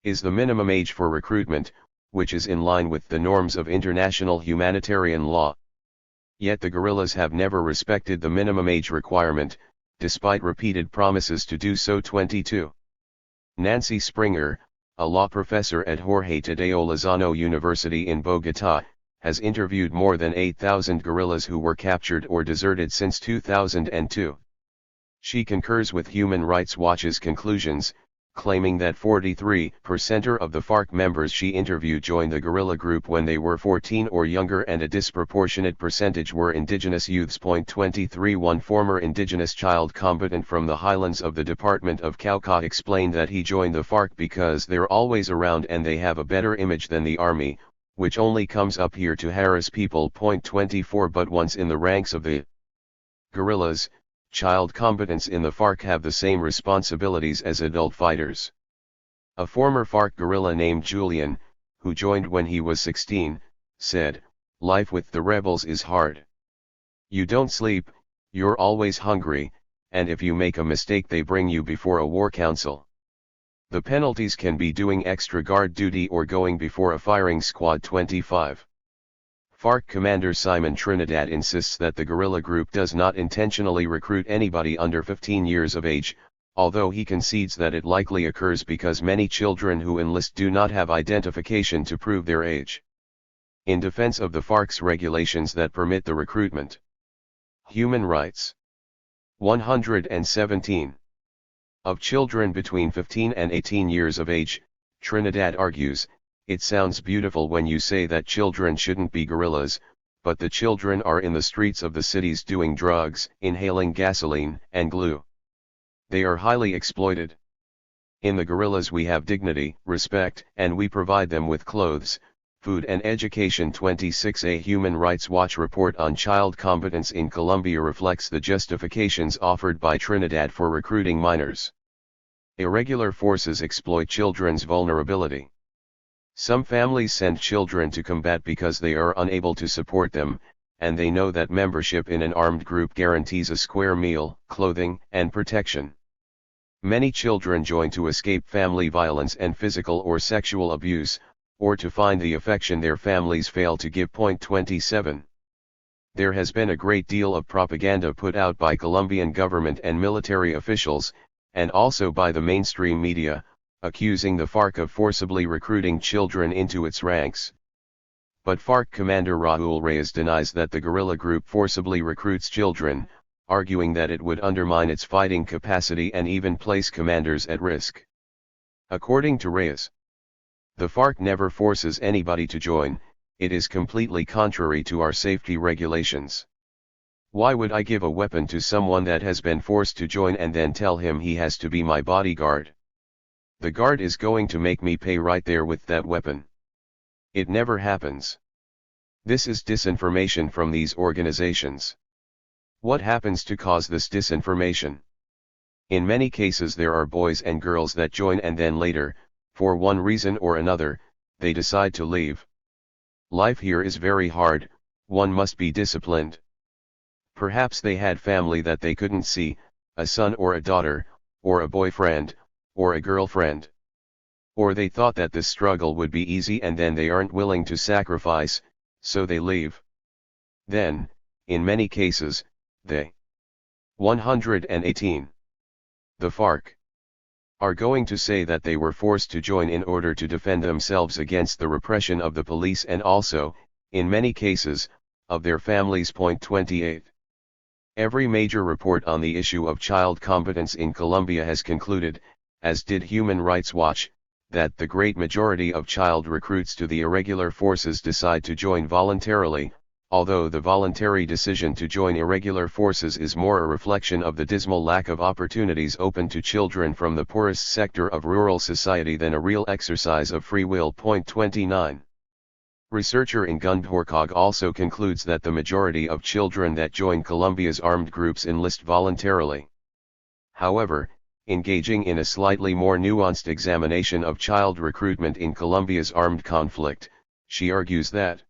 is the minimum age for recruitment, which is in line with the norms of international humanitarian law. Yet the guerrillas have never respected the minimum age requirement, despite repeated promises to do so. 22. Nancy Springer, a law professor at Jorge Tadeo Lozano University in Bogotá, has interviewed more than 8,000 guerrillas who were captured or deserted since 2002. She concurs with Human Rights Watch's conclusions, claiming that 43% of the FARC members she interviewed joined the guerrilla group when they were 14 or younger, and a disproportionate percentage were indigenous youths. 23 One former indigenous child combatant from the highlands of the Department of Cauca explained that he joined the FARC because they're always around and they have a better image than the army, which only comes up here to harass people. 24 But once in the ranks of the guerrillas, child combatants in the FARC have the same responsibilities as adult fighters. A former FARC guerrilla named Julian, who joined when he was 16, said, "Life with the rebels is hard. You don't sleep, you're always hungry, and if you make a mistake they bring you before a war council. The penalties can be doing extra guard duty or going before a firing squad." 25. FARC commander Simon Trinidad insists that the guerrilla group does not intentionally recruit anybody under 15 years of age, although he concedes that it likely occurs because many children who enlist do not have identification to prove their age. In defense of the FARC's regulations that permit the recruitment. Human Rights. 117. Of children between 15 and 18 years of age, Trinidad argues, "It sounds beautiful when you say that children shouldn't be guerrillas, but the children are in the streets of the cities doing drugs, inhaling gasoline and glue. They are highly exploited. In the guerrillas we have dignity, respect, and we provide them with clothes, food and education." 26 A Human Rights Watch report on child combatants in Colombia reflects the justifications offered by Trinidad for recruiting minors. Irregular forces exploit children's vulnerability. Some families send children to combat because they are unable to support them, and they know that membership in an armed group guarantees a square meal, clothing, and protection. Many children join to escape family violence and physical or sexual abuse, or to find the affection their families fail to give. 27. There has been a great deal of propaganda put out by Colombian government and military officials, and also by the mainstream media, accusing the FARC of forcibly recruiting children into its ranks. But FARC commander Raúl Reyes denies that the guerrilla group forcibly recruits children, arguing that it would undermine its fighting capacity and even place commanders at risk. According to Reyes, the FARC never forces anybody to join. It is completely contrary to our safety regulations. Why would I give a weapon to someone that has been forced to join and then tell him he has to be my bodyguard? The guard is going to make me pay right there with that weapon. It never happens. This is disinformation from these organizations. What happens to cause this disinformation? In many cases there are boys and girls that join and then later, for one reason or another, they decide to leave. Life here is very hard, one must be disciplined. Perhaps they had family that they couldn't see, a son or a daughter, or a boyfriend, or a girlfriend. Or they thought that this struggle would be easy and then they aren't willing to sacrifice, so they leave. Then, in many cases, they 118. The FARC are going to say that they were forced to join in order to defend themselves against the repression of the police and also, in many cases, of their families. 28. Every major report on the issue of child competence in Colombia has concluded, as did Human Rights Watch, that the great majority of child recruits to the irregular forces decide to join voluntarily, although the voluntary decision to join irregular forces is more a reflection of the dismal lack of opportunities open to children from the poorest sector of rural society than a real exercise of free will. 29. Researcher Ingun Bhorkog also concludes that the majority of children that join Colombia's armed groups enlist voluntarily. However, engaging in a slightly more nuanced examination of child recruitment in Colombia's armed conflict, she argues that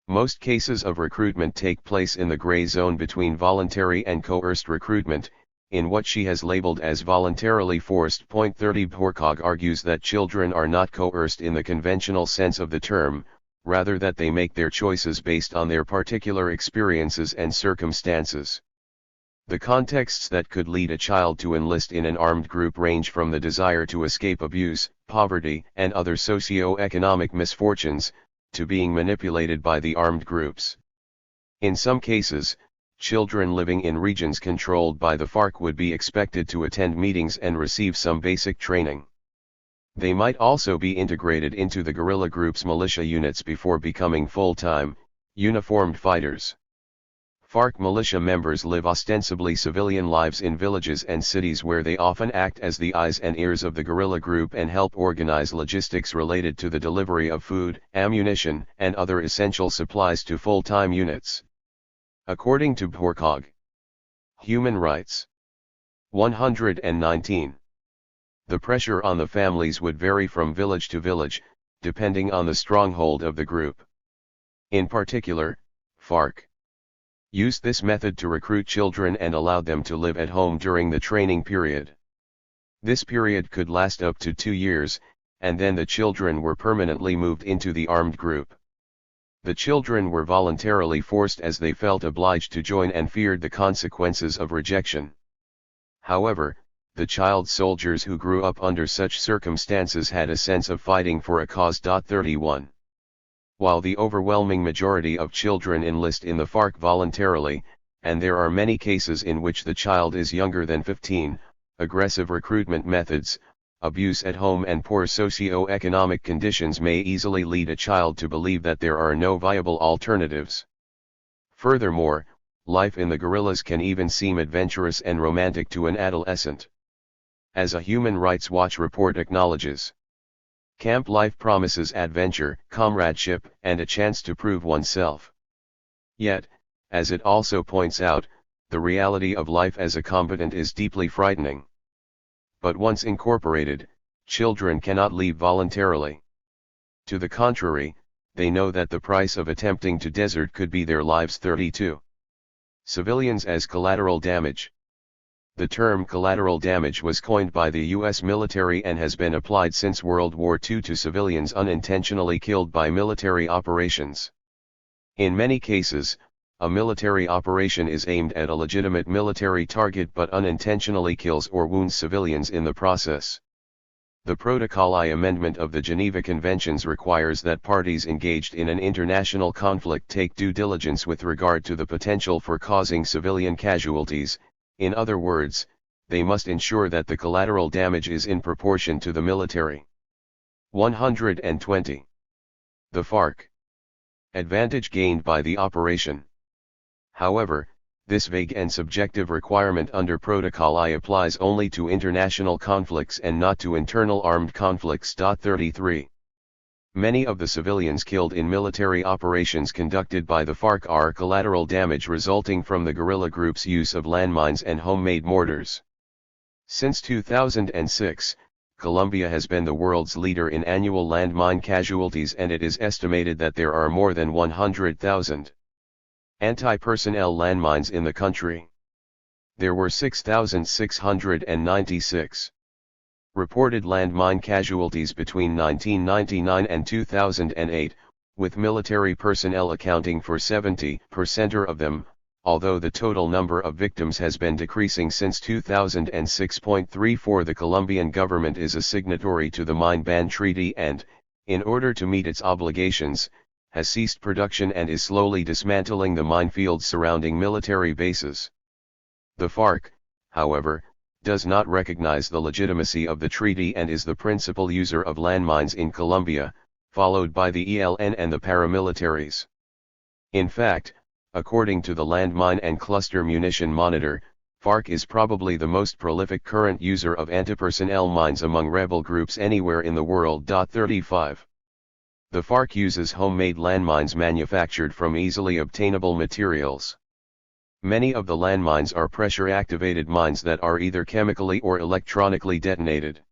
most cases of recruitment take place in the gray zone between voluntary and coerced recruitment, in what she has labeled as voluntarily forced. 30. Bhorkog argues that children are not coerced in the conventional sense of the term, rather that they make their choices based on their particular experiences and circumstances. The contexts that could lead a child to enlist in an armed group range from the desire to escape abuse, poverty, and other socio-economic misfortunes, to being manipulated by the armed groups. In some cases, children living in regions controlled by the FARC would be expected to attend meetings and receive some basic training. They might also be integrated into the guerrilla group's militia units before becoming full-time, uniformed fighters. FARC militia members live ostensibly civilian lives in villages and cities where they often act as the eyes and ears of the guerrilla group and help organize logistics related to the delivery of food, ammunition, and other essential supplies to full-time units. According to Bhorkog, Human Rights 119. The pressure on the families would vary from village to village, depending on the stronghold of the group. In particular, FARC used this method to recruit children and allowed them to live at home during the training period. This period could last up to 2 years, and then the children were permanently moved into the armed group. The children were voluntarily forced as they felt obliged to join and feared the consequences of rejection. However, the child soldiers who grew up under such circumstances had a sense of fighting for a cause. 31. While the overwhelming majority of children enlist in the FARC voluntarily, and there are many cases in which the child is younger than 15, aggressive recruitment methods, abuse at home and poor socio-economic conditions may easily lead a child to believe that there are no viable alternatives. Furthermore, life in the guerrillas can even seem adventurous and romantic to an adolescent. As a Human Rights Watch report acknowledges, camp life promises adventure, comradeship, and a chance to prove oneself. Yet, as it also points out, the reality of life as a combatant is deeply frightening. But once incorporated, children cannot leave voluntarily. To the contrary, they know that the price of attempting to desert could be their lives. 32. Civilians as collateral damage. The term collateral damage was coined by the U.S. military and has been applied since World War II to civilians unintentionally killed by military operations. In many cases, a military operation is aimed at a legitimate military target but unintentionally kills or wounds civilians in the process. The Protocol I amendment of the Geneva Conventions requires that parties engaged in an international conflict take due diligence with regard to the potential for causing civilian casualties. In other words, they must ensure that the collateral damage is in proportion to the military. 120. The FARC. Advantage gained by the operation. However, this vague and subjective requirement under Protocol I applies only to international conflicts and not to internal armed conflicts. 33. Many of the civilians killed in military operations conducted by the FARC are collateral damage resulting from the guerrilla group's use of landmines and homemade mortars. Since 2006, Colombia has been the world's leader in annual landmine casualties, and it is estimated that there are more than 100,000 anti-personnel landmines in the country. There were 6,696 reported landmine casualties between 1999 and 2008, with military personnel accounting for 70% of them, although the total number of victims has been decreasing since 2006.34. The Colombian government is a signatory to the Mine Ban Treaty and, in order to meet its obligations, has ceased production and is slowly dismantling the minefields surrounding military bases. The FARC, however, does not recognize the legitimacy of the treaty and is the principal user of landmines in Colombia, followed by the ELN and the paramilitaries. In fact, according to the Landmine and Cluster Munition Monitor, FARC is probably the most prolific current user of anti-personnel mines among rebel groups anywhere in the world. 35. The FARC uses homemade landmines manufactured from easily obtainable materials. Many of the landmines are pressure-activated mines that are either chemically or electronically detonated.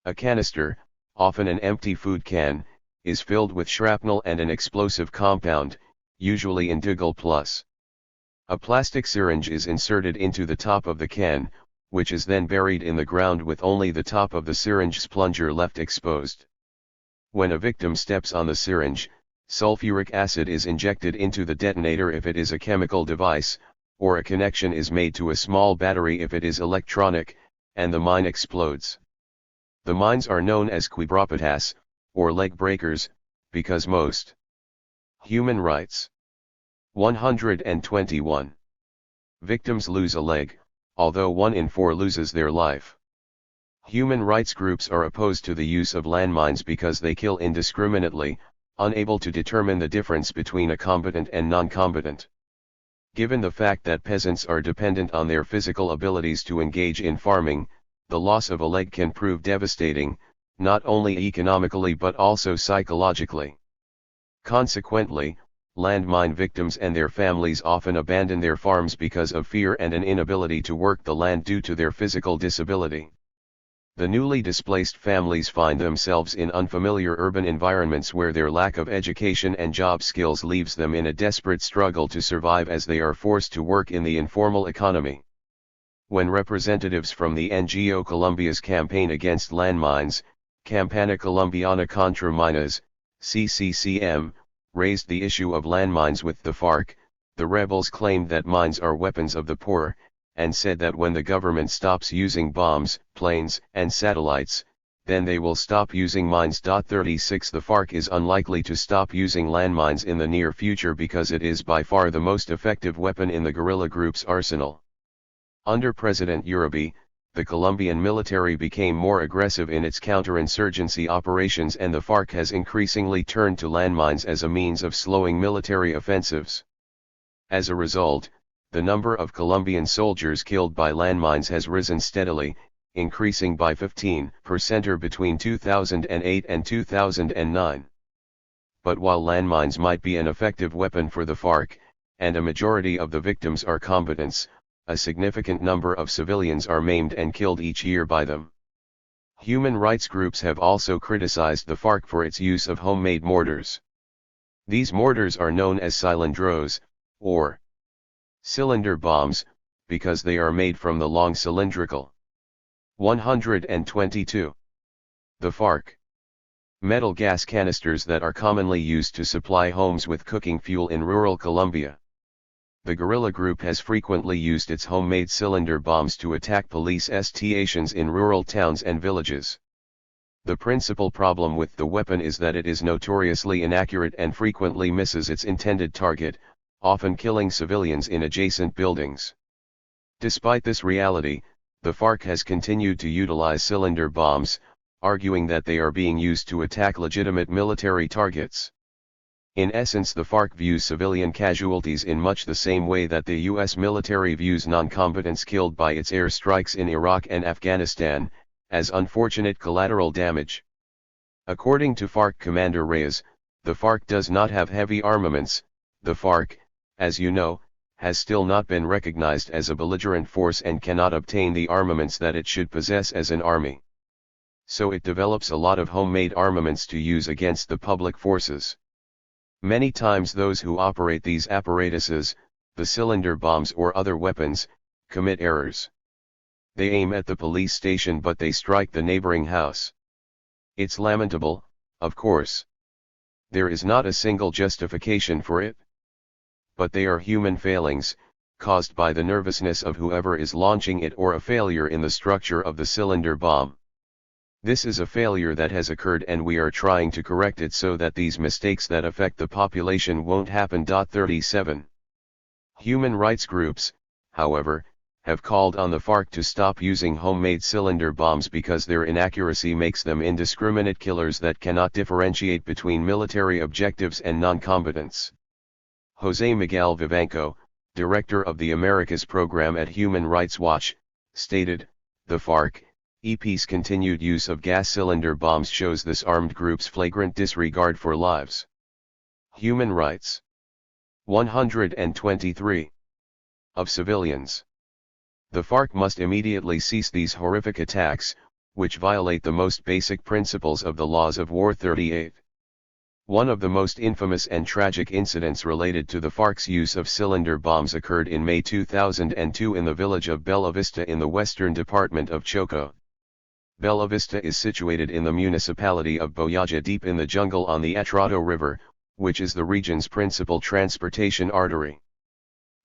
A canister, often an empty food can, is filled with shrapnel and an explosive compound, usually indigo plus. A plastic syringe is inserted into the top of the can, which is then buried in the ground with only the top of the syringe's plunger left exposed. When a victim steps on the syringe, sulfuric acid is injected into the detonator if it is a chemical device, or a connection is made to a small battery if it is electronic, and the mine explodes. The mines are known as quebrantas, or leg breakers, because most. Human rights. 121. Victims lose a leg, although 1 in 4 loses their life. Human rights groups are opposed to the use of landmines because they kill indiscriminately, unable to determine the difference between a combatant and non-combatant. Given the fact that peasants are dependent on their physical abilities to engage in farming, the loss of a leg can prove devastating, not only economically but also psychologically. Consequently, landmine victims and their families often abandon their farms because of fear and an inability to work the land due to their physical disability. The newly displaced families find themselves in unfamiliar urban environments where their lack of education and job skills leaves them in a desperate struggle to survive as they are forced to work in the informal economy. When representatives from the NGO Colombia's campaign against landmines, Campana Colombiana contra Minas, CCCM, raised the issue of landmines with the FARC, the rebels claimed that mines are weapons of the poor, and said that when the government stops using bombs, planes, and satellites, then they will stop using mines. 36 The FARC is unlikely to stop using landmines in the near future because it is by far the most effective weapon in the guerrilla group's arsenal. Under President Uribe, the Colombian military became more aggressive in its counterinsurgency operations, and the FARC has increasingly turned to landmines as a means of slowing military offensives. As a result, the number of Colombian soldiers killed by landmines has risen steadily, increasing by 15% between 2008 and 2009. But while landmines might be an effective weapon for the FARC, and a majority of the victims are combatants, a significant number of civilians are maimed and killed each year by them. Human rights groups have also criticized the FARC for its use of homemade mortars. These mortars are known as cilindros, or cylinder bombs, because they are made from the long cylindrical. 122. The FARC. Metal gas canisters that are commonly used to supply homes with cooking fuel in rural Colombia. The guerrilla group has frequently used its homemade cylinder bombs to attack police stations in rural towns and villages. The principal problem with the weapon is that it is notoriously inaccurate and frequently misses its intended target, often killing civilians in adjacent buildings. Despite this reality, the FARC has continued to utilize cylinder bombs, arguing that they are being used to attack legitimate military targets. In essence, the FARC views civilian casualties in much the same way that the US military views non-combatants killed by its air strikes in Iraq and Afghanistan, as unfortunate collateral damage. According to FARC Commander Reyes, the FARC does not have heavy armaments. The FARC, as you know, has still not been recognized as a belligerent force and cannot obtain the armaments that it should possess as an army. So it develops a lot of homemade armaments to use against the public forces. Many times those who operate these apparatuses, the cylinder bombs or other weapons, commit errors. They aim at the police station but they strike the neighboring house. It's lamentable, of course. There is not a single justification for it. But they are human failings, caused by the nervousness of whoever is launching it or a failure in the structure of the cylinder bomb. This is a failure that has occurred and we are trying to correct it so that these mistakes that affect the population won't happen. 37. Human rights groups, however, have called on the FARC to stop using homemade cylinder bombs because their inaccuracy makes them indiscriminate killers that cannot differentiate between military objectives and non-combatants. Jose Miguel Vivanco, director of the Americas program at Human Rights Watch, stated, "The FARC-EP's continued use of gas cylinder bombs shows this armed group's flagrant disregard for lives." Human rights. 123. Of civilians. The FARC must immediately cease these horrific attacks, which violate the most basic principles of the laws of war. 38. One of the most infamous and tragic incidents related to the FARC's use of cylinder bombs occurred in May 2002 in the village of Bella Vista in the western department of Choco. Bella Vista is situated in the municipality of Boyaja deep in the jungle on the Atrato River, which is the region's principal transportation artery.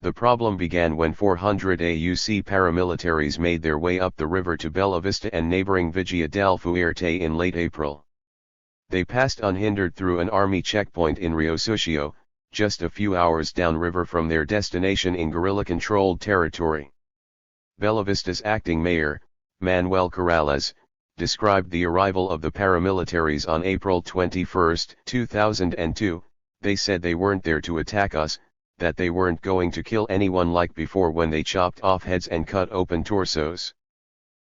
The problem began when 400 AUC paramilitaries made their way up the river to Bella Vista and neighboring Vigia del Fuerte in late April. They passed unhindered through an army checkpoint in Rio Sucio, just a few hours downriver from their destination in guerrilla-controlled territory. Bella Vista's acting mayor, Manuel Corrales, described the arrival of the paramilitaries on April 21, 2002, "They said they weren't there to attack us, that they weren't going to kill anyone like before when they chopped off heads and cut open torsos.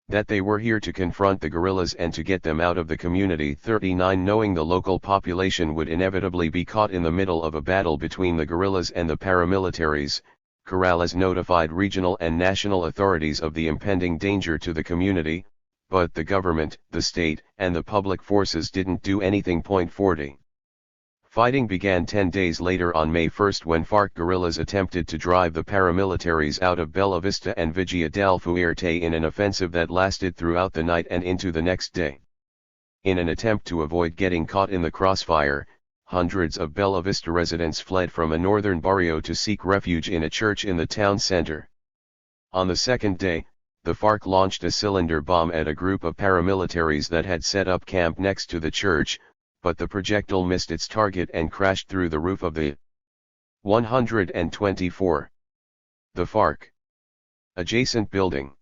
That they were here to confront the guerrillas and to get them out of the community." 39. Knowing the local population would inevitably be caught in the middle of a battle between the guerrillas and the paramilitaries, Corrales notified regional and national authorities of the impending danger to the community, but the government, the state, and the public forces didn't do anything. 40. Fighting began 10 days later on May 1 when FARC guerrillas attempted to drive the paramilitaries out of Bella Vista and Vigia del Fuerte in an offensive that lasted throughout the night and into the next day. In an attempt to avoid getting caught in the crossfire, hundreds of Bella Vista residents fled from a northern barrio to seek refuge in a church in the town center. On the second day, the FARC launched a cylinder bomb at a group of paramilitaries that had set up camp next to the church, but the projectile missed its target and crashed through the roof of the 124. The FARC adjacent building.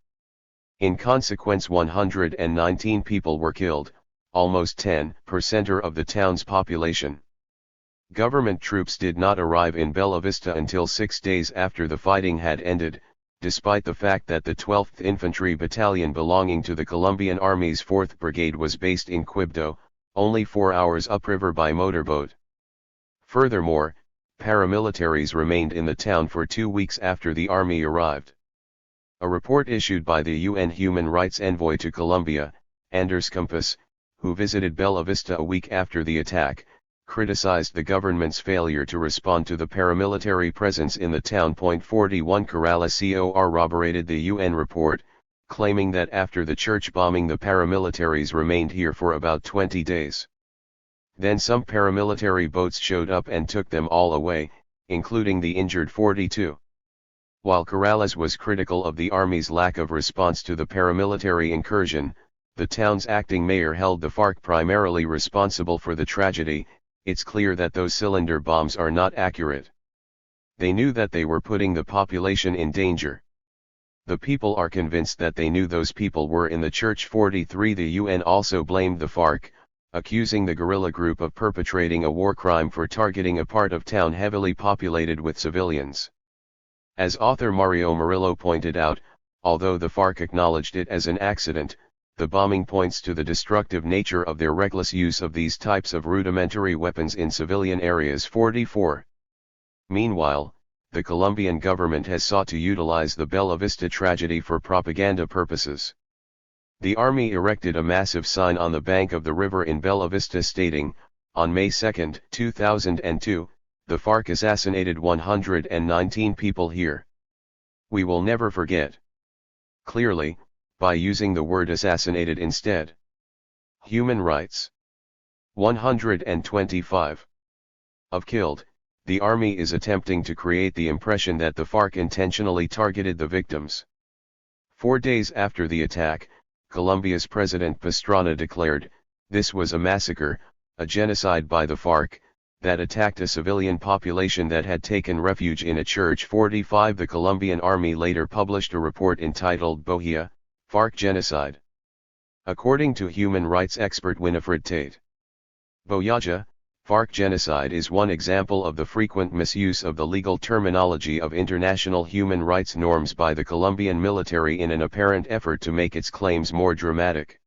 In consequence 119 people were killed, almost 10% of the town's population. Government troops did not arrive in Bella Vista until 6 days after the fighting had ended, despite the fact that the 12th Infantry Battalion belonging to the Colombian Army's 4th Brigade was based in Quibdó, only 4 hours upriver by motorboat. Furthermore, paramilitaries remained in the town for 2 weeks after the army arrived. A report issued by the UN Human Rights Envoy to Colombia, Anders Campos, who visited Bella Vista a week after the attack, criticized the government's failure to respond to the paramilitary presence in the town. 41 Corrales corroborated the UN report, claiming that after the church bombing the paramilitaries remained here for about 20 days. Then some paramilitary boats showed up and took them all away, including the injured 42. While Corrales was critical of the army's lack of response to the paramilitary incursion, The town's acting mayor held the FARC primarily responsible for the tragedy. It's clear that those cylinder bombs are not accurate. They knew that they were putting the population in danger. The people are convinced that they knew those people were in the church. 43 The UN also blamed the FARC, accusing the guerrilla group of perpetrating a war crime for targeting a part of town heavily populated with civilians. As author Mario Murillo pointed out, although the FARC acknowledged it as an accident, the bombing points to the destructive nature of their reckless use of these types of rudimentary weapons in civilian areas. 44. Meanwhile, the Colombian government has sought to utilize the Bella Vista tragedy for propaganda purposes. The army erected a massive sign on the bank of the river in Bella Vista stating, on May 2, 2002, the FARC assassinated 119 people here. We will never forget. Clearly, by using the word assassinated instead. Human rights. 125. Of killed. The army is attempting to create the impression that the FARC intentionally targeted the victims. 4 days after the attack, Colombia's President Pastrana declared, this was a massacre, a genocide by the FARC, that attacked a civilian population that had taken refuge in a church. 45 The Colombian army later published a report entitled Bohia, FARC Genocide. According to human rights expert Winifred Tate, Boyaja, FARC genocide is one example of the frequent misuse of the legal terminology of international human rights norms by the Colombian military in an apparent effort to make its claims more dramatic.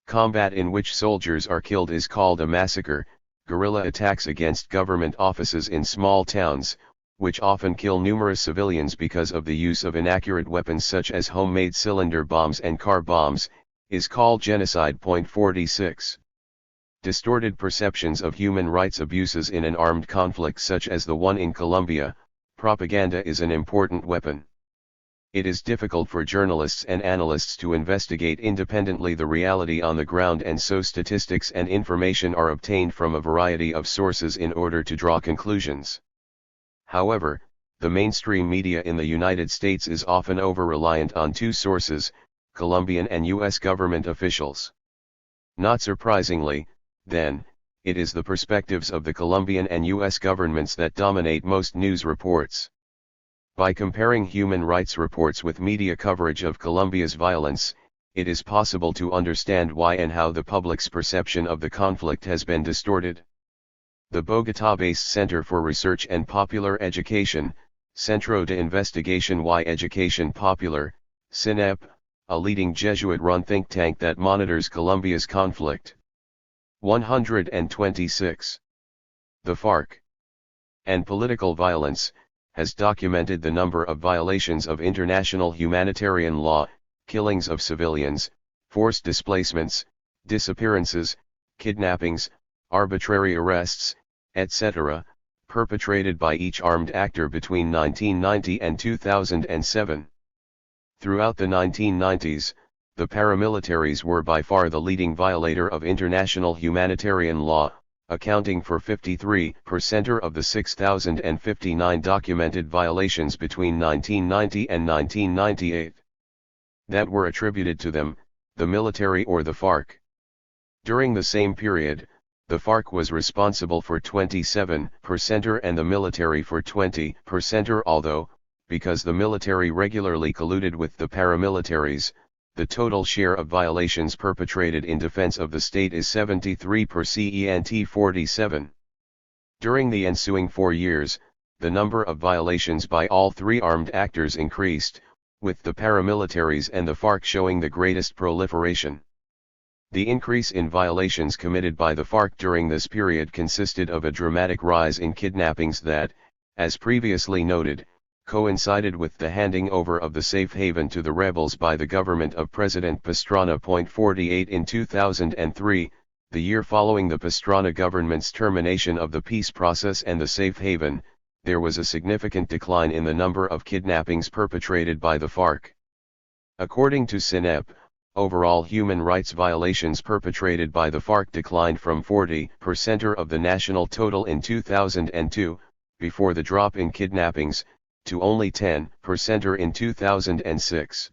Combat in which soldiers are killed is called a massacre. Guerrilla attacks against government offices in small towns, which often kill numerous civilians because of the use of inaccurate weapons such as homemade cylinder bombs and car bombs, is called genocide. 46. Distorted perceptions of human rights abuses in an armed conflict such as the one in Colombia. Propaganda is an important weapon. It is difficult for journalists and analysts to investigate independently the reality on the ground, and so statistics and information are obtained from a variety of sources in order to draw conclusions. However, the mainstream media in the United States is often over-reliant on two sources, Colombian and U.S. government officials. Not surprisingly, then, it is the perspectives of the Colombian and U.S. governments that dominate most news reports. By comparing human rights reports with media coverage of Colombia's violence, it is possible to understand why and how the public's perception of the conflict has been distorted. The Bogotá-based Center for Research and Popular Education, Centro de Investigación y Educación Popular, CINEP, a leading Jesuit-run think tank that monitors Colombia's conflict. 126. The FARC and political violence has documented the number of violations of international humanitarian law, killings of civilians, forced displacements, disappearances, kidnappings, arbitrary arrests, etc., perpetrated by each armed actor between 1990 and 2007. Throughout the 1990s, the paramilitaries were by far the leading violator of international humanitarian law, accounting for 53% of the 6,059 documented violations between 1990 and 1998 that were attributed to them, the military or the FARC. During the same period, the FARC was responsible for 27% and the military for 20%, although, because the military regularly colluded with the paramilitaries, the total share of violations perpetrated in defense of the state is 73% 47. During the ensuing 4 years, the number of violations by all three armed actors increased, with the paramilitaries and the FARC showing the greatest proliferation. The increase in violations committed by the FARC during this period consisted of a dramatic rise in kidnappings that, as previously noted, coincided with the handing over of the safe haven to the rebels by the government of President Pastrana. 48 In 2003, the year following the Pastrana government's termination of the peace process and the safe haven, there was a significant decline in the number of kidnappings perpetrated by the FARC. According to CINEP, overall human rights violations perpetrated by the FARC declined from 40% of the national total in 2002, before the drop in kidnappings, to only 10% in 2006.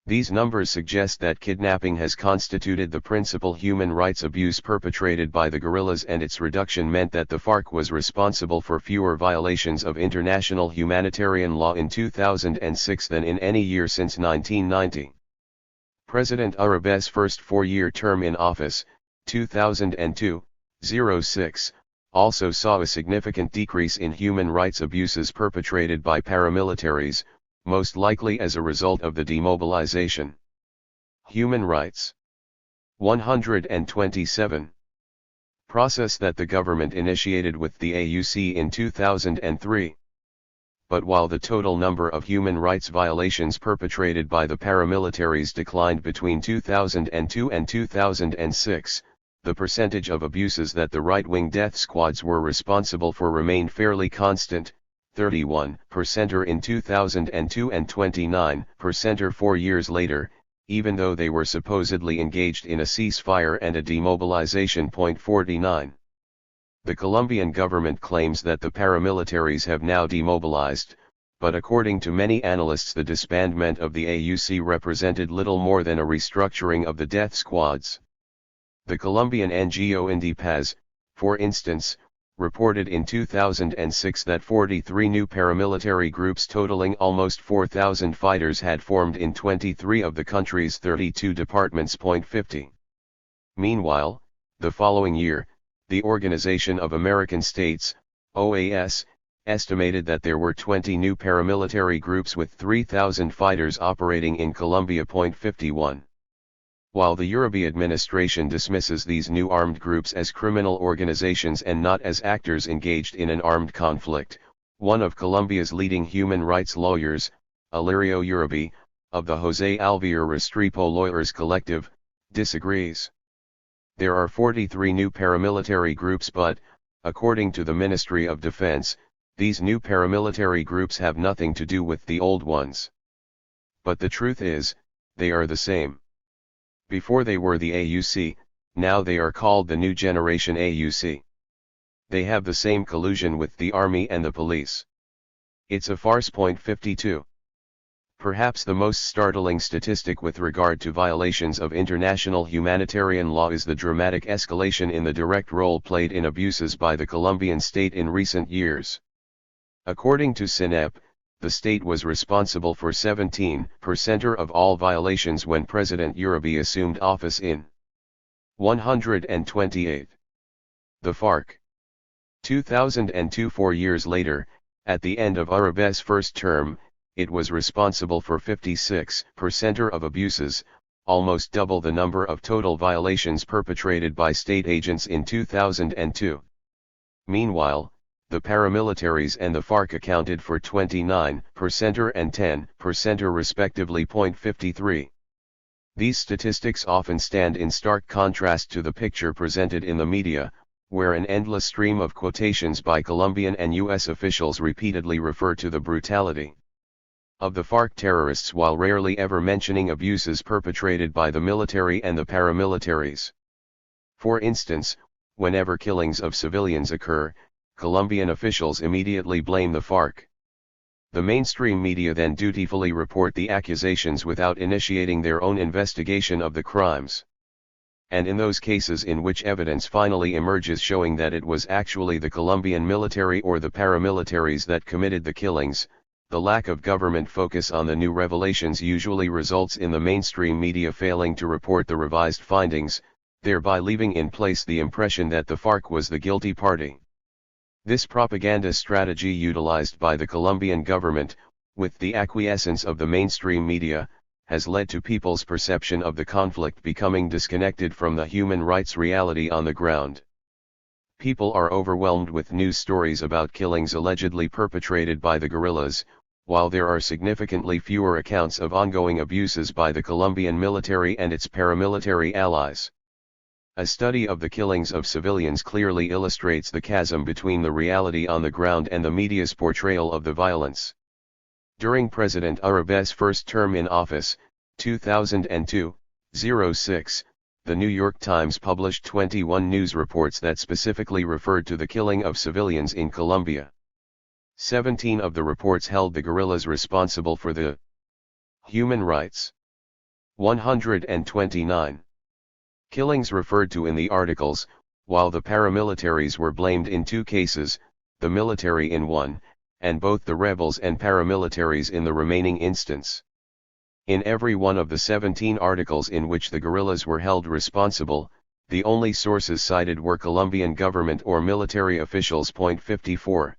These numbers suggest that kidnapping has constituted the principal human rights abuse perpetrated by the guerrillas, and its reduction meant that the FARC was responsible for fewer violations of international humanitarian law in 2006 than in any year since 1990. President Uribe's first four-year term in office, 2002-06, also saw a significant decrease in human rights abuses perpetrated by paramilitaries, most likely as a result of the demobilization. Human Rights 127. Process that the government initiated with the AUC in 2003. But while the total number of human rights violations perpetrated by the paramilitaries declined between 2002 and 2006, the percentage of abuses that the right-wing death squads were responsible for remained fairly constant, 31% in 2002 and 29% 4 years later, even though they were supposedly engaged in a ceasefire and a demobilization. 49. The Colombian government claims that the paramilitaries have now demobilized, but according to many analysts the disbandment of the AUC represented little more than a restructuring of the death squads. The Colombian NGO Indipaz, for instance, reported in 2006 that 43 new paramilitary groups totaling almost 4,000 fighters had formed in 23 of the country's 32 departments. 50. Meanwhile, the following year, the Organization of American States, OAS, estimated that there were 20 new paramilitary groups with 3,000 fighters operating in Colombia. 51. While the Uribe administration dismisses these new armed groups as criminal organizations and not as actors engaged in an armed conflict, one of Colombia's leading human rights lawyers, Alirio Uribe, of the José Alvear Restrepo Lawyers Collective, disagrees. There are 43 new paramilitary groups, but, according to the Ministry of Defense, these new paramilitary groups have nothing to do with the old ones. But the truth is, they are the same. Before they were the AUC, now they are called the New Generation AUC. They have the same collusion with the army and the police. It's a farce. 52. Perhaps the most startling statistic with regard to violations of international humanitarian law is the dramatic escalation in the direct role played in abuses by the Colombian state in recent years. According to CINEP, the state was responsible for 17% of all violations when President Uribe assumed office in 128. The FARC. 2002. 4 years later, at the end of Uribe's first term, it was responsible for 56% of abuses, almost double the number of total violations perpetrated by state agents in 2002. Meanwhile, the paramilitaries and the FARC accounted for 29% and 10% respectively. 53. These statistics often stand in stark contrast to the picture presented in the media, where an endless stream of quotations by Colombian and U.S. officials repeatedly refer to the brutality of the FARC terrorists while rarely ever mentioning abuses perpetrated by the military and the paramilitaries. For instance, whenever killings of civilians occur, Colombian officials immediately blame the FARC. The mainstream media then dutifully report the accusations without initiating their own investigation of the crimes. And in those cases in which evidence finally emerges showing that it was actually the Colombian military or the paramilitaries that committed the killings, the lack of government focus on the new revelations usually results in the mainstream media failing to report the revised findings, thereby leaving in place the impression that the FARC was the guilty party. This propaganda strategy utilized by the Colombian government, with the acquiescence of the mainstream media, has led to people's perception of the conflict becoming disconnected from the human rights reality on the ground. People are overwhelmed with news stories about killings allegedly perpetrated by the guerrillas, while there are significantly fewer accounts of ongoing abuses by the Colombian military and its paramilitary allies. A study of the killings of civilians clearly illustrates the chasm between the reality on the ground and the media's portrayal of the violence. During President Uribe's first term in office, 2002-06, the New York Times published 21 news reports that specifically referred to the killing of civilians in Colombia. 17 of the reports held the guerrillas responsible for the human rights 129. Killings referred to in the articles, while the paramilitaries were blamed in 2 cases, the military in 1, and both the rebels and paramilitaries in the remaining instance. In every one of the 17 articles in which the guerrillas were held responsible, the only sources cited were Colombian government or military officials. 54.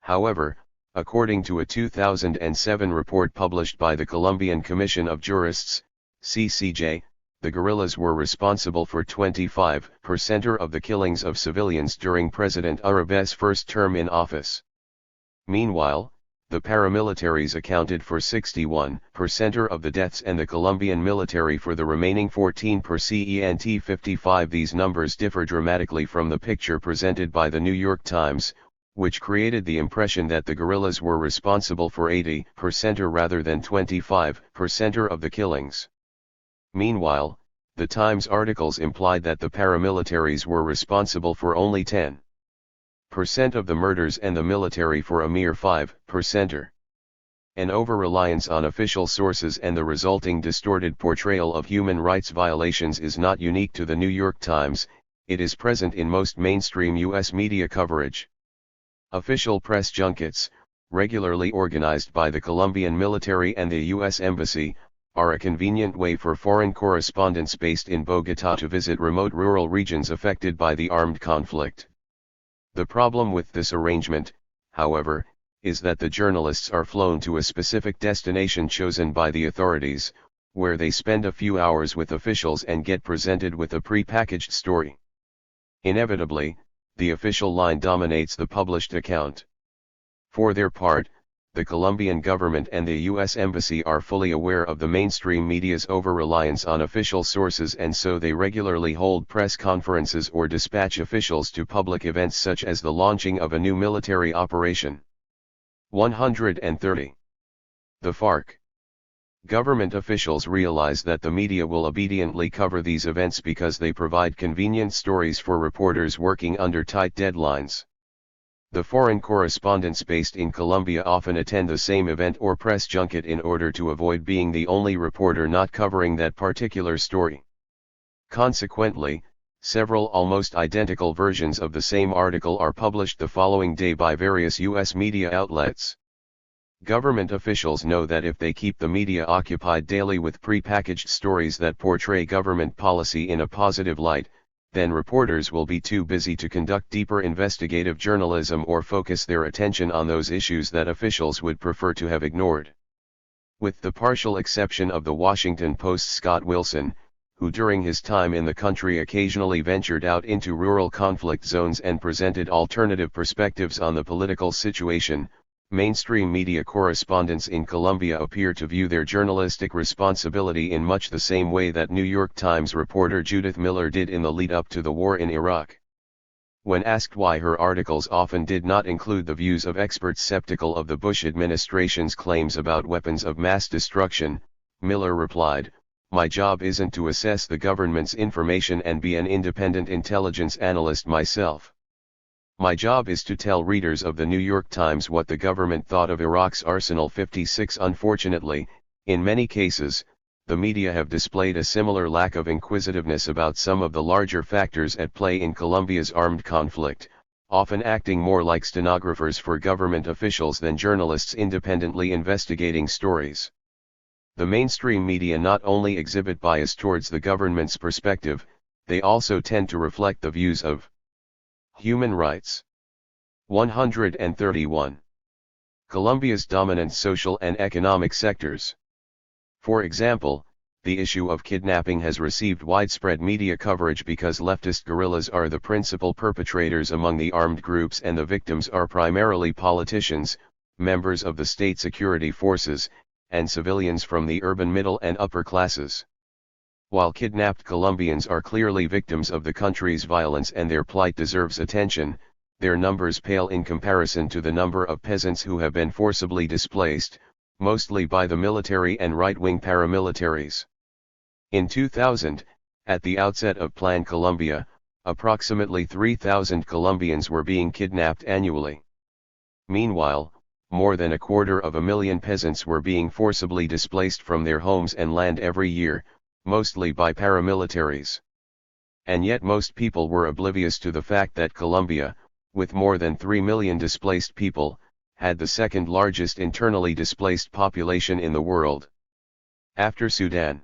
However, according to a 2007 report published by the Colombian Commission of Jurists, CCJ, the guerrillas were responsible for 25% of the killings of civilians during President Uribe's first term in office. Meanwhile, the paramilitaries accounted for 61% of the deaths and the Colombian military for the remaining 14%. 55. These numbers differ dramatically from the picture presented by the New York Times, which created the impression that the guerrillas were responsible for 80% rather than 25% of the killings. Meanwhile, the Times articles implied that the paramilitaries were responsible for only 10% of the murders and the military for a mere 5%. An over-reliance on official sources and the resulting distorted portrayal of human rights violations is not unique to the New York Times, it is present in most mainstream U.S. media coverage. Official press junkets, regularly organized by the Colombian military and the U.S. Embassy, are a convenient way for foreign correspondents based in Bogotá to visit remote rural regions affected by the armed conflict. The problem with this arrangement, however, is that the journalists are flown to a specific destination chosen by the authorities, where they spend a few hours with officials and get presented with a pre-packaged story. Inevitably, the official line dominates the published account. For their part, the Colombian government and the U.S. Embassy are fully aware of the mainstream media's over-reliance on official sources, and so they regularly hold press conferences or dispatch officials to public events such as the launching of a new military operation. 130. The FARC. Government officials realize that the media will obediently cover these events because they provide convenient stories for reporters working under tight deadlines. The foreign correspondents based in Colombia often attend the same event or press junket in order to avoid being the only reporter not covering that particular story. Consequently, several almost identical versions of the same article are published the following day by various U.S. media outlets. Government officials know that if they keep the media occupied daily with pre-packaged stories that portray government policy in a positive light, then reporters will be too busy to conduct deeper investigative journalism or focus their attention on those issues that officials would prefer to have ignored. With the partial exception of the Washington Post's Scott Wilson, who during his time in the country occasionally ventured out into rural conflict zones and presented alternative perspectives on the political situation, mainstream media correspondents in Colombia appear to view their journalistic responsibility in much the same way that New York Times reporter Judith Miller did in the lead-up to the war in Iraq. When asked why her articles often did not include the views of experts skeptical of the Bush administration's claims about weapons of mass destruction, Miller replied, "My job isn't to assess the government's information and be an independent intelligence analyst myself. My job is to tell readers of the New York Times what the government thought of Iraq's Arsenal 56. Unfortunately, in many cases, the media have displayed a similar lack of inquisitiveness about some of the larger factors at play in Colombia's armed conflict, often acting more like stenographers for government officials than journalists independently investigating stories. The mainstream media not only exhibit bias towards the government's perspective, they also tend to reflect the views of human rights. 131. Colombia's dominant social and economic sectors. For example, the issue of kidnapping has received widespread media coverage because leftist guerrillas are the principal perpetrators among the armed groups and the victims are primarily politicians, members of the state security forces, and civilians from the urban middle and upper classes. While kidnapped Colombians are clearly victims of the country's violence and their plight deserves attention, their numbers pale in comparison to the number of peasants who have been forcibly displaced, mostly by the military and right-wing paramilitaries. In 2000, at the outset of Plan Colombia, approximately 3,000 Colombians were being kidnapped annually. Meanwhile, more than 250,000 peasants were being forcibly displaced from their homes and land every year, mostly by paramilitaries. And yet most people were oblivious to the fact that Colombia, with more than 3 million displaced people, had the second largest internally displaced population in the world, after Sudan.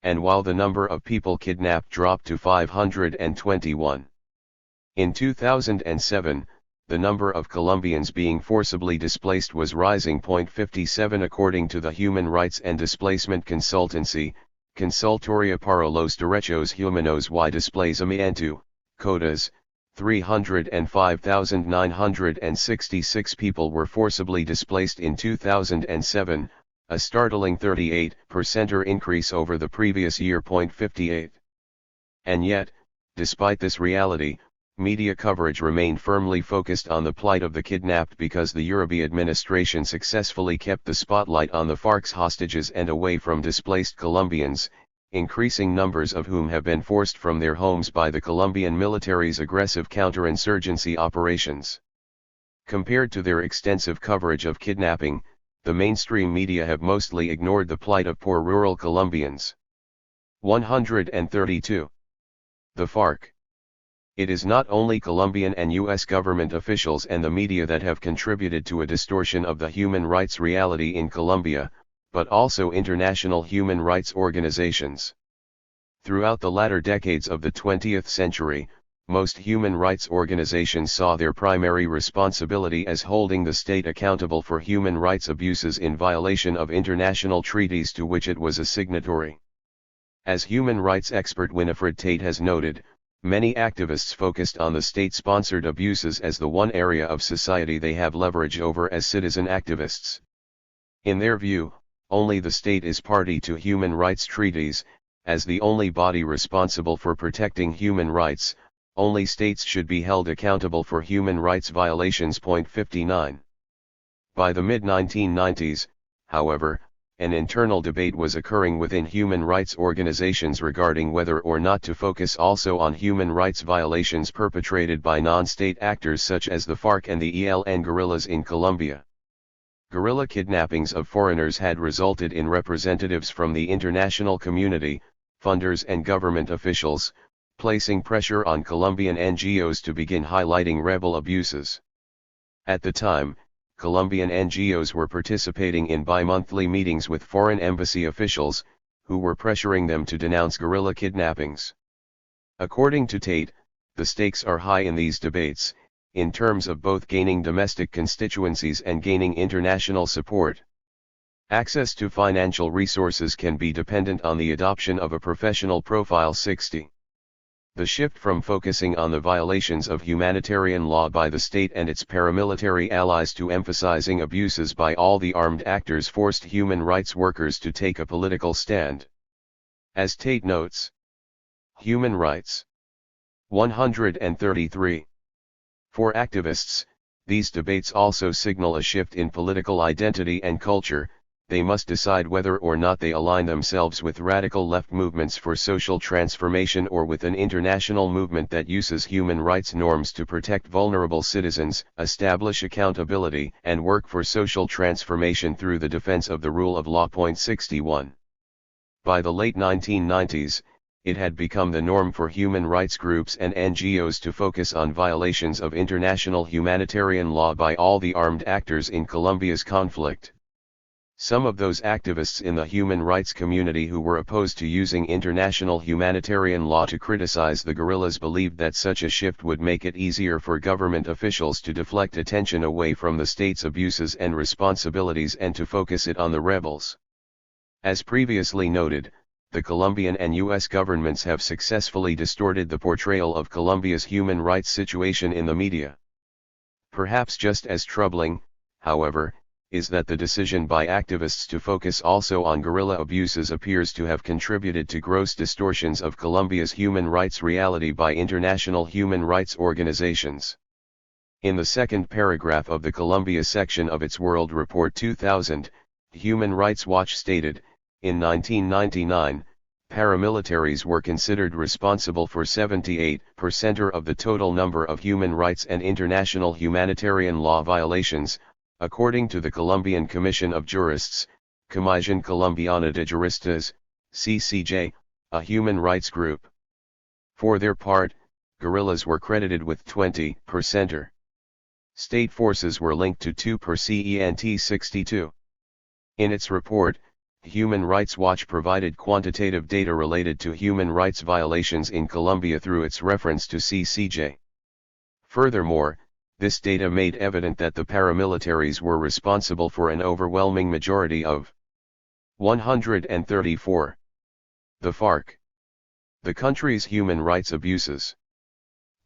And while the number of people kidnapped dropped to 521. In 2007, the number of Colombians being forcibly displaced was rising. 57 according to the human rights and displacement consultancy, Consultoria para los Derechos Humanos y Desplazamiento, CODES, 305,966 people were forcibly displaced in 2007, a startling 38% increase over the previous year. 58. And yet, despite this reality, media coverage remained firmly focused on the plight of the kidnapped because the Uribe administration successfully kept the spotlight on the FARC's hostages and away from displaced Colombians, increasing numbers of whom have been forced from their homes by the Colombian military's aggressive counterinsurgency operations. Compared to their extensive coverage of kidnapping, the mainstream media have mostly ignored the plight of poor rural Colombians. 132. The FARC. It is not only Colombian and U.S. government officials and the media that have contributed to a distortion of the human rights reality in Colombia, but also international human rights organizations. Throughout the latter decades of the 20th century, most human rights organizations saw their primary responsibility as holding the state accountable for human rights abuses in violation of international treaties to which it was a signatory. As human rights expert Winifred Tate has noted, many activists focused on the state-sponsored abuses as the one area of society they have leverage over as citizen activists. In their view, only the state is party to human rights treaties. As the only body responsible for protecting human rights, only states should be held accountable for human rights violations. 59. By the mid-1990s, however, an internal debate was occurring within human rights organizations regarding whether or not to focus also on human rights violations perpetrated by non-state actors such as the FARC and the ELN guerrillas in Colombia. Guerrilla kidnappings of foreigners had resulted in representatives from the international community, funders and government officials, placing pressure on Colombian NGOs to begin highlighting rebel abuses. At the time, Colombian NGOs were participating in bi-monthly meetings with foreign embassy officials, who were pressuring them to denounce guerrilla kidnappings. According to Tate, the stakes are high in these debates, in terms of both gaining domestic constituencies and gaining international support. Access to financial resources can be dependent on the adoption of a professional profile. 60. The shift from focusing on the violations of humanitarian law by the state and its paramilitary allies to emphasizing abuses by all the armed actors forced human rights workers to take a political stand. As Tate notes, Human Rights. 133. For activists, these debates also signal a shift in political identity and culture. They must decide whether or not they align themselves with radical left movements for social transformation or with an international movement that uses human rights norms to protect vulnerable citizens, establish accountability, and work for social transformation through the defense of the rule of law. 61. By the late 1990s, it had become the norm for human rights groups and NGOs to focus on violations of international humanitarian law by all the armed actors in Colombia's conflict. Some of those activists in the human rights community who were opposed to using international humanitarian law to criticize the guerrillas believed that such a shift would make it easier for government officials to deflect attention away from the state's abuses and responsibilities and to focus it on the rebels. As previously noted, the Colombian and U.S. governments have successfully distorted the portrayal of Colombia's human rights situation in the media. Perhaps just as troubling, however, is that the decision by activists to focus also on guerrilla abuses appears to have contributed to gross distortions of Colombia's human rights reality by international human rights organizations. In the second paragraph of the Colombia section of its World Report 2000, Human Rights Watch stated, in 1999, paramilitaries were considered responsible for 78% of the total number of human rights and international humanitarian law violations, According to the Colombian Commission of Jurists, Comisión Colombiana de Juristas, CCJ, a human rights group. For their part, guerrillas were credited with 20%. State forces were linked to 2% 62. In its report, Human Rights Watch provided quantitative data related to human rights violations in Colombia through its reference to CCJ. Furthermore, this data made evident that the paramilitaries were responsible for an overwhelming majority of 134. The FARC. The country's human rights abuses.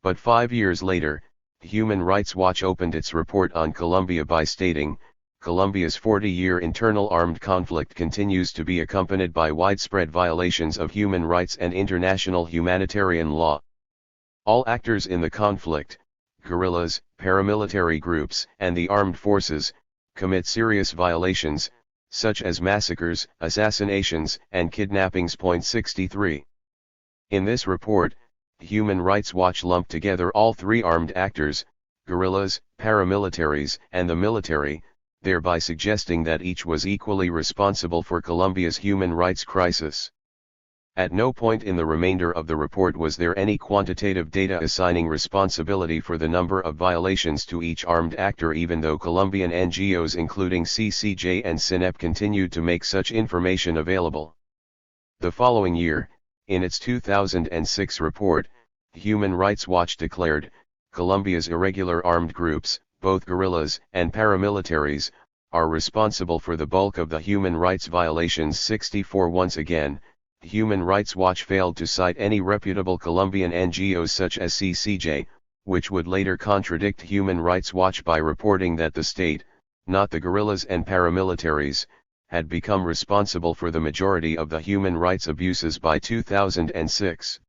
But 5 years later, Human Rights Watch opened its report on Colombia by stating, Colombia's 40-year internal armed conflict continues to be accompanied by widespread violations of human rights and international humanitarian law. All actors in the conflict, guerrillas, paramilitary groups, and the armed forces, commit serious violations, such as massacres, assassinations, and kidnappings. 63. In this report, Human Rights Watch lumped together all three armed actors, guerrillas, paramilitaries, and the military, thereby suggesting that each was equally responsible for Colombia's human rights crisis. At no point in the remainder of the report was there any quantitative data assigning responsibility for the number of violations to each armed actor, even though Colombian NGOs including CCJ and CINEP continued to make such information available. The following year, in its 2006 report, Human Rights Watch declared, Colombia's irregular armed groups, both guerrillas and paramilitaries, are responsible for the bulk of the human rights violations. 64. Once again, Human Rights Watch failed to cite any reputable Colombian NGOs such as CCJ, which would later contradict Human Rights Watch by reporting that the state, not the guerrillas and paramilitaries, had become responsible for the majority of the human rights abuses by 2006.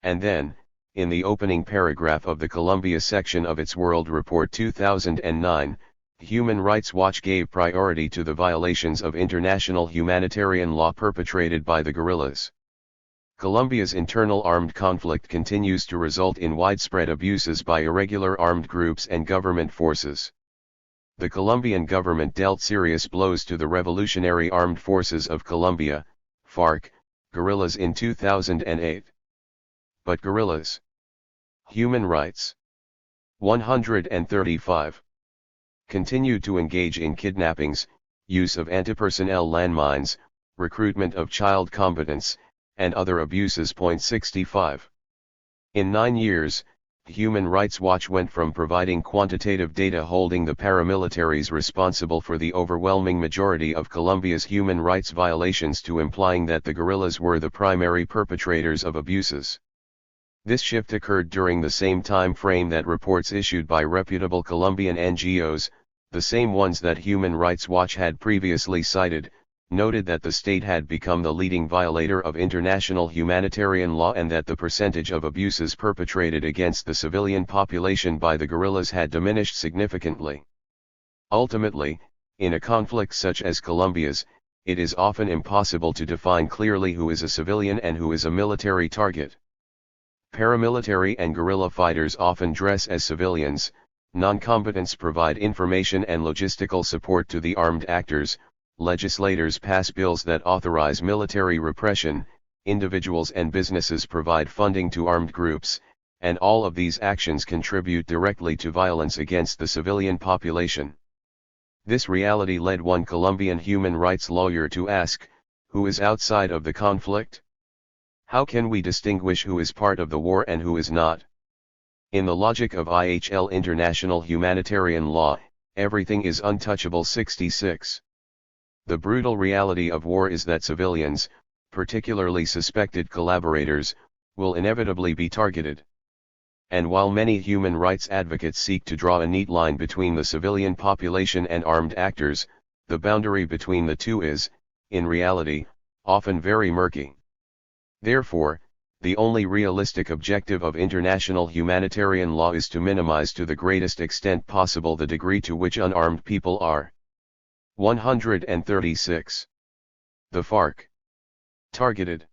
And then, in the opening paragraph of the Colombia section of its World Report 2009, Human Rights Watch gave priority to the violations of international humanitarian law perpetrated by the guerrillas. Colombia's internal armed conflict continues to result in widespread abuses by irregular armed groups and government forces. The Colombian government dealt serious blows to the Revolutionary Armed Forces of Colombia, FARC, guerrillas in 2008. But guerrillas. Human rights. 135. Continued to engage in kidnappings, use of anti-personnel landmines, recruitment of child combatants, and other abuses. 65. In 9 years, Human Rights Watch went from providing quantitative data holding the paramilitaries responsible for the overwhelming majority of Colombia's human rights violations to implying that the guerrillas were the primary perpetrators of abuses. This shift occurred during the same time frame that reports issued by reputable Colombian NGOs, the same ones that Human Rights Watch had previously cited, noted that the state had become the leading violator of international humanitarian law and that the percentage of abuses perpetrated against the civilian population by the guerrillas had diminished significantly. Ultimately, in a conflict such as Colombia's, it is often impossible to define clearly who is a civilian and who is a military target. Paramilitary and guerrilla fighters often dress as civilians, non-combatants provide information and logistical support to the armed actors, legislators pass bills that authorize military repression, individuals and businesses provide funding to armed groups, and all of these actions contribute directly to violence against the civilian population. This reality led one Colombian human rights lawyer to ask, who is outside of the conflict? How can we distinguish who is part of the war and who is not? In the logic of IHL international humanitarian law, everything is untouchable. 66. The brutal reality of war is that civilians, particularly suspected collaborators, will inevitably be targeted. And while many human rights advocates seek to draw a neat line between the civilian population and armed actors, the boundary between the two is, in reality, often very murky. Therefore, the only realistic objective of international humanitarian law is to minimize to the greatest extent possible the degree to which unarmed people are 136. The FARC. Targeted.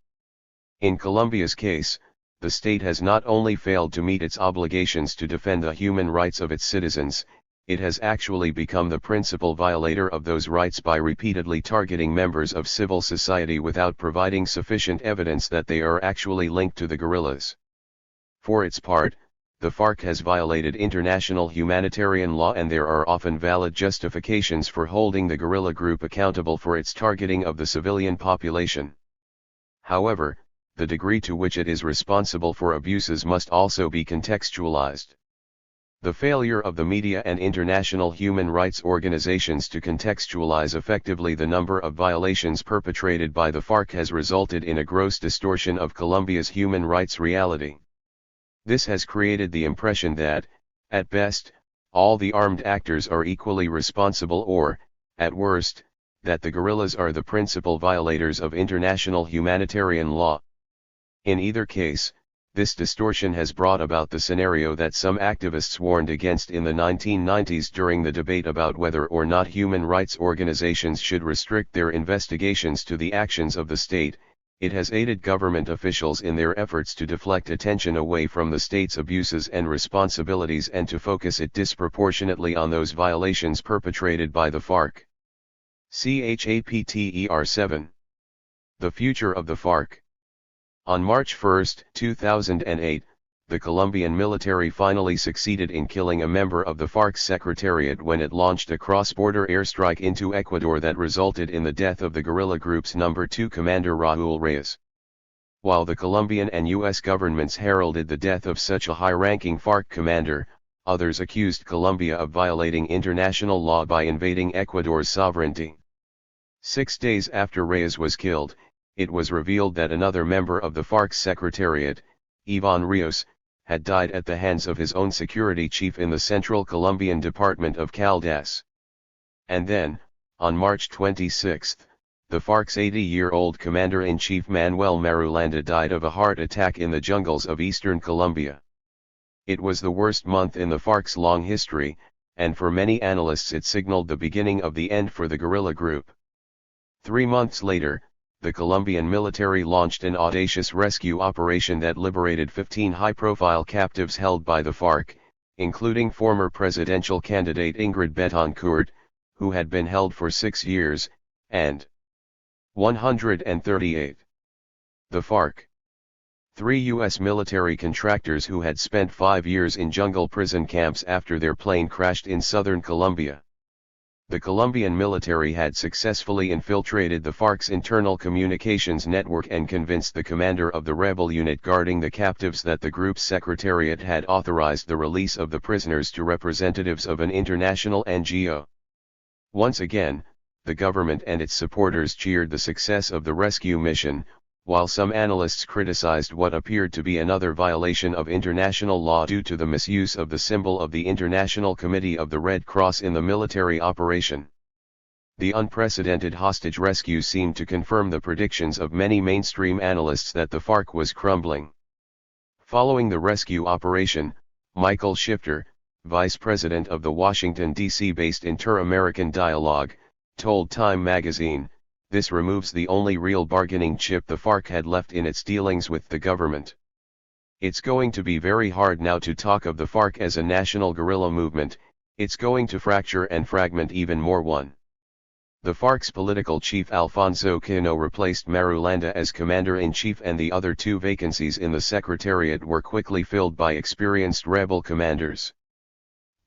In Colombia's case, the state has not only failed to meet its obligations to defend the human rights of its citizens, it has actually become the principal violator of those rights by repeatedly targeting members of civil society without providing sufficient evidence that they are actually linked to the guerrillas. For its part, the FARC has violated international humanitarian law, and there are often valid justifications for holding the guerrilla group accountable for its targeting of the civilian population. However, the degree to which it is responsible for abuses must also be contextualized. The failure of the media and international human rights organizations to contextualize effectively the number of violations perpetrated by the FARC has resulted in a gross distortion of Colombia's human rights reality. This has created the impression that, at best, all the armed actors are equally responsible, or, at worst, that the guerrillas are the principal violators of international humanitarian law. In either case, this distortion has brought about the scenario that some activists warned against in the 1990s during the debate about whether or not human rights organizations should restrict their investigations to the actions of the state. It has aided government officials in their efforts to deflect attention away from the state's abuses and responsibilities and to focus it disproportionately on those violations perpetrated by the FARC. Chapter 7. The Future of the FARC. On March 1, 2008, the Colombian military finally succeeded in killing a member of the FARC secretariat when it launched a cross-border airstrike into Ecuador that resulted in the death of the guerrilla group's number 2 commander Raúl Reyes. While the Colombian and U.S. governments heralded the death of such a high-ranking FARC commander, others accused Colombia of violating international law by invading Ecuador's sovereignty. 6 days after Reyes was killed, it was revealed that another member of the FARC secretariat, Iván Rios, had died at the hands of his own security chief in the central Colombian department of Caldas. And then, on March 26, the FARC's 80-year-old commander-in-chief Manuel Marulanda died of a heart attack in the jungles of eastern Colombia. It was the worst month in the FARC's long history, and for many analysts it signaled the beginning of the end for the guerrilla group. 3 months later, the Colombian military launched an audacious rescue operation that liberated 15 high-profile captives held by the FARC, including former presidential candidate Ingrid Betancourt, who had been held for 6 years, and 138. The FARC. 3 U.S. military contractors who had spent 5 years in jungle prison camps after their plane crashed in southern Colombia. The Colombian military had successfully infiltrated the FARC's internal communications network and convinced the commander of the rebel unit guarding the captives that the group's secretariat had authorized the release of the prisoners to representatives of an international NGO. Once again, the government and its supporters cheered the success of the rescue mission, while some analysts criticized what appeared to be another violation of international law due to the misuse of the symbol of the International Committee of the Red Cross in the military operation. The unprecedented hostage rescue seemed to confirm the predictions of many mainstream analysts that the FARC was crumbling. Following the rescue operation, Michael Shifter, vice president of the Washington, D.C.-based Inter-American Dialogue, told Time magazine, "This removes the only real bargaining chip the FARC had left in its dealings with the government. It's going to be very hard now to talk of the FARC as a national guerrilla movement, it's going to fracture and fragment even more." The FARC's political chief Alfonso Quino replaced Marulanda as commander-in-chief, and the other 2 vacancies in the secretariat were quickly filled by experienced rebel commanders.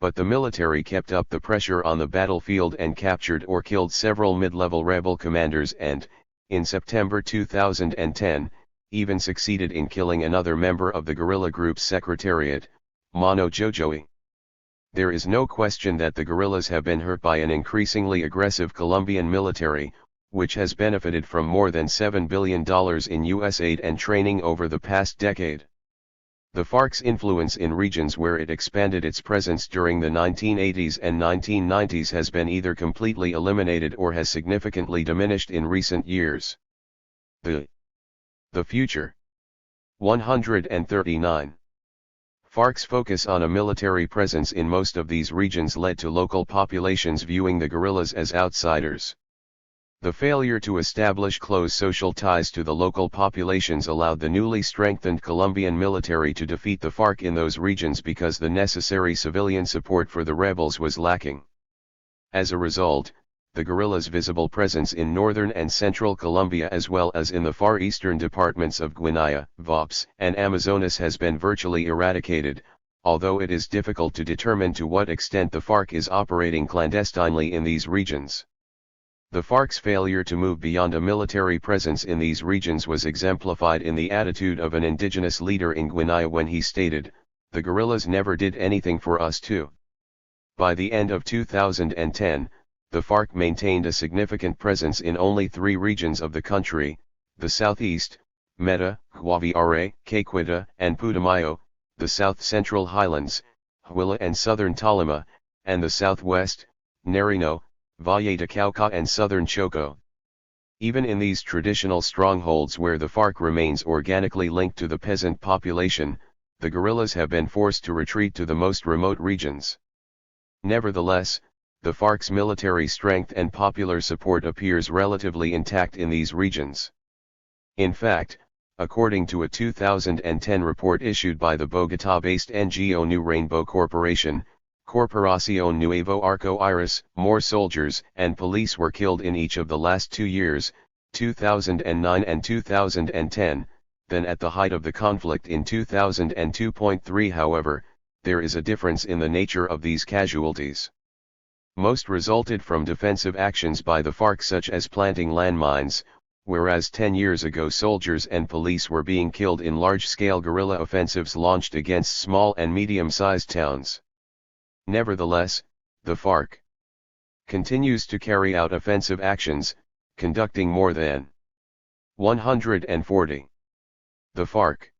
But the military kept up the pressure on the battlefield and captured or killed several mid-level rebel commanders and, in September 2010, even succeeded in killing another member of the guerrilla group's secretariat, Mono Jojoy. There is no question that the guerrillas have been hurt by an increasingly aggressive Colombian military, which has benefited from more than $7 billion in U.S. aid and training over the past decade. The FARC's influence in regions where it expanded its presence during the 1980s and 1990s has been either completely eliminated or has significantly diminished in recent years. The future. 139. FARC's focus on a military presence in most of these regions led to local populations viewing the guerrillas as outsiders. The failure to establish close social ties to the local populations allowed the newly strengthened Colombian military to defeat the FARC in those regions because the necessary civilian support for the rebels was lacking. As a result, the guerrillas' visible presence in northern and central Colombia as well as in the far eastern departments of Guinea, Vops, and Amazonas has been virtually eradicated, although it is difficult to determine to what extent the FARC is operating clandestinely in these regions. The FARC's failure to move beyond a military presence in these regions was exemplified in the attitude of an indigenous leader in Guinea when he stated, "The guerrillas never did anything for us too." By the end of 2010, the FARC maintained a significant presence in only 3 regions of the country: the southeast, Meta, Guaviare, Caqueta, and Putumayo, the south-central highlands, Huila and southern Tolima, and the southwest, Nariño, Valle de Cauca and southern Choco. Even in these traditional strongholds where the FARC remains organically linked to the peasant population, the guerrillas have been forced to retreat to the most remote regions. Nevertheless, the FARC's military strength and popular support appears relatively intact in these regions. In fact, according to a 2010 report issued by the Bogotá-based NGO New Rainbow Corporation, Corporación Nuevo Arco Iris, more soldiers and police were killed in each of the last 2 years, 2009 and 2010, than at the height of the conflict in 2002.3. However, there is a difference in the nature of these casualties. Most resulted from defensive actions by the FARC such as planting landmines, whereas 10 years ago soldiers and police were being killed in large-scale guerrilla offensives launched against small and medium-sized towns. Nevertheless, the FARC continues to carry out offensive actions, conducting more than 140. The FARC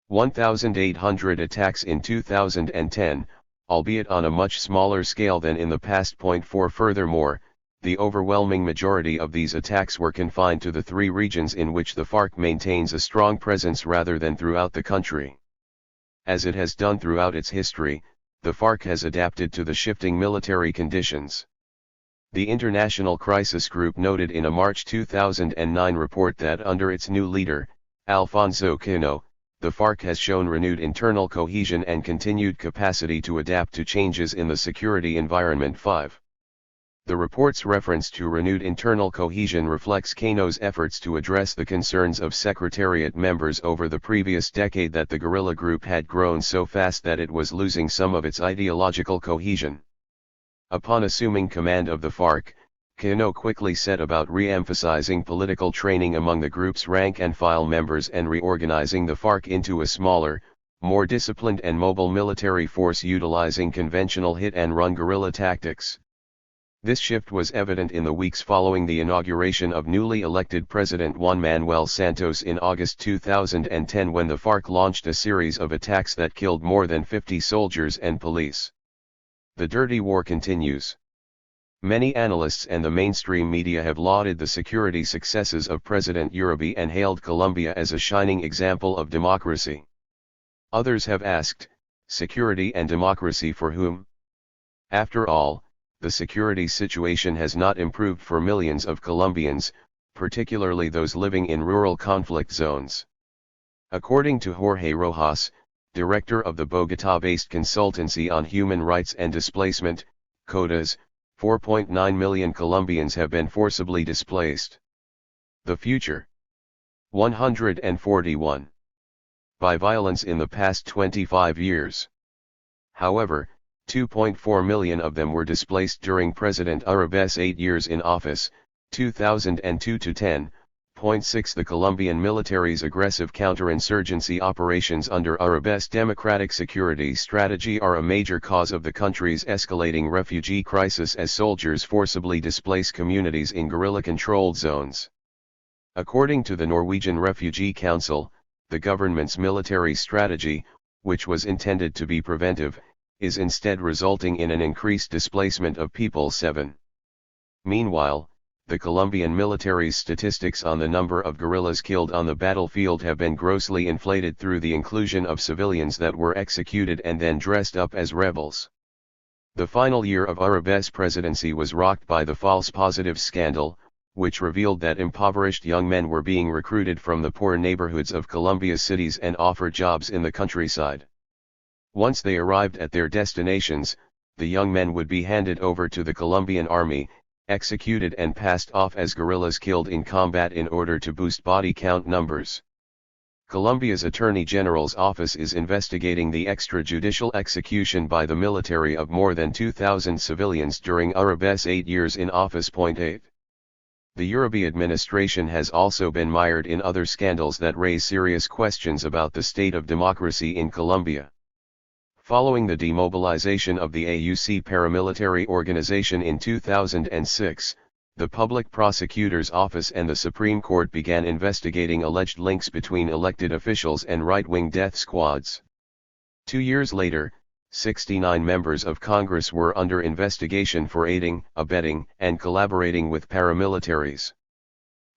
1,800 attacks in 2010, albeit on a much smaller scale than in the past. 4 Furthermore, the overwhelming majority of these attacks were confined to the 3 regions in which the FARC maintains a strong presence rather than throughout the country. As it has done throughout its history, the FARC has adapted to the shifting military conditions. The International Crisis Group noted in a March 2009 report that under its new leader, Alfonso Quino, the FARC has shown renewed internal cohesion and continued capacity to adapt to changes in the security environment. 5. The report's reference to renewed internal cohesion reflects Quino's efforts to address the concerns of Secretariat members over the previous decade that the guerrilla group had grown so fast that it was losing some of its ideological cohesion. Upon assuming command of the FARC, Quino quickly set about re-emphasizing political training among the group's rank-and-file members and reorganizing the FARC into a smaller, more disciplined and mobile military force utilizing conventional hit-and-run guerrilla tactics. This shift was evident in the weeks following the inauguration of newly elected President Juan Manuel Santos in August 2010 when the FARC launched a series of attacks that killed more than 50 soldiers and police. The dirty war continues. Many analysts and the mainstream media have lauded the security successes of President Uribe and hailed Colombia as a shining example of democracy. Others have asked, security and democracy for whom? After all, the security situation has not improved for millions of Colombians, particularly those living in rural conflict zones. According to Jorge Rojas, director of the Bogotá-based consultancy on human rights and displacement, CODAS, 4.9 million Colombians have been forcibly displaced. The future. 141. By violence in the past 25 years. However, 2.4 million of them were displaced during President Uribe's 8 years in office, 2002 to 10. 6. The Colombian military's aggressive counterinsurgency operations under Uribe's democratic security strategy are a major cause of the country's escalating refugee crisis as soldiers forcibly displace communities in guerrilla-controlled zones. According to the Norwegian Refugee Council, the government's military strategy, which was intended to be preventive, is instead resulting in an increased displacement of people. 7. Meanwhile, the Colombian military's statistics on the number of guerrillas killed on the battlefield have been grossly inflated through the inclusion of civilians that were executed and then dressed up as rebels. The final year of Uribe's presidency was rocked by the false positives scandal, which revealed that impoverished young men were being recruited from the poor neighborhoods of Colombia's cities and offered jobs in the countryside. Once they arrived at their destinations, the young men would be handed over to the Colombian army, executed and passed off as guerrillas killed in combat in order to boost body count numbers. Colombia's Attorney General's office is investigating the extrajudicial execution by the military of more than 2,000 civilians during Uribe's 8 years in office. 8. The Uribe administration has also been mired in other scandals that raise serious questions about the state of democracy in Colombia. Following the demobilization of the AUC paramilitary organization in 2006, the Public Prosecutor's Office and the Supreme Court began investigating alleged links between elected officials and right-wing death squads. 2 years later, 69 members of Congress were under investigation for aiding, abetting, and collaborating with paramilitaries.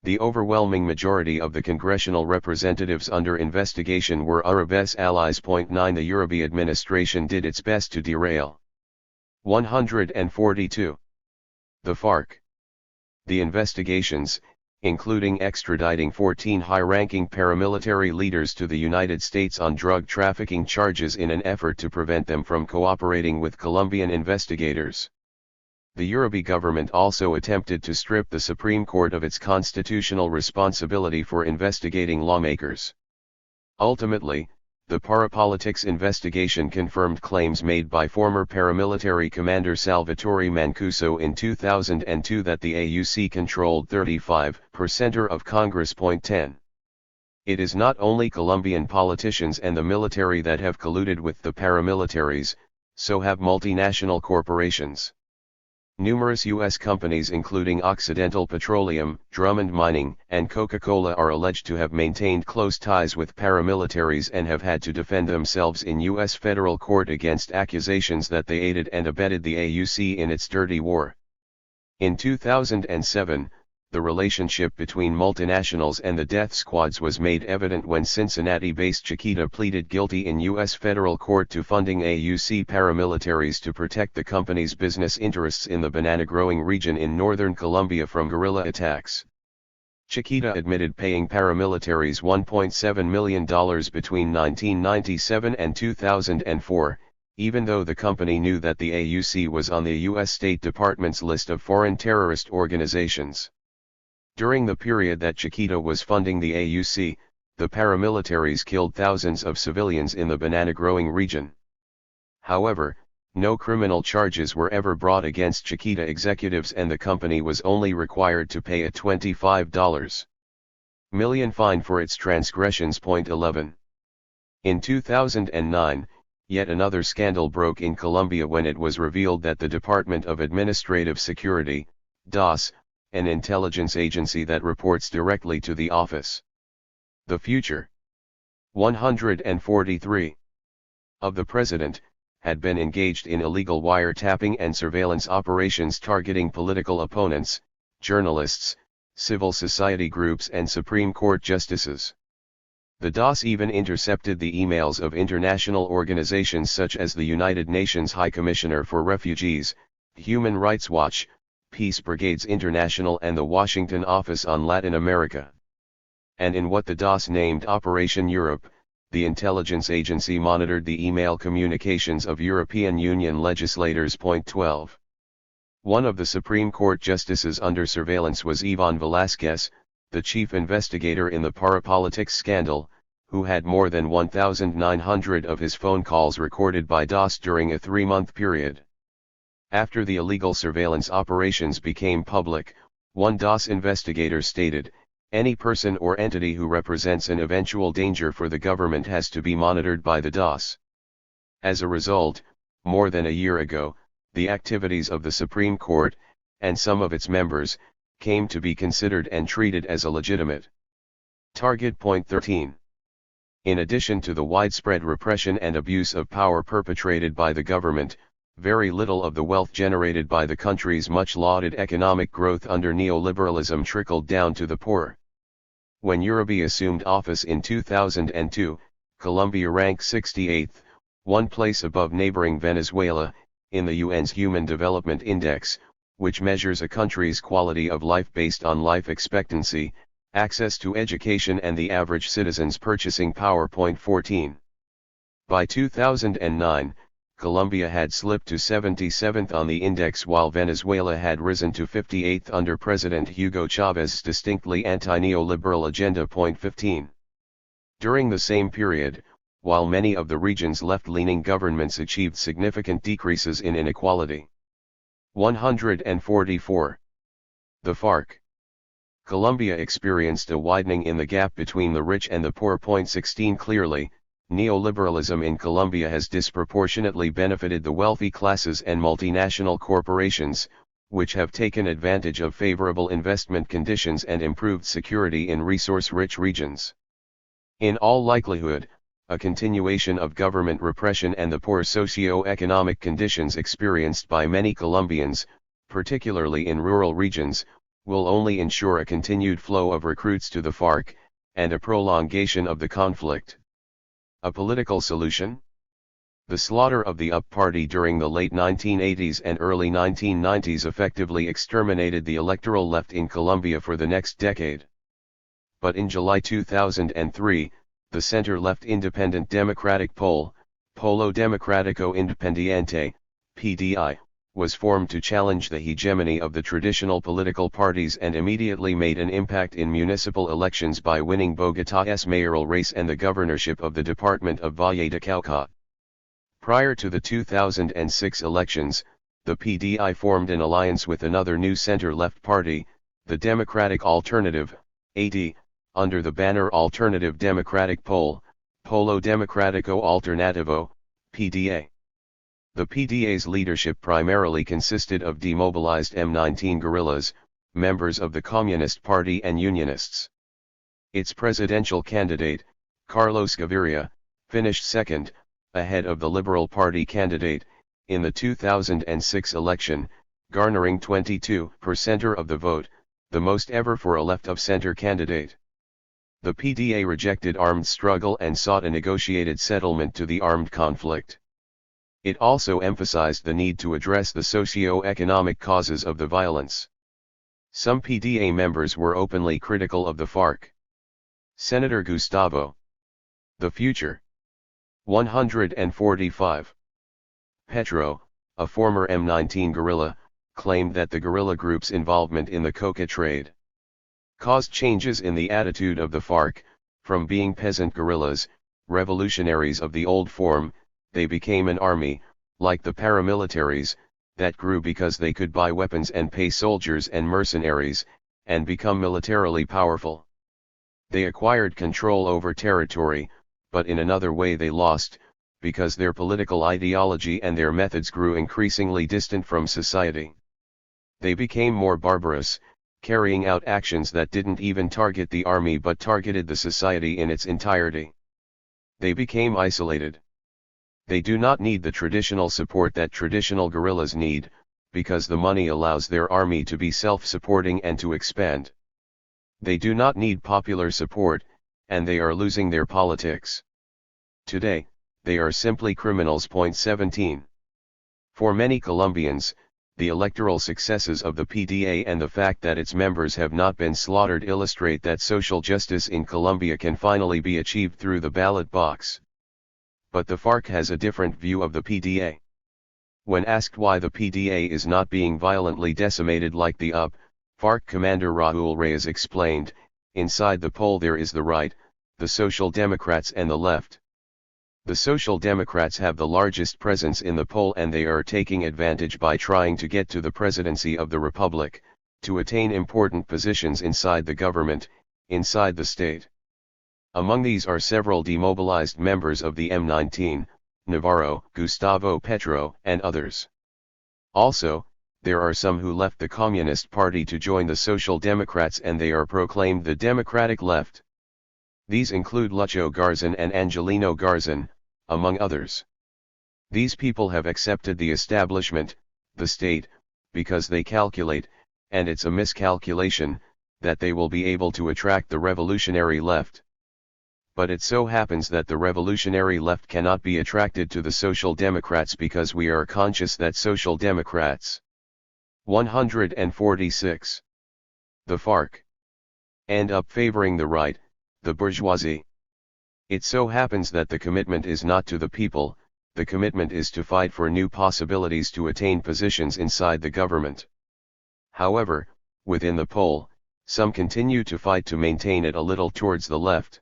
The overwhelming majority of the congressional representatives under investigation were Uribe's allies. 9 The Uribe administration did its best to derail. 142. The FARC. The investigations, including extraditing 14 high-ranking paramilitary leaders to the United States on drug trafficking charges in an effort to prevent them from cooperating with Colombian investigators. The Uribe government also attempted to strip the Supreme Court of its constitutional responsibility for investigating lawmakers. Ultimately, the Parapolitics investigation confirmed claims made by former paramilitary commander Salvatore Mancuso in 2002 that the AUC controlled 35% of Congress. 10. It is not only Colombian politicians and the military that have colluded with the paramilitaries, so have multinational corporations. Numerous U.S. companies including Occidental Petroleum, Drummond Mining, and Coca-Cola are alleged to have maintained close ties with paramilitaries and have had to defend themselves in U.S. federal court against accusations that they aided and abetted the AUC in its dirty war. In 2007, the relationship between multinationals and the death squads was made evident when Cincinnati-based Chiquita pleaded guilty in U.S. federal court to funding AUC paramilitaries to protect the company's business interests in the banana-growing region in northern Colombia from guerrilla attacks. Chiquita admitted paying paramilitaries $1.7 million between 1997 and 2004, even though the company knew that the AUC was on the U.S. State Department's list of foreign terrorist organizations. During the period that Chiquita was funding the AUC, the paramilitaries killed thousands of civilians in the banana-growing region. However, no criminal charges were ever brought against Chiquita executives and the company was only required to pay a $25 million fine for its transgressions. 11. In 2009, yet another scandal broke in Colombia when it was revealed that the Department of Administrative Security, DAS, an intelligence agency that reports directly to the office. The future. 143. Of the president, had been engaged in illegal wiretapping and surveillance operations targeting political opponents, journalists, civil society groups and Supreme Court justices. The DAS even intercepted the emails of international organizations such as the United Nations High Commissioner for Refugees, Human Rights Watch, Peace Brigades International and the Washington Office on Latin America. And in what the DAS named Operation Europe, the intelligence agency monitored the email communications of European Union legislators. 12. One of the Supreme Court justices under surveillance was Iván Velázquez, the chief investigator in the Parapolitics scandal, who had more than 1,900 of his phone calls recorded by DAS during a 3-month period. After the illegal surveillance operations became public, one DAS investigator stated, "Any person or entity who represents an eventual danger for the government has to be monitored by the DAS." As a result, more than a year ago, the activities of the Supreme Court, and some of its members, came to be considered and treated as a legitimate target. 13. In addition to the widespread repression and abuse of power perpetrated by the government, very little of the wealth generated by the country's much-lauded economic growth under neoliberalism trickled down to the poor. When Uribe assumed office in 2002, Colombia ranked 68th, one place above neighboring Venezuela, in the UN's Human Development Index, which measures a country's quality of life based on life expectancy, access to education and the average citizen's purchasing power. 14. By 2009, Colombia had slipped to 77th on the index while Venezuela had risen to 58th under President Hugo Chávez's distinctly anti-neoliberal agenda. 15. During the same period, while many of the region's left-leaning governments achieved significant decreases in inequality. 144. The FARC. Colombia experienced a widening in the gap between the rich and the poor. 16. Clearly, neoliberalism in Colombia has disproportionately benefited the wealthy classes and multinational corporations, which have taken advantage of favorable investment conditions and improved security in resource-rich regions. In all likelihood, a continuation of government repression and the poor socio-economic conditions experienced by many Colombians, particularly in rural regions, will only ensure a continued flow of recruits to the FARC, and a prolongation of the conflict. A political solution? The slaughter of the UP party during the late 1980s and early 1990s effectively exterminated the electoral left in Colombia for the next decade. But in July 2003, the center-left Independent Democratic Polo Democrático Independiente, PDI, was formed to challenge the hegemony of the traditional political parties and immediately made an impact in municipal elections by winning Bogotà's mayoral race and the governorship of the department of Valle de Cauca. Prior to the 2006 elections, the PDI formed an alliance with another new center-left party, the Democratic Alternative, AD, under the banner Alternative Democratic Polo Democrático Alternativo, PDA. The PDA's leadership primarily consisted of demobilized M19 guerrillas, members of the Communist Party and Unionists. Its presidential candidate, Carlos Gaviria, finished second, ahead of the Liberal Party candidate, in the 2006 election, garnering 22% of the vote, the most ever for a left-of-center candidate. The PDA rejected armed struggle and sought a negotiated settlement to the armed conflict. It also emphasized the need to address the socio-economic causes of the violence. Some PDA members were openly critical of the FARC. Senator Gustavo. The future. 145. Petro, a former M19 guerrilla, claimed that the guerrilla group's involvement in the coca trade caused changes in the attitude of the FARC. From being peasant guerrillas, revolutionaries of the old form, they became an army, like the paramilitaries, that grew because they could buy weapons and pay soldiers and mercenaries, and become militarily powerful. They acquired control over territory, but in another way they lost, because their political ideology and their methods grew increasingly distant from society. They became more barbarous, carrying out actions that didn't even target the army but targeted the society in its entirety. They became isolated. They do not need the traditional support that traditional guerrillas need, because the money allows their army to be self-supporting and to expand. They do not need popular support, and they are losing their politics. Today, they are simply criminals. 17. For many Colombians, the electoral successes of the PDA and the fact that its members have not been slaughtered illustrate that social justice in Colombia can finally be achieved through the ballot box. But the FARC has a different view of the PDA. When asked why the PDA is not being violently decimated like the UP, FARC commander Raúl Reyes explained, "Inside the poll there is the right, the Social Democrats and the left. The Social Democrats have the largest presence in the poll and they are taking advantage by trying to get to the presidency of the republic, to attain important positions inside the government, inside the state. Among these are several demobilized members of the M19, Navarro, Gustavo Petro, and others. Also, there are some who left the Communist Party to join the Social Democrats and they are proclaimed the Democratic Left. These include Lucho Garzón and Angelino Garzón, among others. These people have accepted the establishment, the state, because they calculate, and it's a miscalculation, that they will be able to attract the revolutionary left. But it so happens that the revolutionary left cannot be attracted to the Social Democrats because we are conscious that Social Democrats 146. The FARC end up favoring the right, the bourgeoisie. It so happens that the commitment is not to the people, the commitment is to fight for new possibilities to attain positions inside the government. However, within the pole, some continue to fight to maintain it a little towards the left.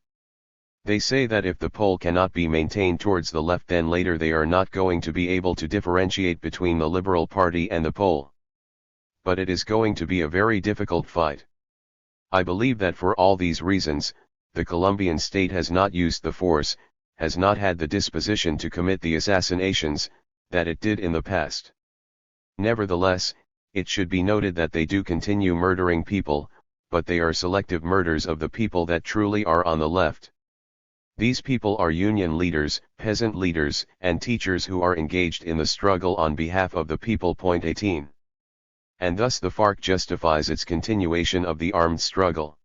They say that if the pole cannot be maintained towards the left, then later they are not going to be able to differentiate between the Liberal Party and the pole. But it is going to be a very difficult fight. I believe that for all these reasons, the Colombian state has not used the force, has not had the disposition to commit the assassinations that it did in the past. Nevertheless, it should be noted that they do continue murdering people, but they are selective murders of the people that truly are on the left. These people are union leaders, peasant leaders, and teachers who are engaged in the struggle on behalf of the people. 18. And thus the FARC justifies its continuation of the armed struggle.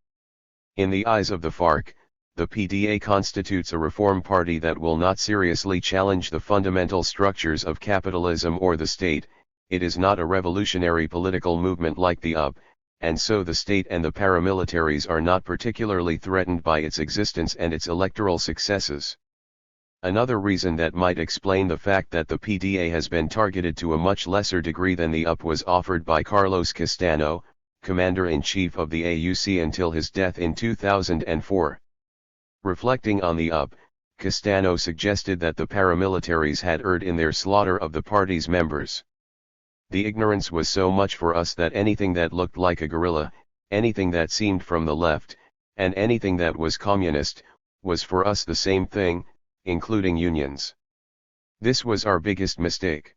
In the eyes of the FARC, the PDA constitutes a reform party that will not seriously challenge the fundamental structures of capitalism or the state. It is not a revolutionary political movement like the UP, and so the state and the paramilitaries are not particularly threatened by its existence and its electoral successes. Another reason that might explain the fact that the PDA has been targeted to a much lesser degree than the UP was offered by Carlos Castano, Commander-in-Chief of the AUC until his death in 2004. Reflecting on the UP, Castano suggested that the paramilitaries had erred in their slaughter of the party's members. The ignorance was so much for us that anything that looked like a guerrilla, anything that seemed from the left, and anything that was communist, was for us the same thing, including unions. This was our biggest mistake.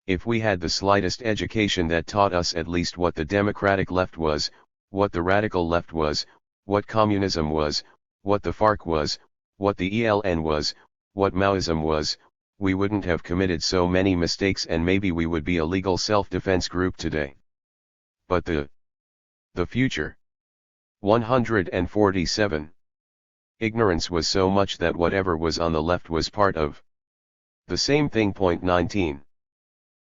If we had the slightest education that taught us at least what the democratic left was, what the radical left was, what communism was, what the FARC was, what the ELN was, what Maoism was, we wouldn't have committed so many mistakes, and maybe we would be a legal self-defense group today. But the future. 147. Ignorance was so much that whatever was on the left was part of the same thing. 19.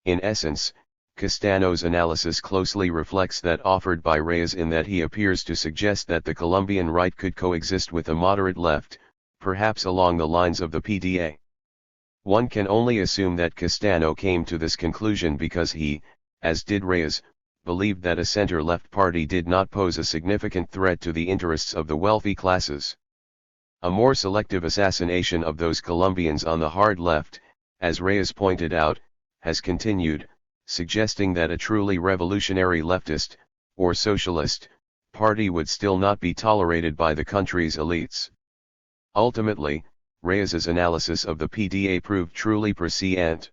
In essence, Castano's analysis closely reflects that offered by Reyes, in that he appears to suggest that the Colombian right could coexist with a moderate left, perhaps along the lines of the PDA. One can only assume that Castano came to this conclusion because he, as did Reyes, believed that a center-left party did not pose a significant threat to the interests of the wealthy classes. A more selective assassination of those Colombians on the hard left, as Reyes pointed out, has continued, suggesting that a truly revolutionary leftist, or socialist, party would still not be tolerated by the country's elites. Ultimately, Reyes's analysis of the PDA proved truly prescient.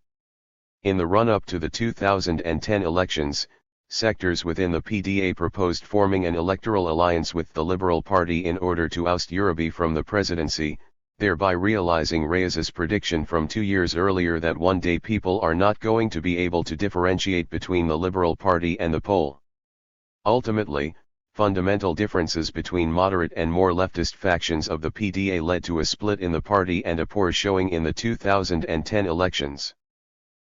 In the run-up to the 2010 elections, sectors within the PDA proposed forming an electoral alliance with the Liberal Party in order to oust Uribe from the presidency, thereby realizing Reyes's prediction from 2 years earlier that one day people are not going to be able to differentiate between the Liberal Party and the pole. Ultimately, fundamental differences between moderate and more leftist factions of the PDA led to a split in the party and a poor showing in the 2010 elections.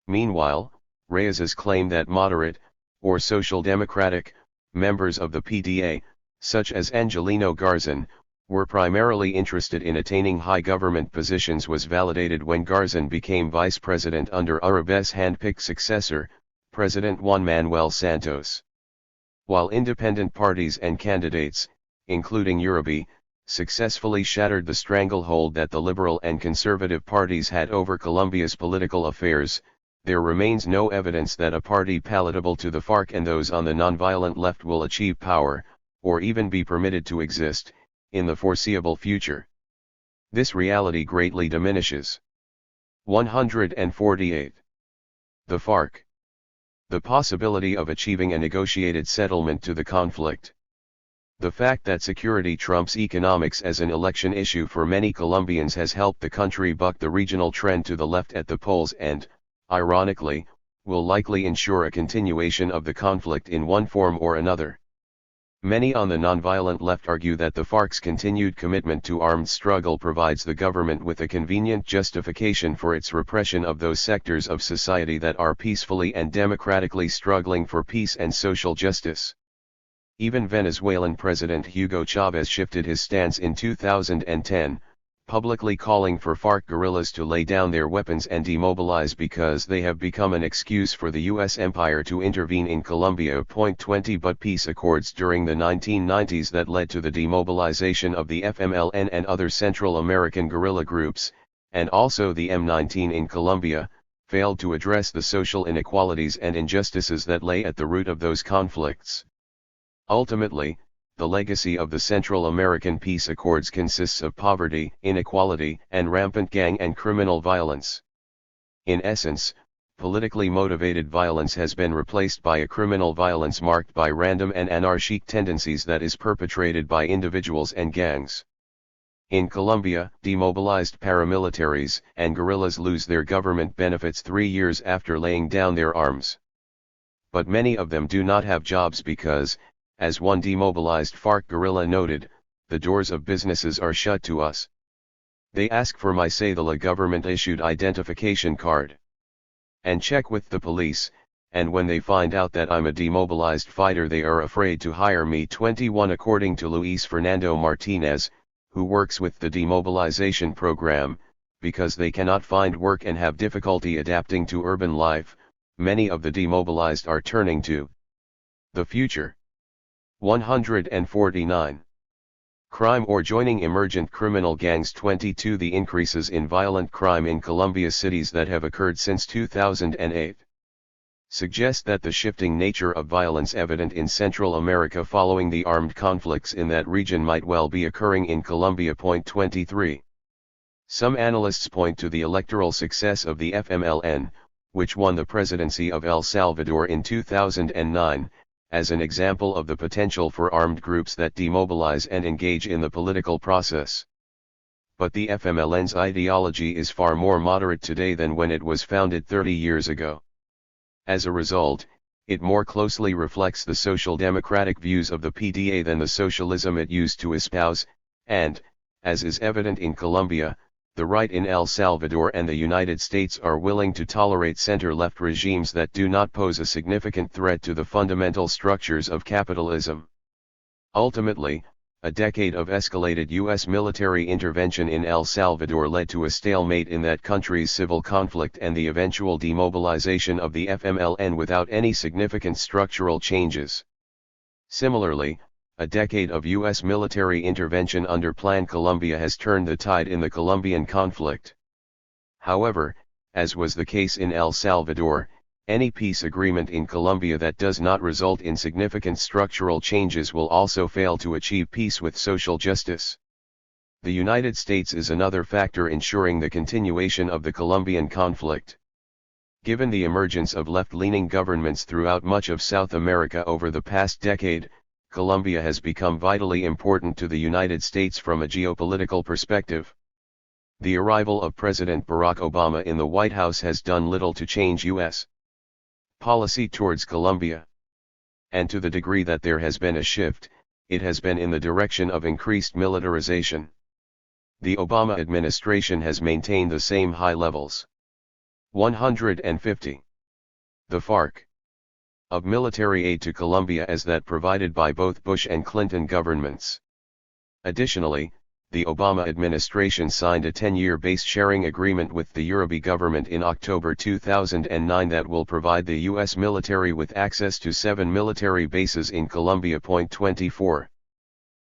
Meanwhile, Reyes's claim that moderate, or social democratic, members of the PDA, such as Angelino Garzón, were primarily interested in attaining high government positions was validated when Garzón became vice president under Uribe's hand-picked successor, President Juan Manuel Santos. While independent parties and candidates, including Uribe, successfully shattered the stranglehold that the liberal and conservative parties had over Colombia's political affairs, there remains no evidence that a party palatable to the FARC and those on the nonviolent left will achieve power, or even be permitted to exist, in the foreseeable future. This reality greatly diminishes. 148. The FARC. The possibility of achieving a negotiated settlement to the conflict. The fact that security trumps economics as an election issue for many Colombians has helped the country buck the regional trend to the left at the polls and, ironically, will likely ensure a continuation of the conflict in one form or another. Many on the nonviolent left argue that the FARC's continued commitment to armed struggle provides the government with a convenient justification for its repression of those sectors of society that are peacefully and democratically struggling for peace and social justice. Even Venezuelan President Hugo Chavez shifted his stance in 2010, publicly calling for FARC guerrillas to lay down their weapons and demobilize because they have become an excuse for the U.S. empire to intervene in Colombia. 20 But peace accords during the 1990s that led to the demobilization of the FMLN and other Central American guerrilla groups, and also the M19 in Colombia, failed to address the social inequalities and injustices that lay at the root of those conflicts. Ultimately, the legacy of the Central American peace accords consists of poverty, inequality, and rampant gang and criminal violence. In essence, politically motivated violence has been replaced by a criminal violence marked by random and anarchic tendencies that is perpetrated by individuals and gangs. In Colombia, demobilized paramilitaries and guerrillas lose their government benefits 3 years after laying down their arms. But many of them do not have jobs because, as one demobilized FARC guerrilla noted, the doors of businesses are shut to us. They ask for my cédula government-issued identification card. And check with the police, and when they find out that I'm a demobilized fighter they are afraid to hire me. 21 According to Luis Fernando Martinez, who works with the demobilization program, because they cannot find work and have difficulty adapting to urban life, many of the demobilized are turning to the future. 149. Crime or joining emergent criminal gangs. 22 The increases in violent crime in Colombia cities that have occurred since 2008 suggest that the shifting nature of violence evident in Central America following the armed conflicts in that region might well be occurring in Colombia. 23. Some analysts point to the electoral success of the FMLN, which won the presidency of El Salvador in 2009, as an example of the potential for armed groups that demobilize and engage in the political process. But the FMLN's ideology is far more moderate today than when it was founded 30 years ago. As a result, it more closely reflects the social democratic views of the PDA than the socialism it used to espouse, and, as is evident in Colombia, the right in El Salvador and the United States are willing to tolerate center-left regimes that do not pose a significant threat to the fundamental structures of capitalism. Ultimately, a decade of escalated U.S. military intervention in El Salvador led to a stalemate in that country's civil conflict and the eventual demobilization of the FMLN without any significant structural changes. Similarly, a decade of U.S. military intervention under Plan Colombia has turned the tide in the Colombian conflict. However, as was the case in El Salvador, any peace agreement in Colombia that does not result in significant structural changes will also fail to achieve peace with social justice. The United States is another factor ensuring the continuation of the Colombian conflict. Given the emergence of left-leaning governments throughout much of South America over the past decade, Colombia has become vitally important to the United States from a geopolitical perspective. The arrival of President Barack Obama in the White House has done little to change U.S. policy towards Colombia. And to the degree that there has been a shift, it has been in the direction of increased militarization. The Obama administration has maintained the same high levels. 150. The FARC of military aid to Colombia as that provided by both Bush and Clinton governments. Additionally, the Obama administration signed a 10-year base-sharing agreement with the Uribe government in October 2009 that will provide the U.S. military with access to 7 military bases in Colombia. 24.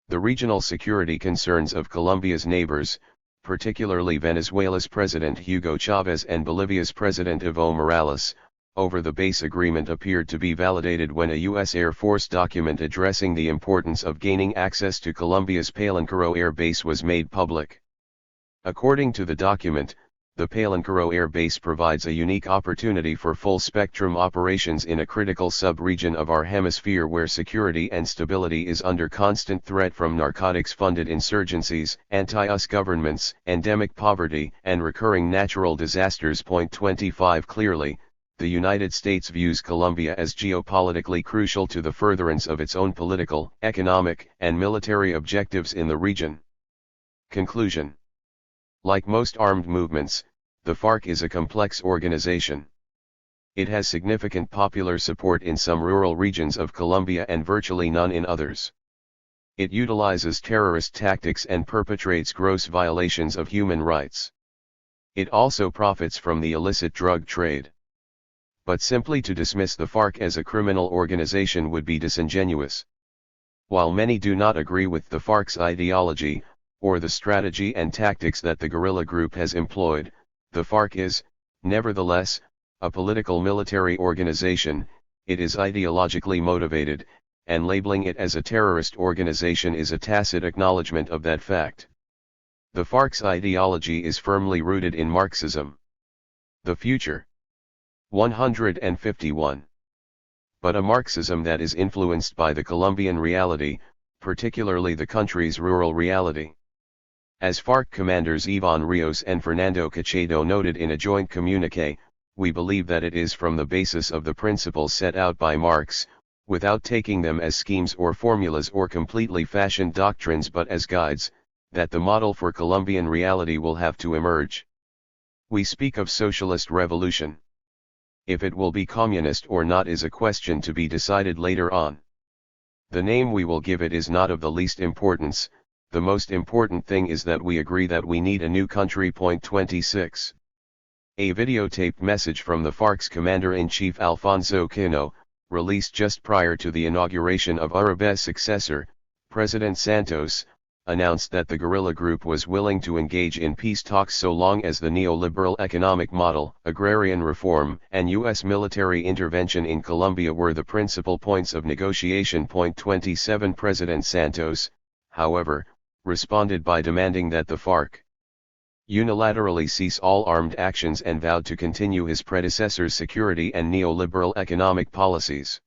The regional security concerns of Colombia's neighbors, particularly Venezuela's President Hugo Chavez and Bolivia's President Evo Morales, over the base agreement appeared to be validated when a U.S. Air Force document addressing the importance of gaining access to Colombia's Palenquero Air Base was made public. According to the document, the Palenquero Air Base provides a unique opportunity for full-spectrum operations in a critical sub-region of our hemisphere where security and stability is under constant threat from narcotics-funded insurgencies, anti-US governments, endemic poverty, and recurring natural disasters. 25 Clearly, the United States views Colombia as geopolitically crucial to the furtherance of its own political, economic, and military objectives in the region. Conclusion. Like most armed movements, the FARC is a complex organization. It has significant popular support in some rural regions of Colombia and virtually none in others. It utilizes terrorist tactics and perpetrates gross violations of human rights. It also profits from the illicit drug trade. But simply to dismiss the FARC as a criminal organization would be disingenuous. While many do not agree with the FARC's ideology, or the strategy and tactics that the guerrilla group has employed, the FARC is, nevertheless, a political military organization. It is ideologically motivated, and labeling it as a terrorist organization is a tacit acknowledgement of that fact. The FARC's ideology is firmly rooted in Marxism. The future. 151. But a Marxism that is influenced by the Colombian reality, particularly the country's rural reality. As FARC commanders Iván Rios and Fernando Cachedo noted in a joint communiqué, we believe that it is from the basis of the principles set out by Marx, without taking them as schemes or formulas or completely fashioned doctrines but as guides, that the model for Colombian reality will have to emerge. We speak of socialist revolution. If it will be communist or not is a question to be decided later on. The name we will give it is not of the least importance. The most important thing is that we agree that we need a new country. 26. A videotaped message from the FARC's commander-in-chief Alfonso Quino, released just prior to the inauguration of Uribe's successor, President Santos, announced that the guerrilla group was willing to engage in peace talks so long as the neoliberal economic model, agrarian reform, and U.S. military intervention in Colombia were the principal points of negotiation. 27. President Santos, however, responded by demanding that the FARC unilaterally cease all armed actions and vowed to continue his predecessor's security and neoliberal economic policies.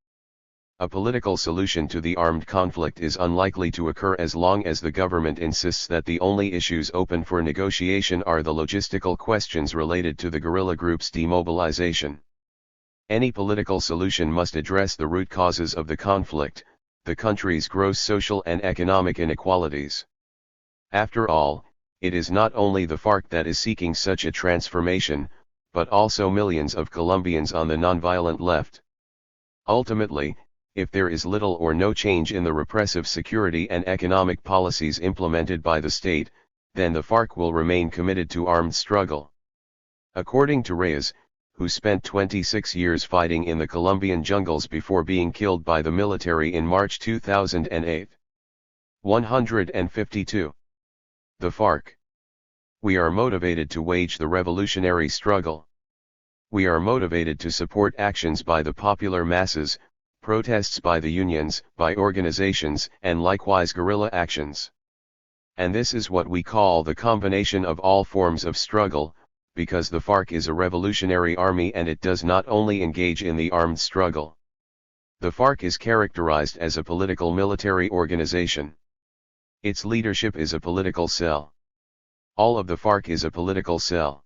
A political solution to the armed conflict is unlikely to occur as long as the government insists that the only issues open for negotiation are the logistical questions related to the guerrilla group's demobilization. Any political solution must address the root causes of the conflict, the country's gross social and economic inequalities. After all, it is not only the FARC that is seeking such a transformation, but also millions of Colombians on the nonviolent left. Ultimately, if there is little or no change in the repressive security and economic policies implemented by the state, then the FARC will remain committed to armed struggle. According to Reyes, who spent 26 years fighting in the Colombian jungles before being killed by the military in March 2008. 152. The FARC. We are motivated to wage the revolutionary struggle. We are motivated to support actions by the popular masses, protests by the unions, by organizations, and likewise guerrilla actions. And this is what we call the combination of all forms of struggle, because the FARC is a revolutionary army and it does not only engage in the armed struggle. The FARC is characterized as a political military organization. Its leadership is a political cell. All of the FARC is a political cell.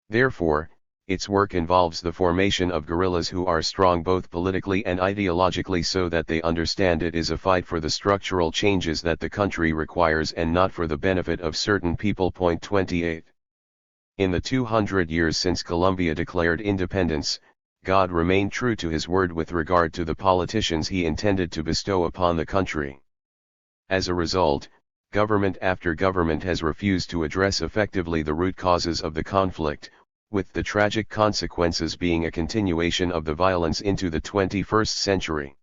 Therefore, its work involves the formation of guerrillas who are strong both politically and ideologically so that they understand it is a fight for the structural changes that the country requires and not for the benefit of certain people. 28. In the 200 years since Colombia declared independence, God remained true to his word with regard to the politicians he intended to bestow upon the country. As a result, government after government has refused to address effectively the root causes of the conflict, with the tragic consequences being a continuation of the violence into the 21st century.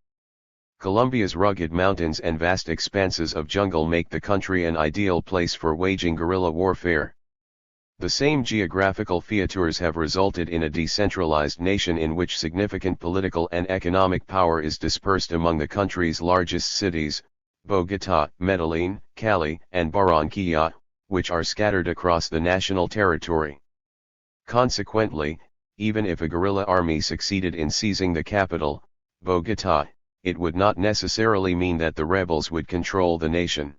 Colombia's rugged mountains and vast expanses of jungle make the country an ideal place for waging guerrilla warfare. The same geographical features have resulted in a decentralized nation in which significant political and economic power is dispersed among the country's largest cities, Bogotá, Medellín, Cali, and Barranquilla, which are scattered across the national territory. Consequently, even if a guerrilla army succeeded in seizing the capital, Bogotá, it would not necessarily mean that the rebels would control the nation.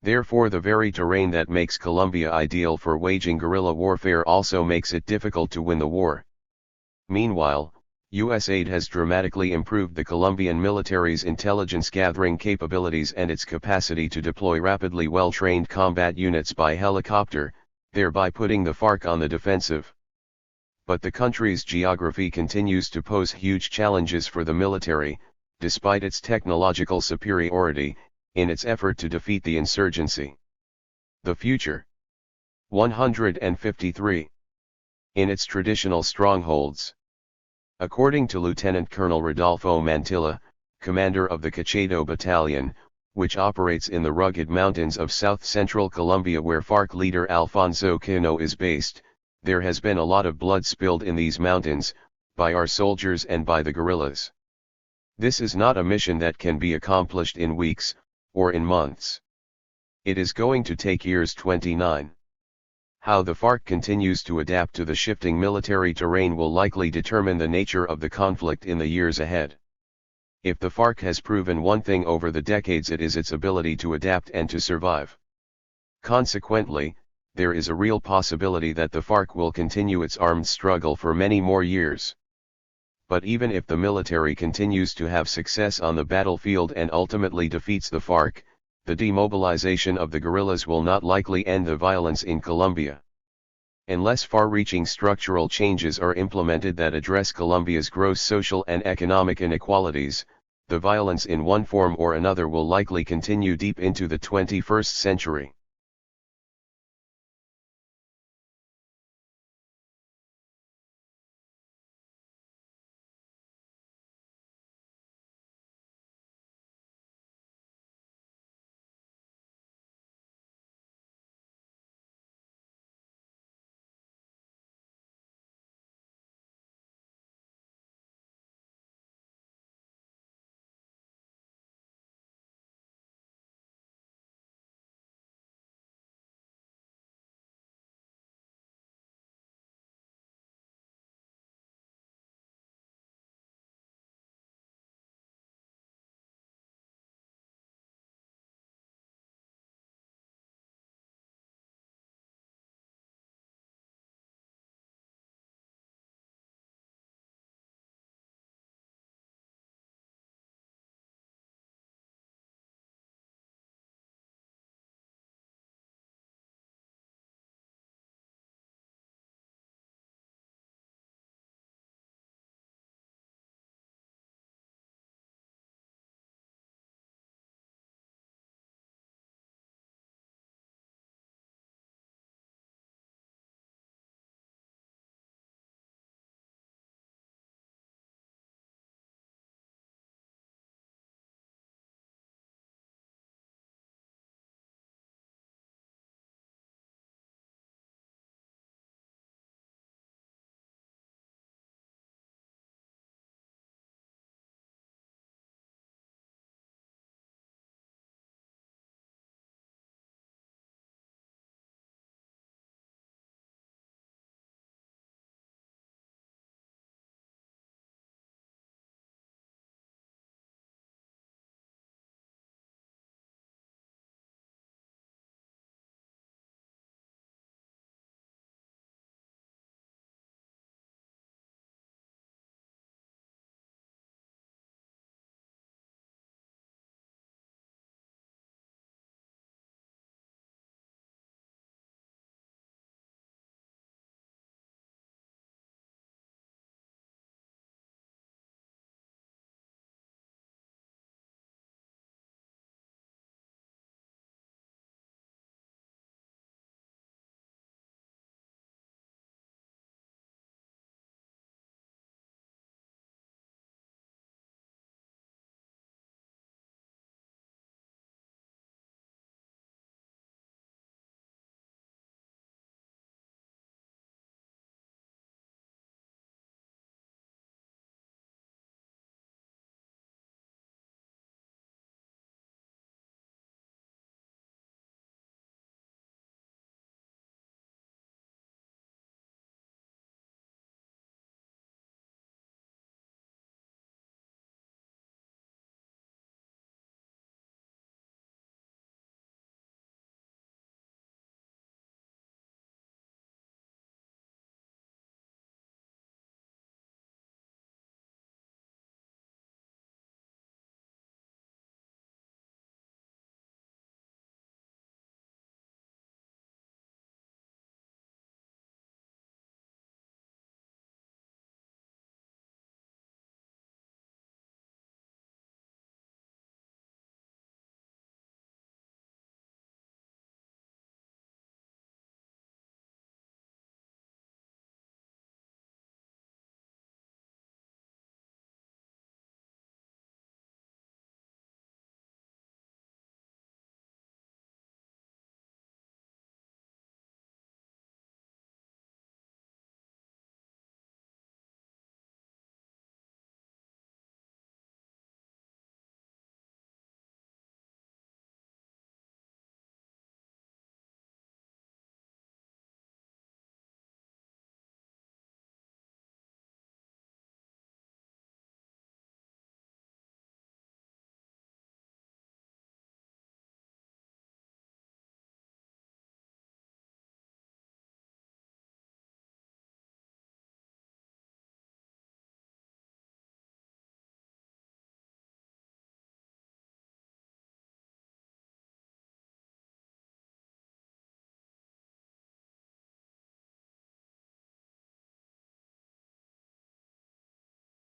Therefore, the very terrain that makes Colombia ideal for waging guerrilla warfare also makes it difficult to win the war. Meanwhile, U.S. aid has dramatically improved the Colombian military's intelligence-gathering capabilities and its capacity to deploy rapidly well-trained combat units by helicopter, thereby putting the FARC on the defensive. But the country's geography continues to pose huge challenges for the military, despite its technological superiority, in its effort to defeat the insurgency. The future. 153. In its traditional strongholds. According to Lieutenant Colonel Rodolfo Mantilla, commander of the Cachado Battalion, which operates in the rugged mountains of south-central Colombia where FARC leader Alfonso Cano is based, there has been a lot of blood spilled in these mountains, by our soldiers and by the guerrillas. This is not a mission that can be accomplished in weeks, or in months. It is going to take years. 29. How the FARC continues to adapt to the shifting military terrain will likely determine the nature of the conflict in the years ahead. If the FARC has proven one thing over the decades, it is its ability to adapt and to survive. Consequently, there is a real possibility that the FARC will continue its armed struggle for many more years. But even if the military continues to have success on the battlefield and ultimately defeats the FARC, the demobilization of the guerrillas will not likely end the violence in Colombia. Unless far-reaching structural changes are implemented that address Colombia's gross social and economic inequalities, the violence in one form or another will likely continue deep into the 21st century.